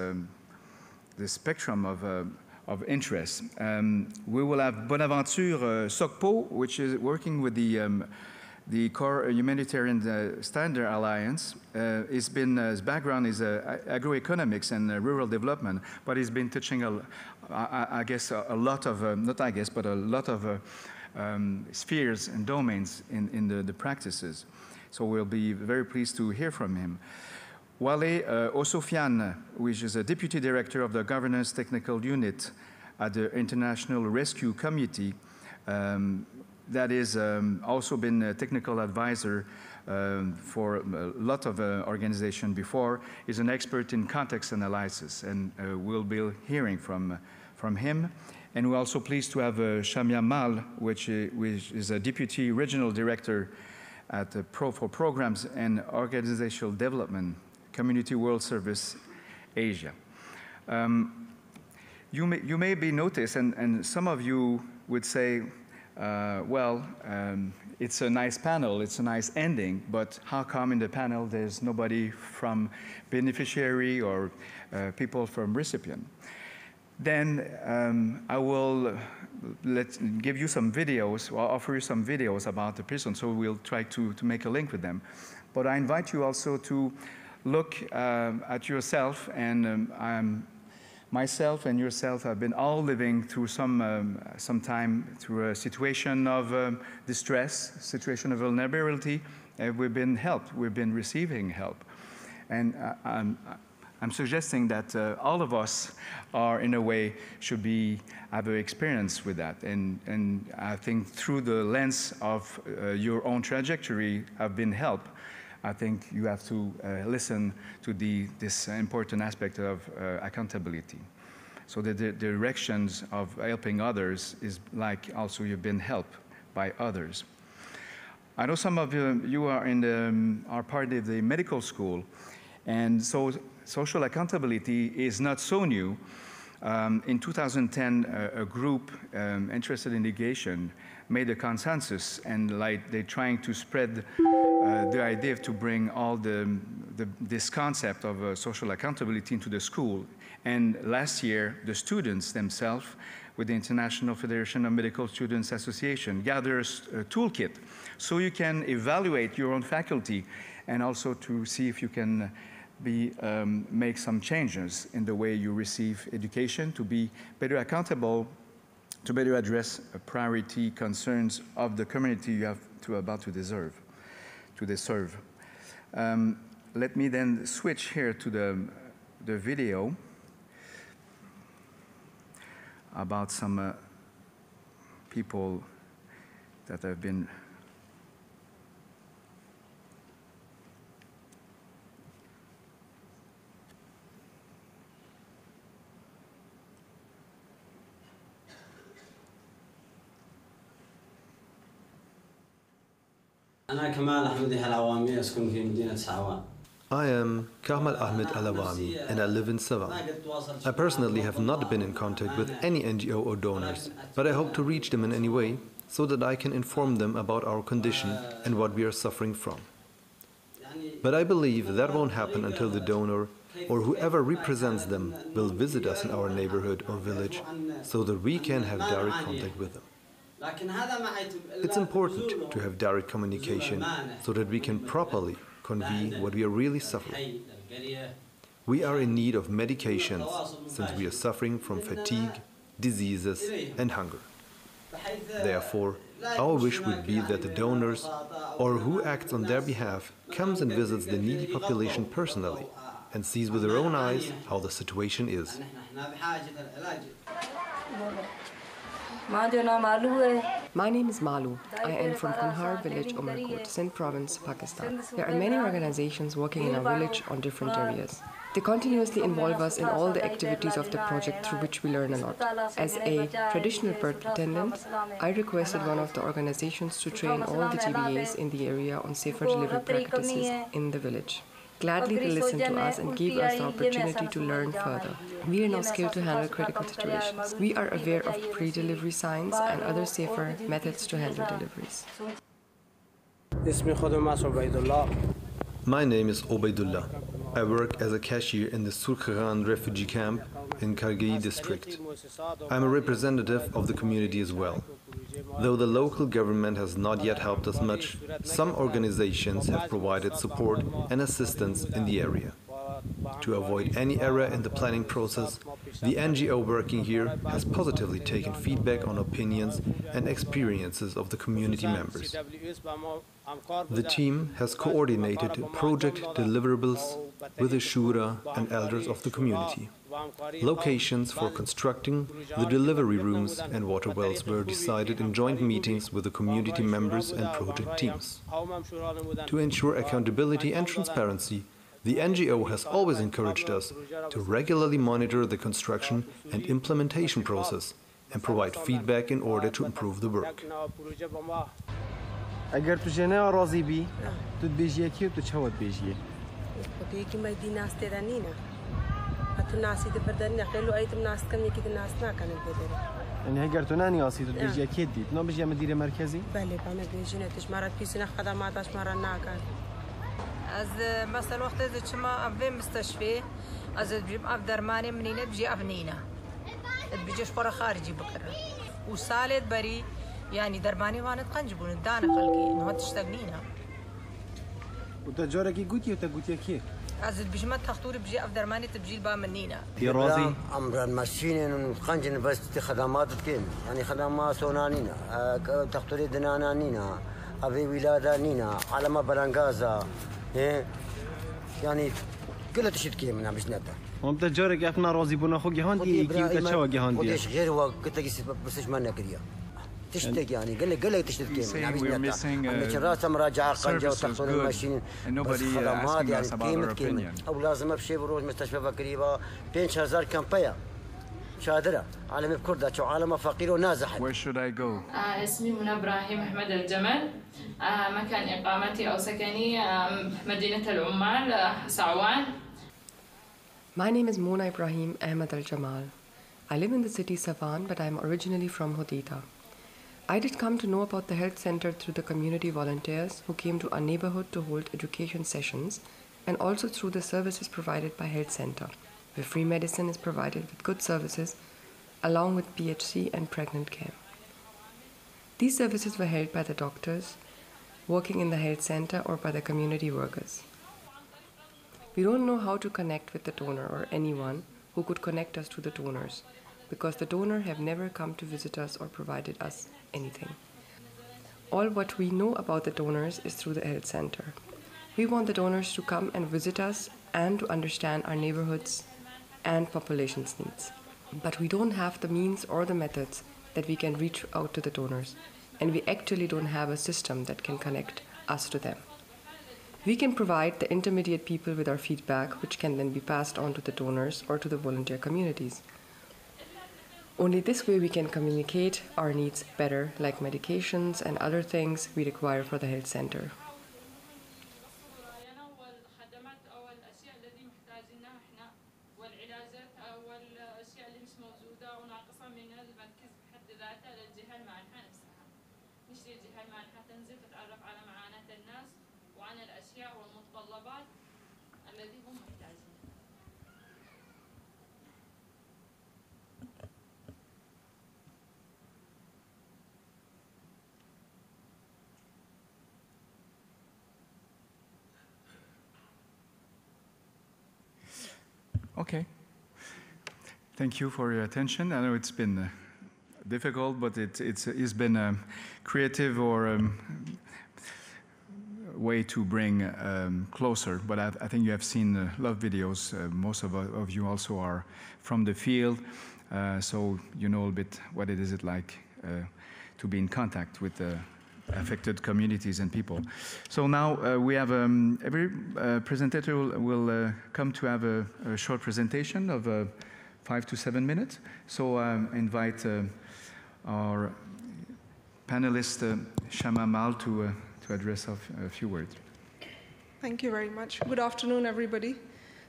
spectrum interest. We will have Bonaventure Sokpo, which is working with the Core Humanitarian Standard Alliance. His background is agroeconomics and rural development, but he's been teaching, I guess, a lot of, not I guess, but a lot of spheres and domains in the practices. So we'll be very pleased to hear from him. Wale Osofian, which is a Deputy Director of the Governance Technical Unit at the International Rescue Committee, that is also been a technical advisor for a lot of organizations before, is an expert in context analysis, and we'll be hearing from him. And we're also pleased to have Shamia Mal, which is a Deputy Regional Director at for Programs and Organizational Development, Community World Service, Asia. You may be noticed, and some of you would say, it's a nice panel, it's a nice ending, but how come in the panel there's nobody from beneficiary or people from recipient? Then I will give you some videos, or offer you some videos about the person, so we'll try to make a link with them. But I invite you also to look at yourself, and myself and yourself have been all living through some time through a situation of distress, situation of vulnerability, and we've been helped, we've been receiving help. And I'm suggesting that all of us are, in a way, should have an experience with that. And I think through the lens of your own trajectory have been helped, I think you have to listen to this important aspect of accountability. So the directions of helping others is like also you've been helped by others. I know some of you are part of the medical school, and so social accountability is not so new. In 2010, a group interested in education made a consensus, and they're trying to spread the idea to bring all this concept of social accountability into the school. And last year, the students themselves, with the International Federation of Medical Students Association, gathered a toolkit so you can evaluate your own faculty and also to see if you can make some changes in the way you receive education to be better accountable, to better address priority concerns of the community you have about to serve. Let me then switch here to the video about some people that have been I am Kamal Ahmed Alawami, and I live in Savan. I personally have not been in contact with any NGO or donors, but I hope to reach them in any way so that I can inform them about our condition and what we are suffering from. But I believe that won't happen until the donor or whoever represents them will visit us in our neighborhood or village so that we can have direct contact with them. It's important to have direct communication so that we can properly convey what we are really suffering. We are in need of medications since we are suffering from fatigue, diseases, and hunger. Therefore, our wish would be that the donors, or who acts on their behalf, comes and visits the needy population personally and sees with their own eyes how the situation is. My name is Malu. I am from Kunhar village, Umarkot, Sindh province, Pakistan. There are many organizations working in our village on different areas. They continuously involve us in all the activities of the project through which we learn a lot. As a traditional birth attendant, I requested one of the organizations to train all the GBAs in the area on safer delivery practices in the village. Gladly they listened to us and gave us the opportunity to learn further. We are now skilled to handle critical situations. We are aware of pre-delivery signs and other safer methods to handle deliveries. My name is Obaidullah. I work as a cashier in the Surkharan refugee camp in Kargi district. I'm a representative of the community as well. Though the local government has not yet helped us much, some organizations have provided support and assistance in the area. To avoid any error in the planning process, the NGO working here has positively taken feedback on opinions and experiences of the community members. The team has coordinated project deliverables with the Shura and elders of the community. Locations for constructing the delivery rooms and water wells were decided in joint meetings with the community members and project teams. To ensure accountability and transparency, the NGO has always encouraged us to regularly monitor the construction and implementation process and provide feedback in order to improve the work. اگر تو جنا راضی بی تو تبيجي كي وتشهود بيجي وتيجي ما يدي ناس تدانينا تو ناس تبردني خلو اي تم ناس كم يكيد ناس نا كان البدر يعني هگر تو ناني اصي تو تبيجي اكيد دي نو بيجي مدير مركزي بله بنا بيجي نتش مرات بيسنا خدماتش مرة ناكن از مثلا وقت از شما في مستشفى از بجيب اب درماني منين بيجي ابنينا بيجيش برا خارجي بكره وسالت بري يعني درباني وانا تقنجبون الدانا خلقي انه تشتغنينا وتجاركي قوتي وتقوتي كي عزت بجمت تختوري بجي اف درماني تبجي البا منينا دي راضي امر الماشين ونقنجن بس خدمات كين يعني خدمات سونانينا تختوري دنانانينا ابي ولادانينا على ما برانغازا يعني كلها تشتكي منها مش نتا هم تجارك افنا راضي بنا خو جهان دي كي وتشوا جهان دي وديش غير وقت بس ما نكريا تشتكي يعني قال لك تشتكي يعني راسه مراجعه قنجه وتحصل الماشين بس خدمات يعني قيمه او لازم ابشي بروح مستشفى قريبه 5000 كامبيا شادره عالم بكرده شو عالم فقير ونازح. Where should I go? اسمي منى ابراهيم احمد الجمل. مكان اقامتي او سكني مدينه العمال سعوان. My name is Mona Ibrahim Ahmed Al-Jamal. I live in the city Savan, but I am originally from Hodeidah. I did come to know about the health center through the community volunteers who came to our neighborhood to hold education sessions, and also through the services provided by health center, where free medicine is provided with good services, along with PHC and pregnant care. These services were held by the doctors working in the health center or by the community workers. We don't know how to connect with the donor or anyone who could connect us to the donors, because the donor have never come to visit us or provided us anything. All what we know about the donors is through the health center. We want the donors to come and visit us and to understand our neighborhoods and population's needs. But we don't have the means or the methods that we can reach out to the donors, and we actually don't have a system that can connect us to them. We can provide the intermediate people with our feedback, which can then be passed on to the donors or to the volunteer communities. Only this way we can communicate our needs better, like medications and other things we require for the health center. Okay. Thank you for your attention. I know it's been difficult, but it's been a creative or way to bring closer. But I think you have seen a lot of videos. Most of you also are from the field, so you know a bit what it is like to be in contact with the affected communities and people. So now we have every presenter will come to have a short presentation of 5 to 7 minutes. So I invite our panelist Shama Mal to address a few words. Thank you very much. Good afternoon, everybody.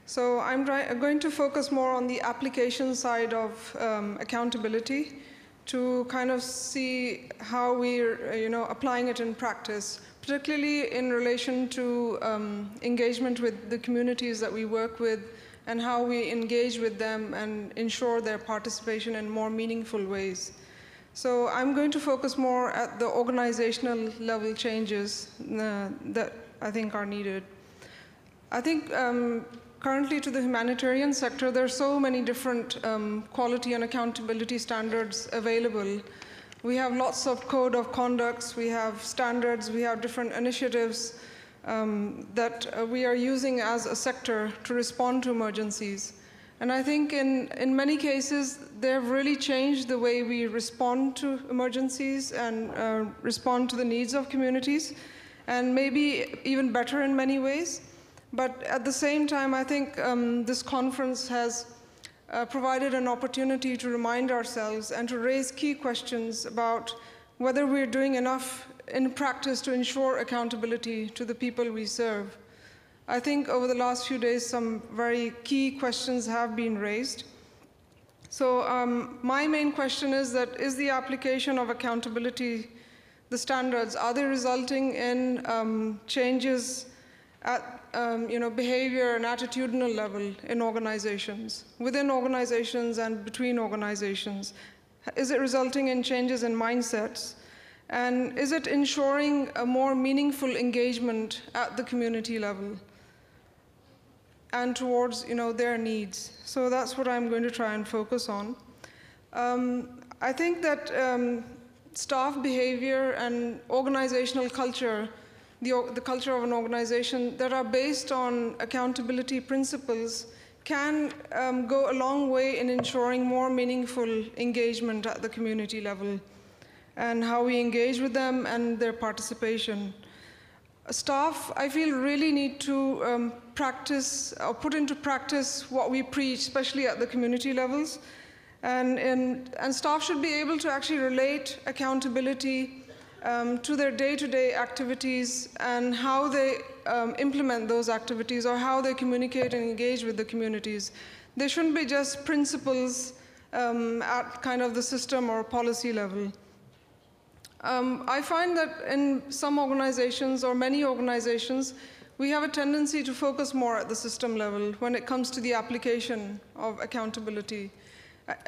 So I'm going to focus more on the application side of accountability, to kind of see how we're applying it in practice, particularly in relation to engagement with the communities that we work with and how we engage with them and ensure their participation in more meaningful ways. So I'm going to focus more at the organizational level changes that I think are needed. I think currently to the humanitarian sector, there are so many different quality and accountability standards available. We have lots of code of conducts, we have standards, we have different initiatives that we are using as a sector to respond to emergencies. And I think in many cases, they've really changed the way we respond to emergencies and respond to the needs of communities, and maybe even better in many ways. But at the same time, I think this conference has provided an opportunity to remind ourselves and to raise key questions about whether we're doing enough in practice to ensure accountability to the people we serve. I think over the last few days, some very key questions have been raised. So my main question is that, is the application of accountability, the standards, are they resulting in changes at behavior and attitudinal level in organizations, within organizations and between organizations? Is it resulting in changes in mindsets? And is it ensuring a more meaningful engagement at the community level and towards their needs? So that's what I'm going to try and focus on. I think that staff behavior and organizational culture, the culture of an organization that are based on accountability principles can go a long way in ensuring more meaningful engagement at the community level and how we engage with them and their participation. Staff, I feel, really need to practice or put into practice what we preach, especially at the community levels. And staff should be able to actually relate accountability to their day-to-day activities and how they implement those activities or how they communicate and engage with the communities. They shouldn't be just principles at kind of the system or policy level. I find that in some organizations or many organizations, we have a tendency to focus more at the system level when it comes to the application of accountability.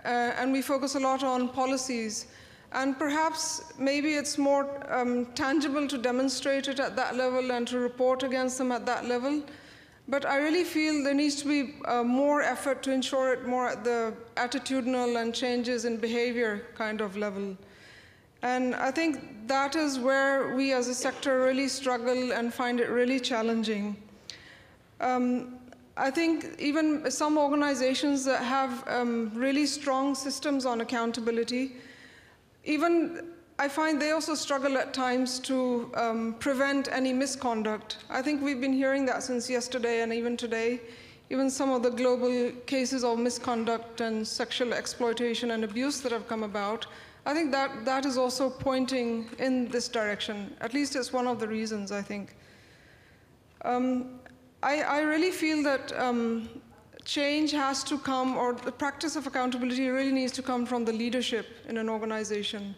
And we focus a lot on policies. And perhaps maybe it's more tangible to demonstrate it at that level and to report against them at that level. But I really feel there needs to be more effort to ensure it more at the attitudinal and changes in behavior kind of level. And I think that is where we as a sector really struggle and find it really challenging. I think even some organizations that have really strong systems on accountability, even I find they also struggle at times to prevent any misconduct. I think we've been hearing that since yesterday and even today. Even some of the global cases of misconduct and sexual exploitation and abuse that have come about, I think that is also pointing in this direction. At least it's one of the reasons, I think. I really feel that change has to come, or the practice of accountability really needs to come from the leadership in an organization.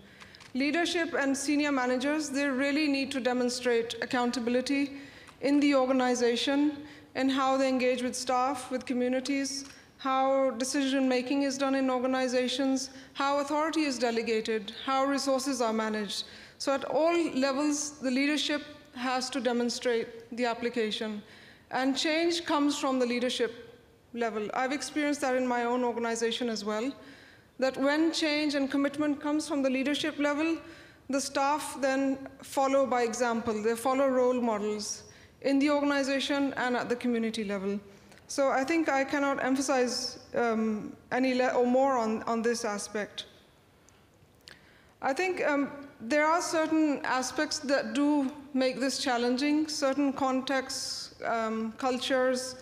Leadership and senior managers, they really need to demonstrate accountability in the organization and how they engage with staff, with communities, how decision-making is done in organizations, how authority is delegated, how resources are managed. So at all levels, the leadership has to demonstrate the application. And change comes from the leadership level. I've experienced that in my own organization as well, that when change and commitment comes from the leadership level, the staff then follow by example. They follow role models in the organization and at the community level. So I think I cannot emphasize or more on this aspect. I think there are certain aspects that do make this challenging, certain contexts, cultures,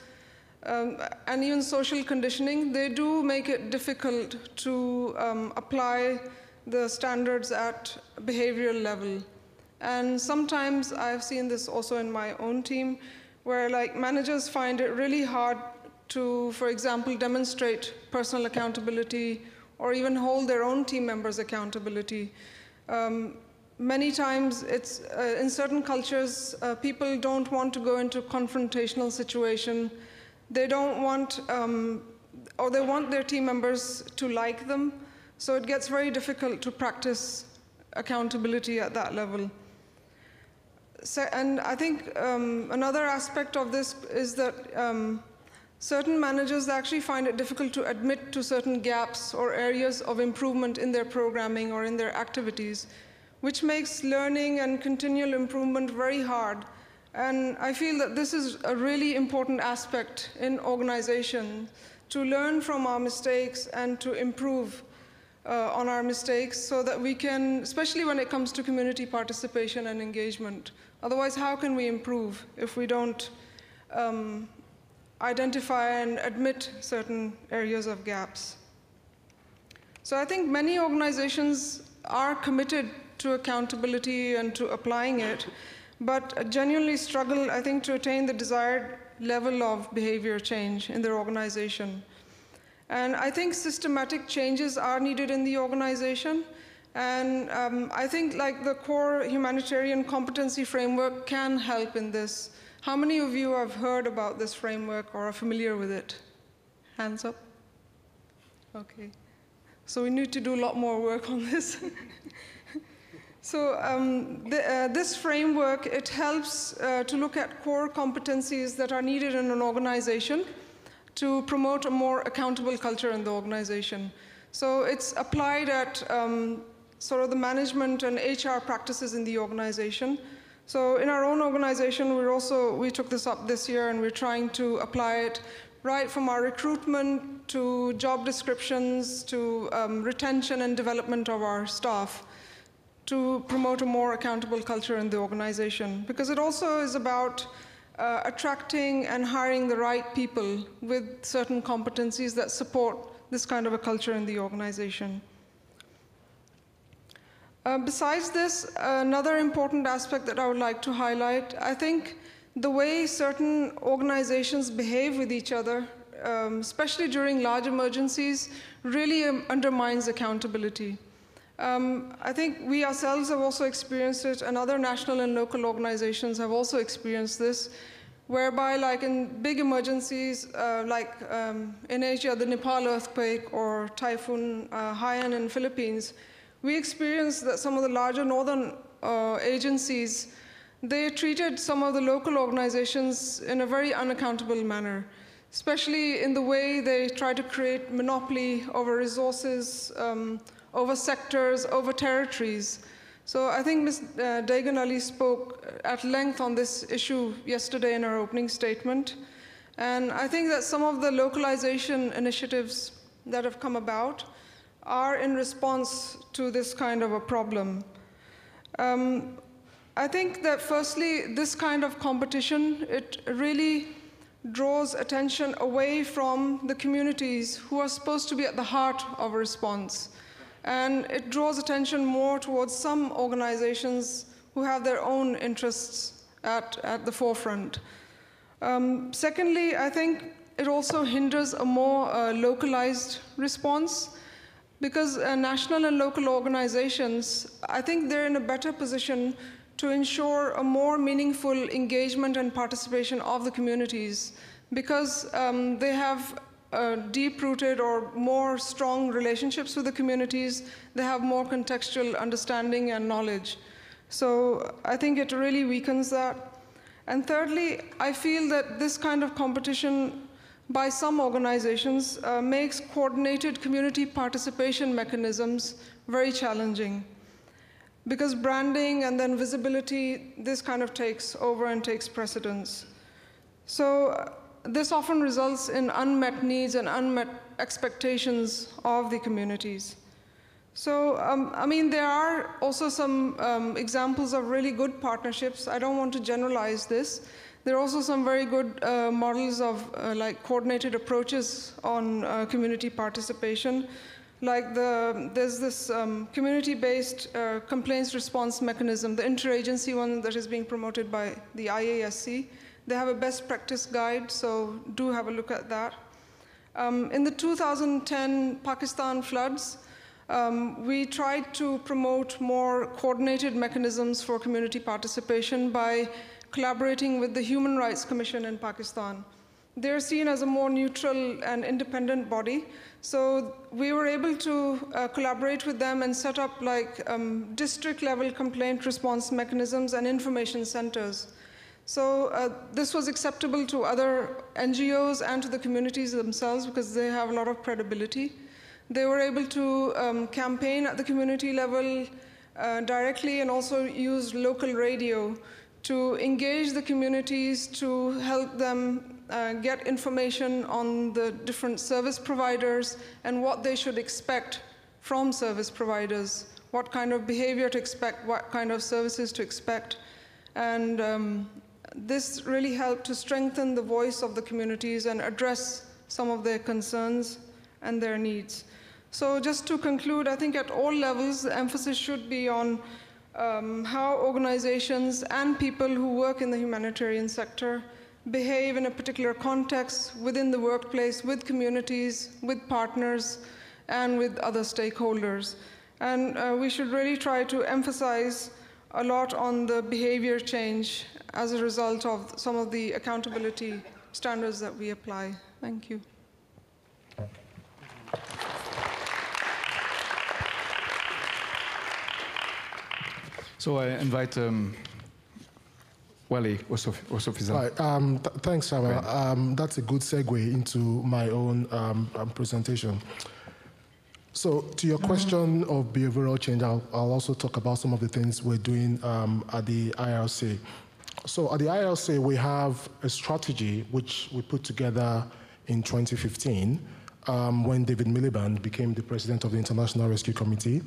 and even social conditioning. They do make it difficult to apply the standards at behavioral level. And sometimes I've seen this also in my own team, where managers find it really hard to, for example, demonstrate personal accountability or even hold their own team members' accountability. Many times, it's in certain cultures, people don't want to go into confrontational situation. they don't want, or they want their team members to like them, so it gets very difficult to practice accountability at that level. So, and I think another aspect of this is that certain managers actually find it difficult to admit to certain gaps or areas of improvement in their programming or in their activities, which makes learning and continual improvement very hard. And I feel that this is a really important aspect in organization, to learn from our mistakes and to improve on our mistakes so that we can, especially when it comes to community participation and engagement. Otherwise, how can we improve if we don't identify and admit certain areas of gaps? So I think many organizations are committed to accountability and to applying it, but genuinely struggle, I think, to attain the desired level of behavior change in their organization. And I think systematic changes are needed in the organization. And I think like the core humanitarian competency framework can help in this. How many of you have heard about this framework or are familiar with it? Hands up. Okay. So we need to do a lot more work on this. So this framework, it helps to look at core competencies that are needed in an organization to promote a more accountable culture in the organization. So it's applied at sort of the management and HR practices in the organization. So in our own organization, we took this up this year, and we're trying to apply it right from our recruitment to job descriptions to retention and development of our staff to promote a more accountable culture in the organization. Because it also is about attracting and hiring the right people with certain competencies that support this kind of a culture in the organization. Besides this, another important aspect that I would like to highlight, I think the way certain organizations behave with each other, especially during large emergencies, really undermines accountability. I think we ourselves have also experienced it, and other national and local organizations have also experienced this, whereby like in big emergencies, in Asia, the Nepal earthquake or Typhoon Haiyan in Philippines, we experienced that some of the larger northern agencies, they treated some of the local organizations in a very unaccountable manner, especially in the way they try to create monopoly over resources, over sectors, over territories. So I think Ms. Dagan Ali spoke at length on this issue yesterday in her opening statement. And I think that some of the localization initiatives that have come about are in response to this kind of a problem. I think that firstly, this kind of competition, it really draws attention away from the communities who are supposed to be at the heart of a response. And it draws attention more towards some organizations who have their own interests at the forefront. Secondly, I think it also hinders a more localized response, because national and local organizations, I think they're in a better position to ensure a more meaningful engagement and participation of the communities, because they have deep-rooted or more strong relationships with the communities. They have more contextual understanding and knowledge. So I think it really weakens that. And thirdly, I feel that this kind of competition by some organizations makes coordinated community participation mechanisms very challenging, because branding and then visibility, this kind of takes over and takes precedence. So this often results in unmet needs and unmet expectations of the communities. So, I mean, there are also some examples of really good partnerships. I don't want to generalize this. There are also some very good models of like coordinated approaches on community participation. Like there's this community-based complaints response mechanism, the interagency one that is being promoted by the IASC. They have a best practice guide, so do have a look at that. In the 2010 Pakistan floods, we tried to promote more coordinated mechanisms for community participation by collaborating with the Human Rights Commission in Pakistan. they're seen as a more neutral and independent body. So we were able to collaborate with them and set up like district-level complaint response mechanisms and information centers. So this was acceptable to other NGOs and to the communities themselves because they have a lot of credibility. They were able to campaign at the community level directly and also use local radio to engage the communities, to help them get information on the different service providers and what they should expect from service providers, what kind of behavior to expect, what kind of services to expect. And this really helped to strengthen the voice of the communities and address some of their concerns and their needs. So just to conclude, I think at all levels, the emphasis should be on how organizations and people who work in the humanitarian sector behave in a particular context within the workplace, with communities, with partners, and with other stakeholders. And we should really try to emphasize a lot on the behavior change as a result of some of the accountability standards that we apply. Thank you. So I invite Wally Osofiza. Right. Thanks, Shama. That's a good segue into my own presentation. So to your question of behavioral change, I'll also talk about some of the things we're doing at the IRC. So at the IRC, we have a strategy which we put together in 2015 when David Miliband became the president of the International Rescue Committee.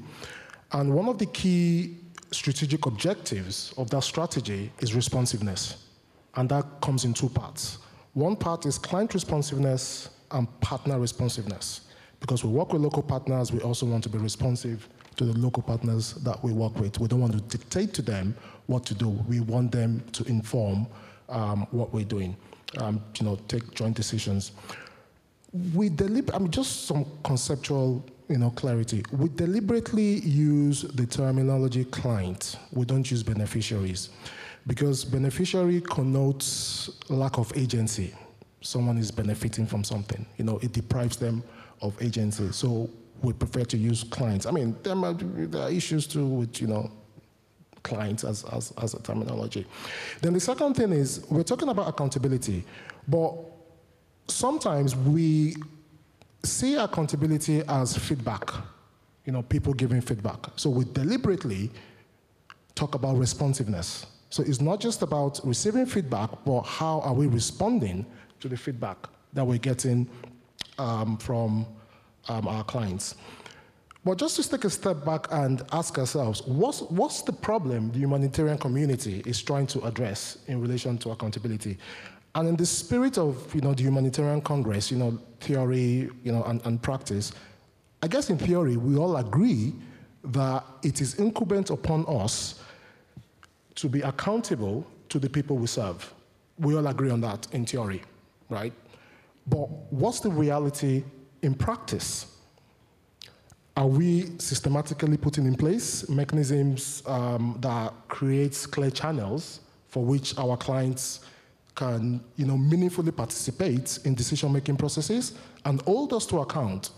And one of the key strategic objectives of that strategy is responsiveness. And that comes in two parts. One part is client responsiveness and partner responsiveness. Because we work with local partners, we also want to be responsive to the local partners that we work with. We don't want to dictate to them what to do. We want them to inform what we're doing, take joint decisions. Just some conceptual clarity. We deliberately use the terminology client. We don't use beneficiaries because beneficiary connotes lack of agency. Someone is benefiting from something. It deprives them of agency. So we prefer to use clients. There are issues too with, clients as a terminology. Then the second thing is we're talking about accountability, but sometimes we see accountability as feedback, people giving feedback. So we deliberately talk about responsiveness. So it's not just about receiving feedback, but how are we responding to the feedback that we're getting from our clients. But just to take a step back and ask ourselves, what's the problem the humanitarian community is trying to address in relation to accountability? And in the spirit of the Humanitarian Congress, theory and practice, I guess in theory we all agree that it is incumbent upon us to be accountable to the people we serve. We all agree on that in theory, right? But what's the reality in practice? Are we systematically putting in place mechanisms that create clear channels for which our clients can meaningfully participate in decision-making processes and hold us to account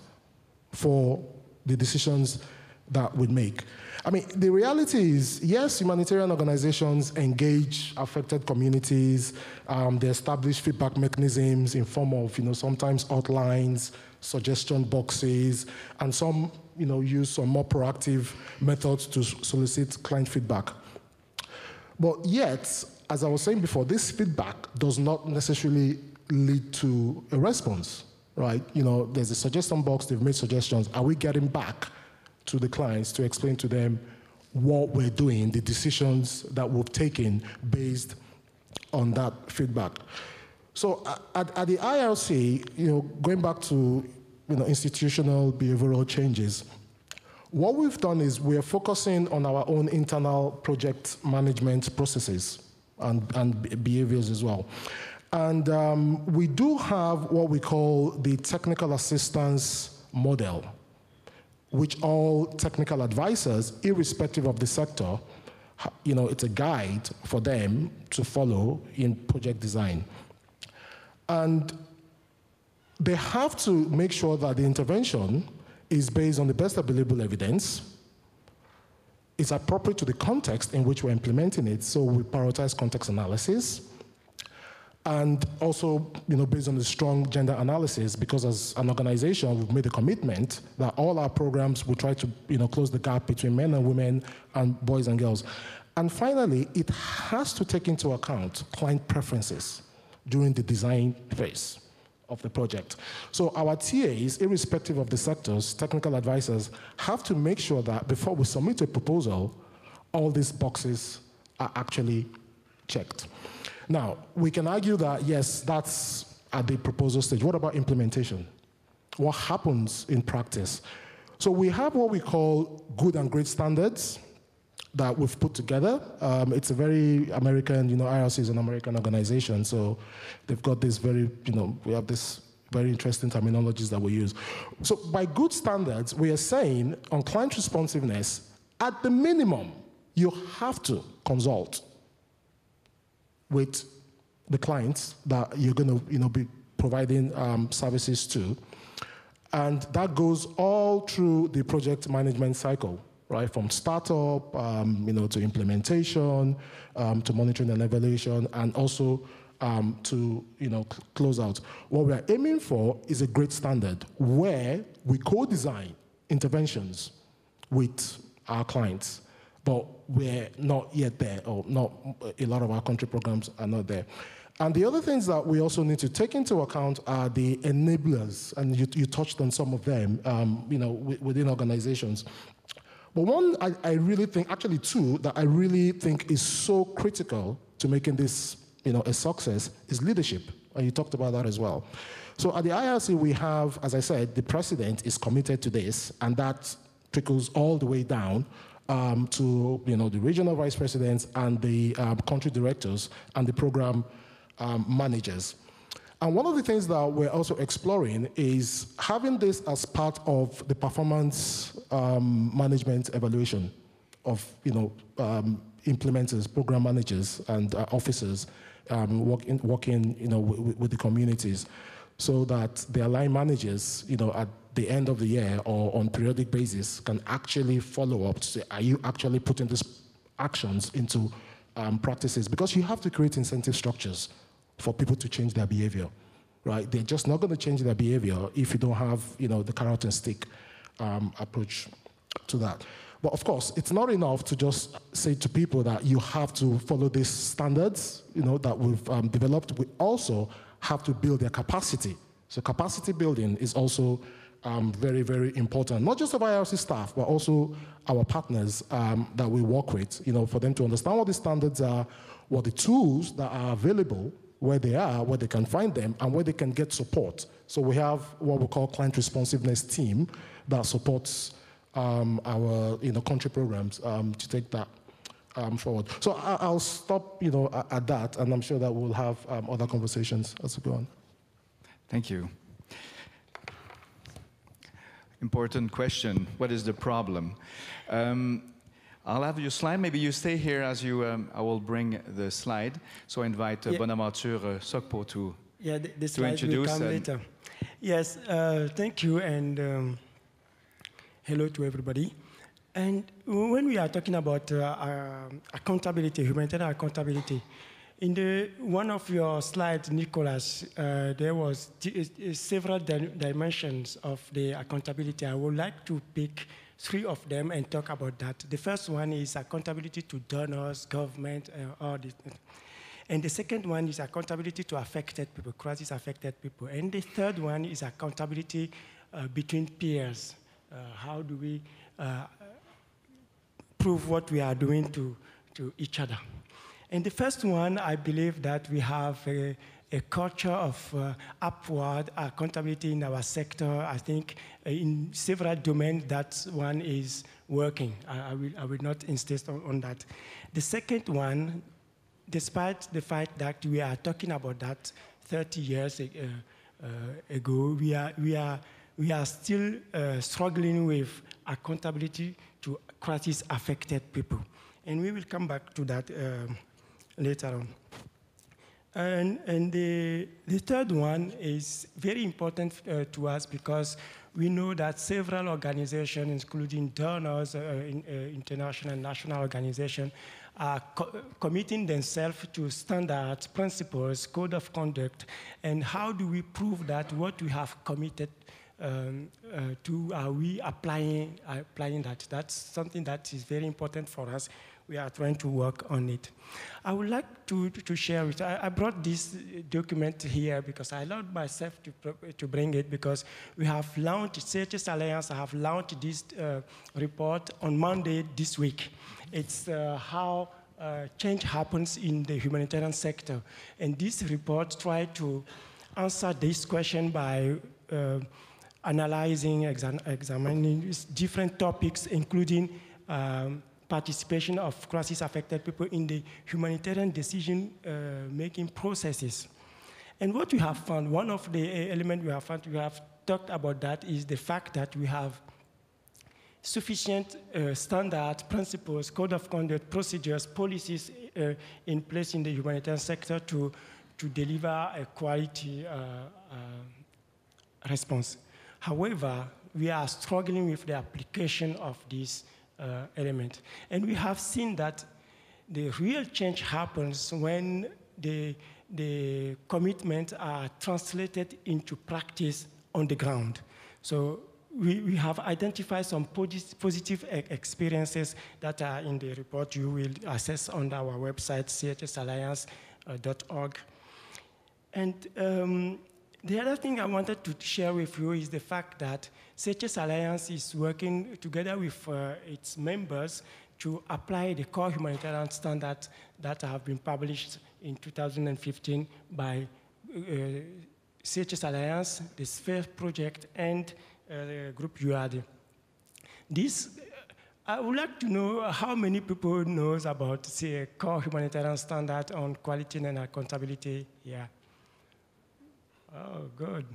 for the decisions that we make? The reality is, yes, humanitarian organizations engage affected communities. They establish feedback mechanisms in form of, sometimes outlines, suggestion boxes, and some, use some more proactive methods to solicit client feedback. But yet, as I was saying before, this feedback does not necessarily lead to a response, right? There's a suggestion box, they've made suggestions. Are we getting back to the clients to explain to them what we're doing, the decisions that we've taken based on that feedback? So at the IRC, going back to institutional behavioral changes, what we've done is we're focusing on our own internal project management processes and behaviors as well. And we do have what we call the technical assistance model, which all technical advisors, irrespective of the sector, it's a guide for them to follow in project design. And they have to make sure that the intervention is based on the best available evidence, it's appropriate to the context in which we're implementing it, so we prioritize context analysis, and also, based on the strong gender analysis, because as an organization, we've made a commitment that all our programs will try to, close the gap between men and women and boys and girls. And finally, it has to take into account client preferences during the design phase of the project. So our TAs, irrespective of the sectors, technical advisors, have to make sure that before we submit a proposal, all these boxes are actually checked. Now, we can argue that, yes, that's at the proposal stage. What about implementation? What happens in practice? So we have what we call good and great standards that we've put together. It's a very American, IRC is an American organization, so they've got this very, we have this very interesting terminologies that we use. So by good standards, we are saying on client responsiveness, at the minimum, you have to consult with the clients that you're going to, be providing services to. And that goes all through the project management cycle, right? From startup, to implementation, to monitoring and evaluation, and also to, close out. What we are aiming for is a great standard where we co-design interventions with our clients, but we're not yet there, or not a lot of our country programs are not there. And the other things that we also need to take into account are the enablers, and you touched on some of them, within organizations. But one I really think, actually two, that I really think is so critical to making this, a success is leadership, and you talked about that as well. So at the IRC, we have, as I said, the president is committed to this, and that trickles all the way down to the regional vice presidents and the country directors and the program managers. And one of the things that we're also exploring is having this as part of the performance management evaluation of implementers, program managers, and officers working with the communities, so that the line managers, at the end of the year or on periodic basis, can actually follow up to say, are you actually putting these actions into practices? Because you have to create incentive structures for people to change their behavior, right? They're just not going to change their behavior if you don't have, the carrot and stick approach to that. But of course, it's not enough to just say to people that you have to follow these standards, that we've developed. We also have to build their capacity. So capacity building is also very, very important, not just of IRC staff, but also our partners that we work with, for them to understand what the standards are, what the tools that are available, where they are, where they can find them, and where they can get support. So we have what we call client responsiveness team that supports our country programs to take that forward. So I'll stop at that, and I'm sure that we'll have other conversations as we go on. Thank you. Important question. What is the problem? I'll have your slide. Maybe you stay here as you. I will bring the slide. So I invite Bonaventure Sokpo to the slide will come later. Yes, thank you, and hello to everybody. And when we are talking about accountability, humanitarian accountability, in one of your slides, Nicholas, there was several dimensions of the accountability. I would like to pick 3 of them and talk about that. The first one is accountability to donors, government, all this. And the second one is accountability to affected people, crisis-affected people. And the third one is accountability between peers. How do we prove what we are doing to each other? And the first one, I believe that we have a culture of upward accountability in our sector. I think in several domains, that one is working. I will not insist on that. The second one, despite the fact that we are talking about that 30 years ago, we are still struggling with accountability to crisis-affected people. And we will come back to that later on. And the third one is very important to us because we know that several organizations, including donors, international and national organizations, are committing themselves to standards, principles, code of conduct, and how do we prove that what we have committed to, are we applying that? That's something that is very important for us. We are trying to work on it. I would like to share it. I brought this document here because I allowed myself to bring it because we have launched, CHS Alliance have launched this report on Monday this week. It's how change happens in the humanitarian sector. And this report tried to answer this question by analyzing, examining different topics, including participation of crisis-affected people in the humanitarian decision-making processes. And what we have found, one of the elements we have found, we have talked about that, is the fact that we have sufficient standards, principles, code of conduct, procedures, policies in place in the humanitarian sector to deliver a quality response. However, we are struggling with the application of this element. And we have seen that the real change happens when the commitments are translated into practice on the ground. So we have identified some positive experiences that are in the report you will access on our website, chsalliance.org. And the other thing I wanted to share with you is the fact that CHS Alliance is working together with its members to apply the core humanitarian standards that have been published in 2015 by CHS Alliance, the Sphere Project, and the group UAD. This, I would like to know how many people knows about the core humanitarian standard on quality and accountability here. Oh, good.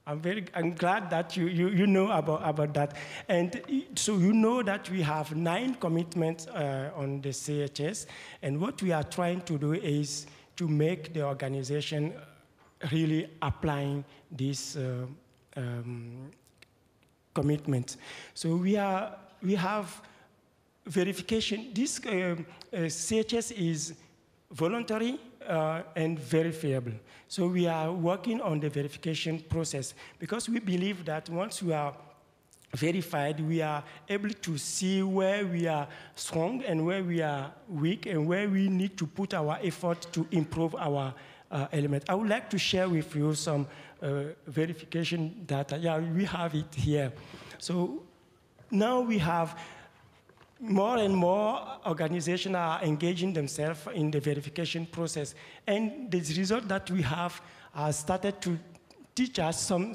I'm glad that you know about that. And so you know that we have 9 commitments on the CHS, and what we are trying to do is to make the organization really applying this commitment. So we have verification. This CHS is voluntary and verifiable. So we are working on the verification process because we believe that once we are verified, we are able to see where we are strong and where we are weak and where we need to put our effort to improve our element. I would like to share with you some verification data. Yeah, we have it here. So now we have more and more organizations are engaging themselves in the verification process. And the result that we have started to teach us some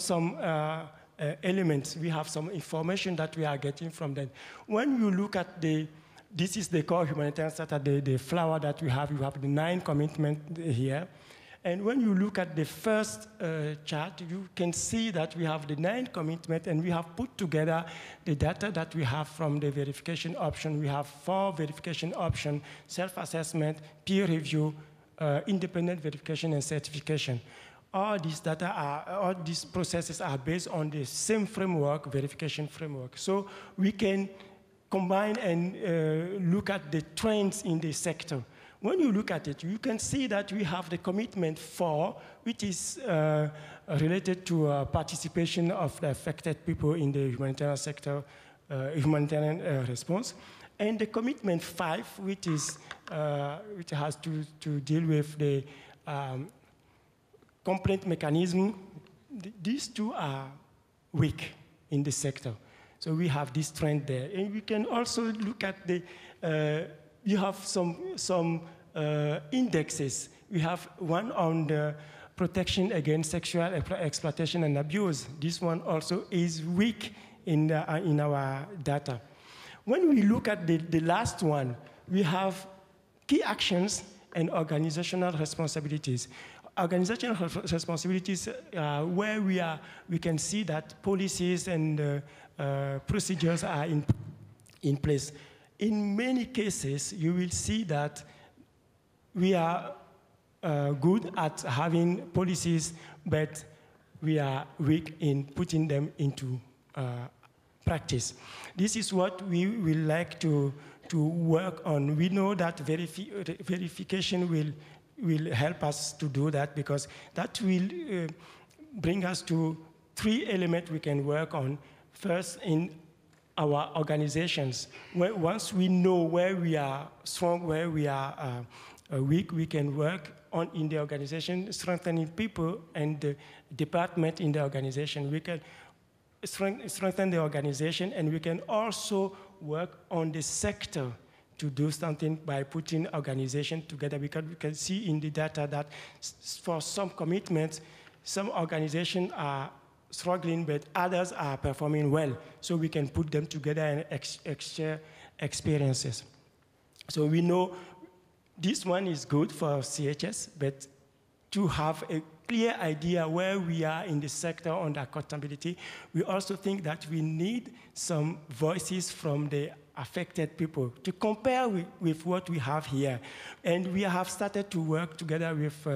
elements. We have some information that we are getting from them. When you look at this is the core humanitarian standard, the flower that we have the 9 commitments here. And when you look at the first chart, you can see that we have the 9 commitments, and we have put together the data that we have from the verification option. We have 4 verification options: self-assessment, peer review, independent verification, and certification. All these processes are based on the same framework, verification framework. So we can combine and look at the trends in the sector. When you look at it, you can see that we have the commitment 4, which is related to participation of the affected people in the humanitarian sector, humanitarian response. And the commitment 5, which has to deal with the complaint mechanism. These 2 are weak in the sector. So we have this trend there. And we can also look at the you have some indexes. We have one on the protection against sexual exploitation and abuse. This one also is weak in our data. When we look at the last one, we have key actions and organizational responsibilities. Organizational responsibilities where we can see that policies and procedures are in place. In many cases, you will see that we are good at having policies, but we are weak in putting them into practice. This is what we will like to work on. We know that verification will help us to do that, because that will bring us to 3 elements we can work on. First, in our organizations. Once we know where we are strong, where we are weak, we can work on in the organization, strengthening people and the department in the organization. We can strengthen the organization, and we can also work on the sector to do something by putting organization together, because we can see in the data that for some commitments, some organizations are struggling, but others are performing well. So we can put them together and exchange experiences. So we know this one is good for CHS, but to have a clear idea where we are in the sector on accountability, we also think that we need some voices from the affected people to compare with what we have here. And we have started to work together with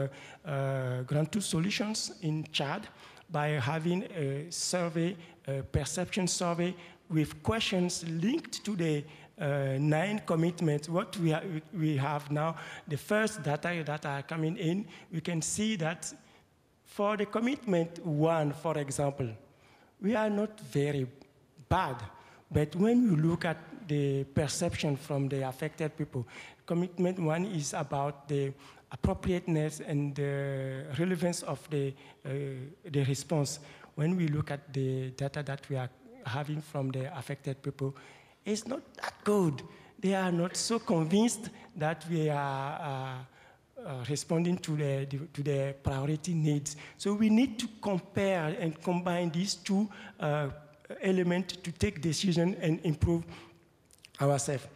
Grant 2 Solutions in Chad by having a survey, a perception survey with questions linked to the 9 commitments. What we have now, the first data that are coming in, we can see that for the commitment 1, for example, we are not very bad. But when you look at the perception from the affected people, commitment 1 is about the appropriateness and the relevance of the response. When we look at the data that we are having from the affected people, it's not that good. They are not so convinced that we are responding to the priority needs. So we need to compare and combine these 2 elements to take decisions and improve ourselves.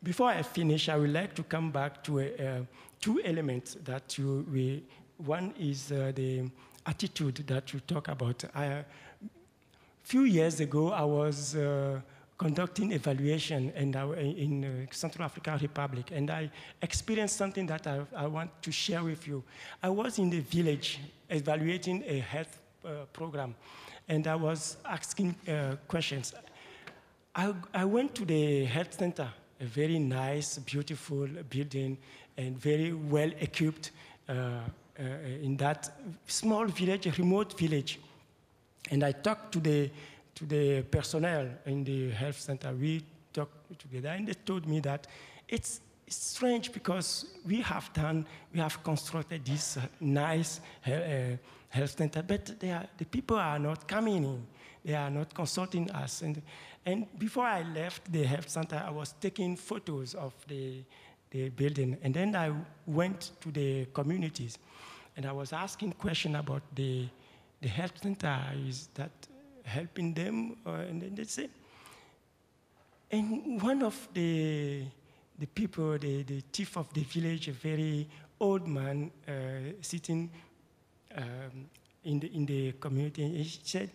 Before I finish, I would like to come back to 2 elements that one is the attitude that you talk about. A few years ago, I was conducting evaluation in Central African Republic, and I experienced something that I want to share with you. I was in the village evaluating a health program, and I was asking questions. I went to the health center, a very nice, beautiful building, and very well equipped in that small village, a remote village. And I talked to the personnel in the health center. We talked together, and they told me that it's strange because we have constructed this nice health center, but the people are not coming in. They are not consulting us. And before I left the health center, I was taking photos of the building, and then I went to the communities, and I was asking questions about the health center. Is that helping them? And then they said, and one of the people, the chief of the village, a very old man sitting in the community, he said,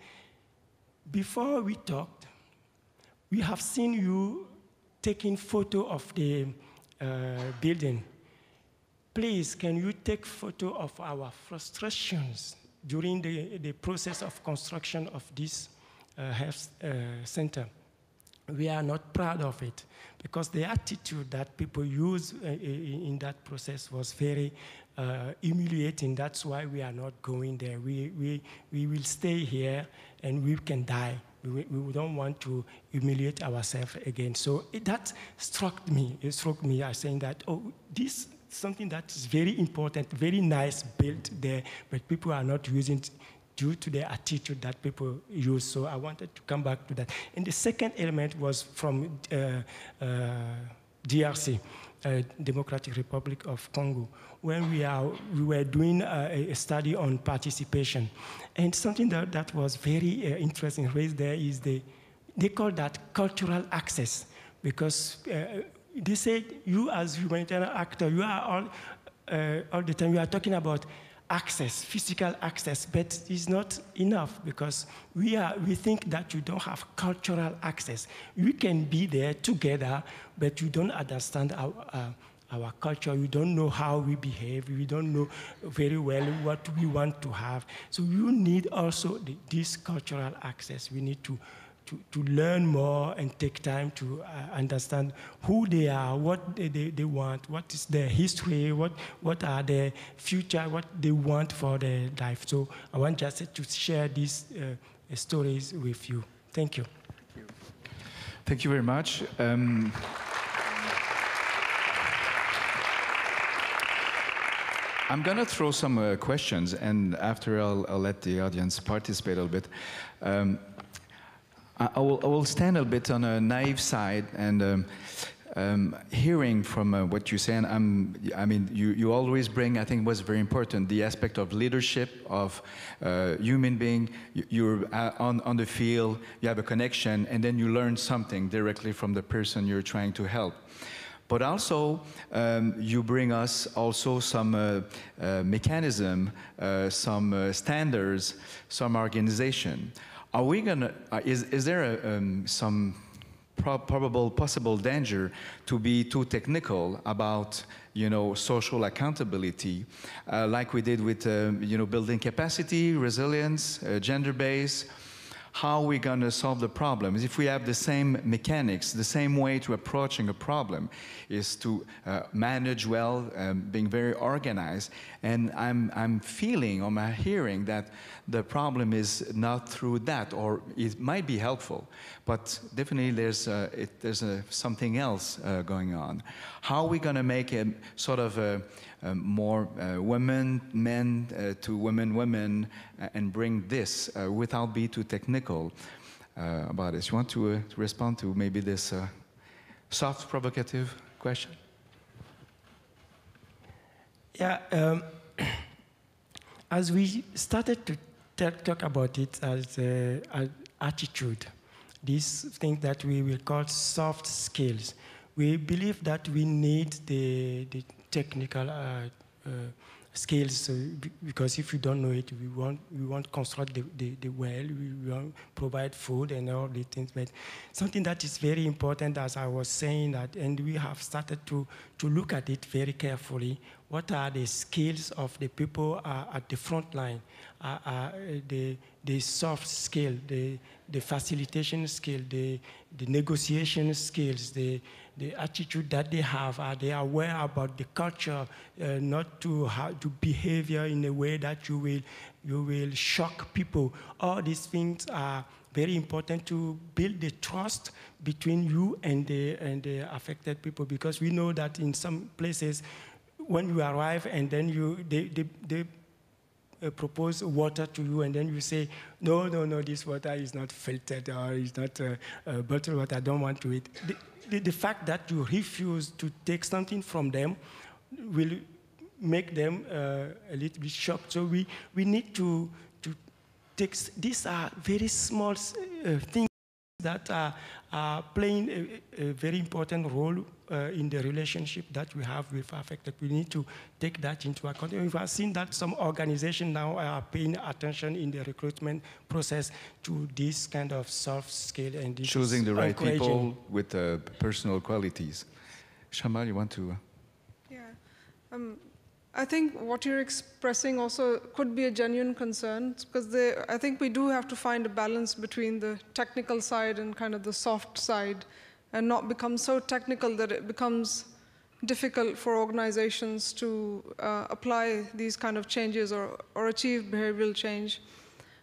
before we talked, we have seen you taking photo of the building. Please, can you take photo of our frustrations during the process of construction of this health center? We are not proud of it, because the attitude that people use in that process was very humiliating. That's why we are not going there. We will stay here and we can die. We don't want to humiliate ourselves again. So that struck me. It struck me as saying that, oh, this is something that is very important, very nice built there, but people are not using it due to the attitude that people use. So I wanted to come back to that. And the second element was from DRC, Democratic Republic of Congo, when we were doing a study on participation. And something that was very interesting raised there is they call that cultural access, because they said you as humanitarian actor, you are all the time, you are talking about access, physical access, but it's not enough, because we think that you don't have cultural access. We can be there together, but you don't understand our culture. We don't know how we behave. We don't know very well what we want to have. So you need also this cultural access. We need to learn more and take time to understand who they are, what they want, what is their history, what are their future, what they want for their life. So I want just to share these stories with you. Thank you. Thank you very much. I'm going to throw some questions, and after I'll let the audience participate a little bit. I will stand a bit on a naive side, and hearing from what you say, and I mean, you always bring, I think it was very important, the aspect of leadership, of human being. You're on the field, you have a connection, and then you learn something directly from the person you're trying to help. But also, you bring us also some mechanism, some standards, some organization. Are we gonna? Is there some possible danger to be too technical about, you know, social accountability, like we did with you know, building capacity, resilience, gender base? How are we going to solve the problems? If we have the same mechanics, the same way to approaching a problem is to manage well, being very organized. And I'm feeling, or I'm hearing that the problem is not through that, or it might be helpful, but definitely there's something else going on. How are we going to make a sort of more women, men to women, and bring this without being too technical about this? You want to respond to maybe this soft, provocative question? Yeah, as we started to talk about it as an attitude, this thing that we will call soft skills, we believe that we need the technical skills, because if you don't know it, we won't construct the well, we won't provide food and all the things. But something that is very important, as I was saying, that, and we have started to look at it very carefully. What are the skills of the people at the front line? The soft skill, the facilitation skill, the negotiation skills, the attitude that they have. Are they aware about the culture, not to behavior in a way that you will shock people? All these things are very important to build the trust between you and the affected people, because we know that in some places, when you arrive and then they propose water to you, and then you say, no, this water is not filtered, or is not bottled water, I don't want to eat. The fact that you refuse to take something from them will make them a little bit shocked. So we need to take, these are very small things that are playing a very important role in the relationship that we have with affected. We need to take that into account. We have seen that some organizations now are paying attention in the recruitment process to this kind of soft skill, and choosing the right people with personal qualities. Shamal, you want to? Yeah. I think what you're expressing also could be a genuine concern, because I think we do have to find a balance between the technical side and kind of the soft side, and not become so technical that it becomes difficult for organizations to apply these kind of changes or achieve behavioral change.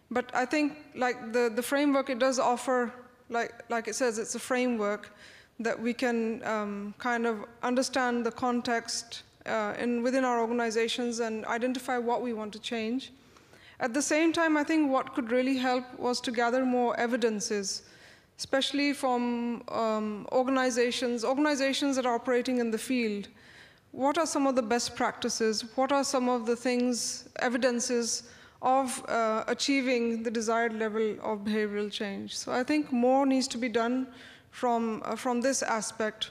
But I think, like the framework, it does offer, like it says, it's a framework that we can kind of understand the context within our organizations and identify what we want to change. At the same time, I think what could really help was to gather more evidences, especially from organizations that are operating in the field. What are some of the best practices? What are some of the things, evidences of achieving the desired level of behavioral change? So I think more needs to be done from this aspect,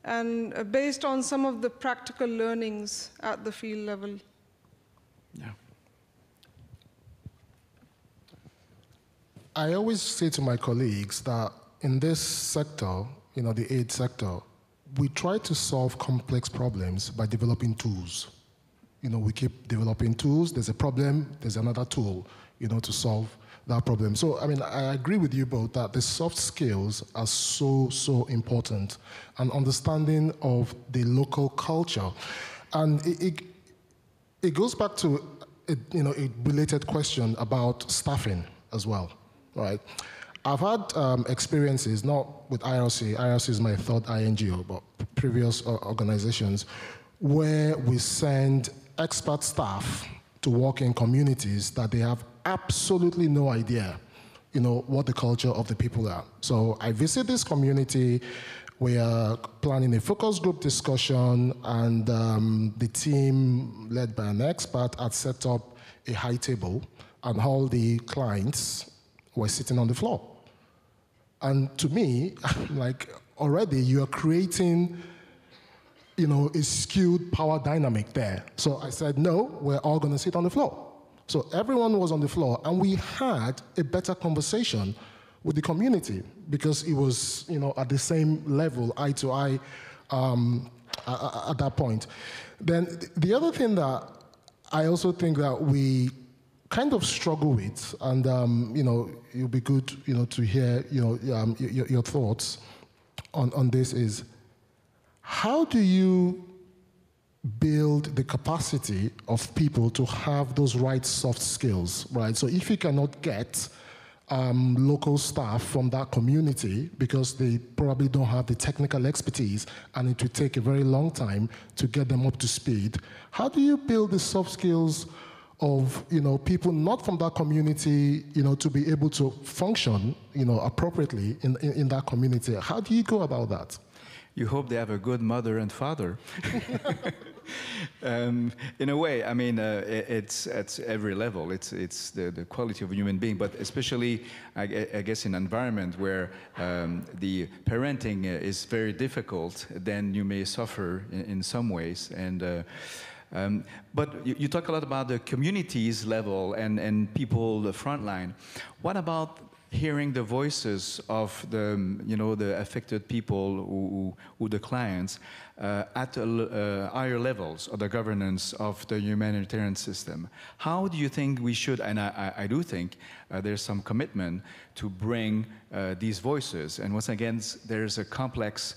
and based on some of the practical learnings at the field level. Yeah. I always say to my colleagues that in this sector, you know, the aid sector, we try to solve complex problems by developing tools. We keep developing tools. There's a problem, there's another tool, to solve that problem. So, I agree with you both that the soft skills are so important, and understanding of the local culture. And it goes back to a related question about staffing as well, right? I've had experiences, not with IRC. IRC is my third INGO, but previous organizations, where we send expert staff to work in communities that they have absolutely no idea, what the culture of the people are. So I visit this community, we are planning a focus group discussion, and the team led by an expert had set up a high table, and all the clients were sitting on the floor. And to me, like, already you are creating a skewed power dynamic there. So I said, no, we're all going to sit on the floor. So everyone was on the floor, and we had a better conversation with the community because it was, at the same level, eye to eye, at that point. Then the other thing that I also think that we kind of struggle with, and it'll be good, to hear, your thoughts on this is, how do you build the capacity of people to have those right soft skills, right? So if you cannot get local staff from that community because they probably don't have the technical expertise and it will take a very long time to get them up to speed, how do you build the soft skills of people not from that community to be able to function appropriately in that community? How do you go about that? You hope they have a good mother and father. In a way, it's at every level. It's the quality of a human being, but especially, I guess, in an environment where the parenting is very difficult, then you may suffer in some ways. And but you talk a lot about the communities level and people, the front line. What about hearing the voices of the affected people, who the clients, at higher levels of the governance of the humanitarian system? How do you think we should, and I do think there's some commitment to bring these voices, and once again, there's a complexity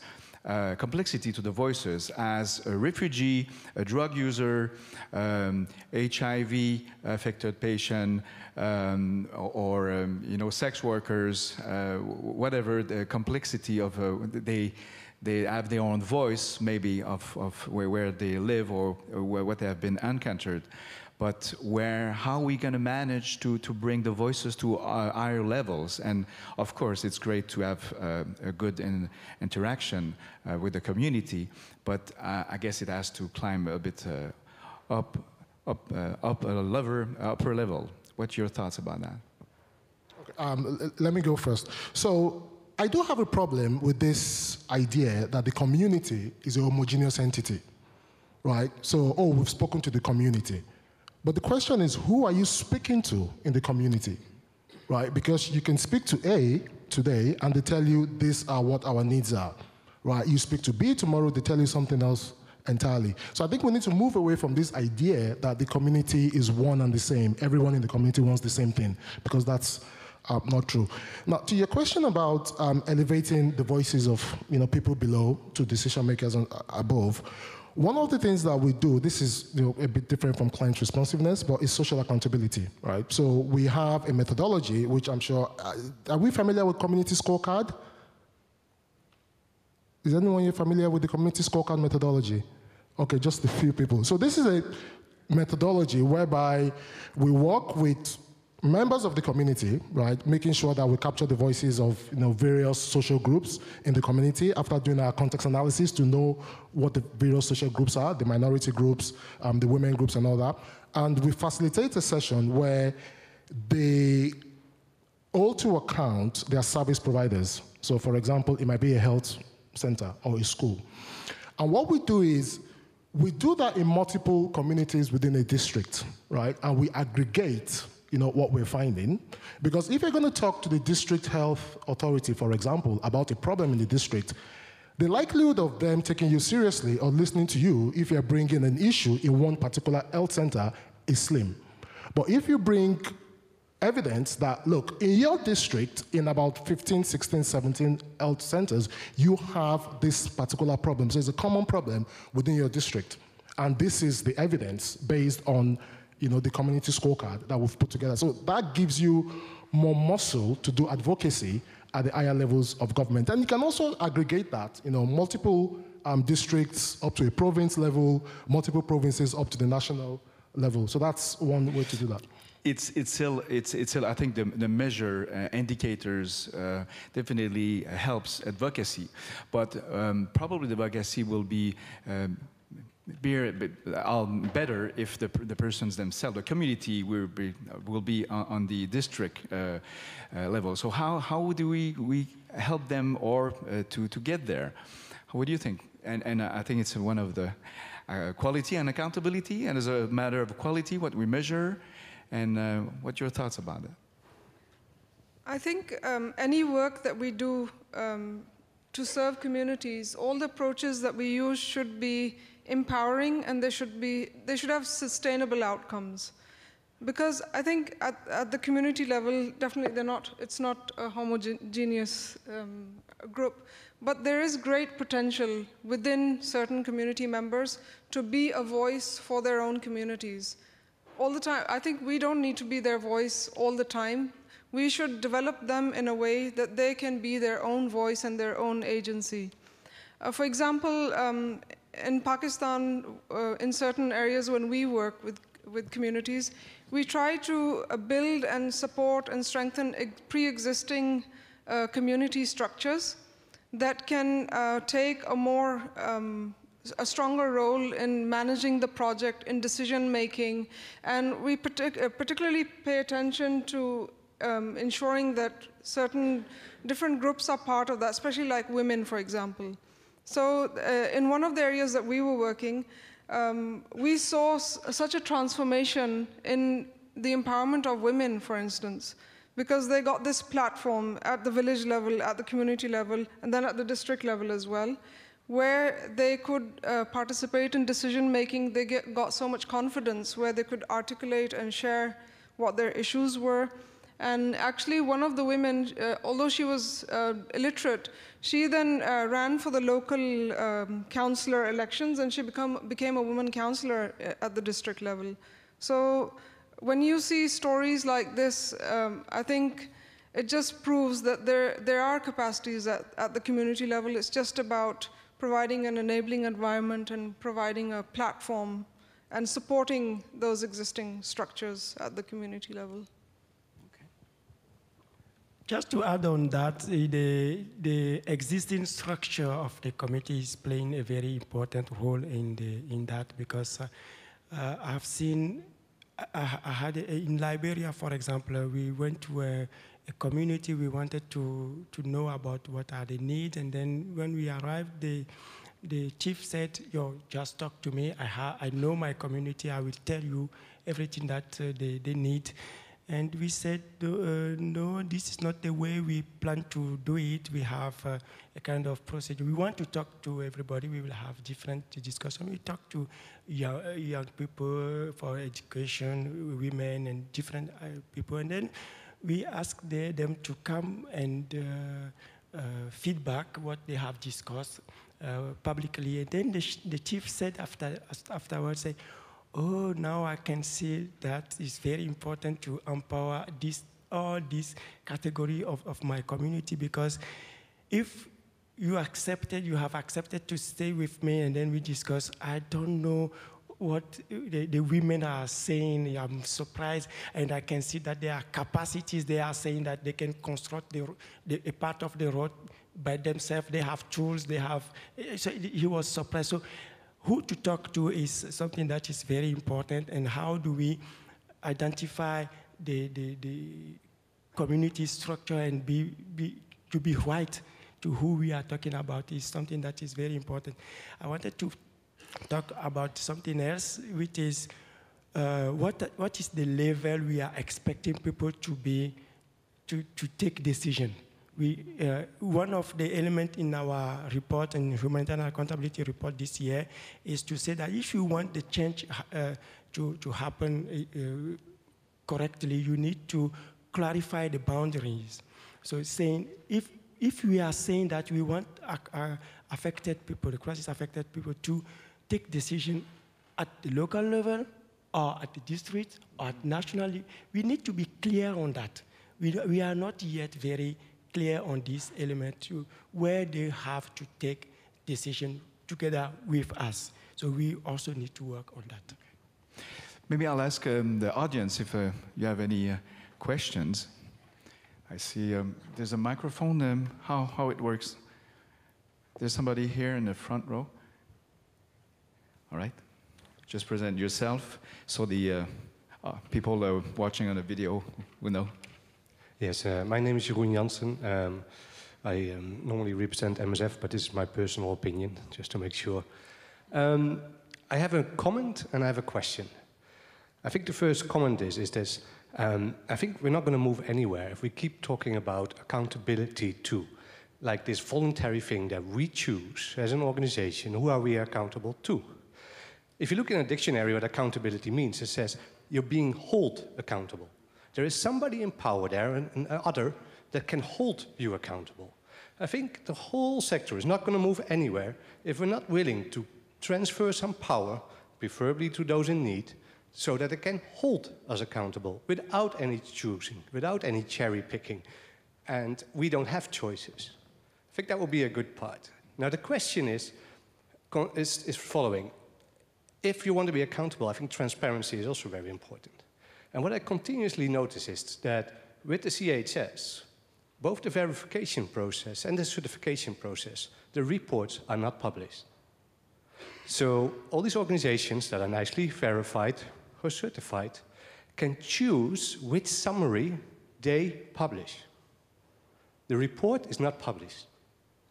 to the voices as a refugee, a drug user, HIV affected patient, or sex workers, whatever the complexity of they have their own voice, maybe of where they live or what they have been encountered. But how are we going to manage to bring the voices to higher levels? And of course, it's great to have a good interaction with the community, but I guess it has to climb a bit up a upper level. What's your thoughts about that? Okay, let me go first. So I do have a problem with this idea that the community is a homogeneous entity, right? So, we've spoken to the community. But the question is, who are you speaking to in the community, right? Because you can speak to A today, and they tell you these are what our needs are, right? You speak to B tomorrow, they tell you something else entirely. So I think we need to move away from this idea that the community is one and the same. Everyone in the community wants the same thing, because that's not true. Now, to your question about elevating the voices of people below to decision makers above, one of the things that we do, this is a bit different from client responsiveness, but it's social accountability, right? So we have a methodology, which I'm sure, are we familiar with community scorecard? Is anyone here familiar with the community scorecard methodology? Okay, just a few people. So this is a methodology whereby we work with members of the community, right, making sure that we capture the voices of various social groups in the community after doing our context analysis to know what the various social groups are, the minority groups, the women groups and all that. And we facilitate a session where they hold to account their service providers. So for example, it might be a health center or a school. And what we do is, we do that in multiple communities within a district, right? And we aggregate what we're finding. Because if you're going to talk to the district health authority, for example, about a problem in the district, the likelihood of them taking you seriously or listening to you if you're bringing an issue in one particular health center is slim. But if you bring evidence that, look, in your district, in about 15, 16, 17 health centers, you have this particular problem. So there's a common problem within your district. And this is the evidence based on, the community scorecard that we've put together. So that gives you more muscle to do advocacy at the higher levels of government. And you can also aggregate that, multiple districts up to a province level, multiple provinces up to the national level. So that's one way to do that. It's still, I think the measure indicators definitely helps advocacy, but probably the advocacy will be better if the persons themselves, the community will be on the district level. So how do we help them or to get there? What do you think? And I think it's one of the quality and accountability, and as a matter of quality, what we measure. And what's your thoughts about it? I think any work that we do to serve communities, all the approaches that we use should be empowering, and they should have sustainable outcomes. Because I think at the community level, definitely it's not a homogeneous group, but there is great potential within certain community members to be a voice for their own communities. All the time. I think we don't need to be their voice all the time. We should develop them in a way that they can be their own voice and their own agency. For example, in Pakistan, in certain areas when we work with communities, we try to build and support and strengthen pre-existing community structures that can take a stronger role in managing the project, in decision-making, and we particularly pay attention to ensuring that certain different groups are part of that, especially like women, for example. So in one of the areas that we were working, we saw such a transformation in the empowerment of women, for instance, because they got this platform at the village level, at the community level, and then at the district level as well, where they could participate in decision-making. They got so much confidence where they could articulate and share what their issues were. And actually, one of the women, although she was illiterate, she then ran for the local councillor elections, and she became a woman councillor at the district level. So when you see stories like this, I think it just proves that there are capacities at the community level. It's just about providing an enabling environment and providing a platform and supporting those existing structures at the community level. Okay. Just to add on that, the existing structure of the committee is playing a very important role in that, because I've seen, I had in Liberia, for example, we went to a community. We wanted to know about what are the needs, and then when we arrived, the chief said, "Yo, just talk to me. I know my community. I will tell you everything that they need." And we said, "No, this is not the way we plan to do it. We have a kind of procedure. We want to talk to everybody. We will have different discussions. We talk to young people for education, women, and different people, and then we ask them to come and feedback what they have discussed publicly. And then the chief said afterwards, say, "Oh, now I can see that it's very important to empower all this category of my community, because if you have accepted to stay with me, and then we discuss, I don't know what the women are saying. I'm surprised, and I can see that there are capacities. They are saying that they can construct a part of the road by themselves. They have tools. They have." So he was surprised. So who to talk to is something that is very important, and how do we identify the community structure and to be right to who we are talking about is something that is very important. I wanted to talk about something else, which is what is the level we are expecting people to take decision. one of the elements in our report and humanitarian accountability report this year is to say that if you want the change to happen correctly, you need to clarify the boundaries. So saying, if we are saying that we want affected people, the crisis-affected people, to take decision at the local level or at the district or nationally, we need to be clear on that. We are not yet very clear on this element where they have to take decision together with us. So we also need to work on that. Maybe I'll ask the audience if you have any questions. I see there's a microphone, how it works. There's somebody here in the front row. All right. Just present yourself so the people watching on the video will know. Yes, my name is Jeroen Jansen. I normally represent MSF, but this is my personal opinion, just to make sure. I have a comment and I have a question. I think the first comment is this. I think we're not going to move anywhere if we keep talking about accountability too, like this voluntary thing that we choose as an organization, who are we accountable to? If you look in a dictionary what accountability means, it says you're being held accountable. There is somebody in power there, and other, that can hold you accountable. I think the whole sector is not going to move anywhere if we're not willing to transfer some power, preferably to those in need, so that it can hold us accountable without any choosing, without any cherry picking, and we don't have choices. I think that will be a good part. Now the question is following. If you want to be accountable, I think transparency is also very important. And what I continuously notice is that with the CHS, both the verification process and the certification process, the reports are not published. So all these organizations that are nicely verified or certified can choose which summary they publish. The report is not published.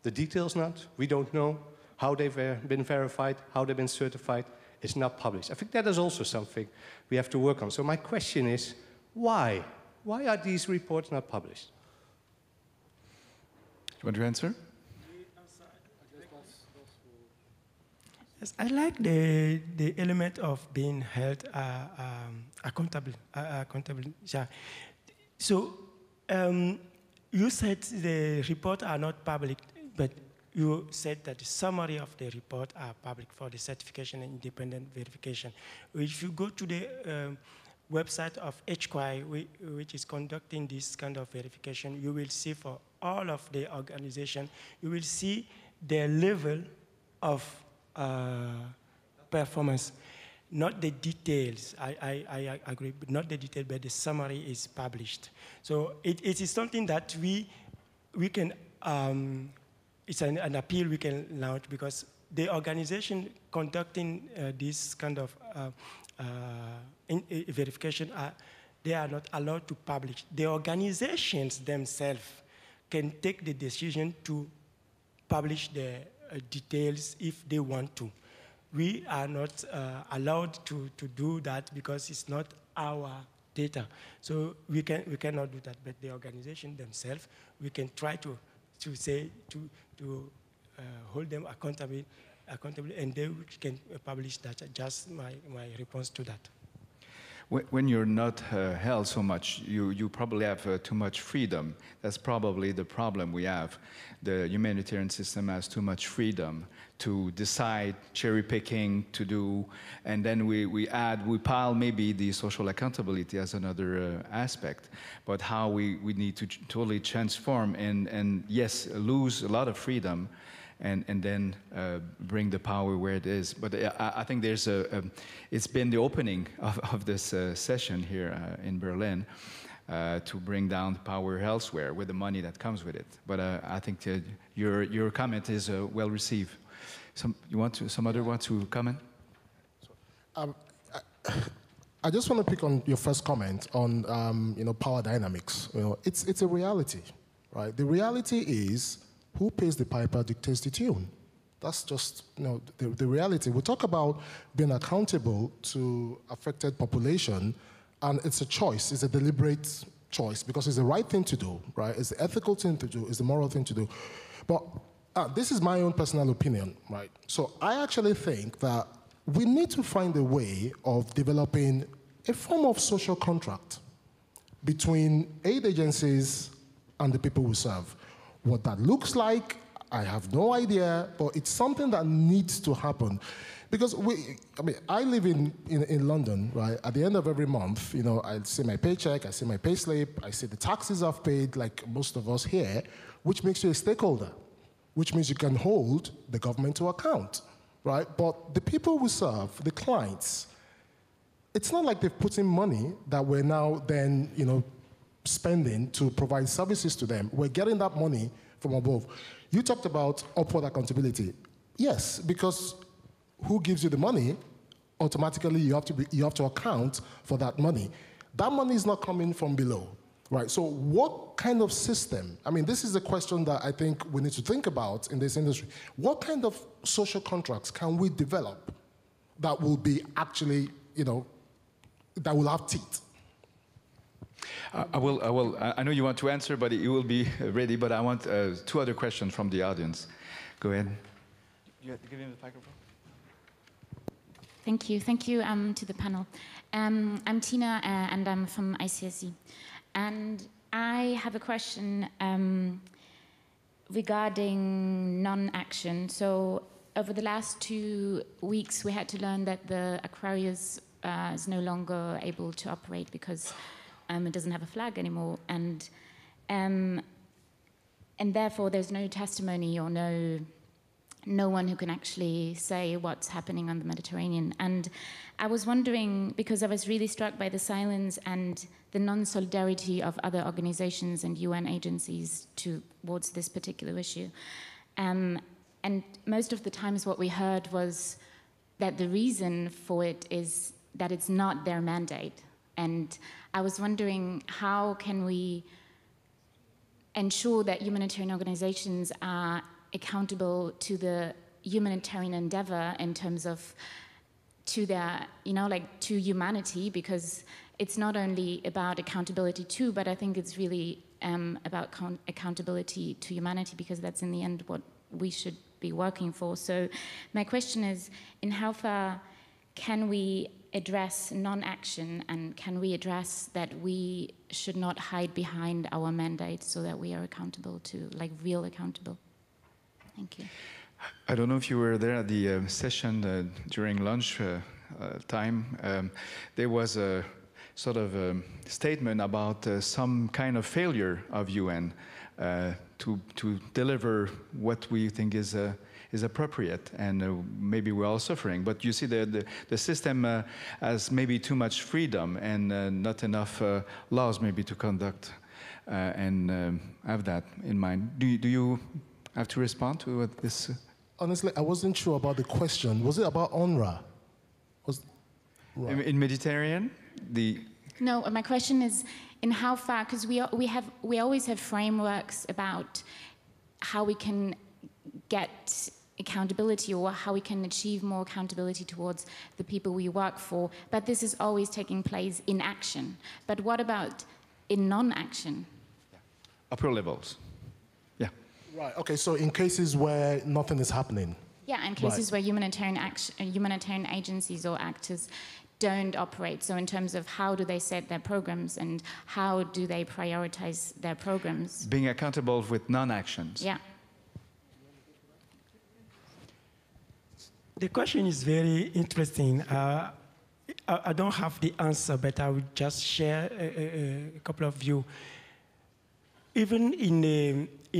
The details not. We don't know how they've been verified, how they've been certified. It's not published. I think that is also something we have to work on. So my question is, why? Why are these reports not published? Do you want to answer? Yes, I like the element of being held accountable. Yeah. So you said the reports are not public, but you said that the summary of the report are public for the certification and independent verification. If you go to the website of HQI, which is conducting this kind of verification, you will see for all of the organization, you will see their level of performance. Not the details, I agree, but not the detail, but the summary is published. So it is something that we can, it's an appeal we can launch, because the organization conducting this kind of verification, they are not allowed to publish. The organizations themselves can take the decision to publish the details if they want to. We are not allowed to do that because it's not our data. So we cannot do that, but the organization themselves, we can try to hold them accountable, and they can publish that. Just my response to that. When you're not held so much, you probably have too much freedom. That's probably the problem we have. The humanitarian system has too much freedom to decide, cherry picking to do, and then we pile maybe the social accountability as another aspect. But how we need to totally transform and yes, lose a lot of freedom, and then bring the power where it is. But I think there's it's been the opening of this session here in Berlin to bring down the power elsewhere with the money that comes with it. But I think your comment is well received. Some other want to comment? I just want to pick on your first comment on power dynamics. It's a reality, right? The reality is, who pays the piper dictates the tune. That's just the reality. We talk about being accountable to affected population, and it's a choice. It's a deliberate choice because it's the right thing to do, right? It's the ethical thing to do, it's the moral thing to do. But this is my own personal opinion, right? So I actually think that we need to find a way of developing a form of social contract between aid agencies and the people we serve. What that looks like, I have no idea, but it's something that needs to happen. Because I live in London, right? At the end of every month, I see my paycheck, I see my payslip, I see the taxes I've paid, like most of us here, which makes you a stakeholder, which means you can hold the government to account, right? But the people we serve, the clients, it's not like they've put in money that we're now then, spending to provide services to them. We're getting that money from above. You talked about upward accountability. Yes, because who gives you the money, automatically you have to account for that money. That money is not coming from below, right? So what kind of system, this is a question that I think we need to think about in this industry. What kind of social contracts can we develop that will be actually, that will have teeth? I know you want to answer, but you will be ready, but I want 2 other questions from the audience. Go ahead. You have to give him the microphone. Thank you to the panel. I'm Tina and I'm from ICSE. And I have a question regarding non-action. So over the last 2 weeks, we had to learn that the Aquarius is no longer able to operate because it doesn't have a flag anymore. And therefore, there's no testimony or no one who can actually say what's happening on the Mediterranean. And I was wondering, because I was really struck by the silence and the non-solidarity of other organizations and UN agencies towards this particular issue. And most of the times what we heard was that the reason for it is that it's not their mandate. And I was wondering, how can we ensure that humanitarian organizations are accountable to the humanitarian endeavor in terms of to their, to humanity, because it's not only about accountability too, but I think it's really about accountability to humanity, because that's in the end what we should be working for. So my question is, in how far can we address non-action, and can we address that we should not hide behind our mandate so that we are accountable to, real accountable? Thank you. I don't know if you were there at the session during lunch time. There was a sort of a statement about some kind of failure of UN to deliver what we think is appropriate, and maybe we're all suffering. But you see, the system has maybe too much freedom and not enough laws maybe to conduct and have that in mind. Do you have to respond to this? Honestly, I wasn't sure about the question. Was it about UNRWA? In Mediterranean? No, my question is, in how far, because we always have frameworks about how we can get accountability, or how we can achieve more accountability towards the people we work for, but this is always taking place in action. But what about in non-action? Upper levels. Yeah. Right, okay, so in cases where nothing is happening. Yeah, in cases where humanitarian agencies or actors don't operate. So in terms of how do they set their programs and how do they prioritize their programs? Being accountable with non-actions. Yeah. The question is very interesting. I don't have the answer, but I will just share a couple of views. Even in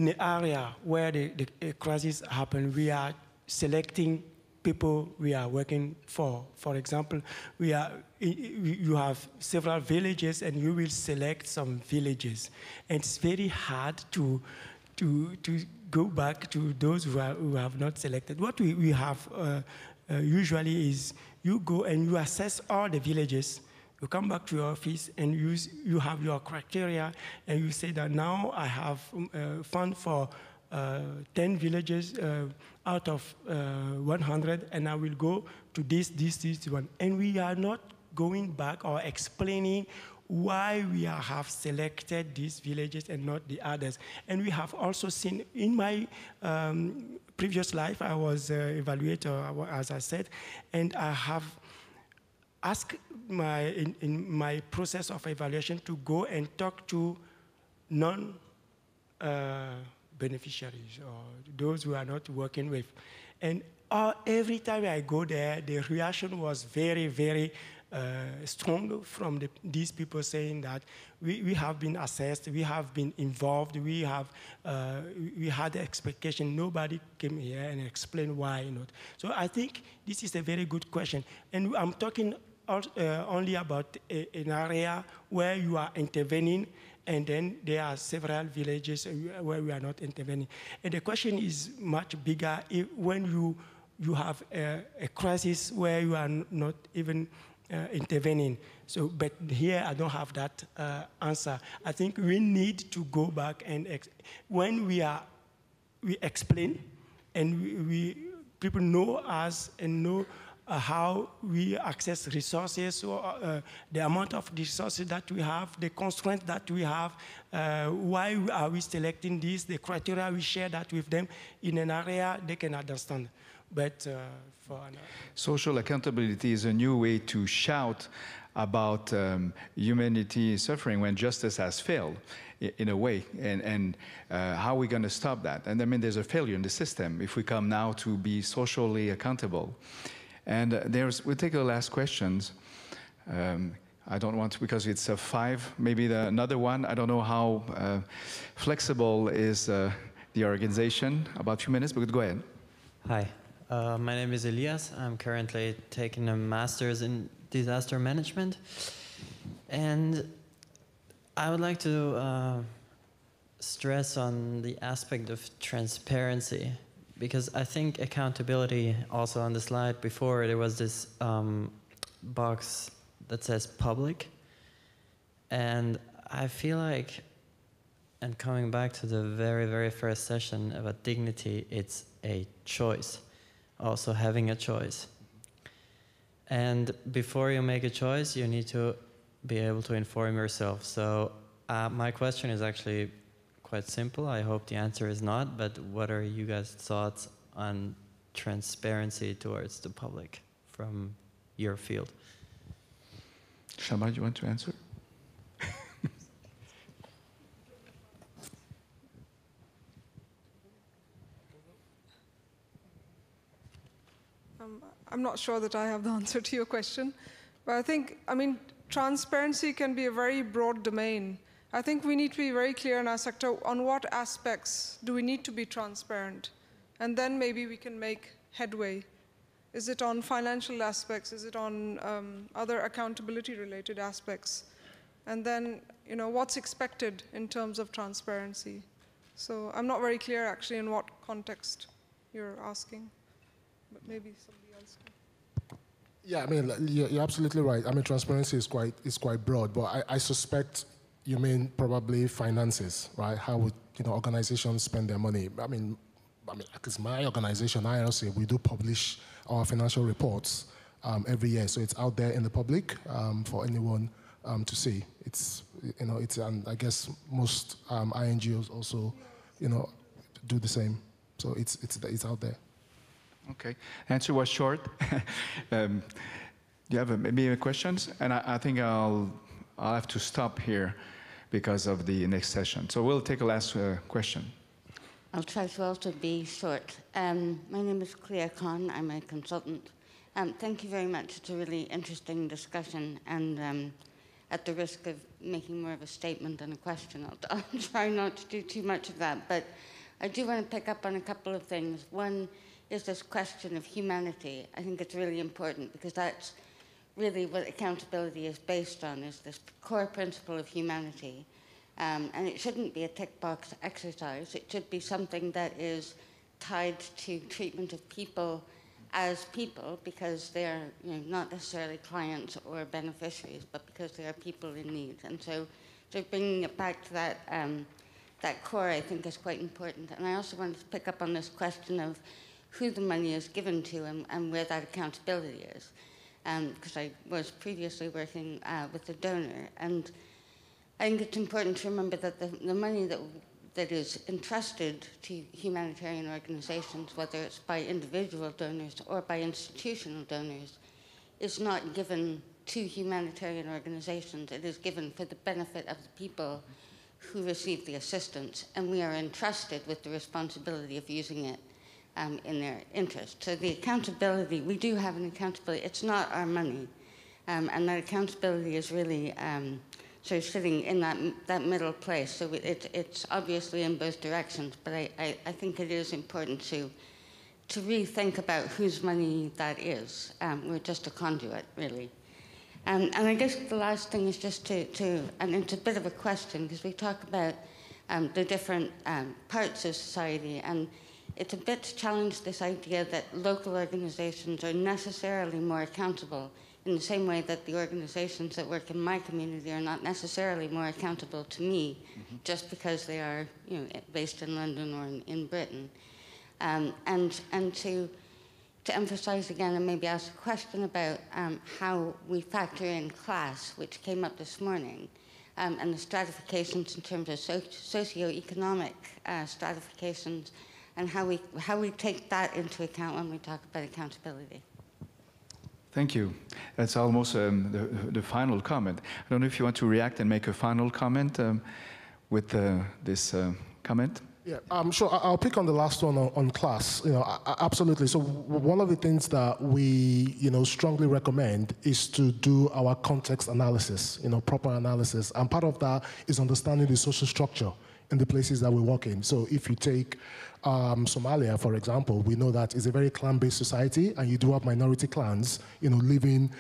the area where the crisis happened, we are selecting people we are working for. For example, you have several villages, and you will select some villages. And it's very hard to go back to those who have not selected. What we have usually is you go and you assess all the villages. You come back to your office and you have your criteria, and you say that now I have fund for 10 villages out of 100, and I will go to this one. And we are not going back or explaining why we have selected these villages and not the others. And we have also seen, in my previous life, I was an evaluator, as I said, and I have asked in my process of evaluation to go and talk to non-beneficiaries or those who are not working with. And every time I go there, the reaction was very, very strong from these people saying that we have been assessed, we have been involved, we had the expectation. Nobody came here and explained why not. So I think this is a very good question. And I'm talking only about an area where you are intervening, and then there are several villages where we are not intervening. And the question is much bigger when you have a crisis where you are not even intervening. So, but here I don't have that answer. I think we need to go back and when we explain, and people know us and know how we access resources, or the amount of resources that we have, the constraints that we have, why are we selecting this, the criteria we share that with them in an area they can understand. But social accountability is a new way to shout about humanity suffering when justice has failed, in a way, and how are we going to stop that? And I mean, there's a failure in the system if we come now to be socially accountable. And we'll take the last questions. I don't want to, because it's 5, maybe another one. I don't know how flexible is the organization. About a few minutes, but go ahead. Hi, my name is Elias. I'm currently taking a master's in disaster management. And I would like to stress on the aspect of transparency, because I think accountability, also on the slide before, there was this box that says public. And I feel like, and coming back to the very, very first session about dignity, it's a choice, also having a choice. And before you make a choice, you need to be able to inform yourself. So my question is actually quite simple. I hope the answer is not, but what are you guys' thoughts on transparency towards the public from your field? Shama, you want to answer? I'm not sure that I have the answer to your question, but I mean, transparency can be a very broad domain. I think we need to be very clear in our sector on what aspects do we need to be transparent, and then maybe we can make headway. Is it on financial aspects? Is it on other accountability-related aspects? And then, you know, what's expected in terms of transparency? So I'm not very clear, actually, in what context you're asking, but maybe somebody else can. Yeah, I mean, you're absolutely right. I mean, transparency is quite broad, but I suspect you mean probably finances, right? How would organizations spend their money? I mean, because my organization, IRC, we do publish our financial reports every year, so it's out there in the public for anyone to see. It's and I guess most INGOs also, do the same. So it's out there. Okay, answer was short. Do you have maybe questions? And I think I'll have to stop here because of the next session. So we'll take a last question. I'll try to also be short. My name is Claire Khan. I'm a consultant. Thank you very much. It's a really interesting discussion. And at the risk of making more of a statement than a question, I'll try not to do too much of that. But I do want to pick up on a couple of things. One is this question of humanity. I think it's really important because that's really what accountability is based on, is this core principle of humanity. And it shouldn't be a tick box exercise. It should be something that is tied to treatment of people as people, because they're not necessarily clients or beneficiaries, but because they are people in need. And so bringing it back to that core, I think, is quite important. And I also wanted to pick up on this question of who the money is given to and where that accountability is. because I was previously working with a donor. And I think it's important to remember that the money that is entrusted to humanitarian organizations, whether it's by individual donors or by institutional donors, is not given to humanitarian organizations. It is given for the benefit of the people who receive the assistance, and we are entrusted with the responsibility of using it in their interest. So the accountability, we do have an accountability. It's not our money, and that accountability is really sort of sitting in that middle place. So it's obviously in both directions, but I think it is important to rethink about whose money that is. We're just a conduit, really. And I guess the last thing is just and it's a bit of a question, because we talk about the different parts of society, and it's a bit to challenge this idea that local organizations are necessarily more accountable in the same way that the organizations that work in my community are not necessarily more accountable to me just because they are based in London or in Britain. And to emphasize again and maybe ask a question about how we factor in class, which came up this morning, and the stratifications in terms of socioeconomic stratifications, and how we take that into account when we talk about accountability. Thank you. That's almost the final comment. I don't know if you want to react and make a final comment with this comment. Yeah, sure. I'll pick on the last one on class. Absolutely. So one of the things that we, strongly recommend is to do our context analysis, proper analysis, and part of that is understanding the social structure in the places that we work in. So if you take Somalia, for example, we know that it's a very clan-based society, and you do have minority clans, living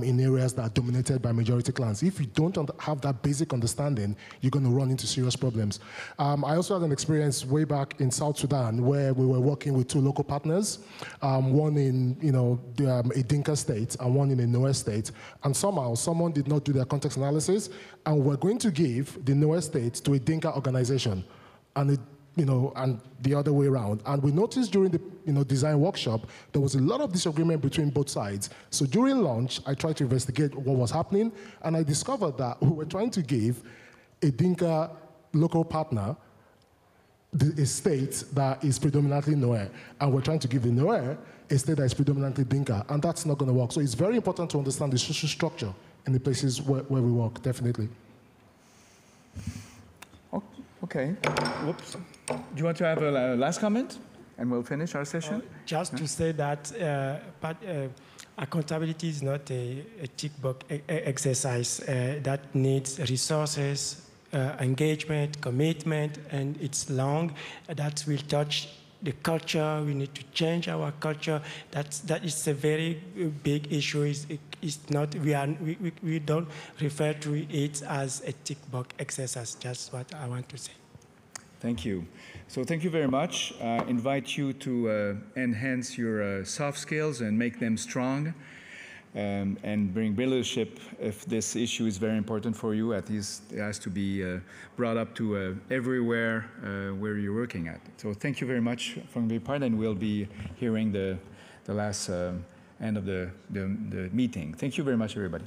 in areas that are dominated by majority clans. If you don't have that basic understanding, you're going to run into serious problems. I also had an experience way back in South Sudan where we were working with two local partners, one in a Dinka state and one in a Noe state, and somehow someone did not do their context analysis, and we're going to give the Noe state to a Dinka organization, and and the other way around. And we noticed during the design workshop, there was a lot of disagreement between both sides. So during lunch, I tried to investigate what was happening, and I discovered that we were trying to give a Dinka local partner a state that is predominantly Noe, and we're trying to give the Noe a state that is predominantly Dinka, and that's not going to work. So it's very important to understand the social structure in the places where we work, definitely. Okay. Whoops. Do you want to have a last comment? And we'll finish our session? Just to say that accountability is not a tick box exercise that needs resources, engagement, commitment, and it's long. That will touch the culture. We need to change our culture. That is a very big issue. It's not, we don't refer to it as a tick box exercise. Just what I want to say. Thank you. So thank you very much. I invite you to enhance your soft skills and make them strong, and bring leadership. If this issue is very important for you, at least it has to be brought up to everywhere where you're working at. So thank you very much from your part, and we'll be hearing the last end of the meeting. Thank you very much, everybody.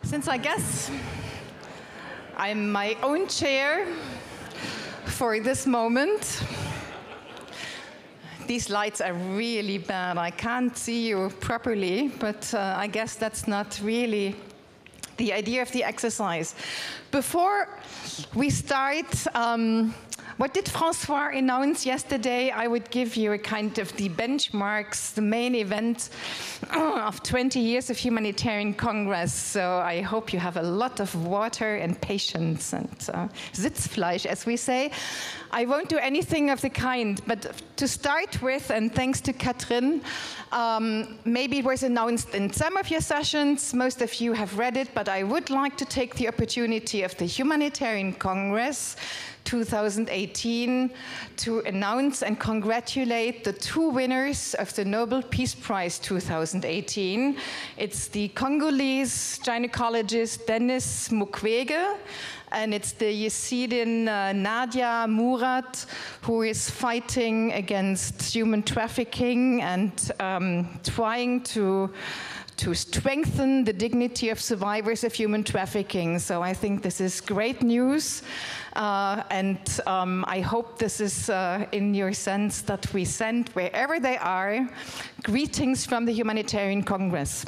Since I guess I'm my own chair for this moment, these lights are really bad. I can't see you properly, but I guess that's not really the idea of the exercise. Before we start, what did François announce yesterday? I would give you a kind of the benchmarks, the main event of 20 years of Humanitarian Congress. So I hope you have a lot of water and patience and Sitzfleisch, as we say. I won't do anything of the kind, but to start with, and thanks to Katrin, maybe it was announced in some of your sessions, most of you have read it, but I would like to take the opportunity of the Humanitarian Congress 2018 to announce and congratulate the two winners of the Nobel Peace Prize 2018. It's the Congolese gynecologist Denis Mukwege, and it's the Yazidin Nadia Murad, who is fighting against human trafficking and trying to strengthen the dignity of survivors of human trafficking. So I think this is great news. And I hope this is in your sense that we send, wherever they are, greetings from the Humanitarian Congress.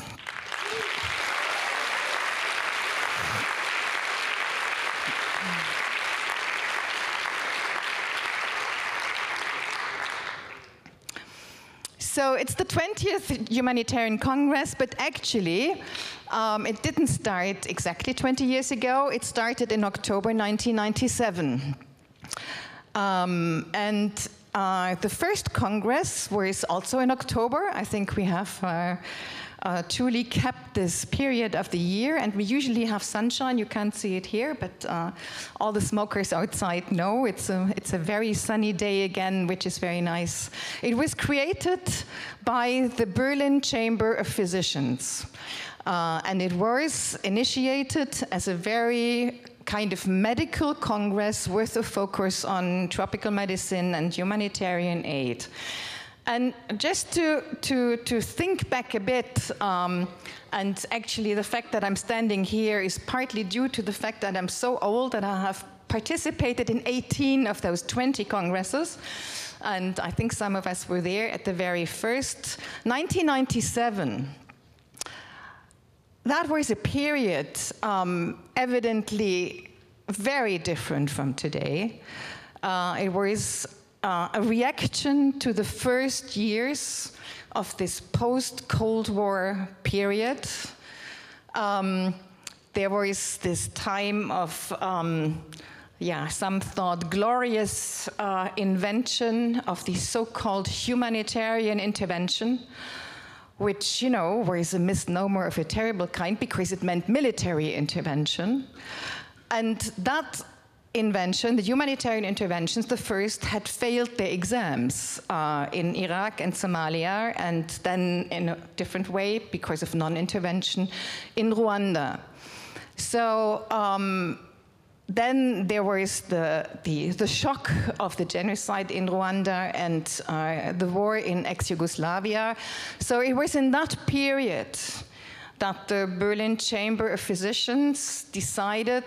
So it's the 20th Humanitarian Congress, but actually it didn't start exactly 20 years ago. It started in October 1997. The first Congress was also in October. I think we have truly kept this period of the year, and we usually have sunshine. You can't see it here, but all the smokers outside know it's a very sunny day again, which is very nice. It was created by the Berlin Chamber of Physicians, and it was initiated as a very kind of medical congress with a focus on tropical medicine and humanitarian aid. And just to think back a bit, and actually the fact that I'm standing here is partly due to the fact that I'm so old that I have participated in 18 of those 20 congresses. And I think some of us were there at the very first. 1997, that was a period evidently very different from today. It was a reaction to the first years of this post-Cold War period. There was this time of, some thought glorious invention of the so-called humanitarian intervention, which, was a misnomer of a terrible kind because it meant military intervention. And that invention, the humanitarian interventions, the first had failed their exams in Iraq and Somalia, and then in a different way because of non-intervention in Rwanda. So then there was the shock of the genocide in Rwanda and the war in ex-Yugoslavia. So it was in that period that the Berlin Chamber of Physicians decided,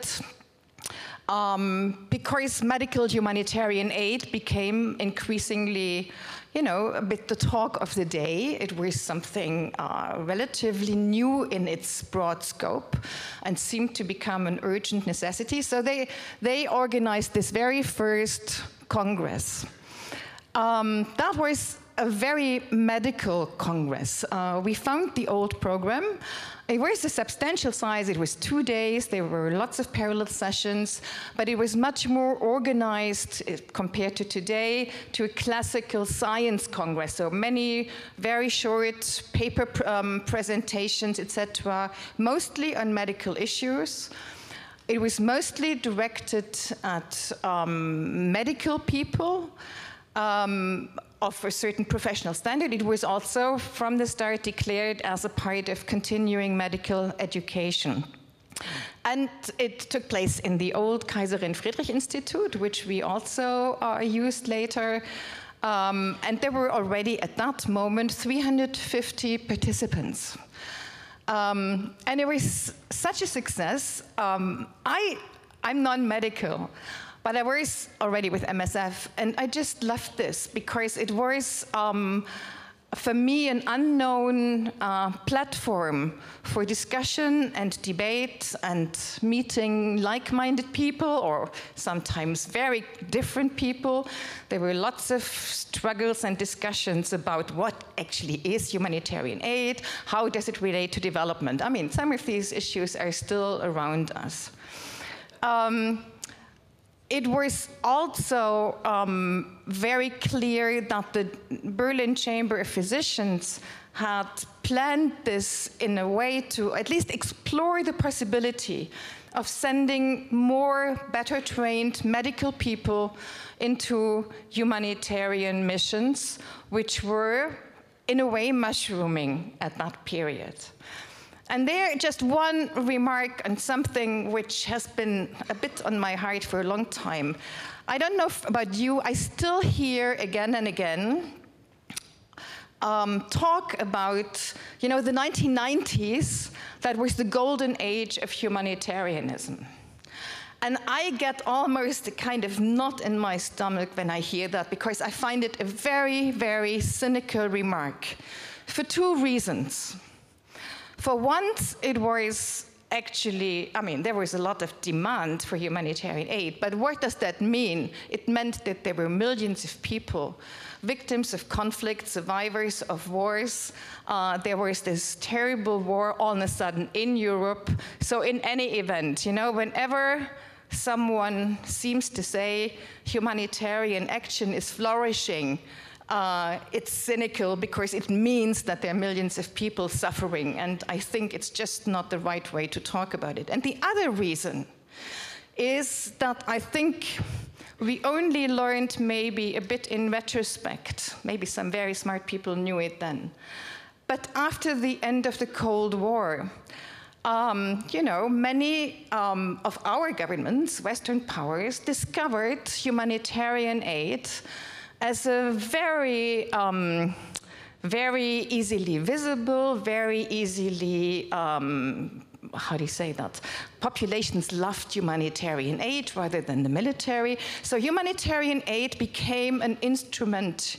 because medical humanitarian aid became increasingly, a bit the talk of the day. It was something relatively new in its broad scope and seemed to become an urgent necessity. So they organized this very first Congress. That was a very medical Congress. We found the old program. It was a substantial size. It was 2 days. There were lots of parallel sessions, but it was much more organized compared to today to a classical science congress. So many very short paper presentations, etc., mostly on medical issues. It was mostly directed at medical people, of a certain professional standard. It was also, from the start, declared as a part of continuing medical education. And it took place in the old Kaiserin Friedrich Institute, which we also used later. And there were already, at that moment, 350 participants. And it was such a success. I'm non-medical, but I was already with MSF, and I just loved this because it was, for me, an unknown platform for discussion and debate and meeting like-minded people, or sometimes very different people. There were lots of struggles and discussions about what actually is humanitarian aid, how does it relate to development. I mean, some of these issues are still around us. It was also very clear that the Berlin Chamber of Physicians had planned this in a way to at least explore the possibility of sending more better trained medical people into humanitarian missions, which were in a way mushrooming at that period. And there, just one remark on something which has been a bit on my heart for a long time. I don't know about you, I still hear again and again talk about, you know, the 1990s, that was the golden age of humanitarianism. And I get almost a kind of knot in my stomach when I hear that, because I find it a very, very cynical remark for two reasons. For once, it was actually, I mean, there was a lot of demand for humanitarian aid, but what does that mean? It meant that there were millions of people, victims of conflict, survivors of wars. There was this terrible war all of a sudden in Europe. So in any event, you know, whenever someone seems to say humanitarian action is flourishing, it's cynical because it means that there are millions of people suffering, and I think it's just not the right way to talk about it. And the other reason is that I think we only learned maybe a bit in retrospect, maybe some very smart people knew it then, but after the end of the Cold War, you know, many of our governments, Western powers, discovered humanitarian aid as a very, very easily visible, very easily, how do you say that? Populations loved humanitarian aid rather than the military. So humanitarian aid became an instrument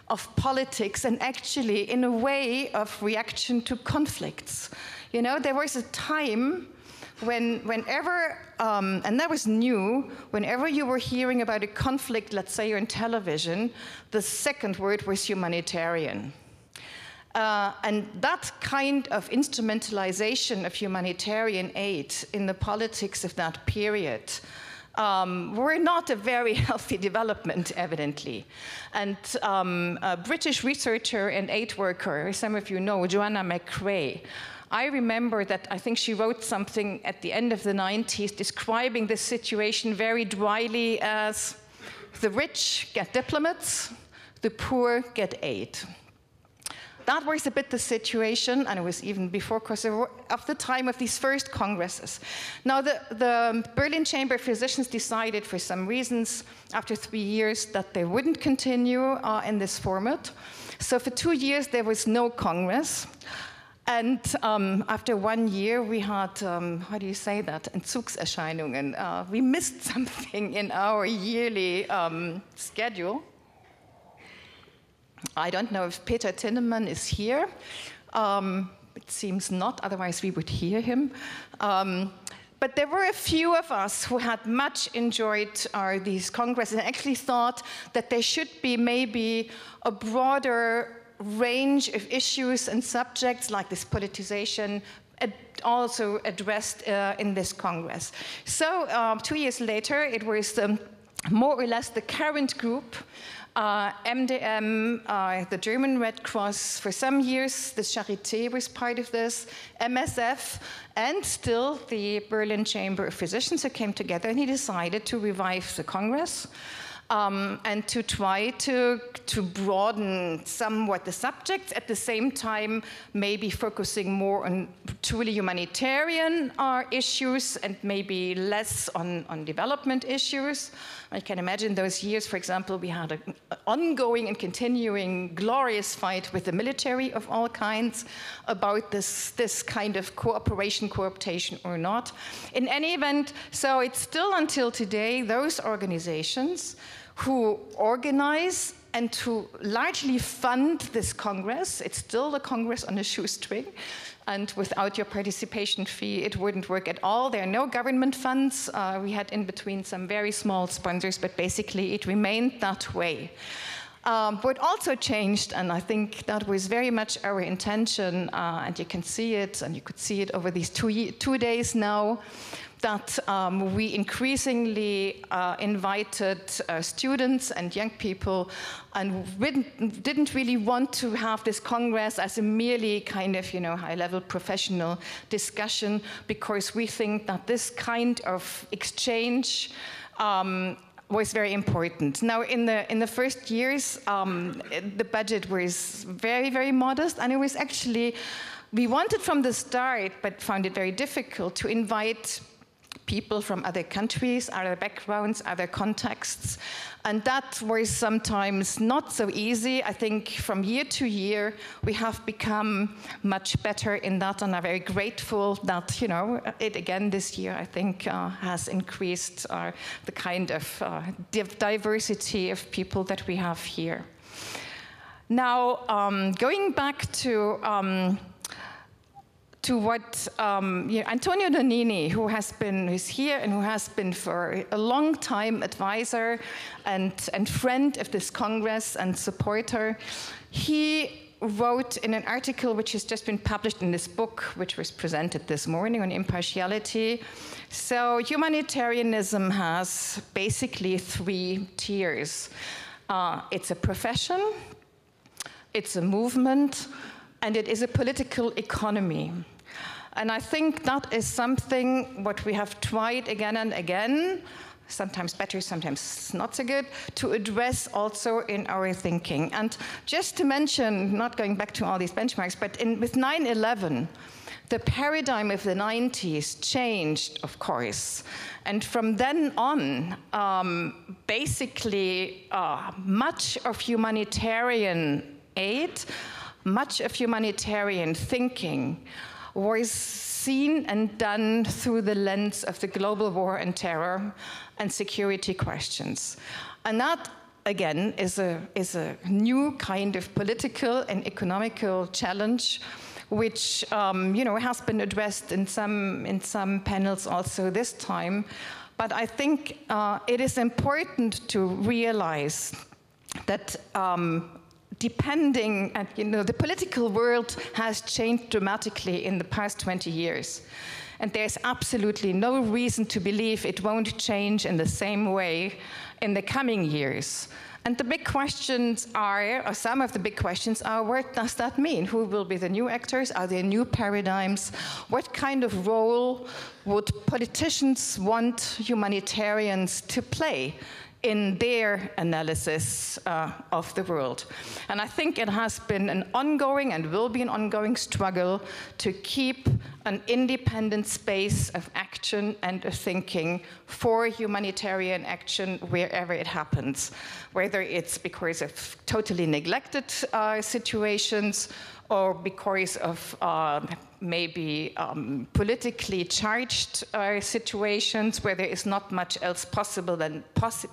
of politics and actually in a way of reaction to conflicts. You know, there was a time whenever, and that was new, whenever you were hearing about a conflict, let's say on television, the second word was humanitarian. And that kind of instrumentalization of humanitarian aid in the politics of that period were not a very healthy development, evidently. And a British researcher and aid worker, some of you know, Joanna McRae, I remember that I think she wrote something at the end of the 90s describing this situation very dryly as the rich get diplomats, the poor get aid. That was a bit the situation, and it was even before Kosovo, of the time of these first congresses. Now, the Berlin Chamber of Physicians decided for some reasons after 3 years that they wouldn't continue in this format. So for 2 years, there was no Congress. And after 1 year, we had, how do you say that, Entzugserscheinungen. We missed something in our yearly schedule. I don't know if Peter Tinnemann is here. It seems not, otherwise we would hear him. But there were a few of us who had much enjoyed these congresses and actually thought that there should be maybe a broader range of issues and subjects like this politicization also addressed in this Congress. So 2 years later, it was more or less the current group, MDM, the German Red Cross, for some years, the Charité was part of this, MSF, and still the Berlin Chamber of Physicians who came together, and he decided to revive the Congress. and to try to broaden somewhat the subjects, at the same time maybe focusing more on truly humanitarian issues and maybe less on development issues. I can imagine those years, for example, we had an ongoing and continuing glorious fight with the military of all kinds about this kind of cooperation, cooptation or not. In any event, so it's still until today those organizations who organize and who largely fund this Congress. It's still the Congress on a shoestring, and without your participation fee, it wouldn't work at all. There are no government funds. We had in between some very small sponsors, but basically it remained that way. What also changed, and I think that was very much our intention, and you can see it, and you could see it over these 2 days now, that we increasingly invited students and young people, and didn't really want to have this Congress as a merely kind of, high-level professional discussion, because we think that this kind of exchange was very important. Now, in the first years, the budget was very, very modest, and it was actually, we wanted from the start, but found it very difficult to invite people from other countries, other backgrounds, other contexts. And that was sometimes not so easy. I think from year to year, we have become much better in that, and are very grateful that, it again this year, I think, has increased the kind of diversity of people that we have here. Now, going back to what Antonio Donini, who's here and who has been for a long time advisor and friend of this Congress and supporter, he wrote in an article which has just been published in this book, which was presented this morning, on impartiality. So humanitarianism has basically 3 tiers. It's a profession, it's a movement, and it is a political economy. And I think that is something what we have tried again and again, sometimes better, sometimes not so good, to address also in our thinking. And just to mention, not going back to all these benchmarks, but with 9/11, the paradigm of the 90s changed, of course. And from then on, basically, much of humanitarian aid, much of humanitarian thinking was seen and done through the lens of the global war and terror and security questions. And that, again, is a new kind of political and economical challenge, which has been addressed in some panels also this time. But I think it is important to realize that depending, the political world has changed dramatically in the past 20 years. And there's absolutely no reason to believe it won't change in the same way in the coming years. And the big questions are, or some of the big questions are, what does that mean? Who will be the new actors? Are there new paradigms? What kind of role would politicians want humanitarians to play in their analysis of the world? And I think it has been an ongoing and will be an ongoing struggle to keep an independent space of action and of thinking for humanitarian action wherever it happens, whether it's because of totally neglected situations or because of maybe politically charged situations where there is not much else possible than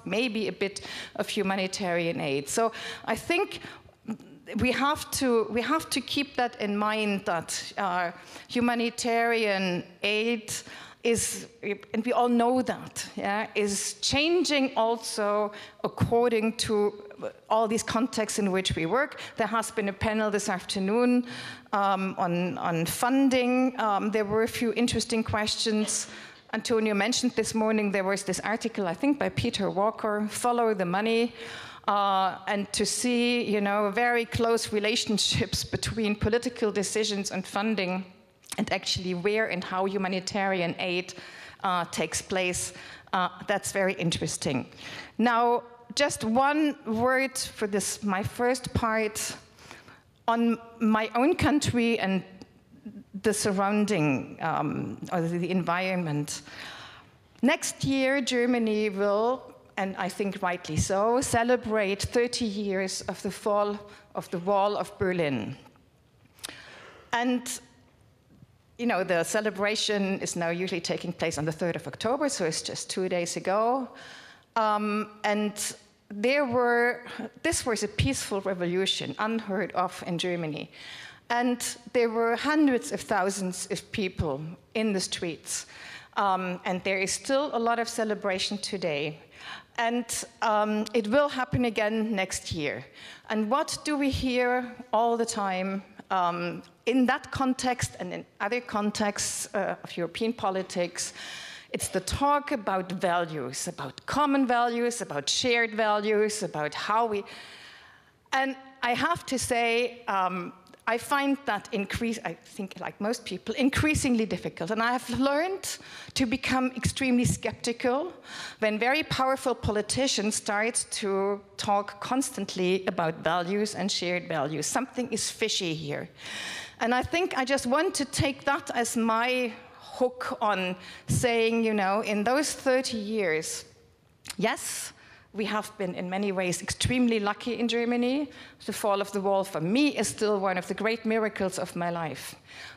maybe a bit of humanitarian aid. So I think we have to keep that in mind, that humanitarian aid is, and we all know that, is changing also according to all these contexts in which we work. There has been a panel this afternoon on funding. There were a few interesting questions. Antonio mentioned this morning there was this article, I think by Peter Walker, Follow the Money, and to see, very close relationships between political decisions and funding, and actually where and how humanitarian aid takes place. That's very interesting. Now, just one word for this, my first part, on my own country and the surrounding, or the environment. Next year, Germany will, and I think rightly so, celebrate 30 years of the fall of the Wall of Berlin. And you know, the celebration is now usually taking place on the 3rd of October, so it's just 2 days ago. And this was a peaceful revolution, unheard of in Germany. And there were hundreds of thousands of people in the streets. And there is still a lot of celebration today. And it will happen again next year. And what do we hear all the time in that context and in other contexts of European politics? It's the talk about values, about common values, about shared values, about how we... And I have to say, I find that I think like most people, increasingly difficult. And I have learned to become extremely skeptical when very powerful politicians start to talk constantly about values and shared values. Something is fishy here. And I think I just want to take that as my hook on saying, you know, in those 30 years, yes, we have been in many ways extremely lucky in Germany. The fall of the wall for me is still one of the great miracles of my life.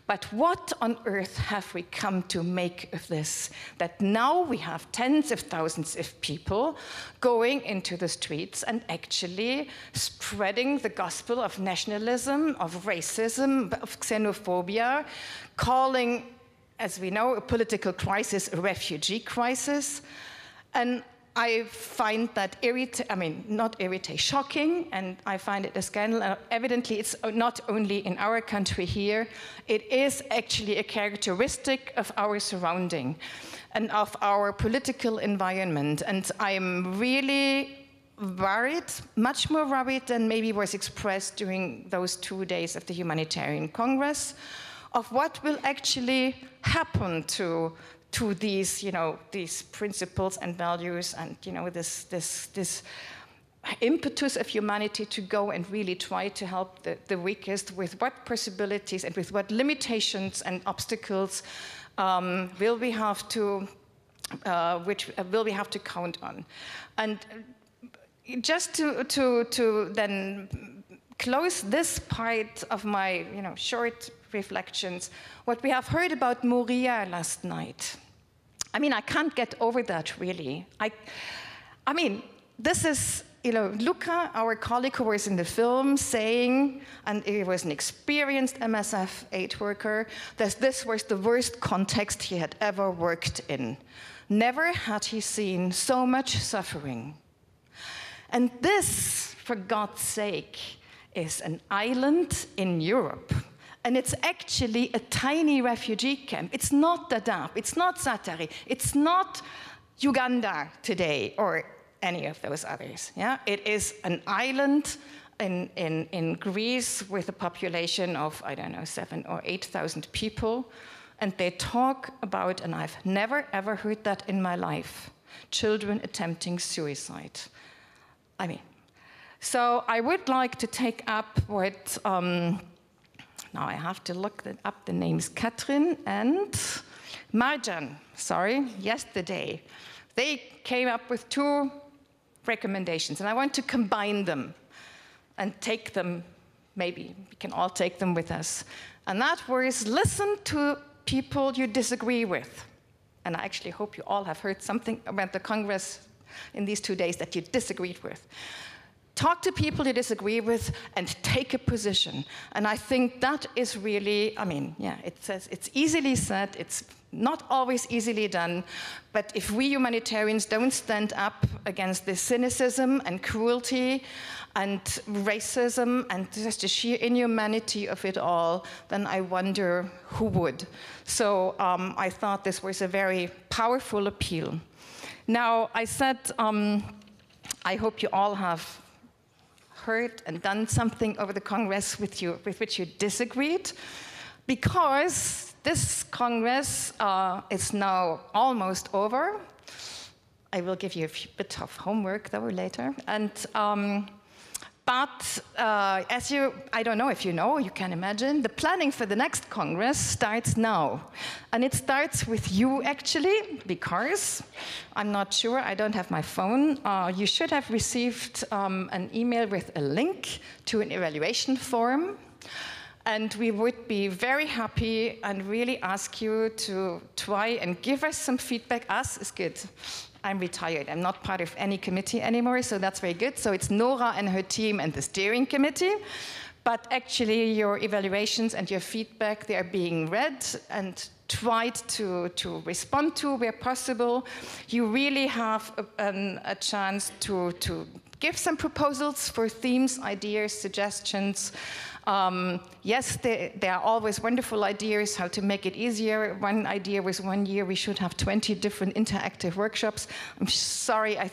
But what on earth have we come to make of this? That now we have tens of thousands of people going into the streets and actually spreading the gospel of nationalism, of racism, of xenophobia, calling, as we know, a political crisis a refugee crisis. And I find that shocking, and I find it a scandal. Evidently, it's not only in our country here, it is actually a characteristic of our surrounding and of our political environment. And I'm really worried, much more worried than maybe was expressed during those 2 days of the Humanitarian Congress, of what will actually happen to these, you know, these principles and values, and you know, this impetus of humanity to go and really try to help the weakest. With what possibilities and with what limitations and obstacles will we have to count on? And just to then close this part of my, you know, short reflections, what we have heard about Moria last night, I mean, I can't get over that, really. I mean, this is, you know, Luca, our colleague who was in the film, saying, and he was an experienced MSF aid worker, that this was the worst context he had ever worked in. Never had he seen so much suffering. And this, for God's sake, is an island in Europe. And it's actually a tiny refugee camp. It's not Dadaab, it's not Zaatari, it's not Uganda today, or any of those others. Yeah? It is an island in Greece with a population of, I don't know, 7,000 or 8,000 people. And they talk about, and I've never ever heard that in my life, children attempting suicide. I mean, so I would like to take up what, now I have to look up the names, Katrin and Marjan, yesterday. They came up with 2 recommendations, and I want to combine them and take them, maybe we can all take them with us. And that was, listen to people you disagree with. And I actually hope you all have heard something about the Congress in these 2 days that you disagreed with. Talk to people you disagree with and take a position. And I think that is really, I mean, yeah, it's easily said, it's not always easily done, but if we humanitarians don't stand up against this cynicism and cruelty and racism and just the sheer inhumanity of it all, then I wonder who would. So I thought this was a very powerful appeal. Now, I said, I hope you all have heard and done something over the Congress with which you disagreed, because this Congress is now almost over. I will give you a bit of homework though later. And but as I don't know if you know, you can imagine, the planning for the next Congress starts now. And it starts with you, actually, because I'm not sure, I don't have my phone. You should have received an email with a link to an evaluation form. And we would be very happy and really ask you to try and give us some feedback. Us is good. I'm retired. I'm not part of any committee anymore, so that's very good. So it's Nora and her team and the steering committee. But actually, your evaluations and your feedback, they are being read and tried to respond to where possible. You really have a chance to give some proposals for themes, ideas, suggestions. Yes, there are always wonderful ideas how to make it easier. One idea was 1 year we should have 20 different interactive workshops. I'm sorry, I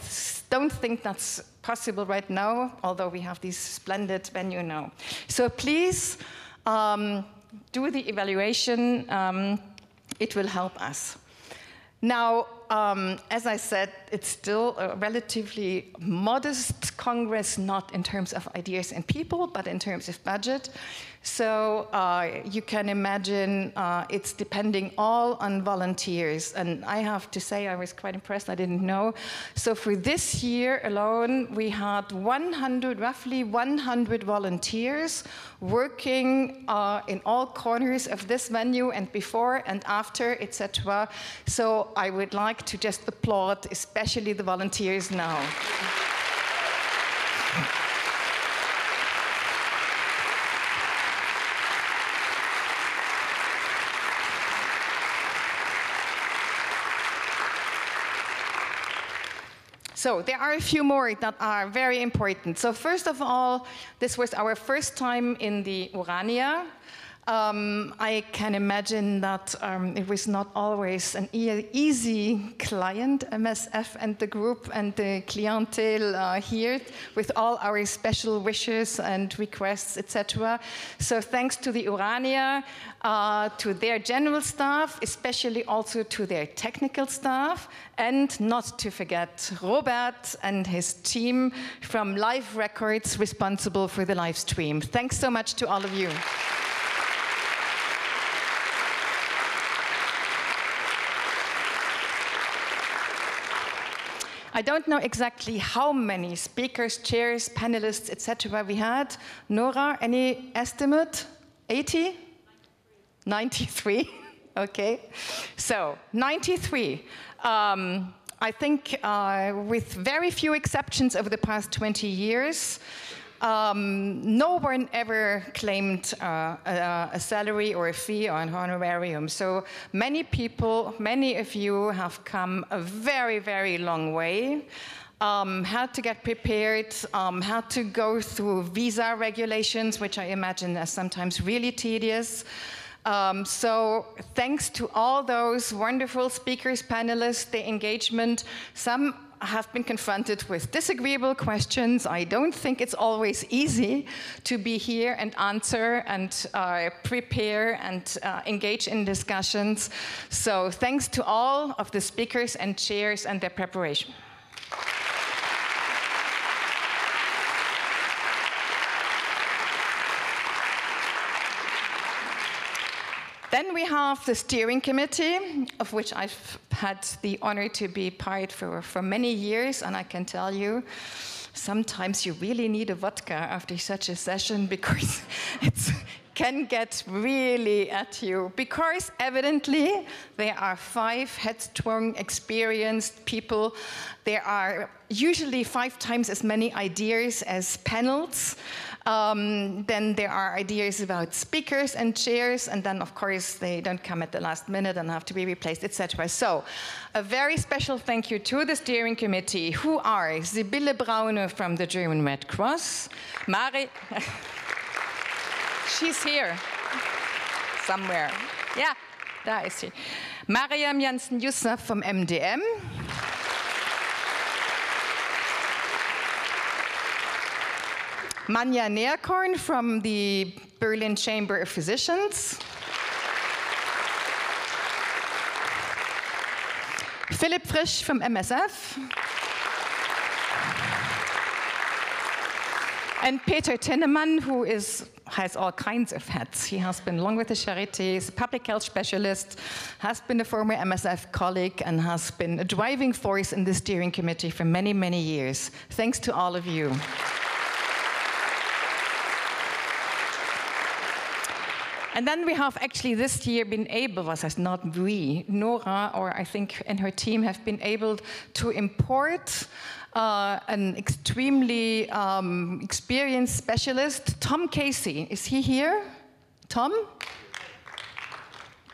don't think that's possible right now, although we have this splendid venue now. So please do the evaluation. It will help us. Now, as I said, it's still a relatively modest Congress, not in terms of ideas and people, but in terms of budget. So you can imagine it's depending all on volunteers. And I have to say, I was quite impressed, I didn't know. So for this year alone, we had roughly 100 volunteers working in all corners of this venue and before and after, etc. So I would like to just applaud, especially the volunteers now. So there are a few more that are very important. So first of all, this was our first time in the Urania. I can imagine that it was not always an easy client, MSF and the group and the clientele here, with all our special wishes and requests, etc. So thanks to the Urania, to their general staff, especially also to their technical staff, and not to forget Robert and his team from Live Records, responsible for the live stream. Thanks so much to all of you. I don't know exactly how many speakers, chairs, panelists, etc. we had. Nora, any estimate? 80? 93? Okay. So, 93. I think with very few exceptions over the past 20 years, no one ever claimed a salary or a fee or an honorarium. So many people, many of you have come a very, very long way. Had to get prepared, had to go through visa regulations, which I imagine are sometimes really tedious. So thanks to all those wonderful speakers, panelists, the engagement. Some have been confronted with disagreeable questions. I don't think it's always easy to be here and answer and prepare and engage in discussions. So thanks to all of the speakers and chairs and their preparation. Then we have the steering committee, of which I've had the honor to be part for many years, and I can tell you, sometimes you really need a vodka after such a session because it can get really at you. Because evidently there are 5 headstrong, experienced people. There are usually 5 times as many ideas as panels. Then there are ideas about speakers and chairs, and then of course they don't come at the last minute and have to be replaced, etc. So a very special thank you to the steering committee, who are Sibylle Braune from the German Red Cross, she's here somewhere. Yeah, there is she. Mariam Jansen-Youssef from MDM. Manja Neerkorn from the Berlin Chamber of Physicians. Philipp Frisch from MSF. And Peter Tinnemann, who has all kinds of hats. He has been long with the Charité, he's a public health specialist, has been a former MSF colleague, and has been a driving force in the steering committee for many, many years. Thanks to all of you. And then we have actually this year been able, not we, Nora, or I think, and her team have been able to import an extremely experienced specialist, Tom Casey. Is he here? Tom?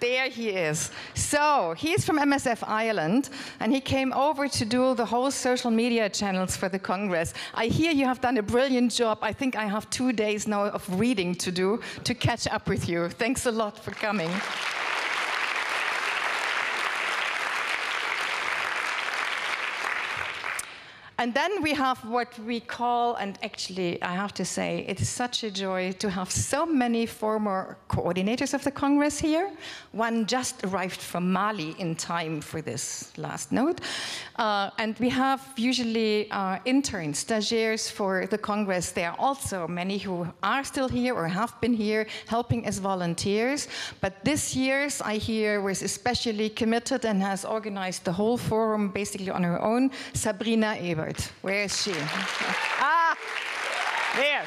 There he is. So he's from MSF Ireland, and he came over to do the whole social media channels for the Congress. I hear you have done a brilliant job. I think I have 2 days now of reading to do to catch up with you. Thanks a lot for coming. And then we have what we call, and actually I have to say, it is such a joy to have so many former coordinators of the Congress here. One just arrived from Mali in time for this last note. And we have usually interns, stagiaires for the Congress. There are also many who are still here or have been here helping as volunteers. But this year's, I hear, was especially committed and has organized the whole forum basically on her own, Sabrina Ebert. Where is she? Ah, there.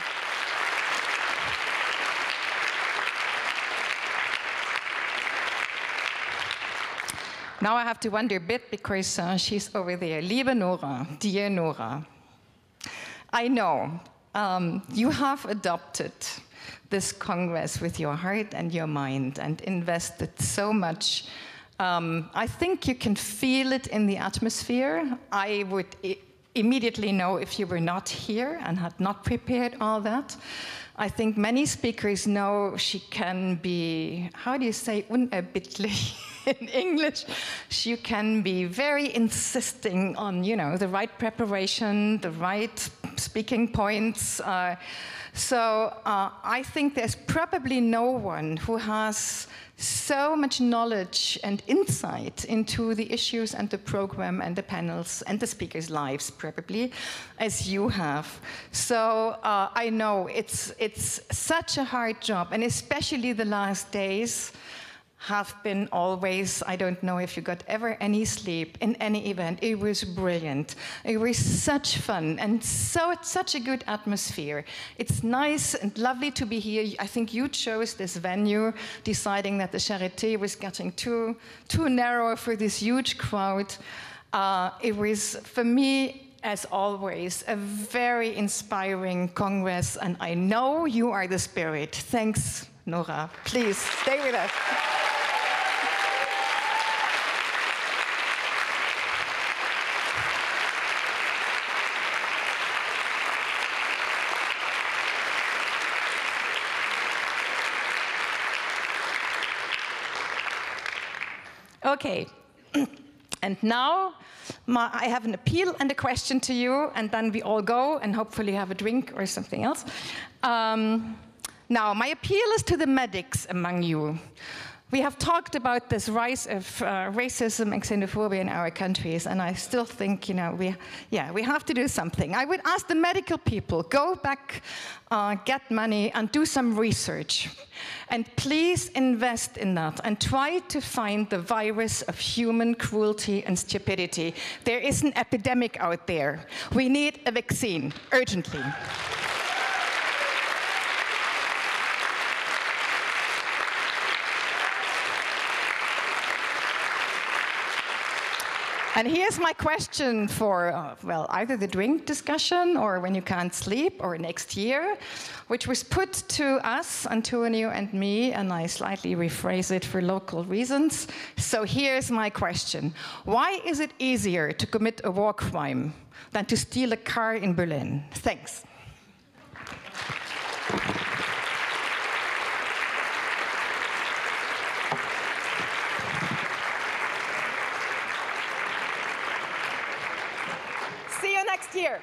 Now I have to wonder a bit because she's over there. Liebe Nora, dear Nora, I know you have adopted this Congress with your heart and your mind and invested so much. I think you can feel it in the atmosphere. I would immediately know if you were not here and had not prepared all that. I think many speakers know she can be, how do you say, unerbittlich in English? She can be very insisting on, you know, the right preparation, the right speaking points. So I think there's probably no one who has so much knowledge and insight into the issues and the program and the panels and the speakers' lives, probably, as you have. So I know it's such a hard job, and especially the last days have been always, I don't know if you got ever any sleep in any event. It was brilliant. It was such fun and such a good atmosphere. It's nice and lovely to be here. I think you chose this venue, deciding that the Charité was getting too narrow for this huge crowd. It was, for me, as always, a very inspiring Congress, and I know you are the spirit. Thanks, Nora. Please, stay with us. Okay, and now I have an appeal and a question to you, and then we all go and hopefully have a drink or something else. Now, my appeal is to the medics among you. We have talked about this rise of racism and xenophobia in our countries, and I still think, you know, we have to do something. I would ask the medical people, go back, get money, and do some research. And please invest in that, and try to find the virus of human cruelty and stupidity. There is an epidemic out there. We need a vaccine, urgently. And here's my question for, well, either the drink discussion or when you can't sleep or next year, which was put to us, Antonio and me, and I slightly rephrase it for local reasons. So here's my question. Why is it easier to commit a war crime than to steal a car in Berlin? Thanks. See you next year.